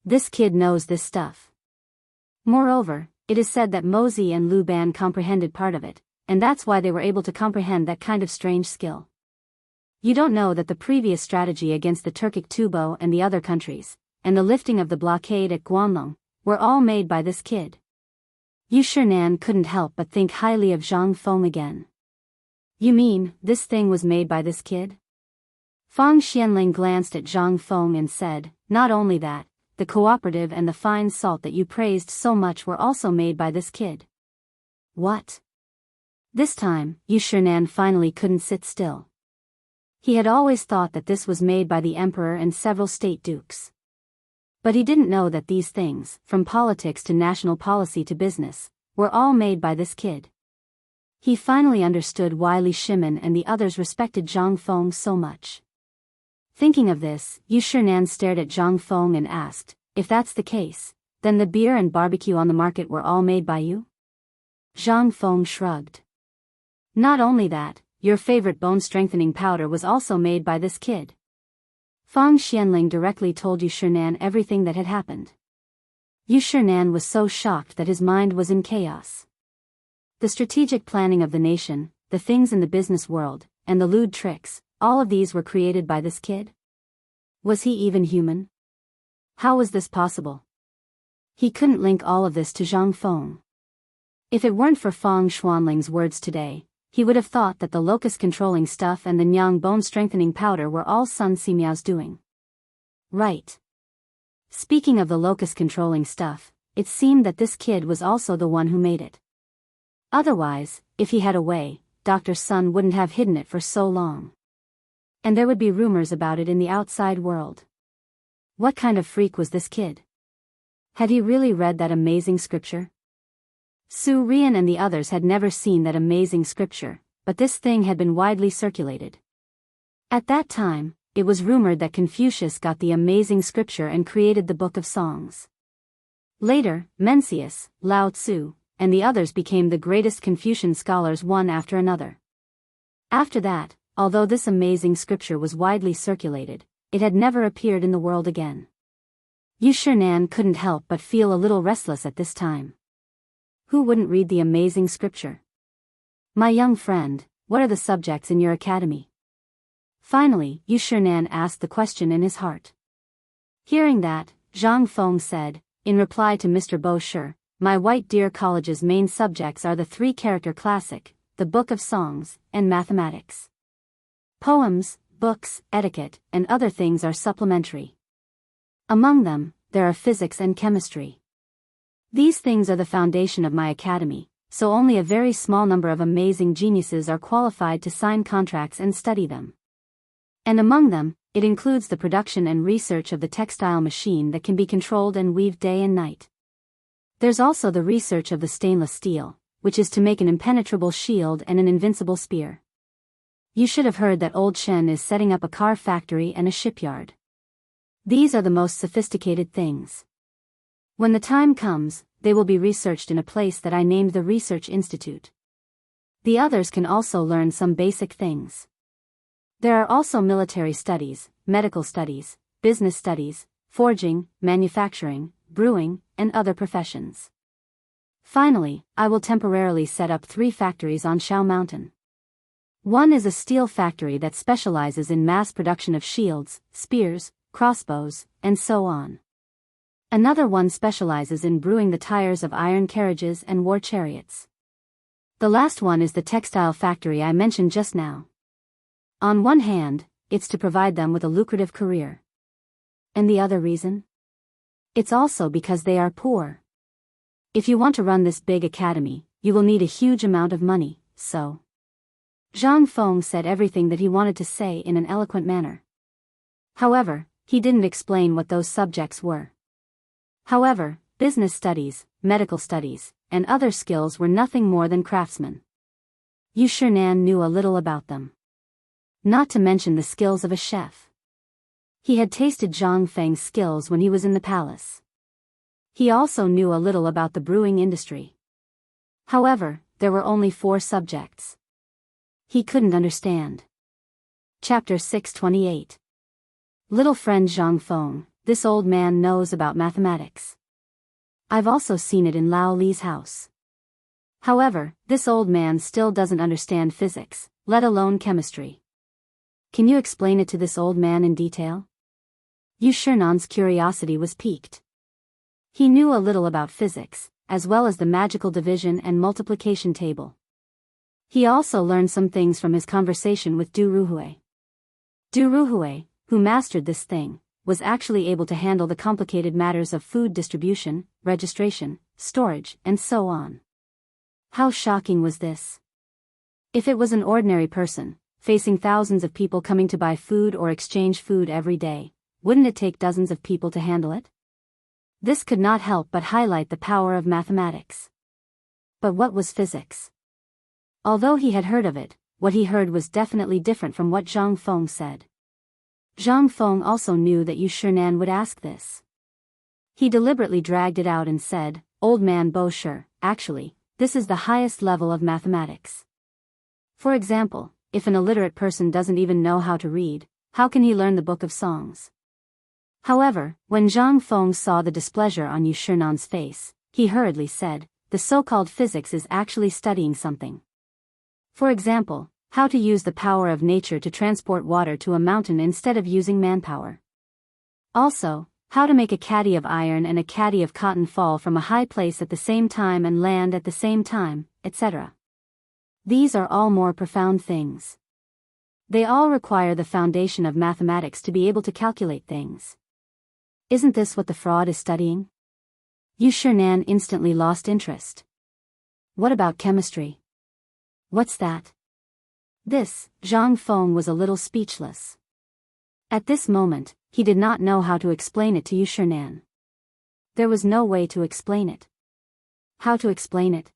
This kid knows this stuff. Moreover, it is said that Mozi and Lu Ban comprehended part of it, and that's why they were able to comprehend that kind of strange skill. You don't know that the previous strategy against the Turkic Tubo and the other countries, and the lifting of the blockade at Guanlong, were all made by this kid. Yu Shinan couldn't help but think highly of Zhang Feng again. You mean, this thing was made by this kid? Fang Xianling glanced at Zhang Feng and said, not only that, the cooperative and the fine salt that you praised so much were also made by this kid. What? This time, Yu Shinan finally couldn't sit still. He had always thought that this was made by the emperor and several state dukes. But he didn't know that these things, from politics to national policy to business, were all made by this kid. He finally understood why Li Shimin and the others respected Zhang Feng so much. Thinking of this, Yu Shinan stared at Zhang Feng and asked, if that's the case, then the beer and barbecue on the market were all made by you? Zhang Feng shrugged. Not only that, your favorite bone-strengthening powder was also made by this kid. Fang Xianling directly told Yu Shinan everything that had happened. Yu Shinan was so shocked that his mind was in chaos. The strategic planning of the nation, the things in the business world, and the lewd tricks, all of these were created by this kid? Was he even human? How was this possible? He couldn't link all of this to Zhang Feng. If it weren't for Fang Xuanling's words today, he would have thought that the locust controlling stuff and the Nyang bone strengthening powder were all Sun Simiao's doing. Right. Speaking of the locust controlling stuff, it seemed that this kid was also the one who made it. Otherwise, if he had a way, Dr. Sun wouldn't have hidden it for so long. And there would be rumors about it in the outside world. What kind of freak was this kid? Had he really read that amazing scripture? Su Rian and the others had never seen that amazing scripture, but this thing had been widely circulated. At that time, it was rumored that Confucius got the amazing scripture and created the Book of Songs. Later, Mencius, Lao Tzu, and the others became the greatest Confucian scholars one after another. After that, although this amazing scripture was widely circulated, it had never appeared in the world again. Yu Shinan couldn't help but feel a little restless at this time. Who wouldn't read the amazing scripture? My young friend, what are the subjects in your academy? Finally, Yu Shinan asked the question in his heart. Hearing that, Zhang Feng said, in reply to Mr. Bo Shi, my White Deer College's main subjects are the three-character classic, the Book of Songs, and mathematics. Poems, books, etiquette, and other things are supplementary. Among them, there are physics and chemistry. These things are the foundation of my academy, so only a very small number of amazing geniuses are qualified to sign contracts and study them. And among them, it includes the production and research of the textile machine that can be controlled and weaved day and night. There's also the research of the stainless steel, which is to make an impenetrable shield and an invincible spear. You should have heard that old Shen is setting up a car factory and a shipyard. These are the most sophisticated things. When the time comes, they will be researched in a place that I named the Research Institute. The others can also learn some basic things. There are also military studies, medical studies, business studies, forging, manufacturing, brewing, and other professions. Finally, I will temporarily set up 3 factories on Shao Mountain. One is a steel factory that specializes in mass production of shields, spears, crossbows, and so on. Another one specializes in brewing the tires of iron carriages and war chariots. The last one is the textile factory I mentioned just now. On one hand, it's to provide them with a lucrative career. And the other reason? It's also because they are poor. If you want to run this big academy, you will need a huge amount of money, so. Zhang Feng said everything that he wanted to say in an eloquent manner. However, he didn't explain what those subjects were. However, business studies, medical studies, and other skills were nothing more than craftsmen. Yu Shinan knew a little about them. Not to mention the skills of a chef. He had tasted Zhang Feng's skills when he was in the palace. He also knew a little about the brewing industry. However, there were only 4 subjects. He couldn't understand. Chapter 628. Little friend Zhang Feng, this old man knows about mathematics. I've also seen it in Lao Li's house. However, this old man still doesn't understand physics, let alone chemistry. Can you explain it to this old man in detail? Yu Shinan's curiosity was piqued. He knew a little about physics, as well as the magical division and multiplication table. He also learned some things from his conversation with Du Ruhui. Du Ruhui, who mastered this thing, was actually able to handle the complicated matters of food distribution, registration, storage, and so on. How shocking was this? If it was an ordinary person, facing thousands of people coming to buy food or exchange food every day, wouldn't it take dozens of people to handle it? This could not help but highlight the power of mathematics. But what was physics? Although he had heard of it, what he heard was definitely different from what Zhang Feng said. Zhang Feng also knew that Yu Shinan would ask this. He deliberately dragged it out and said, "Old man Bo Shi, actually, this is the highest level of mathematics. For example, if an illiterate person doesn't even know how to read, how can he learn the book of songs?" However, when Zhang Feng saw the displeasure on Yu Shinan's face, he hurriedly said, "The so-called physics is actually studying something. For example, how to use the power of nature to transport water to a mountain instead of using manpower. Also, how to make a caddy of iron and a caddy of cotton fall from a high place at the same time and land at the same time, etc. These are all more profound things. They all require the foundation of mathematics to be able to calculate things. Isn't this what the fraud is studying?" Yu Shinan instantly lost interest. "What about chemistry? What's that?" This, Zhang Feng was a little speechless. At this moment, he did not know how to explain it to Yu Shinan. There was no way to explain it. How to explain it?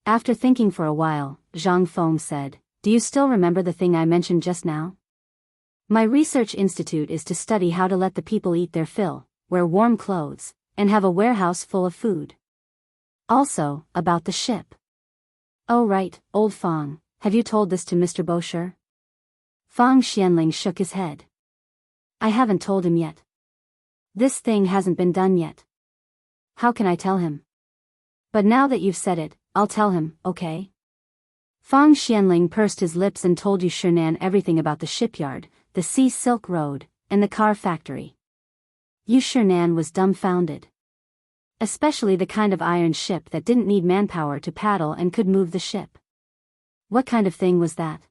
After thinking for a while, Zhang Feng said, "Do you still remember the thing I mentioned just now? My research institute is to study how to let the people eat their fill, wear warm clothes, and have a warehouse full of food. Also, about the ship." "Oh right, old Fang, have you told this to Mr. Bo Shi?" Fang Xianling shook his head. "I haven't told him yet. This thing hasn't been done yet. How can I tell him? But now that you've said it, I'll tell him, okay?" Fang Xianling pursed his lips and told Yu Shinan everything about the shipyard, the Sea Silk Road, and the car factory. Yu Shinan was dumbfounded. Especially the kind of iron ship that didn't need manpower to paddle and could move the ship. What kind of thing was that?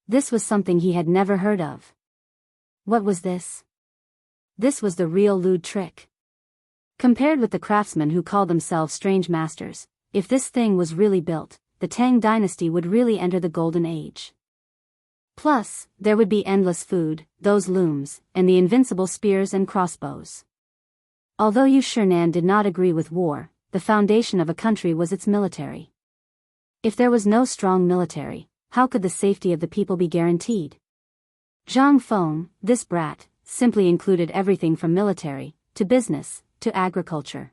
This was something he had never heard of. What was this? This was the real lewd trick. Compared with the craftsmen who called themselves strange masters, if this thing was really built, the Tang dynasty would really enter the golden age. Plus, there would be endless food, those looms, and the invincible spears and crossbows. Although Yu Shinan did not agree with war, the foundation of a country was its military. If there was no strong military, how could the safety of the people be guaranteed? Zhang Feng, this brat, simply included everything from military, to business, to agriculture.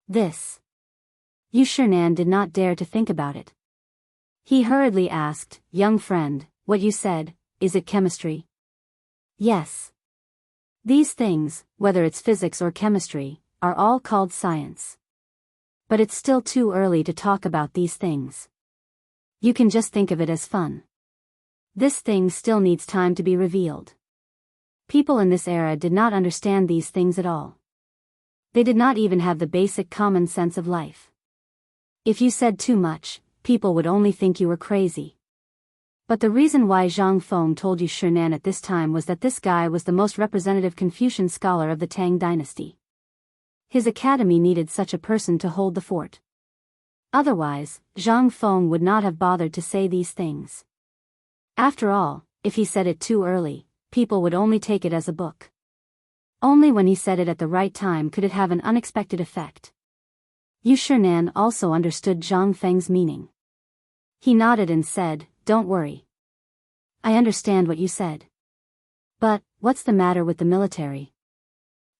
This. Yu Shinan did not dare to think about it. He hurriedly asked, "Young friend, what you said, is it chemistry?" "Yes. These things, whether it's physics or chemistry, are all called science. But it's still too early to talk about these things. You can just think of it as fun. This thing still needs time to be revealed." People in this era did not understand these things at all. They did not even have the basic common sense of life. If you said too much, people would only think you were crazy. But the reason why Zhang Feng told you Chang'an at this time was that this guy was the most representative Confucian scholar of the Tang dynasty. His academy needed such a person to hold the fort. Otherwise, Zhang Feng would not have bothered to say these things. After all, if he said it too early, people would only take it as a book. Only when he said it at the right time could it have an unexpected effect. Yu Shinan also understood Zhang Feng's meaning. He nodded and said, "Don't worry. I understand what you said. But, what's the matter with the military?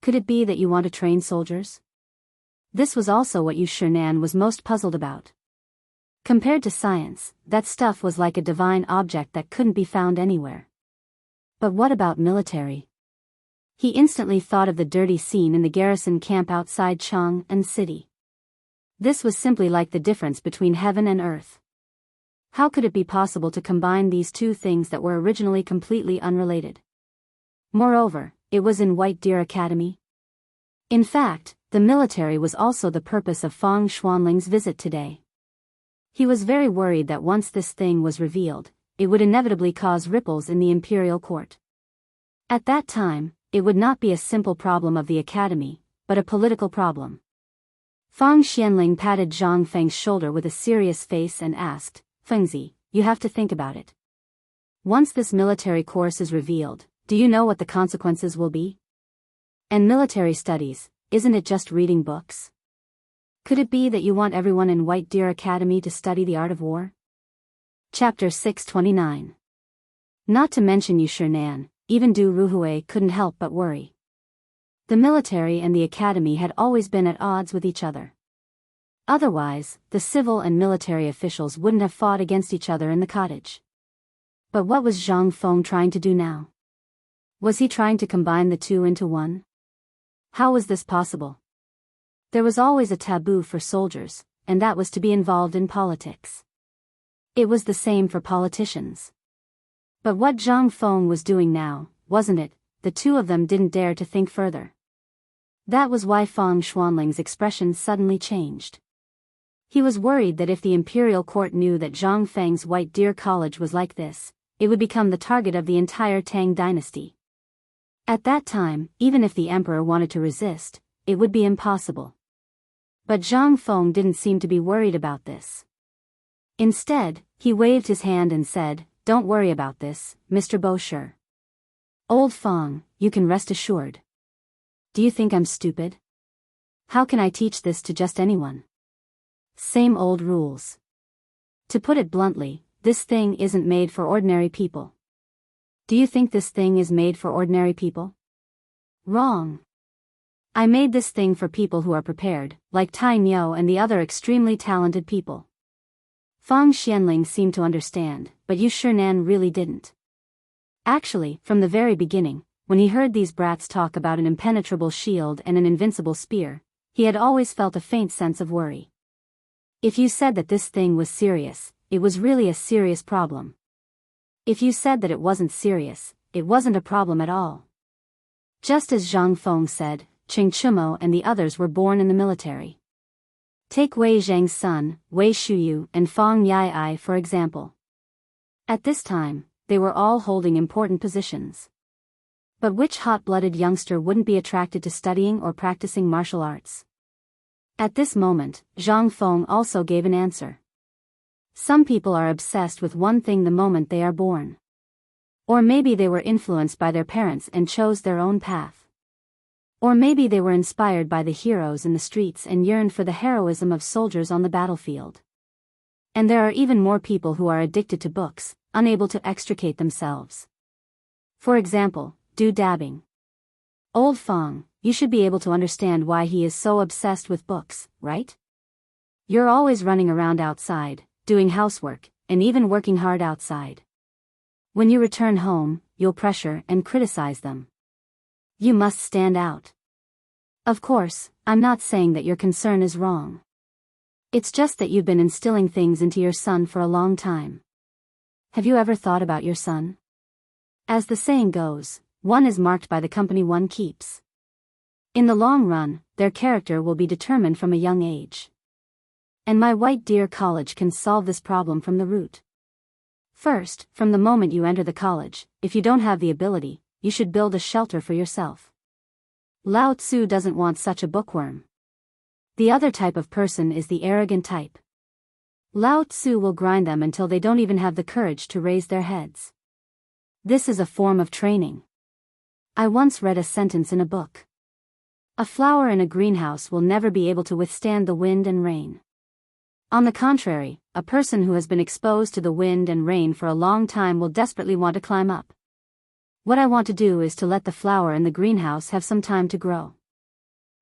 Could it be that you want to train soldiers?" This was also what Yu Shinan was most puzzled about. Compared to science, that stuff was like a divine object that couldn't be found anywhere. But what about military? He instantly thought of the dirty scene in the garrison camp outside Chang'an city. This was simply like the difference between heaven and earth. How could it be possible to combine these two things that were originally completely unrelated? Moreover, it was in White Deer Academy. In fact, the military was also the purpose of Fang Xuanling's visit today. He was very worried that once this thing was revealed, it would inevitably cause ripples in the imperial court. At that time, it would not be a simple problem of the academy, but a political problem. Fang Xianling patted Zhang Feng's shoulder with a serious face and asked, "Fengzi, you have to think about it. Once this military course is revealed, do you know what the consequences will be? And military studies, isn't it just reading books? Could it be that you want everyone in White Deer Academy to study the art of war?" Chapter 629. Not to mention Yu Shinan, even Du Ruhui couldn't help but worry. The military and the academy had always been at odds with each other. Otherwise, the civil and military officials wouldn't have fought against each other in the cottage. But what was Zhang Feng trying to do now? Was he trying to combine the two into one? How was this possible? There was always a taboo for soldiers, and that was to be involved in politics. It was the same for politicians. But what Zhang Feng was doing now, wasn't it? The two of them didn't dare to think further. That was why Fang Xuanling's expression suddenly changed. He was worried that if the imperial court knew that Zhang Feng's White Deer College was like this, it would become the target of the entire Tang dynasty. At that time, even if the emperor wanted to resist, it would be impossible. But Zhang Feng didn't seem to be worried about this. Instead, he waved his hand and said, "Don't worry about this, Mr. Bosher. Old Fang, you can rest assured. Do you think I'm stupid? How can I teach this to just anyone? Same old rules. To put it bluntly, this thing isn't made for ordinary people. Do you think this thing is made for ordinary people? Wrong. I made this thing for people who are prepared, like Tai Niu and the other extremely talented people." Fang Xianling seemed to understand, but Yu Shinan really didn't. Actually, from the very beginning, when he heard these brats talk about an impenetrable shield and an invincible spear, he had always felt a faint sense of worry. If you said that this thing was serious, it was really a serious problem. If you said that it wasn't serious, it wasn't a problem at all. Just as Zhang Feng said, Cheng Chumo and the others were born in the military. Take Wei Zhang's son, Wei Shuyu and Fang Yai for example. At this time, they were all holding important positions. But which hot-blooded youngster wouldn't be attracted to studying or practicing martial arts? At this moment, Zhang Feng also gave an answer. Some people are obsessed with one thing the moment they are born. Or maybe they were influenced by their parents and chose their own path. Or maybe they were inspired by the heroes in the streets and yearned for the heroism of soldiers on the battlefield. And there are even more people who are addicted to books, unable to extricate themselves. For example, Du Dabbing. Old Fang, you should be able to understand why he is so obsessed with books, right? You're always running around outside, doing housework, and even working hard outside. When you return home, you'll pressure and criticize them. You must stand out. Of course, I'm not saying that your concern is wrong. It's just that you've been instilling things into your son for a long time. Have you ever thought about your son? As the saying goes, one is marked by the company one keeps. In the long run, their character will be determined from a young age. And my white deer college can solve this problem from the root. First, from the moment you enter the college, if you don't have the ability, you should build a shelter for yourself. Lao Tzu doesn't want such a bookworm. The other type of person is the arrogant type. Lao Tzu will grind them until they don't even have the courage to raise their heads. This is a form of training. I once read a sentence in a book. A flower in a greenhouse will never be able to withstand the wind and rain. On the contrary, a person who has been exposed to the wind and rain for a long time will desperately want to climb up. What I want to do is to let the flower in the greenhouse have some time to grow.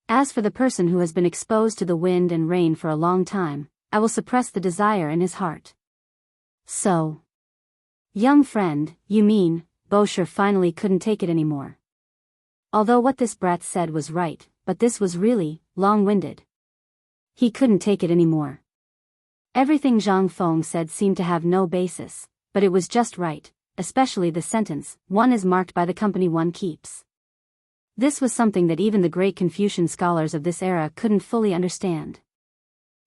As for the person who has been exposed to the wind and rain for a long time, I will suppress the desire in his heart. So, young friend, you mean, Bosher finally couldn't take it anymore. Although what this brat said was right, but this was really long-winded. He couldn't take it anymore. Everything Zhang Feng said seemed to have no basis, but it was just right, especially the sentence, one is marked by the company one keeps. This was something that even the great Confucian scholars of this era couldn't fully understand.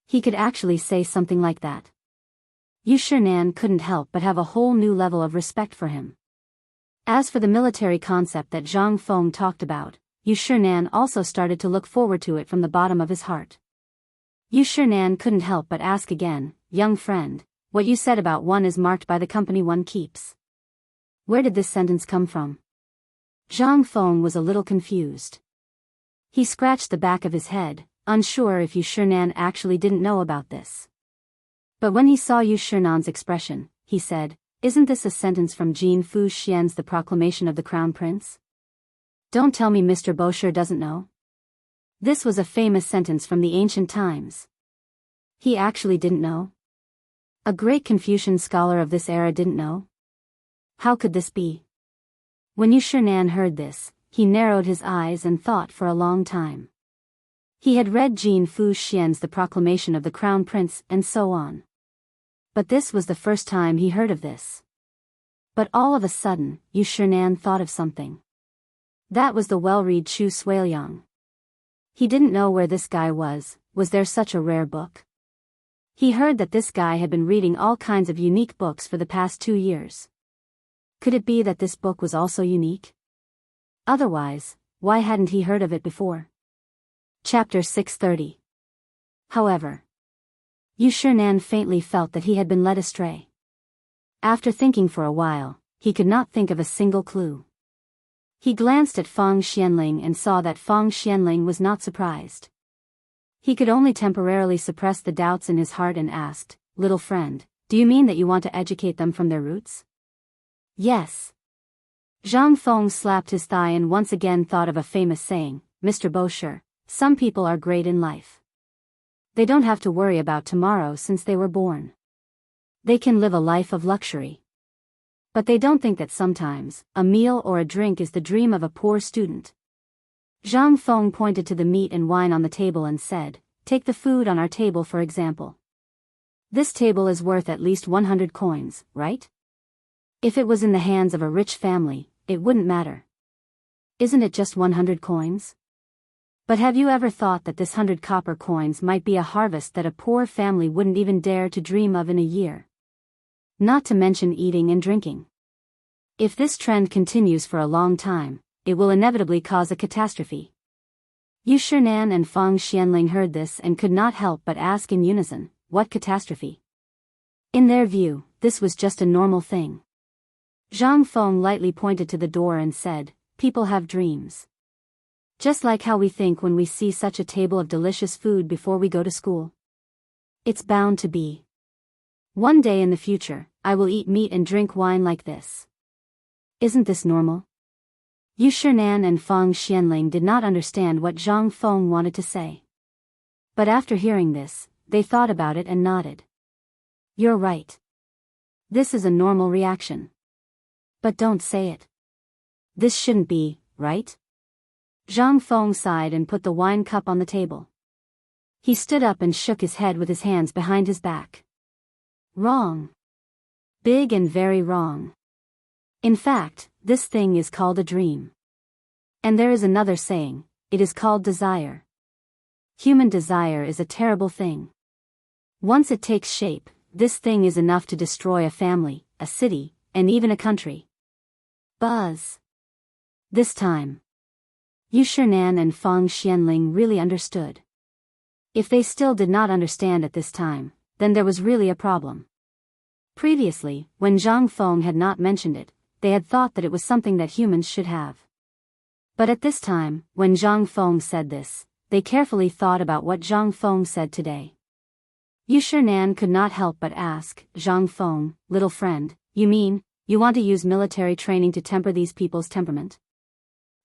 He could actually say something like that. Yu Shinan couldn't help but have a whole new level of respect for him. As for the military concept that Zhang Feng talked about, Yu Shinan also started to look forward to it from the bottom of his heart. Yu Shinan couldn't help but ask again, young friend, what you said about one is marked by the company one keeps. Where did this sentence come from? Zhang Feng was a little confused. He scratched the back of his head, unsure if Yu Shinan actually didn't know about this. But when he saw Yu Shinan's expression, he said, isn't this a sentence from Jin Fu Xian's The Proclamation of the Crown Prince? Don't tell me Mr. Bosher doesn't know. This was a famous sentence from the ancient times. He actually didn't know? A great Confucian scholar of this era didn't know? How could this be? When Yu Shinan heard this, he narrowed his eyes and thought for a long time. He had read Jin Fu Xian's The Proclamation of the Crown Prince and so on. But this was the first time he heard of this. But all of a sudden, Yu Shinan thought of something. That was the well-read Chu Suiliang. He didn't know where this guy was there such a rare book? He heard that this guy had been reading all kinds of unique books for the past 2 years. Could it be that this book was also unique? Otherwise, why hadn't he heard of it before? Chapter 630. However, Yu Shinan faintly felt that he had been led astray. After thinking for a while, he could not think of a single clue. He glanced at Fang Xianling and saw that Fang Xianling was not surprised. He could only temporarily suppress the doubts in his heart and asked, little friend, do you mean that you want to educate them from their roots? Yes. Zhang Feng slapped his thigh and once again thought of a famous saying, Mr. Bosher, some people are great in life. They don't have to worry about tomorrow since they were born. They can live a life of luxury. But they don't think that sometimes, a meal or a drink is the dream of a poor student. Zhang Feng pointed to the meat and wine on the table and said, take the food on our table for example. This table is worth at least 100 coins, right? If it was in the hands of a rich family, it wouldn't matter. Isn't it just 100 coins? But have you ever thought that this 100 copper coins might be a harvest that a poor family wouldn't even dare to dream of in a year? Not to mention eating and drinking. If this trend continues for a long time, it will inevitably cause a catastrophe. Yu Shinan and Fang Xianling heard this and could not help but ask in unison, what catastrophe? In their view, this was just a normal thing. Zhang Feng lightly pointed to the door and said, people have dreams. Just like how we think when we see such a table of delicious food before we go to school. It's bound to be. One day in the future, I will eat meat and drink wine like this. Isn't this normal? Yu Shinan and Fang Xianling did not understand what Zhang Feng wanted to say. But after hearing this, they thought about it and nodded. You're right. This is a normal reaction. But don't say it. This shouldn't be, right? Zhang Feng sighed and put the wine cup on the table. He stood up and shook his head with his hands behind his back. Wrong. Big and very wrong. In fact, this thing is called a dream. And there is another saying, it is called desire. Human desire is a terrible thing. Once it takes shape, this thing is enough to destroy a family, a city, and even a country. Buzz. This time, Yu Shinan and Feng Xianling really understood. If they still did not understand at this time, then there was really a problem. Previously, when Zhang Feng had not mentioned it, they had thought that it was something that humans should have. But at this time, when Zhang Feng said this, they carefully thought about what Zhang Feng said today. Yu Shinan could not help but ask, Zhang Feng, little friend, you mean, you want to use military training to temper these people's temperament?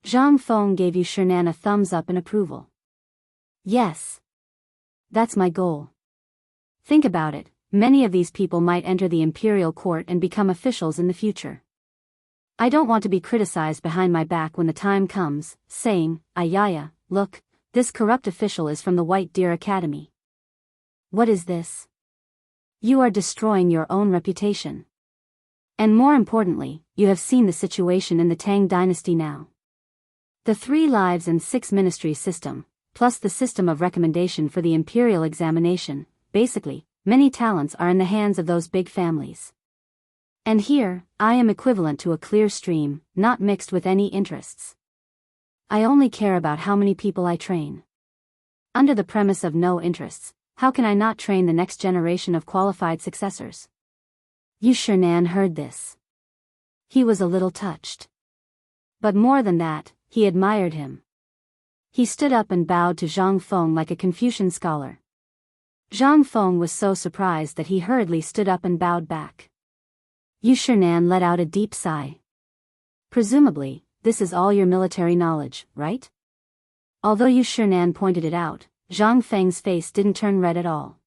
Zhang Feng gave Yu Shinan a thumbs up in approval. Yes. That's my goal. Think about it, many of these people might enter the imperial court and become officials in the future. I don't want to be criticized behind my back when the time comes, saying, Ayaya, look, this corrupt official is from the White Deer Academy. What is this? You are destroying your own reputation. And more importantly, you have seen the situation in the Tang dynasty now. The 3 lives and 6 ministries system, plus the system of recommendation for the imperial examination, basically, many talents are in the hands of those big families. And here, I am equivalent to a clear stream, not mixed with any interests. I only care about how many people I train. Under the premise of no interests, how can I not train the next generation of qualified successors? Yu Shinan heard this. He was a little touched. But more than that, he admired him. He stood up and bowed to Zhang Feng like a Confucian scholar. Zhang Feng was so surprised that he hurriedly stood up and bowed back. Yu Shinan let out a deep sigh. Presumably, this is all your military knowledge, right? Although Yu Shinan pointed it out, Zhang Feng's face didn't turn red at all.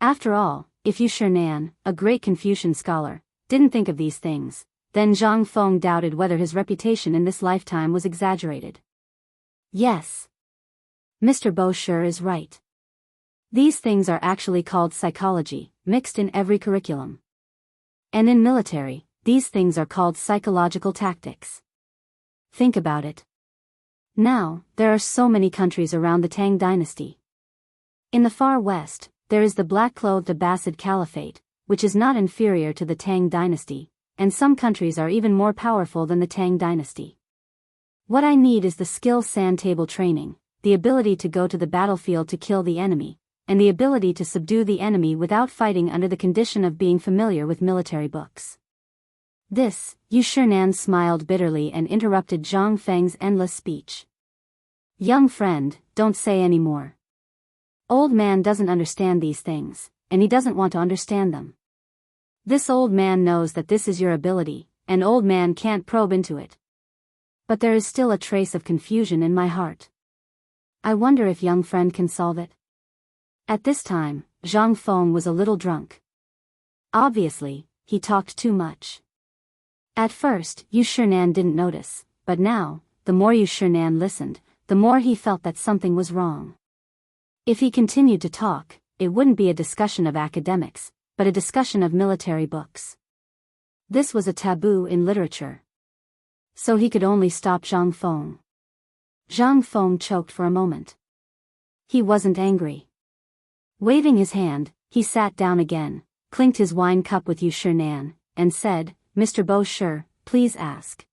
After all, if Yu Shinan, a great Confucian scholar, didn't think of these things, then Zhang Feng doubted whether his reputation in this lifetime was exaggerated. Yes. Mr. Bosher is right. These things are actually called psychology, mixed in every curriculum. And in military, these things are called psychological tactics. Think about it. Now, there are so many countries around the Tang dynasty. In the far west, there is the black-clothed Abbasid Caliphate, which is not inferior to the Tang dynasty, and some countries are even more powerful than the Tang dynasty. What I need is the skill sand table training, the ability to go to the battlefield to kill the enemy, and the ability to subdue the enemy without fighting under the condition of being familiar with military books. This, Yu Shinan smiled bitterly and interrupted Zhang Feng's endless speech. Young friend, don't say any more. Old man doesn't understand these things, and he doesn't want to understand them. This old man knows that this is your ability, and old man can't probe into it. But there is still a trace of confusion in my heart. I wonder if young friend can solve it. At this time, Zhang Feng was a little drunk. Obviously, he talked too much. At first, Yu Shinan didn't notice, but now, the more Yu Shinan listened, the more he felt that something was wrong. If he continued to talk, it wouldn't be a discussion of academics, but a discussion of military books. This was a taboo in literature. So he could only stop Zhang Feng. Zhang Feng choked for a moment. He wasn't angry. Waving his hand, he sat down again, clinked his wine cup with Yu Shinan, and said, Mr. Bosher, please ask.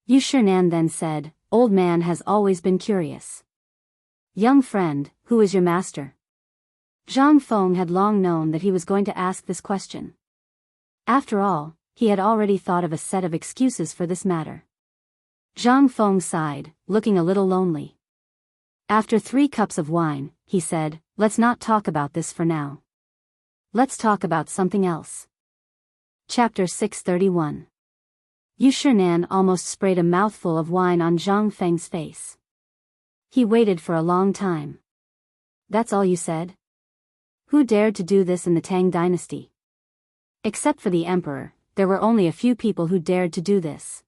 Yu Shinan then said, Old man has always been curious. Young friend, who is your master? Zhang Feng had long known that he was going to ask this question. After all, he had already thought of a set of excuses for this matter. Zhang Feng sighed, looking a little lonely. After 3 cups of wine, he said, let's not talk about this for now. Let's talk about something else. Chapter 631. Yu Shinan almost sprayed a mouthful of wine on Zhang Feng's face. He waited for a long time. That's all you said? Who dared to do this in the Tang dynasty? Except for the emperor, there were only a few people who dared to do this.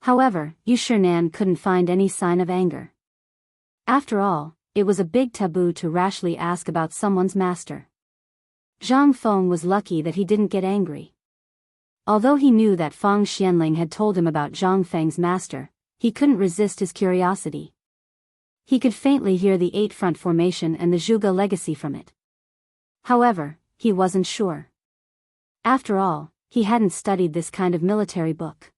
However, Chang'an couldn't find any sign of anger. After all, it was a big taboo to rashly ask about someone's master. Zhang Feng was lucky that he didn't get angry. Although he knew that Feng Xianling had told him about Zhang Feng's master, he couldn't resist his curiosity. He could faintly hear the 8-front formation and the Zhuge legacy from it. However, he wasn't sure. After all, he hadn't studied this kind of military book.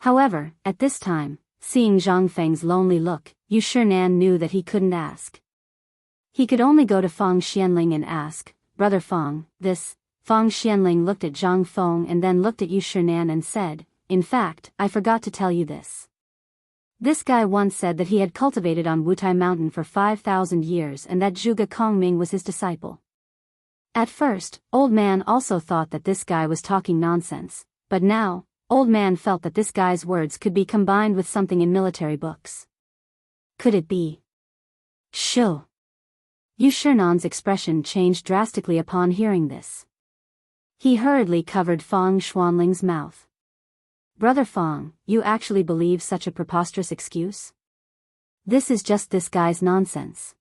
However, at this time, seeing Zhang Feng's lonely look, Chang'an knew that he couldn't ask. He could only go to Feng Xianling and ask, "Brother Feng, this." Feng Xianling looked at Zhang Feng and then looked at Chang'an and said, "In fact, I forgot to tell you this. This guy once said that he had cultivated on Wutai Mountain for 5,000 years and that Zhuge Kongming was his disciple." At first, Old Man also thought that this guy was talking nonsense, but now, Old Man felt that this guy's words could be combined with something in military books. Could it be? Shoo! Shang'an's expression changed drastically upon hearing this. He hurriedly covered Feng Xianling's mouth. "Brother Feng, you actually believe such a preposterous excuse? This is just this guy's nonsense.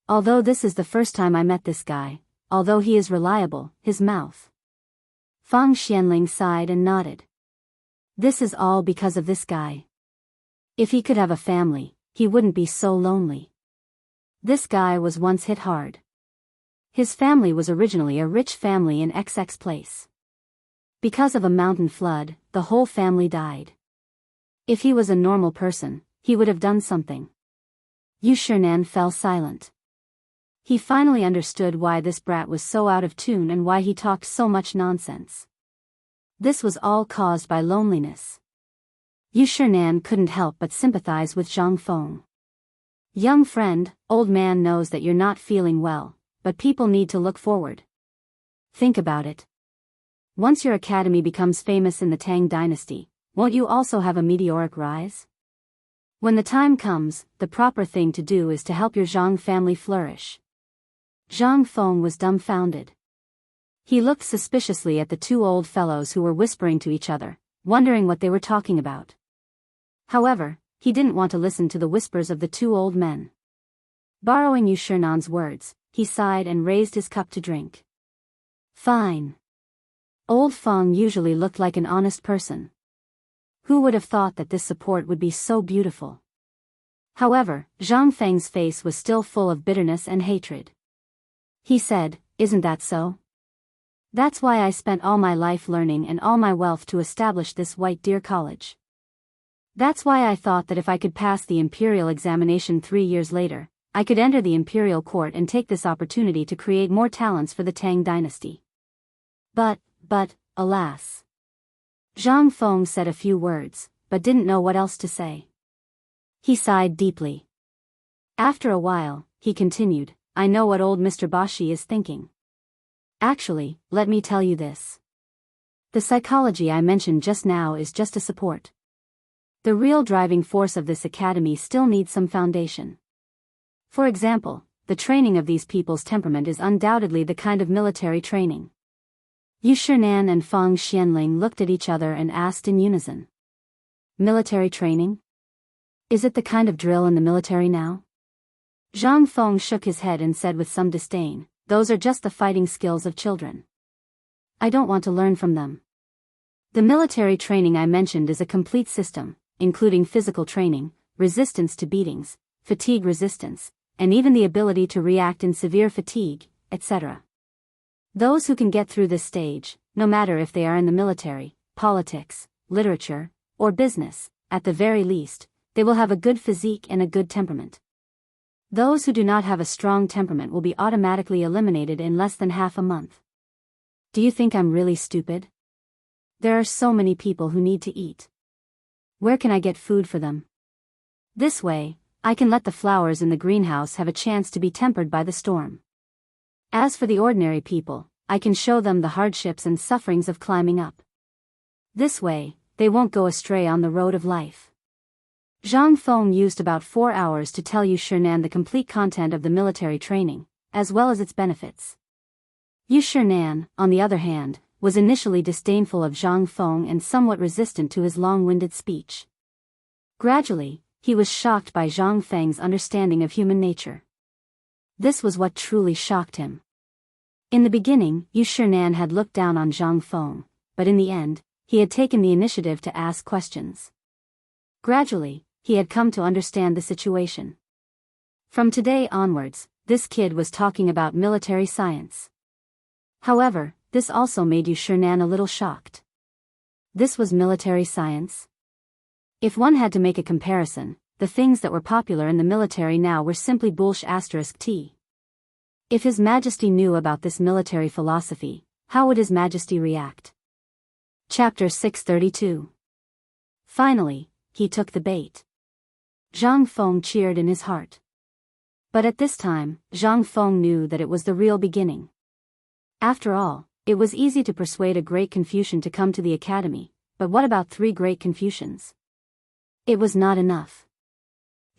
Although this is the first time I met this guy, although he is reliable, his mouth." Feng Xianling sighed and nodded. "This is all because of this guy. If he could have a family, he wouldn't be so lonely. This guy was once hit hard. His family was originally a rich family in XX place. Because of a mountain flood, the whole family died. If he was a normal person, he would have done something." Chang'an fell silent. He finally understood why this brat was so out of tune and why he talked so much nonsense. This was all caused by loneliness. Chang'an couldn't help but sympathize with Zhang Feng. "Young friend, Old Man knows that you're not feeling well, but people need to look forward. Think about it. Once your academy becomes famous in the Tang dynasty, won't you also have a meteoric rise? When the time comes, the proper thing to do is to help your Zhang family flourish." Zhang Feng was dumbfounded. He looked suspiciously at the two old fellows who were whispering to each other, wondering what they were talking about. However, he didn't want to listen to the whispers of the two old men. Borrowing Shang'an's words, he sighed and raised his cup to drink. "Fine." Old Feng usually looked like an honest person. Who would have thought that this support would be so beautiful? However, Zhang Feng's face was still full of bitterness and hatred. He said, "Isn't that so? That's why I spent all my life learning and all my wealth to establish this White Deer College. That's why I thought that if I could pass the imperial examination 3 years later, I could enter the imperial court and take this opportunity to create more talents for the Tang dynasty. But, alas." Zhang Feng said a few words, but didn't know what else to say. He sighed deeply. After a while, he continued, "I know what old Mr. Bashi is thinking. Actually, let me tell you this. The psychology I mentioned just now is just a support. The real driving force of this academy still needs some foundation. For example, the training of these people's temperament is undoubtedly the kind of military training." Chang'an and Feng Xianling looked at each other and asked in unison. "Military training? Is it the kind of drill in the military now?" Zhang Feng shook his head and said with some disdain, "Those are just the fighting skills of children. I don't want to learn from them. The military training I mentioned is a complete system, including physical training, resistance to beatings, fatigue resistance, and even the ability to react in severe fatigue, etc. Those who can get through this stage, no matter if they are in the military, politics, literature, or business, at the very least, they will have a good physique and a good temperament. Those who do not have a strong temperament will be automatically eliminated in less than half a month. Do you think I'm really stupid? There are so many people who need to eat. Where can I get food for them? This way, I can let the flowers in the greenhouse have a chance to be tempered by the storm. As for the ordinary people, I can show them the hardships and sufferings of climbing up. This way, they won't go astray on the road of life." Zhang Feng used about 4 hours to tell Chang'an the complete content of the military training, as well as its benefits. Yu Shinan, on the other hand, was initially disdainful of Zhang Feng and somewhat resistant to his long-winded speech. Gradually, he was shocked by Zhang Feng's understanding of human nature. This was what truly shocked him. In the beginning, Yu Shinan had looked down on Zhang Feng, but in the end, he had taken the initiative to ask questions. Gradually, he had come to understand the situation. From today onwards, this kid was talking about military science. However, this also made Yu Shinan a little shocked. This was military science? If one had to make a comparison, the things that were popular in the military now were simply bullsh*t. If His Majesty knew about this military philosophy, how would His Majesty react? Chapter 632. Finally, he took the bait. Zhang Feng cheered in his heart. But at this time, Zhang Feng knew that it was the real beginning. After all, it was easy to persuade a great Confucian to come to the academy, but what about 3 great Confucians? It was not enough.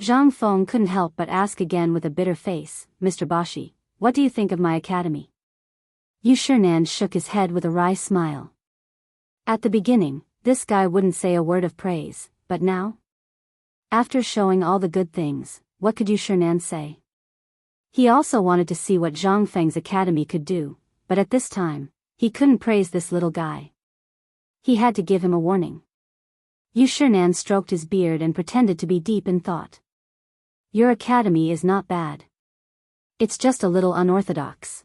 Zhang Feng couldn't help but ask again with a bitter face, Mr. Bashi, what do you think of my academy? Yu Shinan shook his head with a wry smile. At the beginning, this guy wouldn't say a word of praise, but now? After showing all the good things, what could Yu Shinan say? He also wanted to see what Zhang Feng's academy could do, but at this time, he couldn't praise this little guy. He had to give him a warning. Yu Shinan stroked his beard and pretended to be deep in thought. Your academy is not bad. It's just a little unorthodox.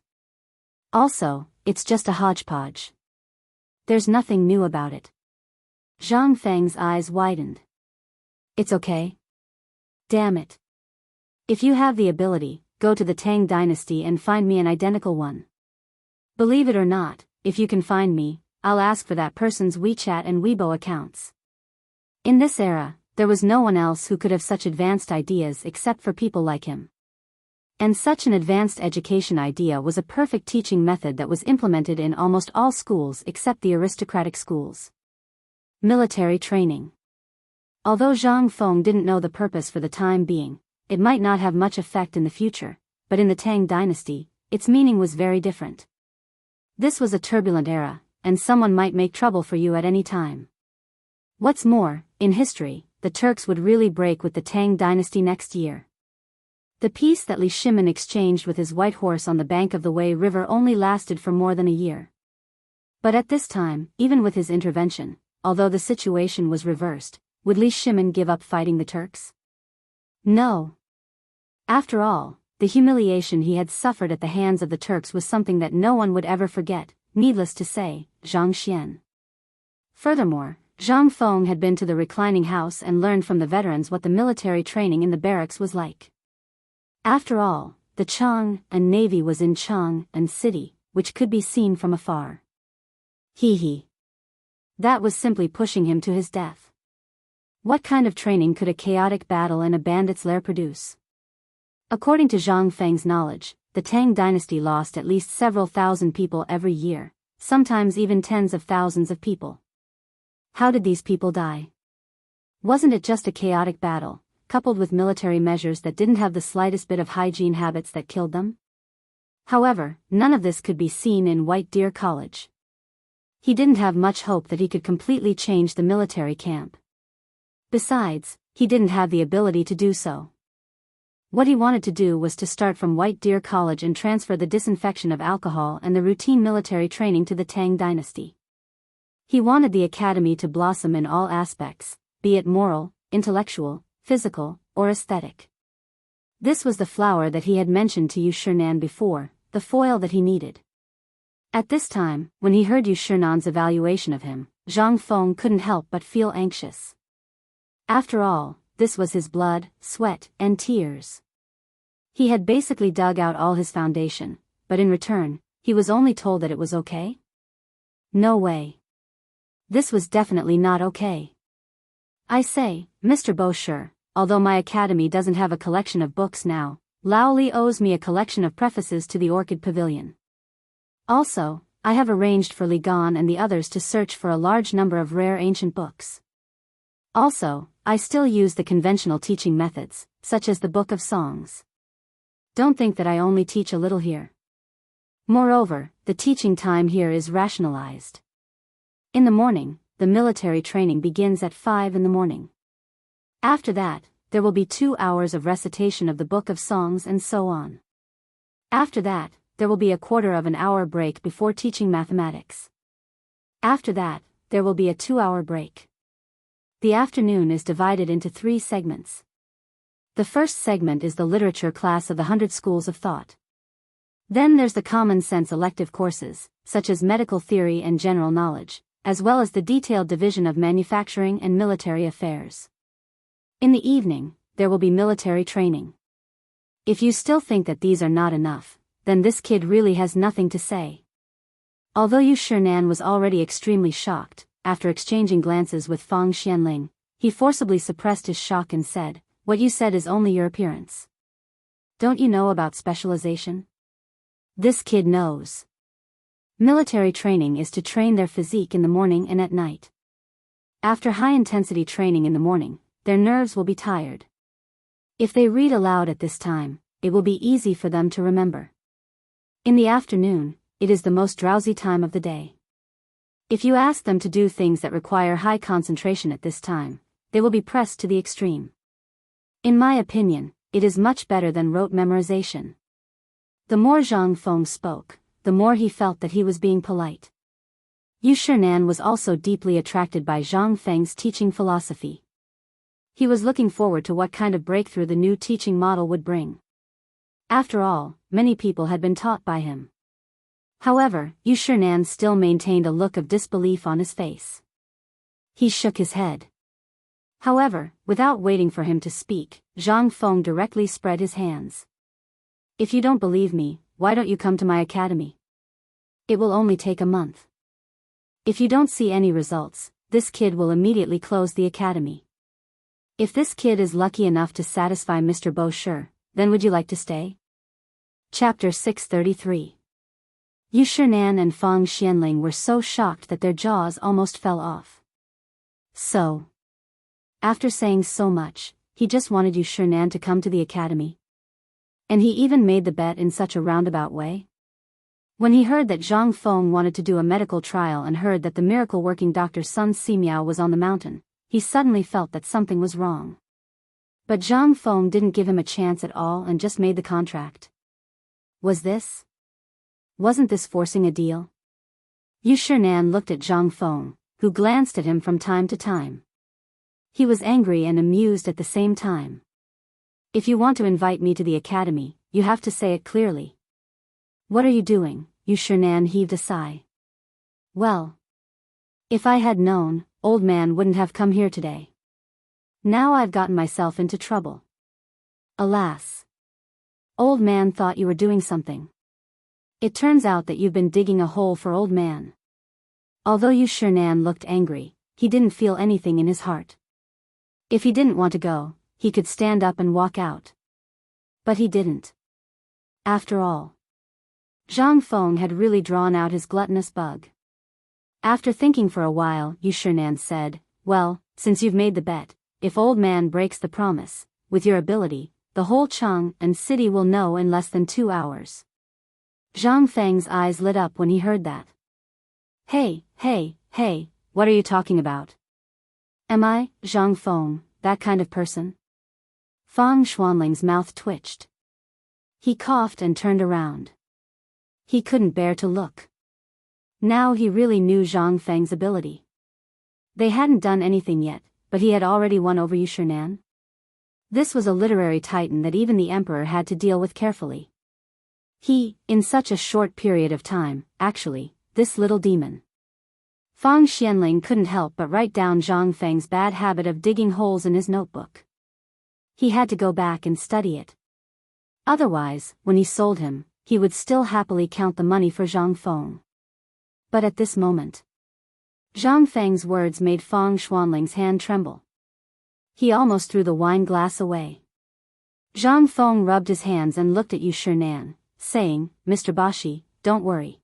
Also, it's just a hodgepodge. There's nothing new about it. Zhang Feng's eyes widened. It's okay. Damn it. If you have the ability, go to the Tang dynasty and find me an identical one. Believe it or not, if you can find me, I'll ask for that person's WeChat and Weibo accounts. In this era, there was no one else who could have such advanced ideas except for people like him. And such an advanced education idea was a perfect teaching method that was implemented in almost all schools except the aristocratic schools. Military training. Although Zhang Feng didn't know the purpose for the time being, it might not have much effect in the future, but in the Tang dynasty, its meaning was very different. This was a turbulent era, and someone might make trouble for you at any time. What's more, in history, the Turks would really break with the Tang dynasty next year. The peace that Li Shimin exchanged with his white horse on the bank of the Wei River only lasted for more than a year. But at this time, even with his intervention, although the situation was reversed, would Li Shimin give up fighting the Turks? No. After all, the humiliation he had suffered at the hands of the Turks was something that no one would ever forget, needless to say, Zhang Xian. Furthermore, Zhang Feng had been to the reclining house and learned from the veterans what the military training in the barracks was like. After all, the Chang'an Navy was in Chang'an City, which could be seen from afar. Hee. That was simply pushing him to his death. What kind of training could a chaotic battle in a bandit's lair produce? According to Zhang Feng's knowledge, the Tang dynasty lost at least several thousand people every year, sometimes even tens of thousands of people. How did these people die? Wasn't it just a chaotic battle, coupled with military measures that didn't have the slightest bit of hygiene habits that killed them? However, none of this could be seen in White Deer College. He didn't have much hope that he could completely change the military camp. Besides, he didn't have the ability to do so. What he wanted to do was to start from White Deer College and transfer the disinfection of alcohol and the routine military training to the Tang dynasty. He wanted the academy to blossom in all aspects, be it moral, intellectual, physical, or aesthetic. This was the flower that he had mentioned to Yu Shinan before, the foil that he needed. At this time, when he heard Yu Shinan's evaluation of him, Zhang Feng couldn't help but feel anxious. After all, this was his blood, sweat, and tears. He had basically dug out all his foundation, but in return, he was only told that it was okay? No way. This was definitely not okay. I say, Mr. Bosher, although my academy doesn't have a collection of books now, Lao Li owes me a collection of prefaces to the Orchid Pavilion. Also, I have arranged for Li Gan and the others to search for a large number of rare ancient books. Also, I still use the conventional teaching methods, such as the Book of Songs. Don't think that I only teach a little here. Moreover, the teaching time here is rationalized. In the morning, the military training begins at 5 in the morning. After that, there will be 2 hours of recitation of the Book of Songs and so on. After that, there will be a quarter of an hour break before teaching mathematics. After that, there will be a 2-hour break. The afternoon is divided into 3 segments. The first segment is the literature class of the 100 schools of thought. Then there's the common sense elective courses, such as medical theory and general knowledge, as well as the detailed division of manufacturing and military affairs. In the evening, there will be military training. If you still think that these are not enough, then this kid really has nothing to say. Although Chang'an was already extremely shocked, after exchanging glances with Fang Xianling, he forcibly suppressed his shock and said, "What you said is only your appearance. Don't you know about specialization?" This kid knows. Military training is to train their physique in the morning and at night. After high-intensity training in the morning, their nerves will be tired. If they read aloud at this time, it will be easy for them to remember. In the afternoon, it is the most drowsy time of the day. If you ask them to do things that require high concentration at this time, they will be pressed to the extreme. In my opinion, it is much better than rote memorization. The more Zhang Feng spoke, the more he felt that he was being polite. Chang'an was also deeply attracted by Zhang Feng's teaching philosophy. He was looking forward to what kind of breakthrough the new teaching model would bring. After all, many people had been taught by him. However, Chang'an still maintained a look of disbelief on his face. He shook his head. However, without waiting for him to speak, Zhang Feng directly spread his hands. "If you don't believe me, why don't you come to my academy? It will only take a month. If you don't see any results, this kid will immediately close the academy. If this kid is lucky enough to satisfy Mr. Bosher, then would you like to stay?" Chapter 633. Chang'an and Fang Xianling were so shocked that their jaws almost fell off. So, after saying so much, he just wanted Chang'an to come to the academy. And he even made the bet in such a roundabout way? When he heard that Zhang Feng wanted to do a medical trial and heard that the miracle-working Dr. Sun Simiao was on the mountain, he suddenly felt that something was wrong. But Zhang Feng didn't give him a chance at all and just made the contract. Wasn't this forcing a deal? Chang'an looked at Zhang Feng, who glanced at him from time to time. He was angry and amused at the same time. "If you want to invite me to the academy, you have to say it clearly." "What are you doing?" Chang'an heaved a sigh. "Well, if I had known, old man wouldn't have come here today. Now I've gotten myself into trouble. Alas. Old man thought you were doing something. It turns out that you've been digging a hole for old man." Although Chang'an looked angry, he didn't feel anything in his heart. If he didn't want to go, he could stand up and walk out. But he didn't. After all, Zhang Feng had really drawn out his gluttonous bug. After thinking for a while, Chang'an said, "Well, since you've made the bet, if old man breaks the promise, with your ability, the whole Chang'an city will know in less than 2 hours." Zhang Feng's eyes lit up when he heard that. Hey, what are you talking about? Am I, Zhang Feng, that kind of person?" Fang Xuanling's mouth twitched. He coughed and turned around. He couldn't bear to look. Now he really knew Zhang Feng's ability. They hadn't done anything yet, but he had already won over Chang'an. This was a literary titan that even the emperor had to deal with carefully. He, in such a short period of time, actually, this little demon. Fang Xianling couldn't help but write down Zhang Feng's bad habit of digging holes in his notebook. He had to go back and study it. Otherwise, when he sold him, he would still happily count the money for Zhang Feng. But at this moment, Zhang Feng's words made Fang Xuanling's hand tremble. He almost threw the wine glass away. Zhang Feng rubbed his hands and looked at Chang'an, saying, "Mr. Bashi, don't worry.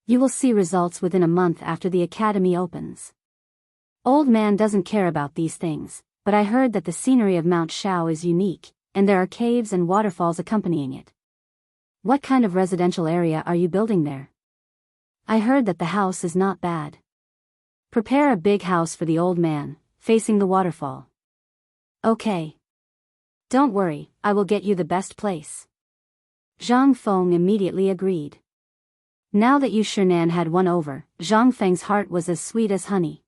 You will see results within a month after the academy opens. Old man doesn't care about these things, but I heard that the scenery of Mount Shao is unique, and there are caves and waterfalls accompanying it. What kind of residential area are you building there? I heard that the house is not bad. Prepare a big house for the old man, facing the waterfall. Okay. Don't worry, I will get you the best place. Zhang Feng immediately agreed. Now that Yu Shinan had won over, Zhang Feng's heart was as sweet as honey.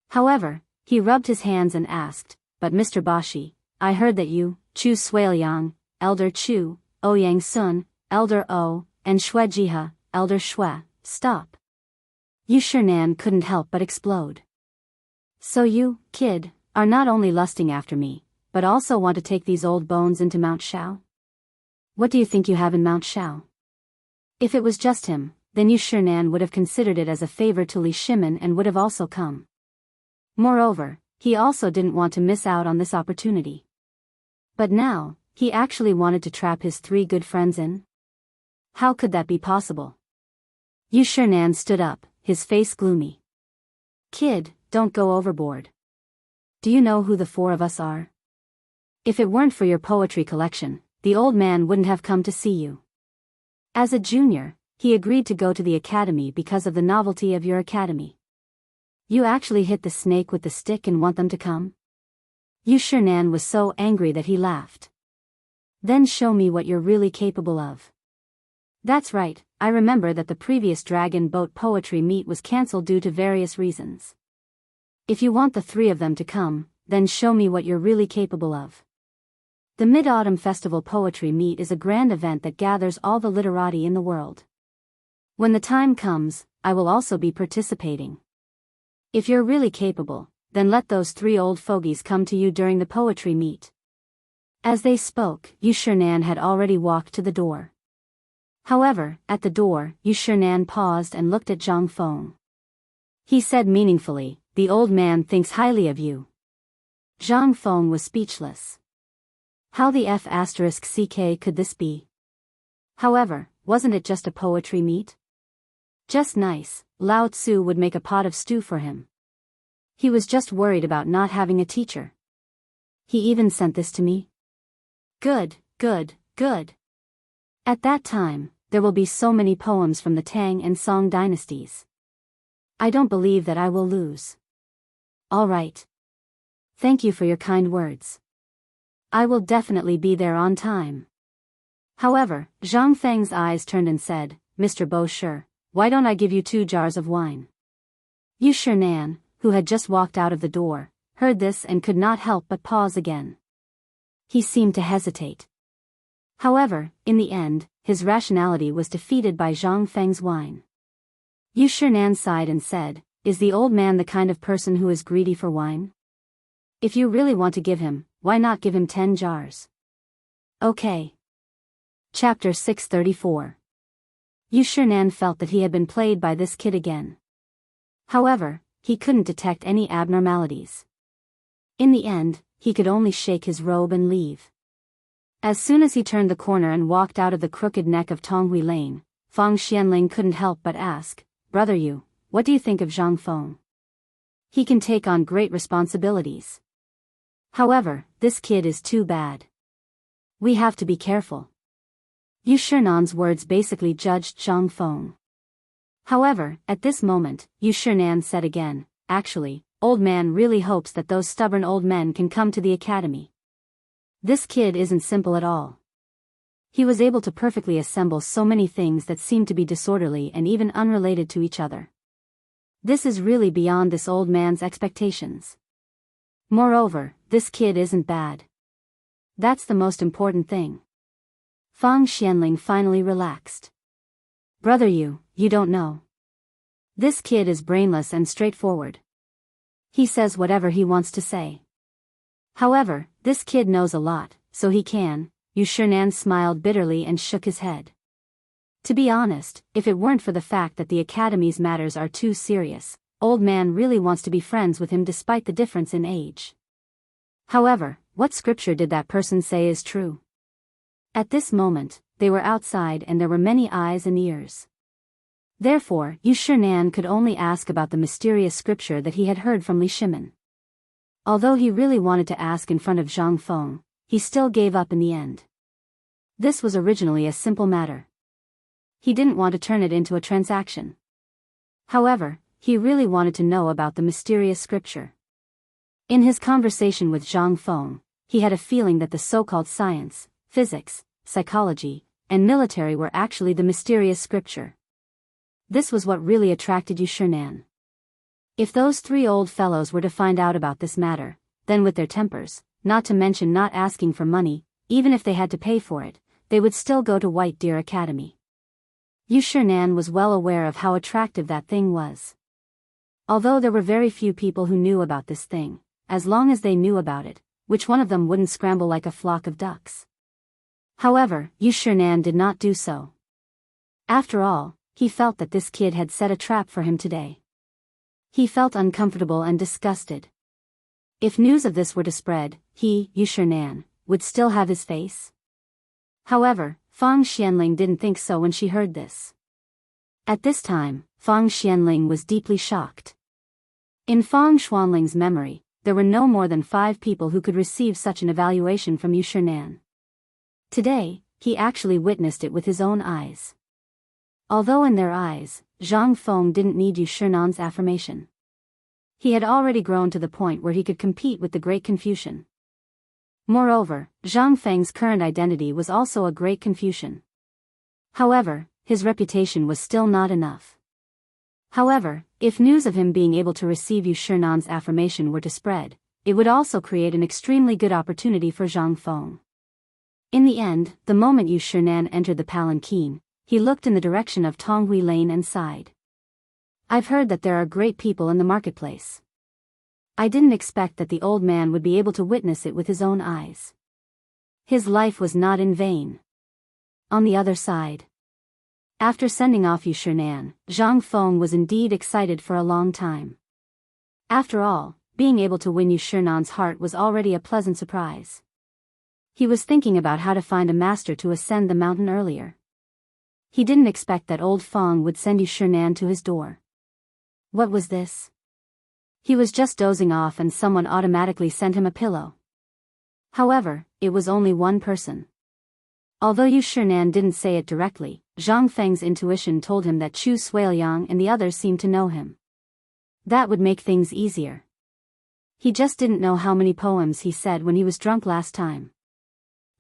However, he rubbed his hands and asked, "But Mr. Bashi, I heard that you, Chu Suiliang, Elder Chu, Ouyang Sun, Elder O, and Xue Jihe, Elder Xue, stop." Yu Shinan couldn't help but explode. So you, kid, are not only lusting after me, but also want to take these old bones into Mount Shao? What do you think you have in Mount Shao? If it was just him, then Yu Shinan would have considered it as a favor to Li Shimin and would have also come. Moreover, he also didn't want to miss out on this opportunity. But now, he actually wanted to trap his 3 good friends in? How could that be possible? Yu Shinan stood up, his face gloomy. Kid, don't go overboard. Do you know who the 4 of us are? If it weren't for your poetry collection, the old man wouldn't have come to see you. As a junior, he agreed to go to the academy because of the novelty of your academy. You actually hit the snake with the stick and want them to come? Yu Shinan was so angry that he laughed. Then show me what you're really capable of. That's right, I remember that the previous Dragon Boat Poetry meet was cancelled due to various reasons. If you want the 3 of them to come, then show me what you're really capable of. The Mid-Autumn Festival Poetry Meet is a grand event that gathers all the literati in the world. When the time comes, I will also be participating. If you're really capable, then let those 3 old fogies come to you during the poetry meet. As they spoke, Yu Shinan had already walked to the door. However, at the door, Yu Shinan paused and looked at Zhang Feng. He said meaningfully, "The old man thinks highly of you." Zhang Feng was speechless. How the F***ck could this be? However, wasn't it just a poetry meet? Just nice, Lao Tzu would make a pot of stew for him. He was just worried about not having a teacher. He even sent this to me? Good, good, good. At that time, there will be so many poems from the Tang and Song dynasties. I don't believe that I will lose. All right. Thank you for your kind words. I will definitely be there on time. However, Zhang Feng's eyes turned and said, "Mr. Bo Shi, why don't I give you 2 jars of wine?" Yu Shinan, who had just walked out of the door, heard this and could not help but pause again. He seemed to hesitate. However, in the end, his rationality was defeated by Zhang Feng's wine. Yu Shinan sighed and said, "Is the old man the kind of person who is greedy for wine? If you really want to give him, why not give him 10 jars? Okay. Chapter 634. Yu Shinan felt that he had been played by this kid again. However, he couldn't detect any abnormalities. In the end, he could only shake his robe and leave. As soon as he turned the corner and walked out of the crooked neck of Tonghui Lane, Fang Xianling couldn't help but ask, "Brother Yu, what do you think of Zhang Feng? He can take on great responsibilities. However, this kid is too bad. We have to be careful." Yu Shinan's words basically judged Zhang Feng. However, at this moment, Yu Shinan said again, "Actually, old man really hopes that those stubborn old men can come to the academy. This kid isn't simple at all. He was able to perfectly assemble so many things that seemed to be disorderly and even unrelated to each other. This is really beyond this old man's expectations. Moreover, this kid isn't bad. That's the most important thing." Fang Xianling finally relaxed. "Brother Yu, you don't know. This kid is brainless and straightforward. He says whatever he wants to say. However, this kid knows a lot, so he can." Yu Shinan smiled bitterly and shook his head. To be honest, if it weren't for the fact that the academy's matters are too serious, old man really wants to be friends with him despite the difference in age. However, what scripture did that person say is true? At this moment, they were outside and there were many eyes and ears. Therefore, Yu Shinan could only ask about the mysterious scripture that he had heard from Li Shimin. Although he really wanted to ask in front of Zhang Feng, he still gave up in the end. This was originally a simple matter. He didn't want to turn it into a transaction. However, he really wanted to know about the mysterious scripture. In his conversation with Zhang Feng, he had a feeling that the so-called science, physics, psychology, and military were actually the mysterious scripture. This was what really attracted Chang'an. If those three old fellows were to find out about this matter, then with their tempers, not to mention not asking for money, even if they had to pay for it, they would still go to White Deer Academy. Chang'an was well aware of how attractive that thing was. Although there were very few people who knew about this thing, as long as they knew about it, which one of them wouldn't scramble like a flock of ducks? However, Chang'an did not do so. After all, he felt that this kid had set a trap for him today. He felt uncomfortable and disgusted. If news of this were to spread, he, Chang'an, would still have his face. However, Fang Xianling didn't think so when she heard this. At this time, Fang Xianling was deeply shocked. In Fang Xuanling's memory, there were no more than 5 people who could receive such an evaluation from Chang'an. Today, he actually witnessed it with his own eyes. Although in their eyes, Zhang Feng didn't need Chang'an's affirmation. He had already grown to the point where he could compete with the great Confucian. Moreover, Zhang Feng's current identity was also a great Confucian. However, his reputation was still not enough. However, if news of him being able to receive Chang'an's affirmation were to spread, it would also create an extremely good opportunity for Zhang Feng. In the end, the moment Chang'an entered the palanquin, he looked in the direction of Tonghui Lane and sighed. I've heard that there are great people in the marketplace. I didn't expect that the old man would be able to witness it with his own eyes. His life was not in vain. On the other side, after sending off Chang'an, Zhang Feng was indeed excited for a long time. After all, being able to win Chang'an's heart was already a pleasant surprise. He was thinking about how to find a master to ascend the mountain earlier. He didn't expect that old Feng would send Chang'an to his door. What was this? He was just dozing off and someone automatically sent him a pillow. However, it was only one person. Although Chang'an didn't say it directly, Zhang Feng's intuition told him that Chu Suiliang and the others seemed to know him. That would make things easier. He just didn't know how many poems he said when he was drunk last time.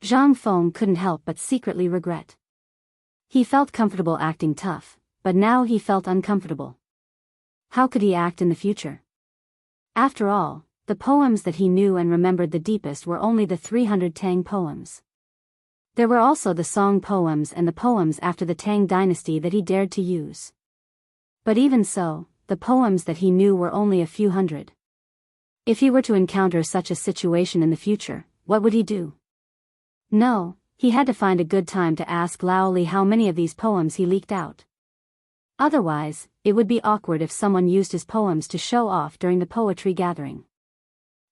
Zhang Feng couldn't help but secretly regret. He felt comfortable acting tough, but now he felt uncomfortable. How could he act in the future? After all, the poems that he knew and remembered the deepest were only the 300 Tang poems. There were also the song poems and the poems after the Tang dynasty that he dared to use. But even so, the poems that he knew were only a few hundred. If he were to encounter such a situation in the future, what would he do? No, he had to find a good time to ask Lao Li how many of these poems he leaked out. Otherwise, it would be awkward if someone used his poems to show off during the poetry gathering.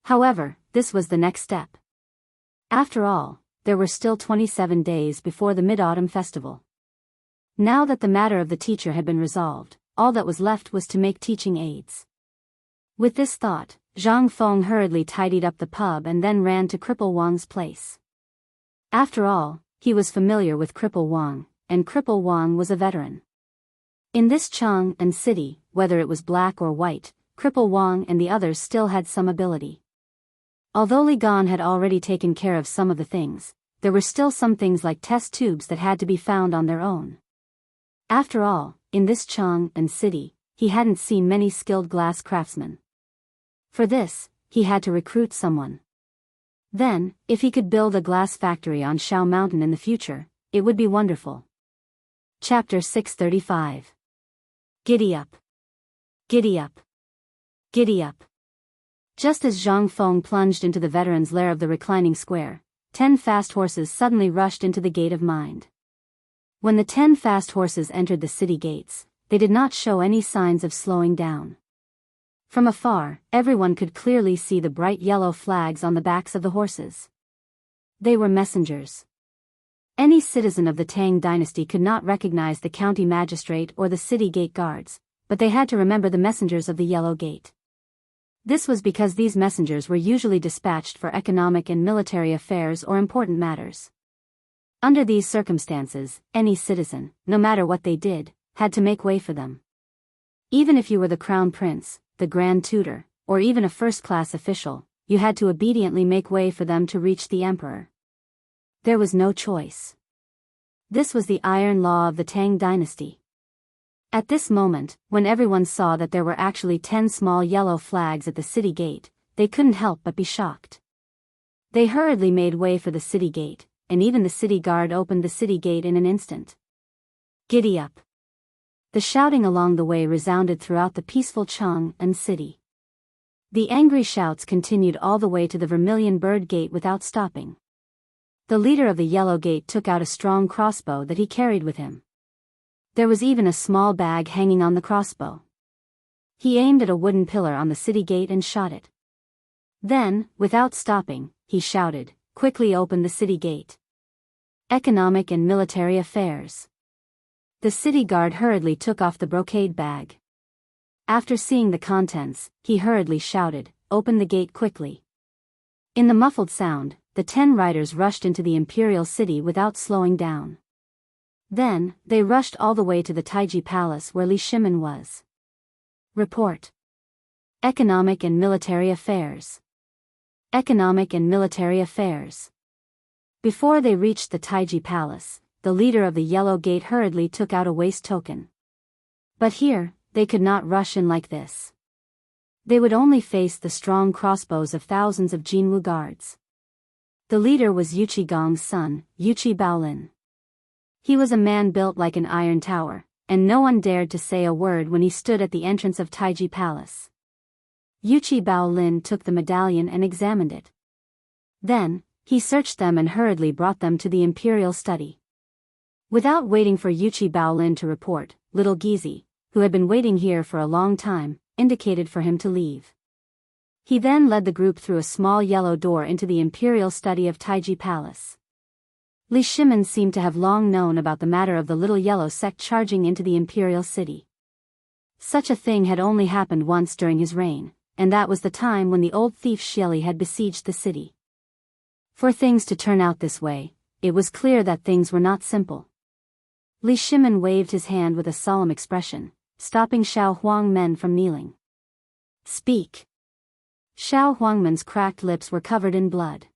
However, this was the next step. After all, there were still 27 days before the Mid-Autumn Festival. Now that the matter of the teacher had been resolved, all that was left was to make teaching aids. With this thought, Zhang Feng hurriedly tidied up the pub and then ran to Cripple Wang's place. After all, he was familiar with Cripple Wang, and Cripple Wang was a veteran. In this Chang'an city, whether it was black or white, Cripple Wang and the others still had some ability. Although Li Gan had already taken care of some of the things, there were still some things like test tubes that had to be found on their own. After all, in this Chang'an city, he hadn't seen many skilled glass craftsmen. For this, he had to recruit someone. Then, if he could build a glass factory on Shao Mountain in the future, it would be wonderful. Chapter 635. Giddy up. Giddy up. Giddy up. Just as Zhang Feng plunged into the veteran's lair of the reclining square, 10 fast horses suddenly rushed into the gate of mind. When the 10 fast horses entered the city gates, they did not show any signs of slowing down. From afar, everyone could clearly see the bright yellow flags on the backs of the horses. They were messengers. Any citizen of the Tang dynasty could not recognize the county magistrate or the city gate guards, but they had to remember the messengers of the Yellow Gate. This was because these messengers were usually dispatched for economic and military affairs or important matters. Under these circumstances, any citizen, no matter what they did, had to make way for them. Even if you were the crown prince, the grand tutor, or even a first-class official, you had to obediently make way for them to reach the emperor. There was no choice. This was the iron law of the Tang dynasty. At this moment, when everyone saw that there were actually 10 small yellow flags at the city gate, they couldn't help but be shocked. They hurriedly made way for the city gate, and even the city guard opened the city gate in an instant. Giddy up! The shouting along the way resounded throughout the peaceful Chang'an city. The angry shouts continued all the way to the Vermilion Bird Gate without stopping. The leader of the Yellow Gate took out a strong crossbow that he carried with him. There was even a small bag hanging on the crossbow. He aimed at a wooden pillar on the city gate and shot it. Then, without stopping, he shouted, "Quickly open the city gate." Economic and military affairs. The city guard hurriedly took off the brocade bag. After seeing the contents, he hurriedly shouted, "Open the gate quickly." In the muffled sound, the 10 riders rushed into the imperial city without slowing down. Then, they rushed all the way to the Taiji Palace where Li Shimin was. Report. Economic and military affairs. Economic and military affairs. Before they reached the Taiji Palace, the leader of the Yellow Gate hurriedly took out a waste token. But here, they could not rush in like this. They would only face the strong crossbows of thousands of Jinwu guards. The leader was Yuchi Gong's son, Yuchi Baolin. He was a man built like an iron tower, and no one dared to say a word when he stood at the entrance of Taiji Palace. Yuchi Baolin took the medallion and examined it. Then, he searched them and hurriedly brought them to the imperial study. Without waiting for Yuchi Baolin to report, little Gizi, who had been waiting here for a long time, indicated for him to leave. He then led the group through a small yellow door into the imperial study of Taiji Palace. Li Shimin seemed to have long known about the matter of the little yellow sect charging into the imperial city. Such a thing had only happened once during his reign, and that was the time when the old thief Xieli had besieged the city. For things to turn out this way, it was clear that things were not simple. Li Shimin waved his hand with a solemn expression, stopping Xiao Huangmen from kneeling. "Speak." Xiao Huangmen's cracked lips were covered in blood.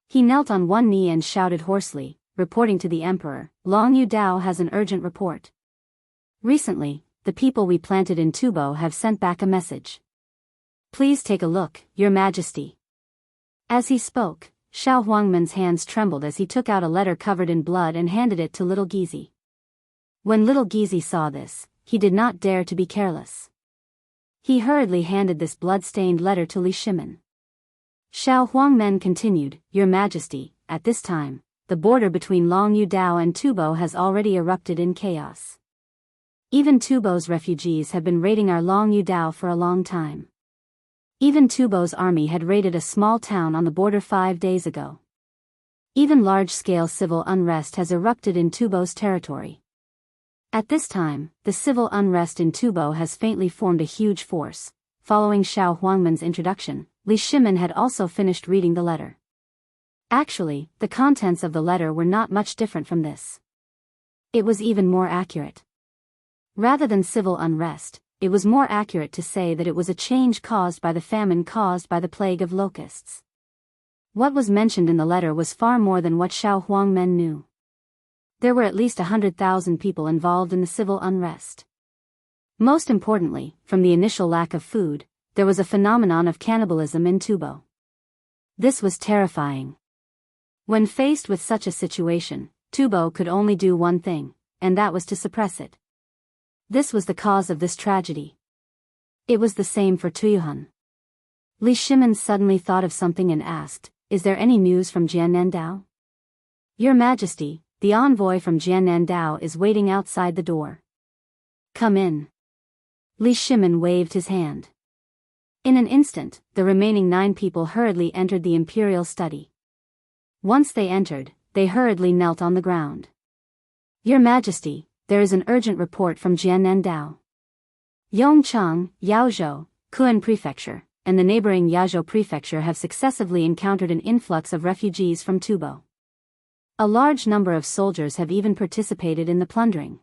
He knelt on one knee and shouted hoarsely, reporting to the emperor, "Long Yu Dao has an urgent report. Recently, the people we planted in Tubo have sent back a message. Please take a look, Your Majesty." As he spoke, Xiao Huangmen's hands trembled as he took out a letter covered in blood and handed it to little Gizi. When little Gizi saw this, he did not dare to be careless. He hurriedly handed this blood-stained letter to Li Shimin. Xiao Huangmen continued, "Your Majesty, at this time, the border between Long Yu Dao and Tubo has already erupted in chaos. Even Tubo's refugees have been raiding our Long Yu Dao for a long time. Even Tubo's army had raided a small town on the border 5 days ago. Even large-scale civil unrest has erupted in Tubo's territory. At this time, the civil unrest in Tubo has faintly formed a huge force." Following Xiao Huangmen's introduction, Li Shimin had also finished reading the letter. Actually, the contents of the letter were not much different from this. It was even more accurate. Rather than civil unrest, it was more accurate to say that it was a change caused by the famine caused by the plague of locusts. What was mentioned in the letter was far more than what Xiao Huangmen knew. There were at least 100,000 people involved in the civil unrest. Most importantly, from the initial lack of food, there was a phenomenon of cannibalism in Tubo. This was terrifying. When faced with such a situation, Tubo could only do one thing, and that was to suppress it. This was the cause of this tragedy. It was the same for Tuyuhun. Li Shimin suddenly thought of something and asked, "Is there any news from Jiannandao?" "Your Majesty, the envoy from Jiannandao is waiting outside the door." "Come in." Li Shimin waved his hand. In an instant, the remaining 9 people hurriedly entered the imperial study. Once they entered, they hurriedly knelt on the ground. "Your Majesty, there is an urgent report from Jiannandao. Yongchang, Yaozhou, Kuan Prefecture, and the neighboring Yazhou Prefecture have successively encountered an influx of refugees from Tubo. A large number of soldiers have even participated in the plundering.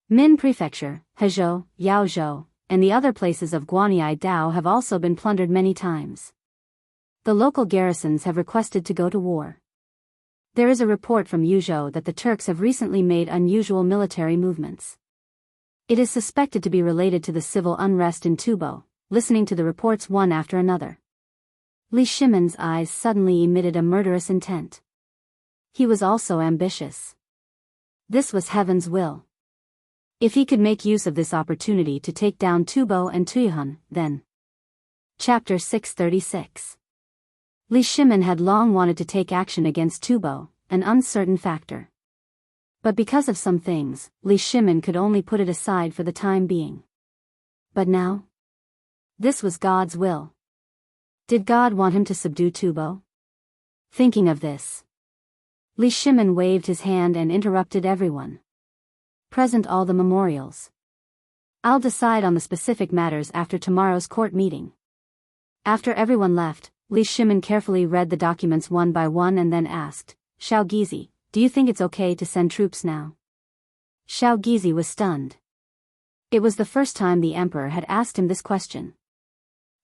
Min Prefecture, Hezhou, Yaozhou, and the other places of Guanyi Dao have also been plundered many times. The local garrisons have requested to go to war. There is a report from Yuzhou that the Turks have recently made unusual military movements. It is suspected to be related to the civil unrest in Tubo. Listening to the reports one after another, Li Shimon's eyes suddenly emitted a murderous intent. He was also ambitious. This was heaven's will. If he could make use of this opportunity to take down Tubo and Tuyuan, then. Chapter 636. Li Shimon had long wanted to take action against Tubo, an uncertain factor. But because of some things, Li Shimon could only put it aside for the time being. But now? This was God's will. Did God want him to subdue Tubo? Thinking of this, Li Shimon waved his hand and interrupted everyone. Present all the memorials. I'll decide on the specific matters after tomorrow's court meeting. After everyone left, Li Shimon carefully read the documents one by one and then asked, Xiao Gizi, do you think it's okay to send troops now? Xiao Gizi was stunned. It was the first time the emperor had asked him this question.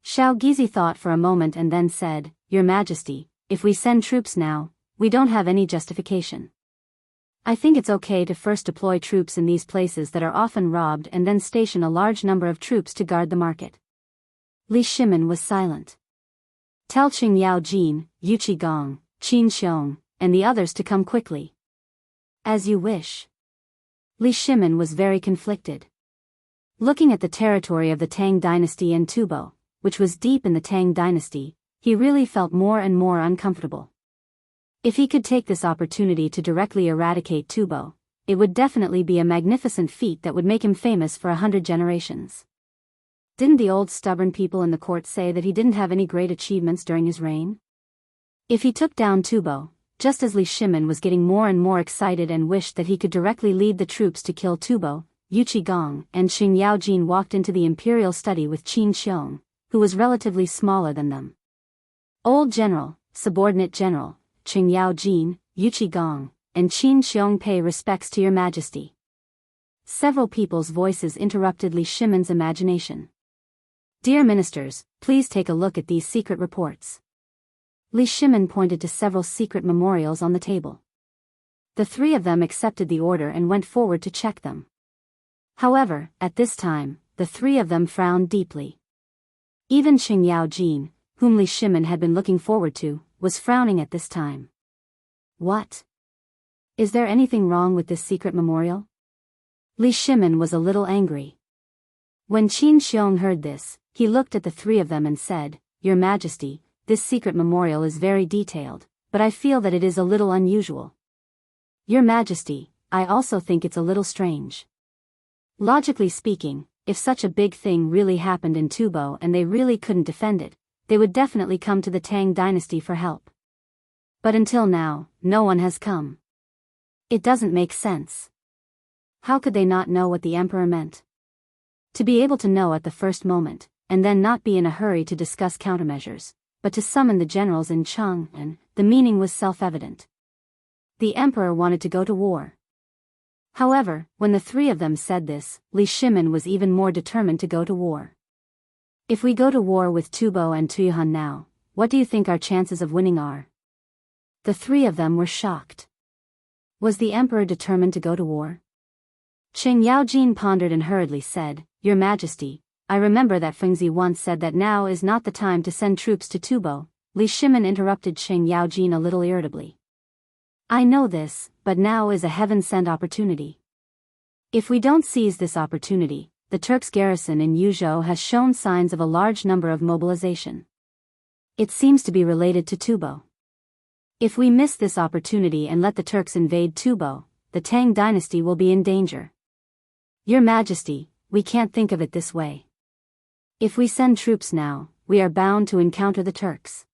Xiao Gizi thought for a moment and then said, Your Majesty, if we send troops now, we don't have any justification. I think it's okay to first deploy troops in these places that are often robbed and then station a large number of troops to guard the market. Li Shimon was silent. Tell Qing Yao Jin, Yu Qigong, Qin Xiong, and the others to come quickly. As you wish. Li Shimon was very conflicted. Looking at the territory of the Tang dynasty and Tubo, which was deep in the Tang dynasty, he really felt more and more uncomfortable. If he could take this opportunity to directly eradicate Tubo, it would definitely be a magnificent feat that would make him famous for 100 generations. Didn't the old stubborn people in the court say that he didn't have any great achievements during his reign? If he took down Tubo, just as Li Shimon was getting more and more excited and wished that he could directly lead the troops to kill Tubo, Yu Qigong and Qing Yaojin walked into the imperial study with Qin Xiong, who was relatively smaller than them. Old General, Subordinate General, Qing Yaojin, Yu Qigong, and Qin Xiong pay respects to your Majesty. Several people's voices interrupted Li Shimon's imagination. Dear ministers, please take a look at these secret reports. Li Shimon pointed to several secret memorials on the table. The three of them accepted the order and went forward to check them. However, at this time, the three of them frowned deeply. Even Qing Yaojin, whom Li Shimon had been looking forward to, was frowning at this time. What? Is there anything wrong with this secret memorial? Li Shimon was a little angry. When Qin Xiong heard this, he looked at the three of them and said, Your Majesty, this secret memorial is very detailed, but I feel that it is a little unusual. Your Majesty, I also think it's a little strange. Logically speaking, if such a big thing really happened in Tubo and they really couldn't defend it, they would definitely come to the Tang dynasty for help. But until now, no one has come. It doesn't make sense. How could they not know what the emperor meant? To be able to know at the first moment, and then not be in a hurry to discuss countermeasures, but to summon the generals in Chang'an, the meaning was self-evident. The emperor wanted to go to war. However, when the three of them said this, Li Shimon was even more determined to go to war. If we go to war with Tubo and Tuyuan now, what do you think our chances of winning are? The three of them were shocked. Was the emperor determined to go to war? Qing Yaojin pondered and hurriedly said, Your Majesty, I remember that Fengzi once said that now is not the time to send troops to Tubo. Li Shimon interrupted Qing Yaojin a little irritably. I know this, but now is a heaven-sent opportunity. If we don't seize this opportunity, the Turks' garrison in Yuzhou has shown signs of a large number of mobilization. It seems to be related to Tubo. If we miss this opportunity and let the Turks invade Tubo, the Tang dynasty will be in danger. Your Majesty, we can't think of it this way. If we send troops now, we are bound to encounter the Turks.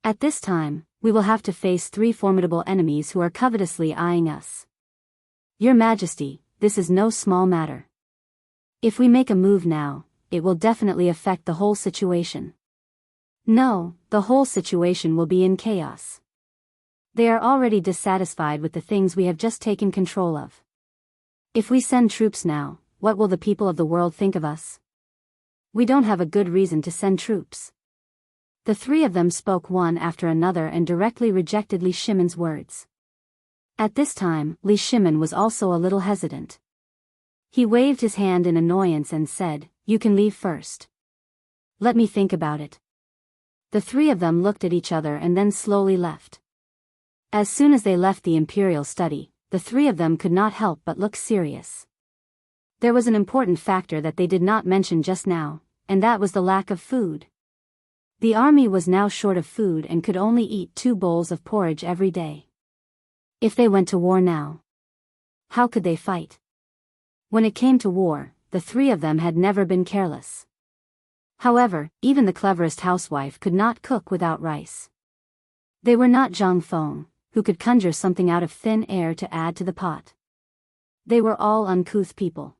At this time, we will have to face three formidable enemies who are covetously eyeing us. Your Majesty, this is no small matter. If we make a move now, it will definitely affect the whole situation. No, the whole situation will be in chaos. They are already dissatisfied with the things we have just taken control of. If we send troops now, what will the people of the world think of us? We don't have a good reason to send troops. The three of them spoke one after another and directly rejected Li Shimon's words. At this time, Li Shimon was also a little hesitant. He waved his hand in annoyance and said, "You can leave first. Let me think about it." The three of them looked at each other and then slowly left. As soon as they left the imperial study, the three of them could not help but look serious. There was an important factor that they did not mention just now, and that was the lack of food. The army was now short of food and could only eat 2 bowls of porridge every day. If they went to war now, how could they fight? When it came to war, the three of them had never been careless. However, even the cleverest housewife could not cook without rice. They were not Zhang Feng, who could conjure something out of thin air to add to the pot. They were all uncouth people.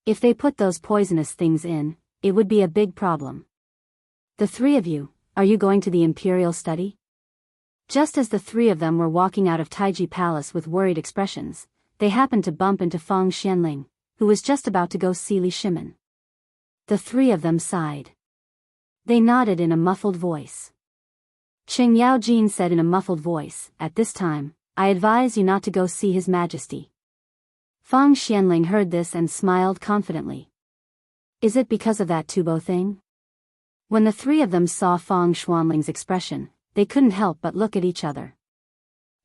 If they put those poisonous things in, it would be a big problem. "The three of you, are you going to the imperial study?" Just as the three of them were walking out of Taiji Palace with worried expressions, they happened to bump into Fang Xianling, who was just about to go see Li Shimon. The three of them sighed. They nodded in a muffled voice. Qing Yaojin said in a muffled voice, "At this time, I advise you not to go see His Majesty." Fang Xianling heard this and smiled confidently. "Is it because of that tubo thing?" When the three of them saw Fang Xuanling's expression, they couldn't help but look at each other.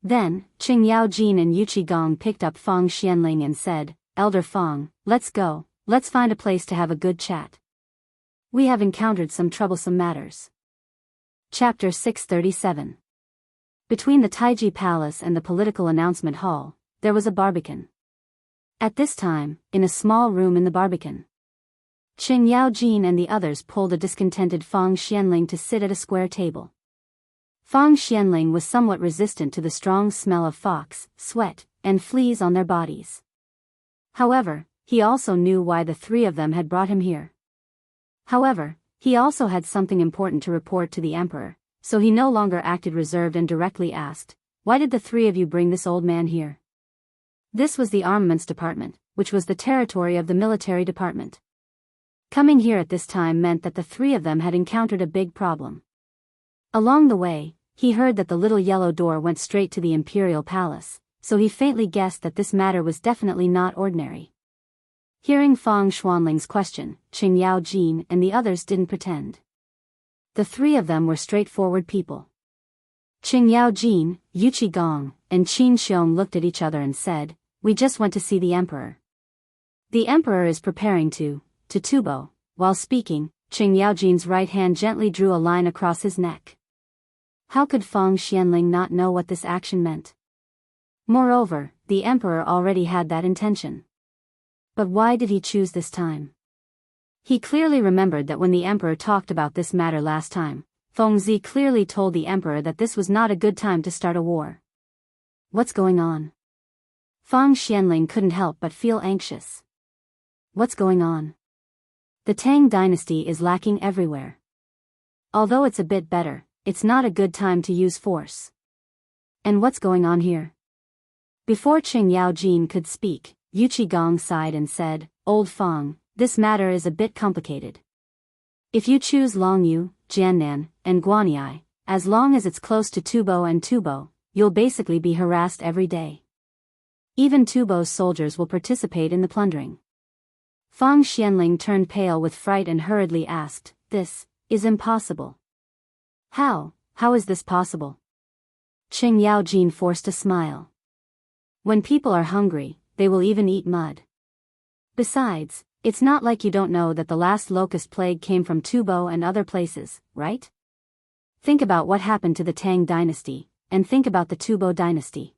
Then, Qing Yaojin and Yuqi Gong picked up Fang Xianling and said, "Elder Fang, let's go, let's find a place to have a good chat. We have encountered some troublesome matters." Chapter 637. Between the Taiji Palace and the political announcement hall, there was a barbican. At this time, in a small room in the barbican, Qing Yaojin and the others pulled a discontented Fang Xianling to sit at a square table. Fang Xianling was somewhat resistant to the strong smell of fox, sweat, and fleas on their bodies. However, he also knew why the three of them had brought him here. However, he also had something important to report to the emperor, so he no longer acted reserved and directly asked, "Why did the three of you bring this old man here?" This was the armaments department, which was the territory of the military department. Coming here at this time meant that the three of them had encountered a big problem. Along the way, he heard that the little yellow door went straight to the imperial palace, so he faintly guessed that this matter was definitely not ordinary. Hearing Fang Xuanling's question, Qing Yaojin and the others didn't pretend. The three of them were straightforward people. Qing Yaojin, Yuqi Gong, and Qin Xiong looked at each other and said, "We just went to see the emperor. The emperor is preparing to tubo." While speaking, Qing Yaojin's right hand gently drew a line across his neck. How could Fang Xianling not know what this action meant? Moreover, the emperor already had that intention. But why did he choose this time? He clearly remembered that when the emperor talked about this matter last time, Fengzi clearly told the emperor that this was not a good time to start a war. What's going on? Fang Xianling couldn't help but feel anxious. What's going on? The Tang dynasty is lacking everywhere. Although it's a bit better, it's not a good time to use force. And what's going on here? Before Qing Yaojin could speak, Yuqi Gong sighed and said, "Old Fang, this matter is a bit complicated. If you choose Longyu, Jiannan, and Guanyi, as long as it's close to Tubo, you'll basically be harassed every day. Even Tubo's soldiers will participate in the plundering." Fang Xianling turned pale with fright and hurriedly asked, "This is impossible." How is this possible?" Qing Yaojin forced a smile. "When people are hungry, they will even eat mud. Besides, it's not like you don't know that the last locust plague came from Tubo and other places, right? Think about what happened to the Tang dynasty, and think about the Tubo dynasty."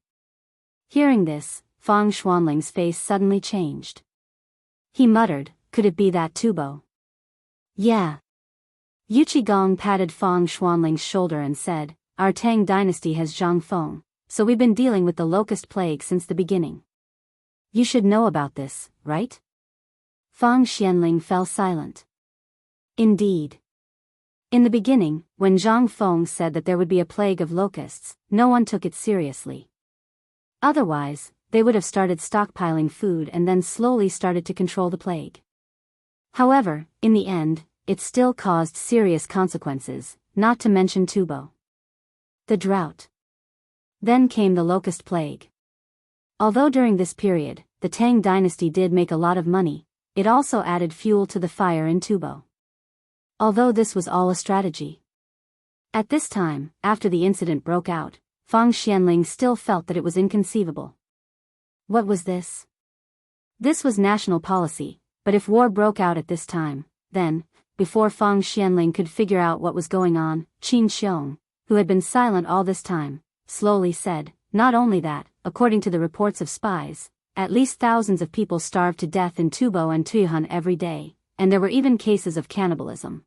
Hearing this, Fang Xuanling's face suddenly changed. He muttered, "Could it be that Tubo?" "Yeah." Yuqi Gong patted Fang Xuanling's shoulder and said, "Our Tang dynasty has Zhang Feng, so we've been dealing with the locust plague since the beginning. You should know about this, right?" Fang Xianling fell silent. Indeed. In the beginning, when Zhang Feng said that there would be a plague of locusts, no one took it seriously. Otherwise, they would have started stockpiling food and then slowly started to control the plague. However, in the end, it still caused serious consequences, not to mention Tubo. The drought. Then came the locust plague. Although during this period, the Tang dynasty did make a lot of money, it also added fuel to the fire in Tubo. Although this was all a strategy. At this time, after the incident broke out, Feng Xianling still felt that it was inconceivable. What was this? This was national policy, but if war broke out at this time, then, before Feng Xianling could figure out what was going on, Qin Xiong, who had been silent all this time, slowly said, not only that, according to the reports of spies, at least thousands of people starved to death in Tubo and Tuyuan every day, and there were even cases of cannibalism.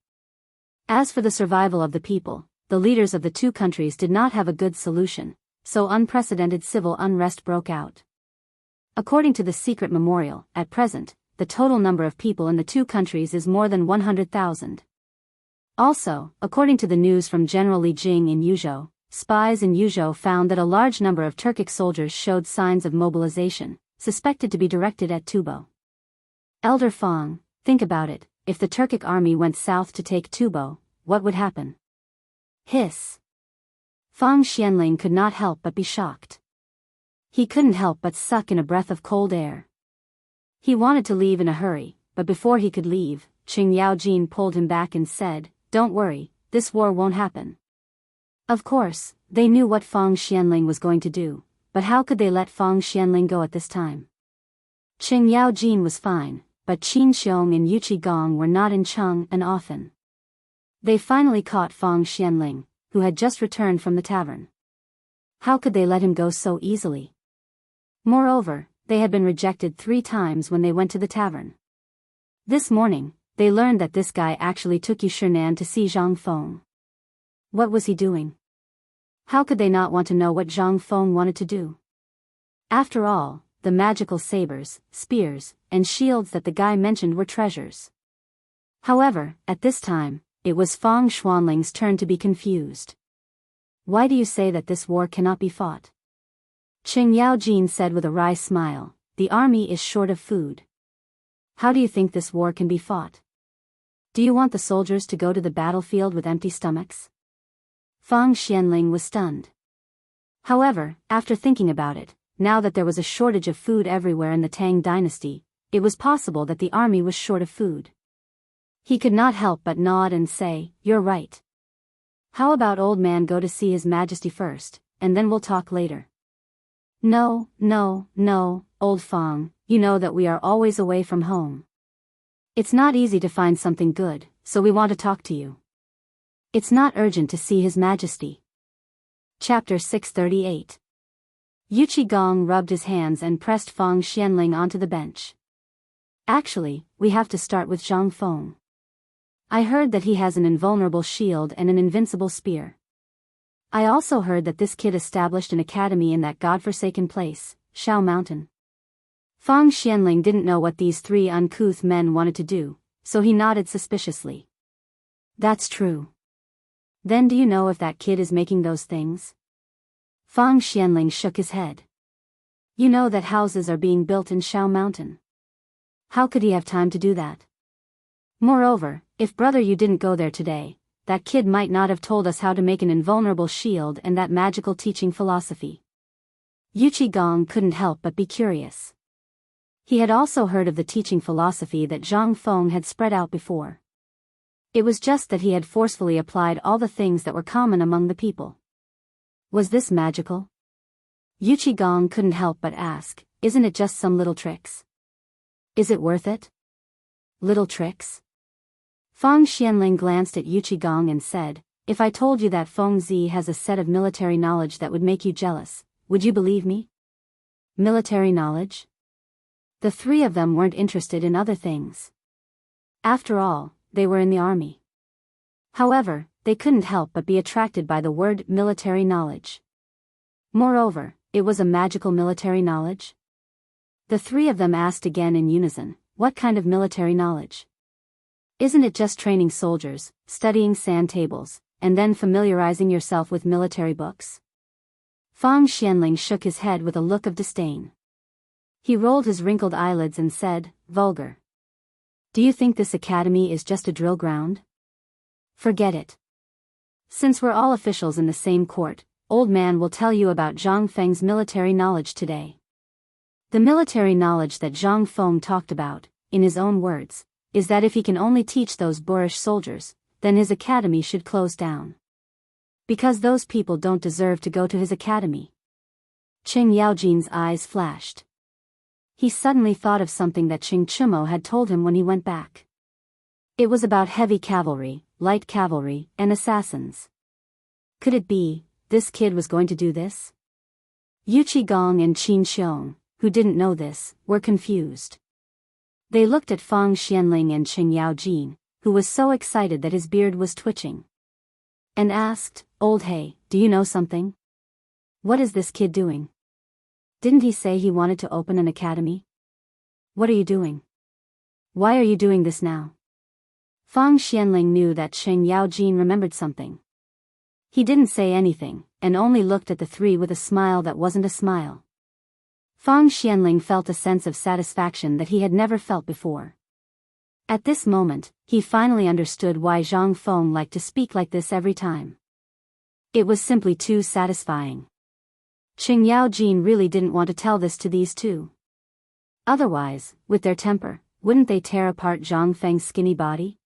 As for the survival of the people, the leaders of the two countries did not have a good solution, so unprecedented civil unrest broke out. According to the secret memorial, at present, the total number of people in the two countries is more than 100,000. Also, according to the news from General Li Jing in Yuzhou, spies in Yuzhou found that a large number of Turkic soldiers showed signs of mobilization, suspected to be directed at Tubo. Elder Feng, think about it, if the Turkic army went south to take Tubo, what would happen? Hiss. Feng Xianling could not help but be shocked. He couldn't help but suck in a breath of cold air. He wanted to leave in a hurry, but before he could leave, Qing Yaojin pulled him back and said, "Don't worry, this war won't happen." Of course, they knew what Feng Xianling was going to do, but how could they let Feng Xianling go at this time? Qing Yaojin was fine, but Qin Xiong and Yu Qigong were not in Chang'an often. They finally caught Feng Xianling, who had just returned from the tavern. How could they let him go so easily? Moreover, they had been rejected 3 times when they went to the tavern. This morning, they learned that this guy actually took Yushernan to see Zhang Feng. What was he doing? How could they not want to know what Zhang Feng wanted to do? After all, the magical sabers, spears, and shields that the guy mentioned were treasures. However, at this time, it was Feng Xuanling's turn to be confused. Why do you say that this war cannot be fought? Qing Yaojin said with a wry smile, the army is short of food. How do you think this war can be fought? Do you want the soldiers to go to the battlefield with empty stomachs? Feng Xianling was stunned. However, after thinking about it, now that there was a shortage of food everywhere in the Tang dynasty, it was possible that the army was short of food. He could not help but nod and say, "You're right. How about old man go to see his majesty first, and then we'll talk later?" No, old Feng, you know that we are always away from home. It's not easy to find something good, so we want to talk to you. It's not urgent to see his majesty. Chapter 638. Yu Qigong rubbed his hands and pressed Feng Xianling onto the bench. Actually, we have to start with Zhang Feng. I heard that he has an invulnerable shield and an invincible spear. I also heard that this kid established an academy in that godforsaken place, Shao Mountain. Feng Xianling didn't know what these 3 uncouth men wanted to do, so he nodded suspiciously. That's true. Then do you know if that kid is making those things? Feng Xianling shook his head. You know that houses are being built in Shao Mountain. How could he have time to do that? Moreover, if brother you didn't go there today, that kid might not have told us how to make an invulnerable shield and that magical teaching philosophy. Yu Qigong couldn't help but be curious. He had also heard of the teaching philosophy that Zhang Feng had spread out before. It was just that he had forcefully applied all the things that were common among the people. Was this magical? Yu Qigong couldn't help but ask, isn't it just some little tricks? Is it worth it? Little tricks? Feng Xianling glanced at Yu Qigong and said, if I told you that Feng Zi has a set of military knowledge that would make you jealous, would you believe me? Military knowledge? The 3 of them weren't interested in other things. After all, they were in the army. However, they couldn't help but be attracted by the word military knowledge. Moreover, it was a magical military knowledge. The 3 of them asked again in unison, what kind of military knowledge? Isn't it just training soldiers, studying sand tables, and then familiarizing yourself with military books? Fang Xianling shook his head with a look of disdain. He rolled his wrinkled eyelids and said, "Vulgar. Do you think this academy is just a drill ground? Forget it. Since we're all officials in the same court, old man will tell you about Zhang Feng's military knowledge today." The military knowledge that Zhang Feng talked about, in his own words, is that if he can only teach those boorish soldiers, then his academy should close down. Because those people don't deserve to go to his academy. Qing Yaojin's eyes flashed. He suddenly thought of something that Qing Chumo had told him when he went back. It was about heavy cavalry, light cavalry, and assassins. Could it be, this kid was going to do this? Yu Qigong and Qin Xiong, who didn't know this, were confused. They looked at Fang Xianling and Qing Yaojin, who was so excited that his beard was twitching, and asked, "Old Hey, do you know something? What is this kid doing? Didn't he say he wanted to open an academy? What are you doing? Why are you doing this now?" Fang Xianling knew that Qing Yaojin remembered something. He didn't say anything, and only looked at the three with a smile that wasn't a smile. Fang Xianling felt a sense of satisfaction that he had never felt before. At this moment, he finally understood why Zhang Feng liked to speak like this every time. It was simply too satisfying. Qing Yaojin really didn't want to tell this to these two. Otherwise, with their temper, wouldn't they tear apart Zhang Feng's skinny body?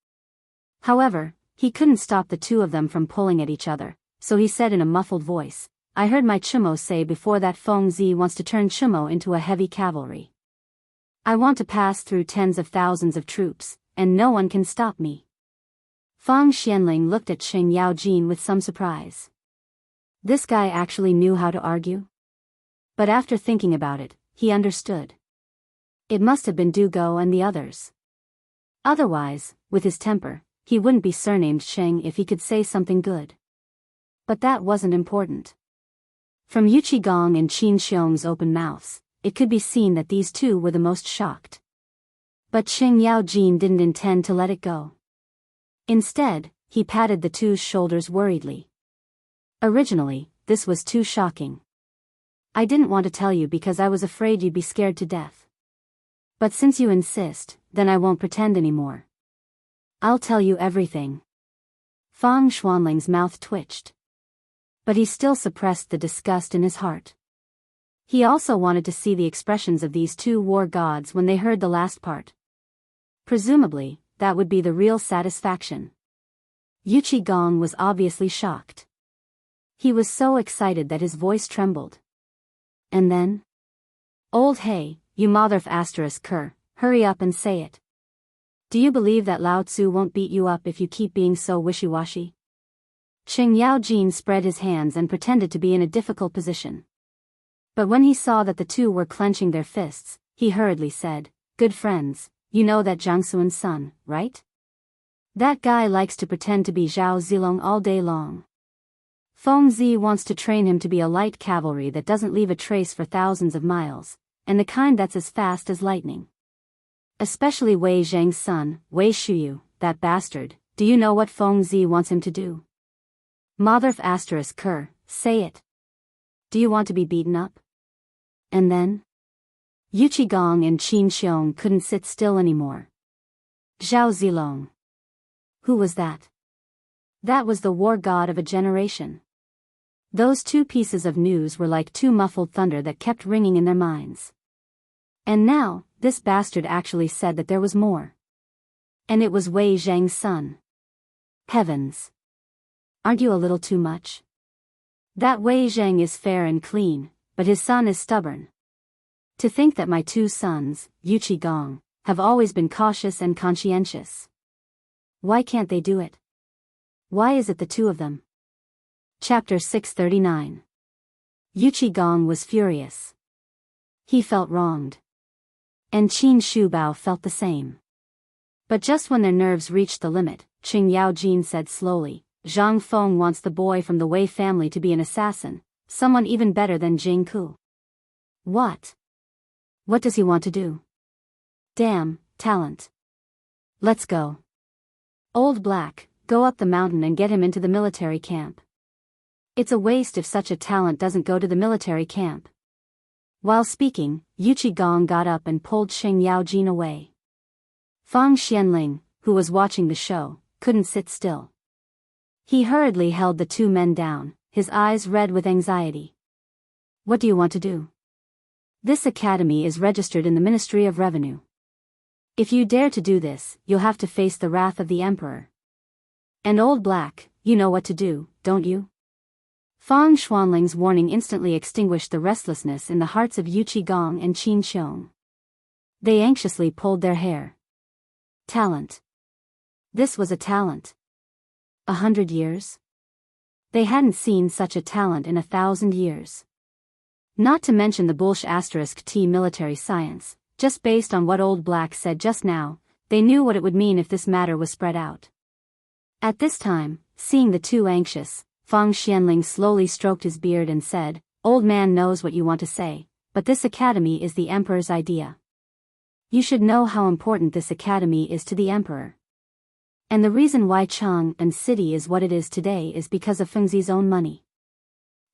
However, he couldn't stop the two of them from pulling at each other, so he said in a muffled voice, "I heard my Chumo say before that Feng Zi wants to turn Chumo into a heavy cavalry. I want to pass through tens of thousands of troops, and no one can stop me." Fang Xianling looked at Qing Yaojin with some surprise. This guy actually knew how to argue? But after thinking about it, he understood. It must have been Du Go and the others. Otherwise, with his temper, he wouldn't be surnamed Sheng if he could say something good. But that wasn't important. From Yu Qigong and Qin Xiong's open mouths, it could be seen that these two were the most shocked. But Qing Yaojin didn't intend to let it go. Instead, he patted the two's shoulders worriedly. "Originally, this was too shocking. I didn't want to tell you because I was afraid you'd be scared to death. But since you insist, then I won't pretend anymore. I'll tell you everything." Fang Xuanling's mouth twitched. But he still suppressed the disgust in his heart. He also wanted to see the expressions of these two war gods when they heard the last part. Presumably, that would be the real satisfaction. Yu Qigong was obviously shocked. He was so excited that his voice trembled. And then? "Old Hey, you motherf asterisk cur, hurry up and say it. Do you believe that Lao Tzu won't beat you up if you keep being so wishy-washy?" Qing Yaojin spread his hands and pretended to be in a difficult position. But when he saw that the two were clenching their fists, he hurriedly said, "Good friends, you know that Jiang Xuan's son, right? That guy likes to pretend to be Zhao Zilong all day long. Feng Zi wants to train him to be a light cavalry that doesn't leave a trace for thousands of miles, and the kind that's as fast as lightning. Especially Wei Zhang's son, Wei Shuyu, that bastard. Do you know what Feng Zi wants him to do? Motherf asterisk cur, say it. Do you want to be beaten up? And then?" Yu Qigong and Qin Xiong couldn't sit still anymore. Zhao Zilong. Who was that? That was the war god of a generation. Those two pieces of news were like two muffled thunder that kept ringing in their minds. And now, this bastard actually said that there was more. And it was Wei Zhang's son. Heavens! Aren't you a little too much? That Wei Zhang is fair and clean, but his son is stubborn. To think that my two sons, Yu Qigong, have always been cautious and conscientious. Why can't they do it? Why is it the two of them? Chapter 639. Yu Qigong was furious. He felt wronged. And Qin Shubao felt the same. But just when their nerves reached the limit, Qing Yaojin said slowly, "Zhang Feng wants the boy from the Wei family to be an assassin, someone even better than Jing Ku." "What? What does he want to do?" "Damn, talent. Let's go." Old Black, go up the mountain and get him into the military camp. It's a waste if such a talent doesn't go to the military camp. While speaking, Yuchi Gong got up and pulled Sheng Yaojin away. Fang Xianling, who was watching the show, couldn't sit still. He hurriedly held the two men down, his eyes red with anxiety. What do you want to do? This academy is registered in the Ministry of Revenue. If you dare to do this, you'll have to face the wrath of the Emperor. And Old Black, you know what to do, don't you? Fang Xuanling's warning instantly extinguished the restlessness in the hearts of Yuchi Gong and Qin Xiong. They anxiously pulled their hair. Talent. This was a talent. 100 years? They hadn't seen such a talent in 1,000 years. Not to mention the *T military science, just based on what Old Black said just now, they knew what it would mean if this matter was spread out. At this time, seeing the two anxious, Fang Xianling slowly stroked his beard and said, "Old man knows what you want to say, but this academy is the Emperor's idea. You should know how important this academy is to the Emperor. And the reason why Chang'an city is what it is today is because of Fengzi's own money.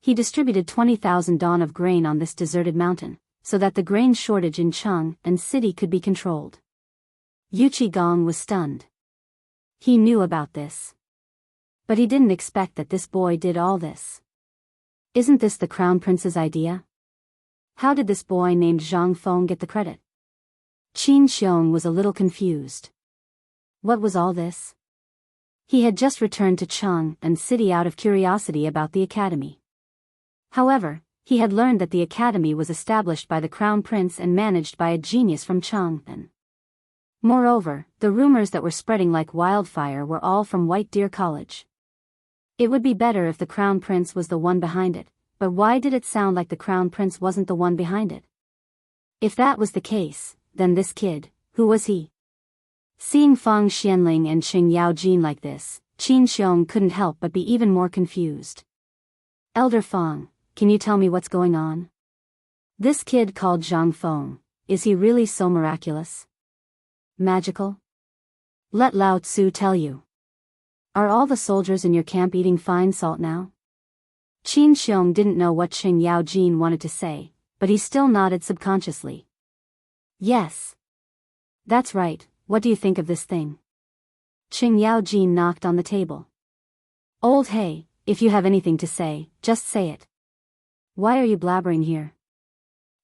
He distributed 20,000 dawn of grain on this deserted mountain, so that the grain shortage in Chang'an city could be controlled." Yuchi Gong was stunned. He knew about this. But he didn't expect that this boy did all this. Isn't this the Crown Prince's idea? How did this boy named Zhang Feng get the credit? Qin Xiong was a little confused. What was all this? He had just returned to Chang'an city out of curiosity about the academy. However, he had learned that the academy was established by the Crown Prince and managed by a genius from Chang'an. Moreover, the rumors that were spreading like wildfire were all from White Deer College. It would be better if the Crown Prince was the one behind it, but why did it sound like the Crown Prince wasn't the one behind it? If that was the case, then this kid, who was he? Seeing Fang Xianling and Sheng Yaojin like this, Qin Xiong couldn't help but be even more confused. "Elder Fang, can you tell me what's going on? This kid called Zhang Feng, is he really so miraculous? Magical? Let Lao Tzu tell you. Are all the soldiers in your camp eating fine salt now?" Qin Xiong didn't know what Sheng Yaojin wanted to say, but he still nodded subconsciously. "Yes. That's right, what do you think of this thing?" Sheng Yaojin knocked on the table. "Old Hey, if you have anything to say, just say it. Why are you blabbering here?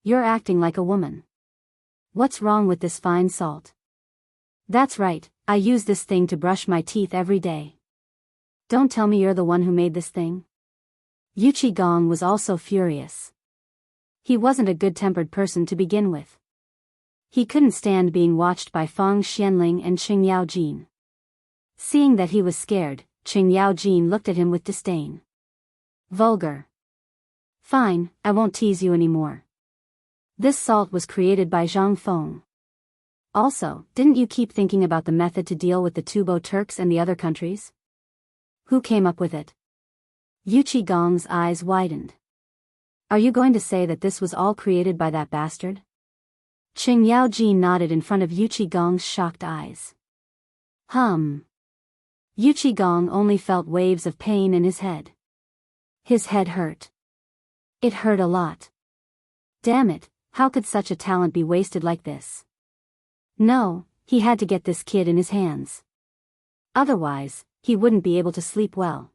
You're acting like a woman. What's wrong with this fine salt?" "That's right, I use this thing to brush my teeth every day." "Don't tell me you're the one who made this thing?" Yuchi Gong was also furious. He wasn't a good-tempered person to begin with. He couldn't stand being watched by Fang Xianling and Sheng Yaojin. Seeing that he was scared, Sheng Yaojin looked at him with disdain. "Vulgar. Fine, I won't tease you anymore. This salt was created by Zhang Feng. Also, didn't you keep thinking about the method to deal with the Tubo Turks and the other countries? Who came up with it?" Yuchi Gong's eyes widened. "Are you going to say that this was all created by that bastard?" Sheng Yaojin nodded in front of Yuchi Gong's shocked eyes. Yuchi Gong only felt waves of pain in his head. His head hurt. It hurt a lot. Damn it, how could such a talent be wasted like this? No, he had to get this kid in his hands. Otherwise, he wouldn't be able to sleep well.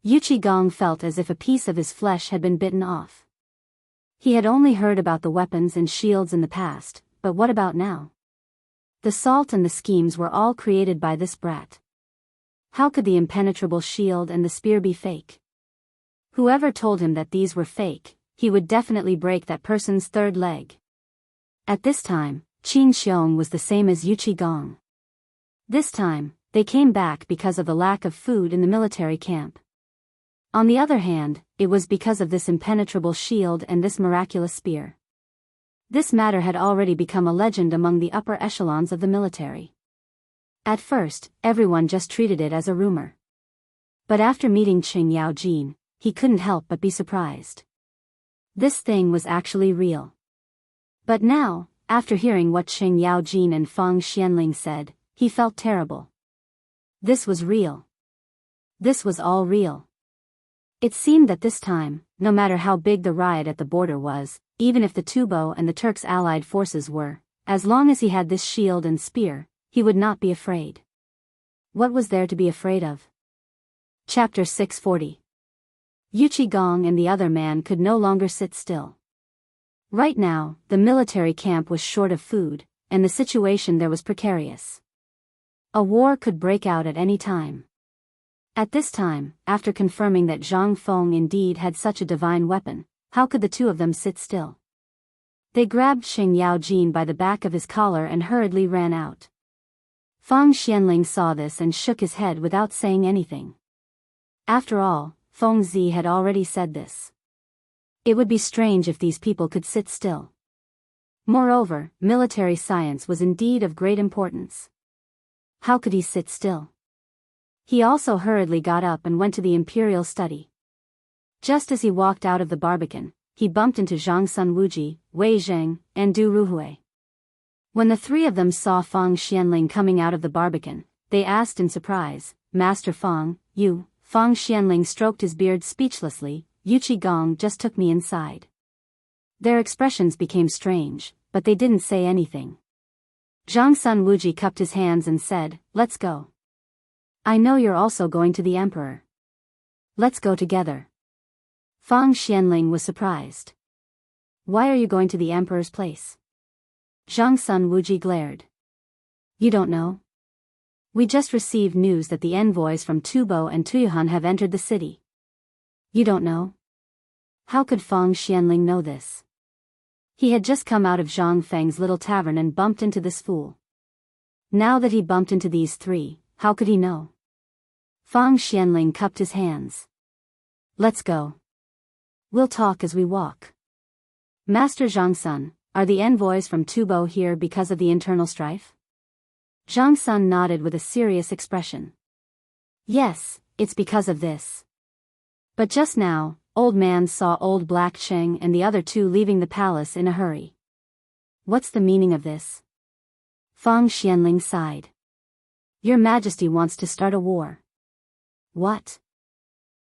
Yuchi Gong felt as if a piece of his flesh had been bitten off. He had only heard about the weapons and shields in the past, but what about now? The salt and the schemes were all created by this brat. How could the impenetrable shield and the spear be fake? Whoever told him that these were fake, he would definitely break that person's third leg. At this time, Qin Xiong was the same as Yuchi Gong. This time, they came back because of the lack of food in the military camp. On the other hand, it was because of this impenetrable shield and this miraculous spear. This matter had already become a legend among the upper echelons of the military. At first, everyone just treated it as a rumor. But after meeting Sheng Yaojin, he couldn't help but be surprised. This thing was actually real. But now, after hearing what Sheng Yaojin and Fang Xianling said, he felt terrible. This was real. This was all real. It seemed that this time, no matter how big the riot at the border was, even if the Tubo and the Turks' allied forces were, as long as he had this shield and spear, he would not be afraid. What was there to be afraid of? Chapter 640. Yuchi Gong and the other man could no longer sit still. Right now, the military camp was short of food, and the situation there was precarious. A war could break out at any time. At this time, after confirming that Zhang Feng indeed had such a divine weapon, how could the two of them sit still? They grabbed Xing Yaojin by the back of his collar and hurriedly ran out. Feng Xianling saw this and shook his head without saying anything. After all, Feng Zi had already said this. It would be strange if these people could sit still. Moreover, military science was indeed of great importance. How could he sit still? He also hurriedly got up and went to the imperial study. Just as he walked out of the barbican, he bumped into Zhang Sun Wuji, Wei Zheng, and Du Ruhui. When the three of them saw Feng Xianling coming out of the barbican, they asked in surprise, "Master Feng, you?" Feng Xianling stroked his beard speechlessly. "Yuchi Gong just took me inside." Their expressions became strange, but they didn't say anything. Zhang Sun Wuji cupped his hands and said, "Let's go. I know you're also going to the emperor. Let's go together." Feng Xianling was surprised. "Why are you going to the emperor's place?" Zhang Sun Wuji glared. "You don't know? We just received news that the envoys from Tubo and Tuyuhan have entered the city." "You don't know?" How could Feng Xianling know this? He had just come out of Zhang Feng's little tavern and bumped into this fool. Now that he bumped into these three, how could he know? Feng Xianling cupped his hands. "Let's go. We'll talk as we walk." "Master Zhang Sun, are the envoys from Tubo here because of the internal strife?" Zhang Sun nodded with a serious expression. "Yes, it's because of this. But just now, Old Man saw Old Black Cheng and the other two leaving the palace in a hurry." "What's the meaning of this?" Feng Xianling sighed. "Your Majesty wants to start a war." "What?"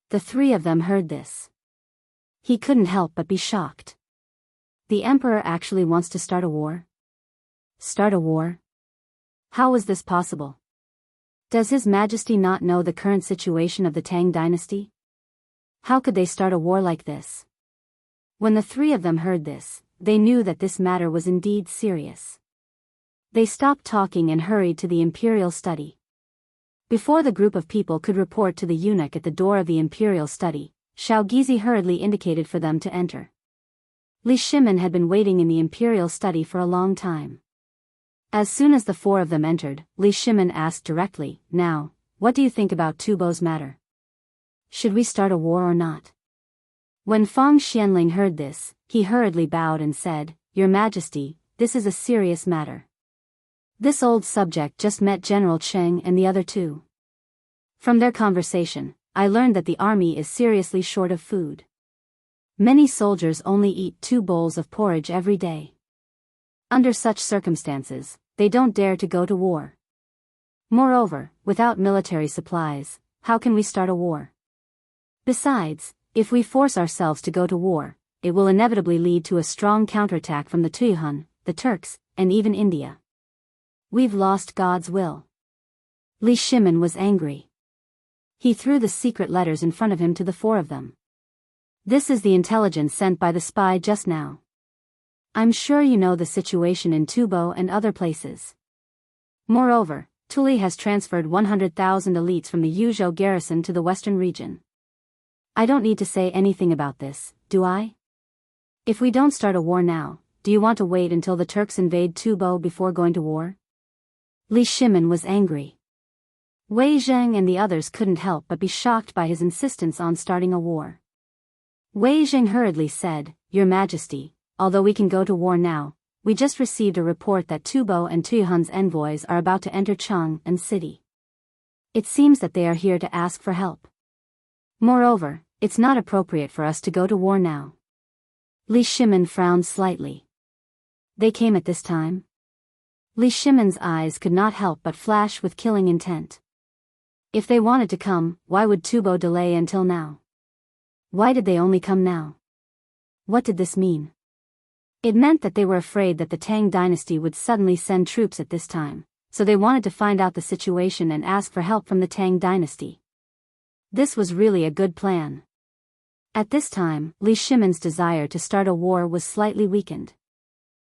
The three of them heard this. He couldn't help but be shocked. The emperor actually wants to start a war? Start a war? How is this possible? Does His Majesty not know the current situation of the Tang dynasty? How could they start a war like this? When the three of them heard this, they knew that this matter was indeed serious. They stopped talking and hurried to the imperial study. Before the group of people could report to the eunuch at the door of the imperial study, Shao Gizi hurriedly indicated for them to enter. Li Shimin had been waiting in the imperial study for a long time. As soon as the four of them entered, Li Shimin asked directly, "Now, what do you think about Tubo's matter? Should we start a war or not?" When Feng Xianling heard this, he hurriedly bowed and said, "Your Majesty, this is a serious matter. This old subject just met General Cheng and the other two. From their conversation, I learned that the army is seriously short of food. Many soldiers only eat 2 bowls of porridge every day. Under such circumstances, they don't dare to go to war. Moreover, without military supplies, how can we start a war? Besides, if we force ourselves to go to war, it will inevitably lead to a strong counterattack from the Tuyuhan, the Turks, and even India. We've lost God's will." Li Shimin was angry. He threw the secret letters in front of him to the four of them. "This is the intelligence sent by the spy just now. I'm sure you know the situation in Tubo and other places. Moreover, Tuli has transferred 100,000 elites from the Yuzhou garrison to the western region. I don't need to say anything about this, do I? If we don't start a war now, do you want to wait until the Turks invade Tubo before going to war?" Li Shimin was angry. Wei Zheng and the others couldn't help but be shocked by his insistence on starting a war. Wei Zheng hurriedly said, "Your Majesty, although we can go to war now, we just received a report that Tubo and Tuyuhan's envoys are about to enter Chang'an city. It seems that they are here to ask for help. Moreover, it's not appropriate for us to go to war now." Li Shimin frowned slightly. "They came at this time?" Li Shimin's eyes could not help but flash with killing intent. If they wanted to come, why would Tubo delay until now? Why did they only come now? What did this mean? It meant that they were afraid that the Tang dynasty would suddenly send troops at this time, so they wanted to find out the situation and ask for help from the Tang dynasty. This was really a good plan. At this time, Li Shimon's desire to start a war was slightly weakened.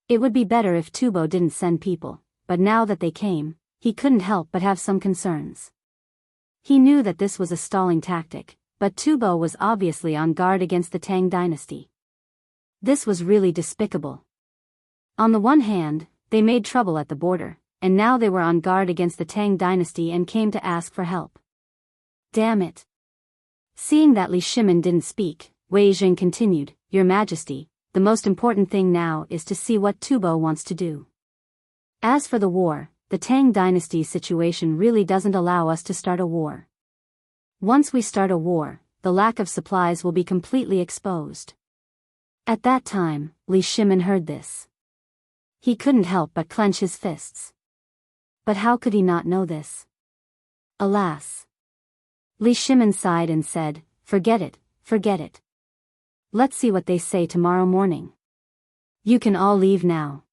It would be better if Tubo didn't send people, but now that they came, he couldn't help but have some concerns. He knew that this was a stalling tactic, but Tubo was obviously on guard against the Tang dynasty. This was really despicable. On the one hand, they made trouble at the border, and now they were on guard against the Tang dynasty and came to ask for help. Damn it. Seeing that Li Shimon didn't speak, Wei Jing continued, Your Majesty, the most important thing now is to see what Tubo wants to do. As for the war, the Tang dynasty's situation really doesn't allow us to start a war. Once we start a war, the lack of supplies will be completely exposed. At that time, Li Shimon heard this. He couldn't help but clench his fists. But how could he not know this? Alas. Li Shimon sighed and said, Forget it, forget it. Let's see what they say tomorrow morning. You can all leave now.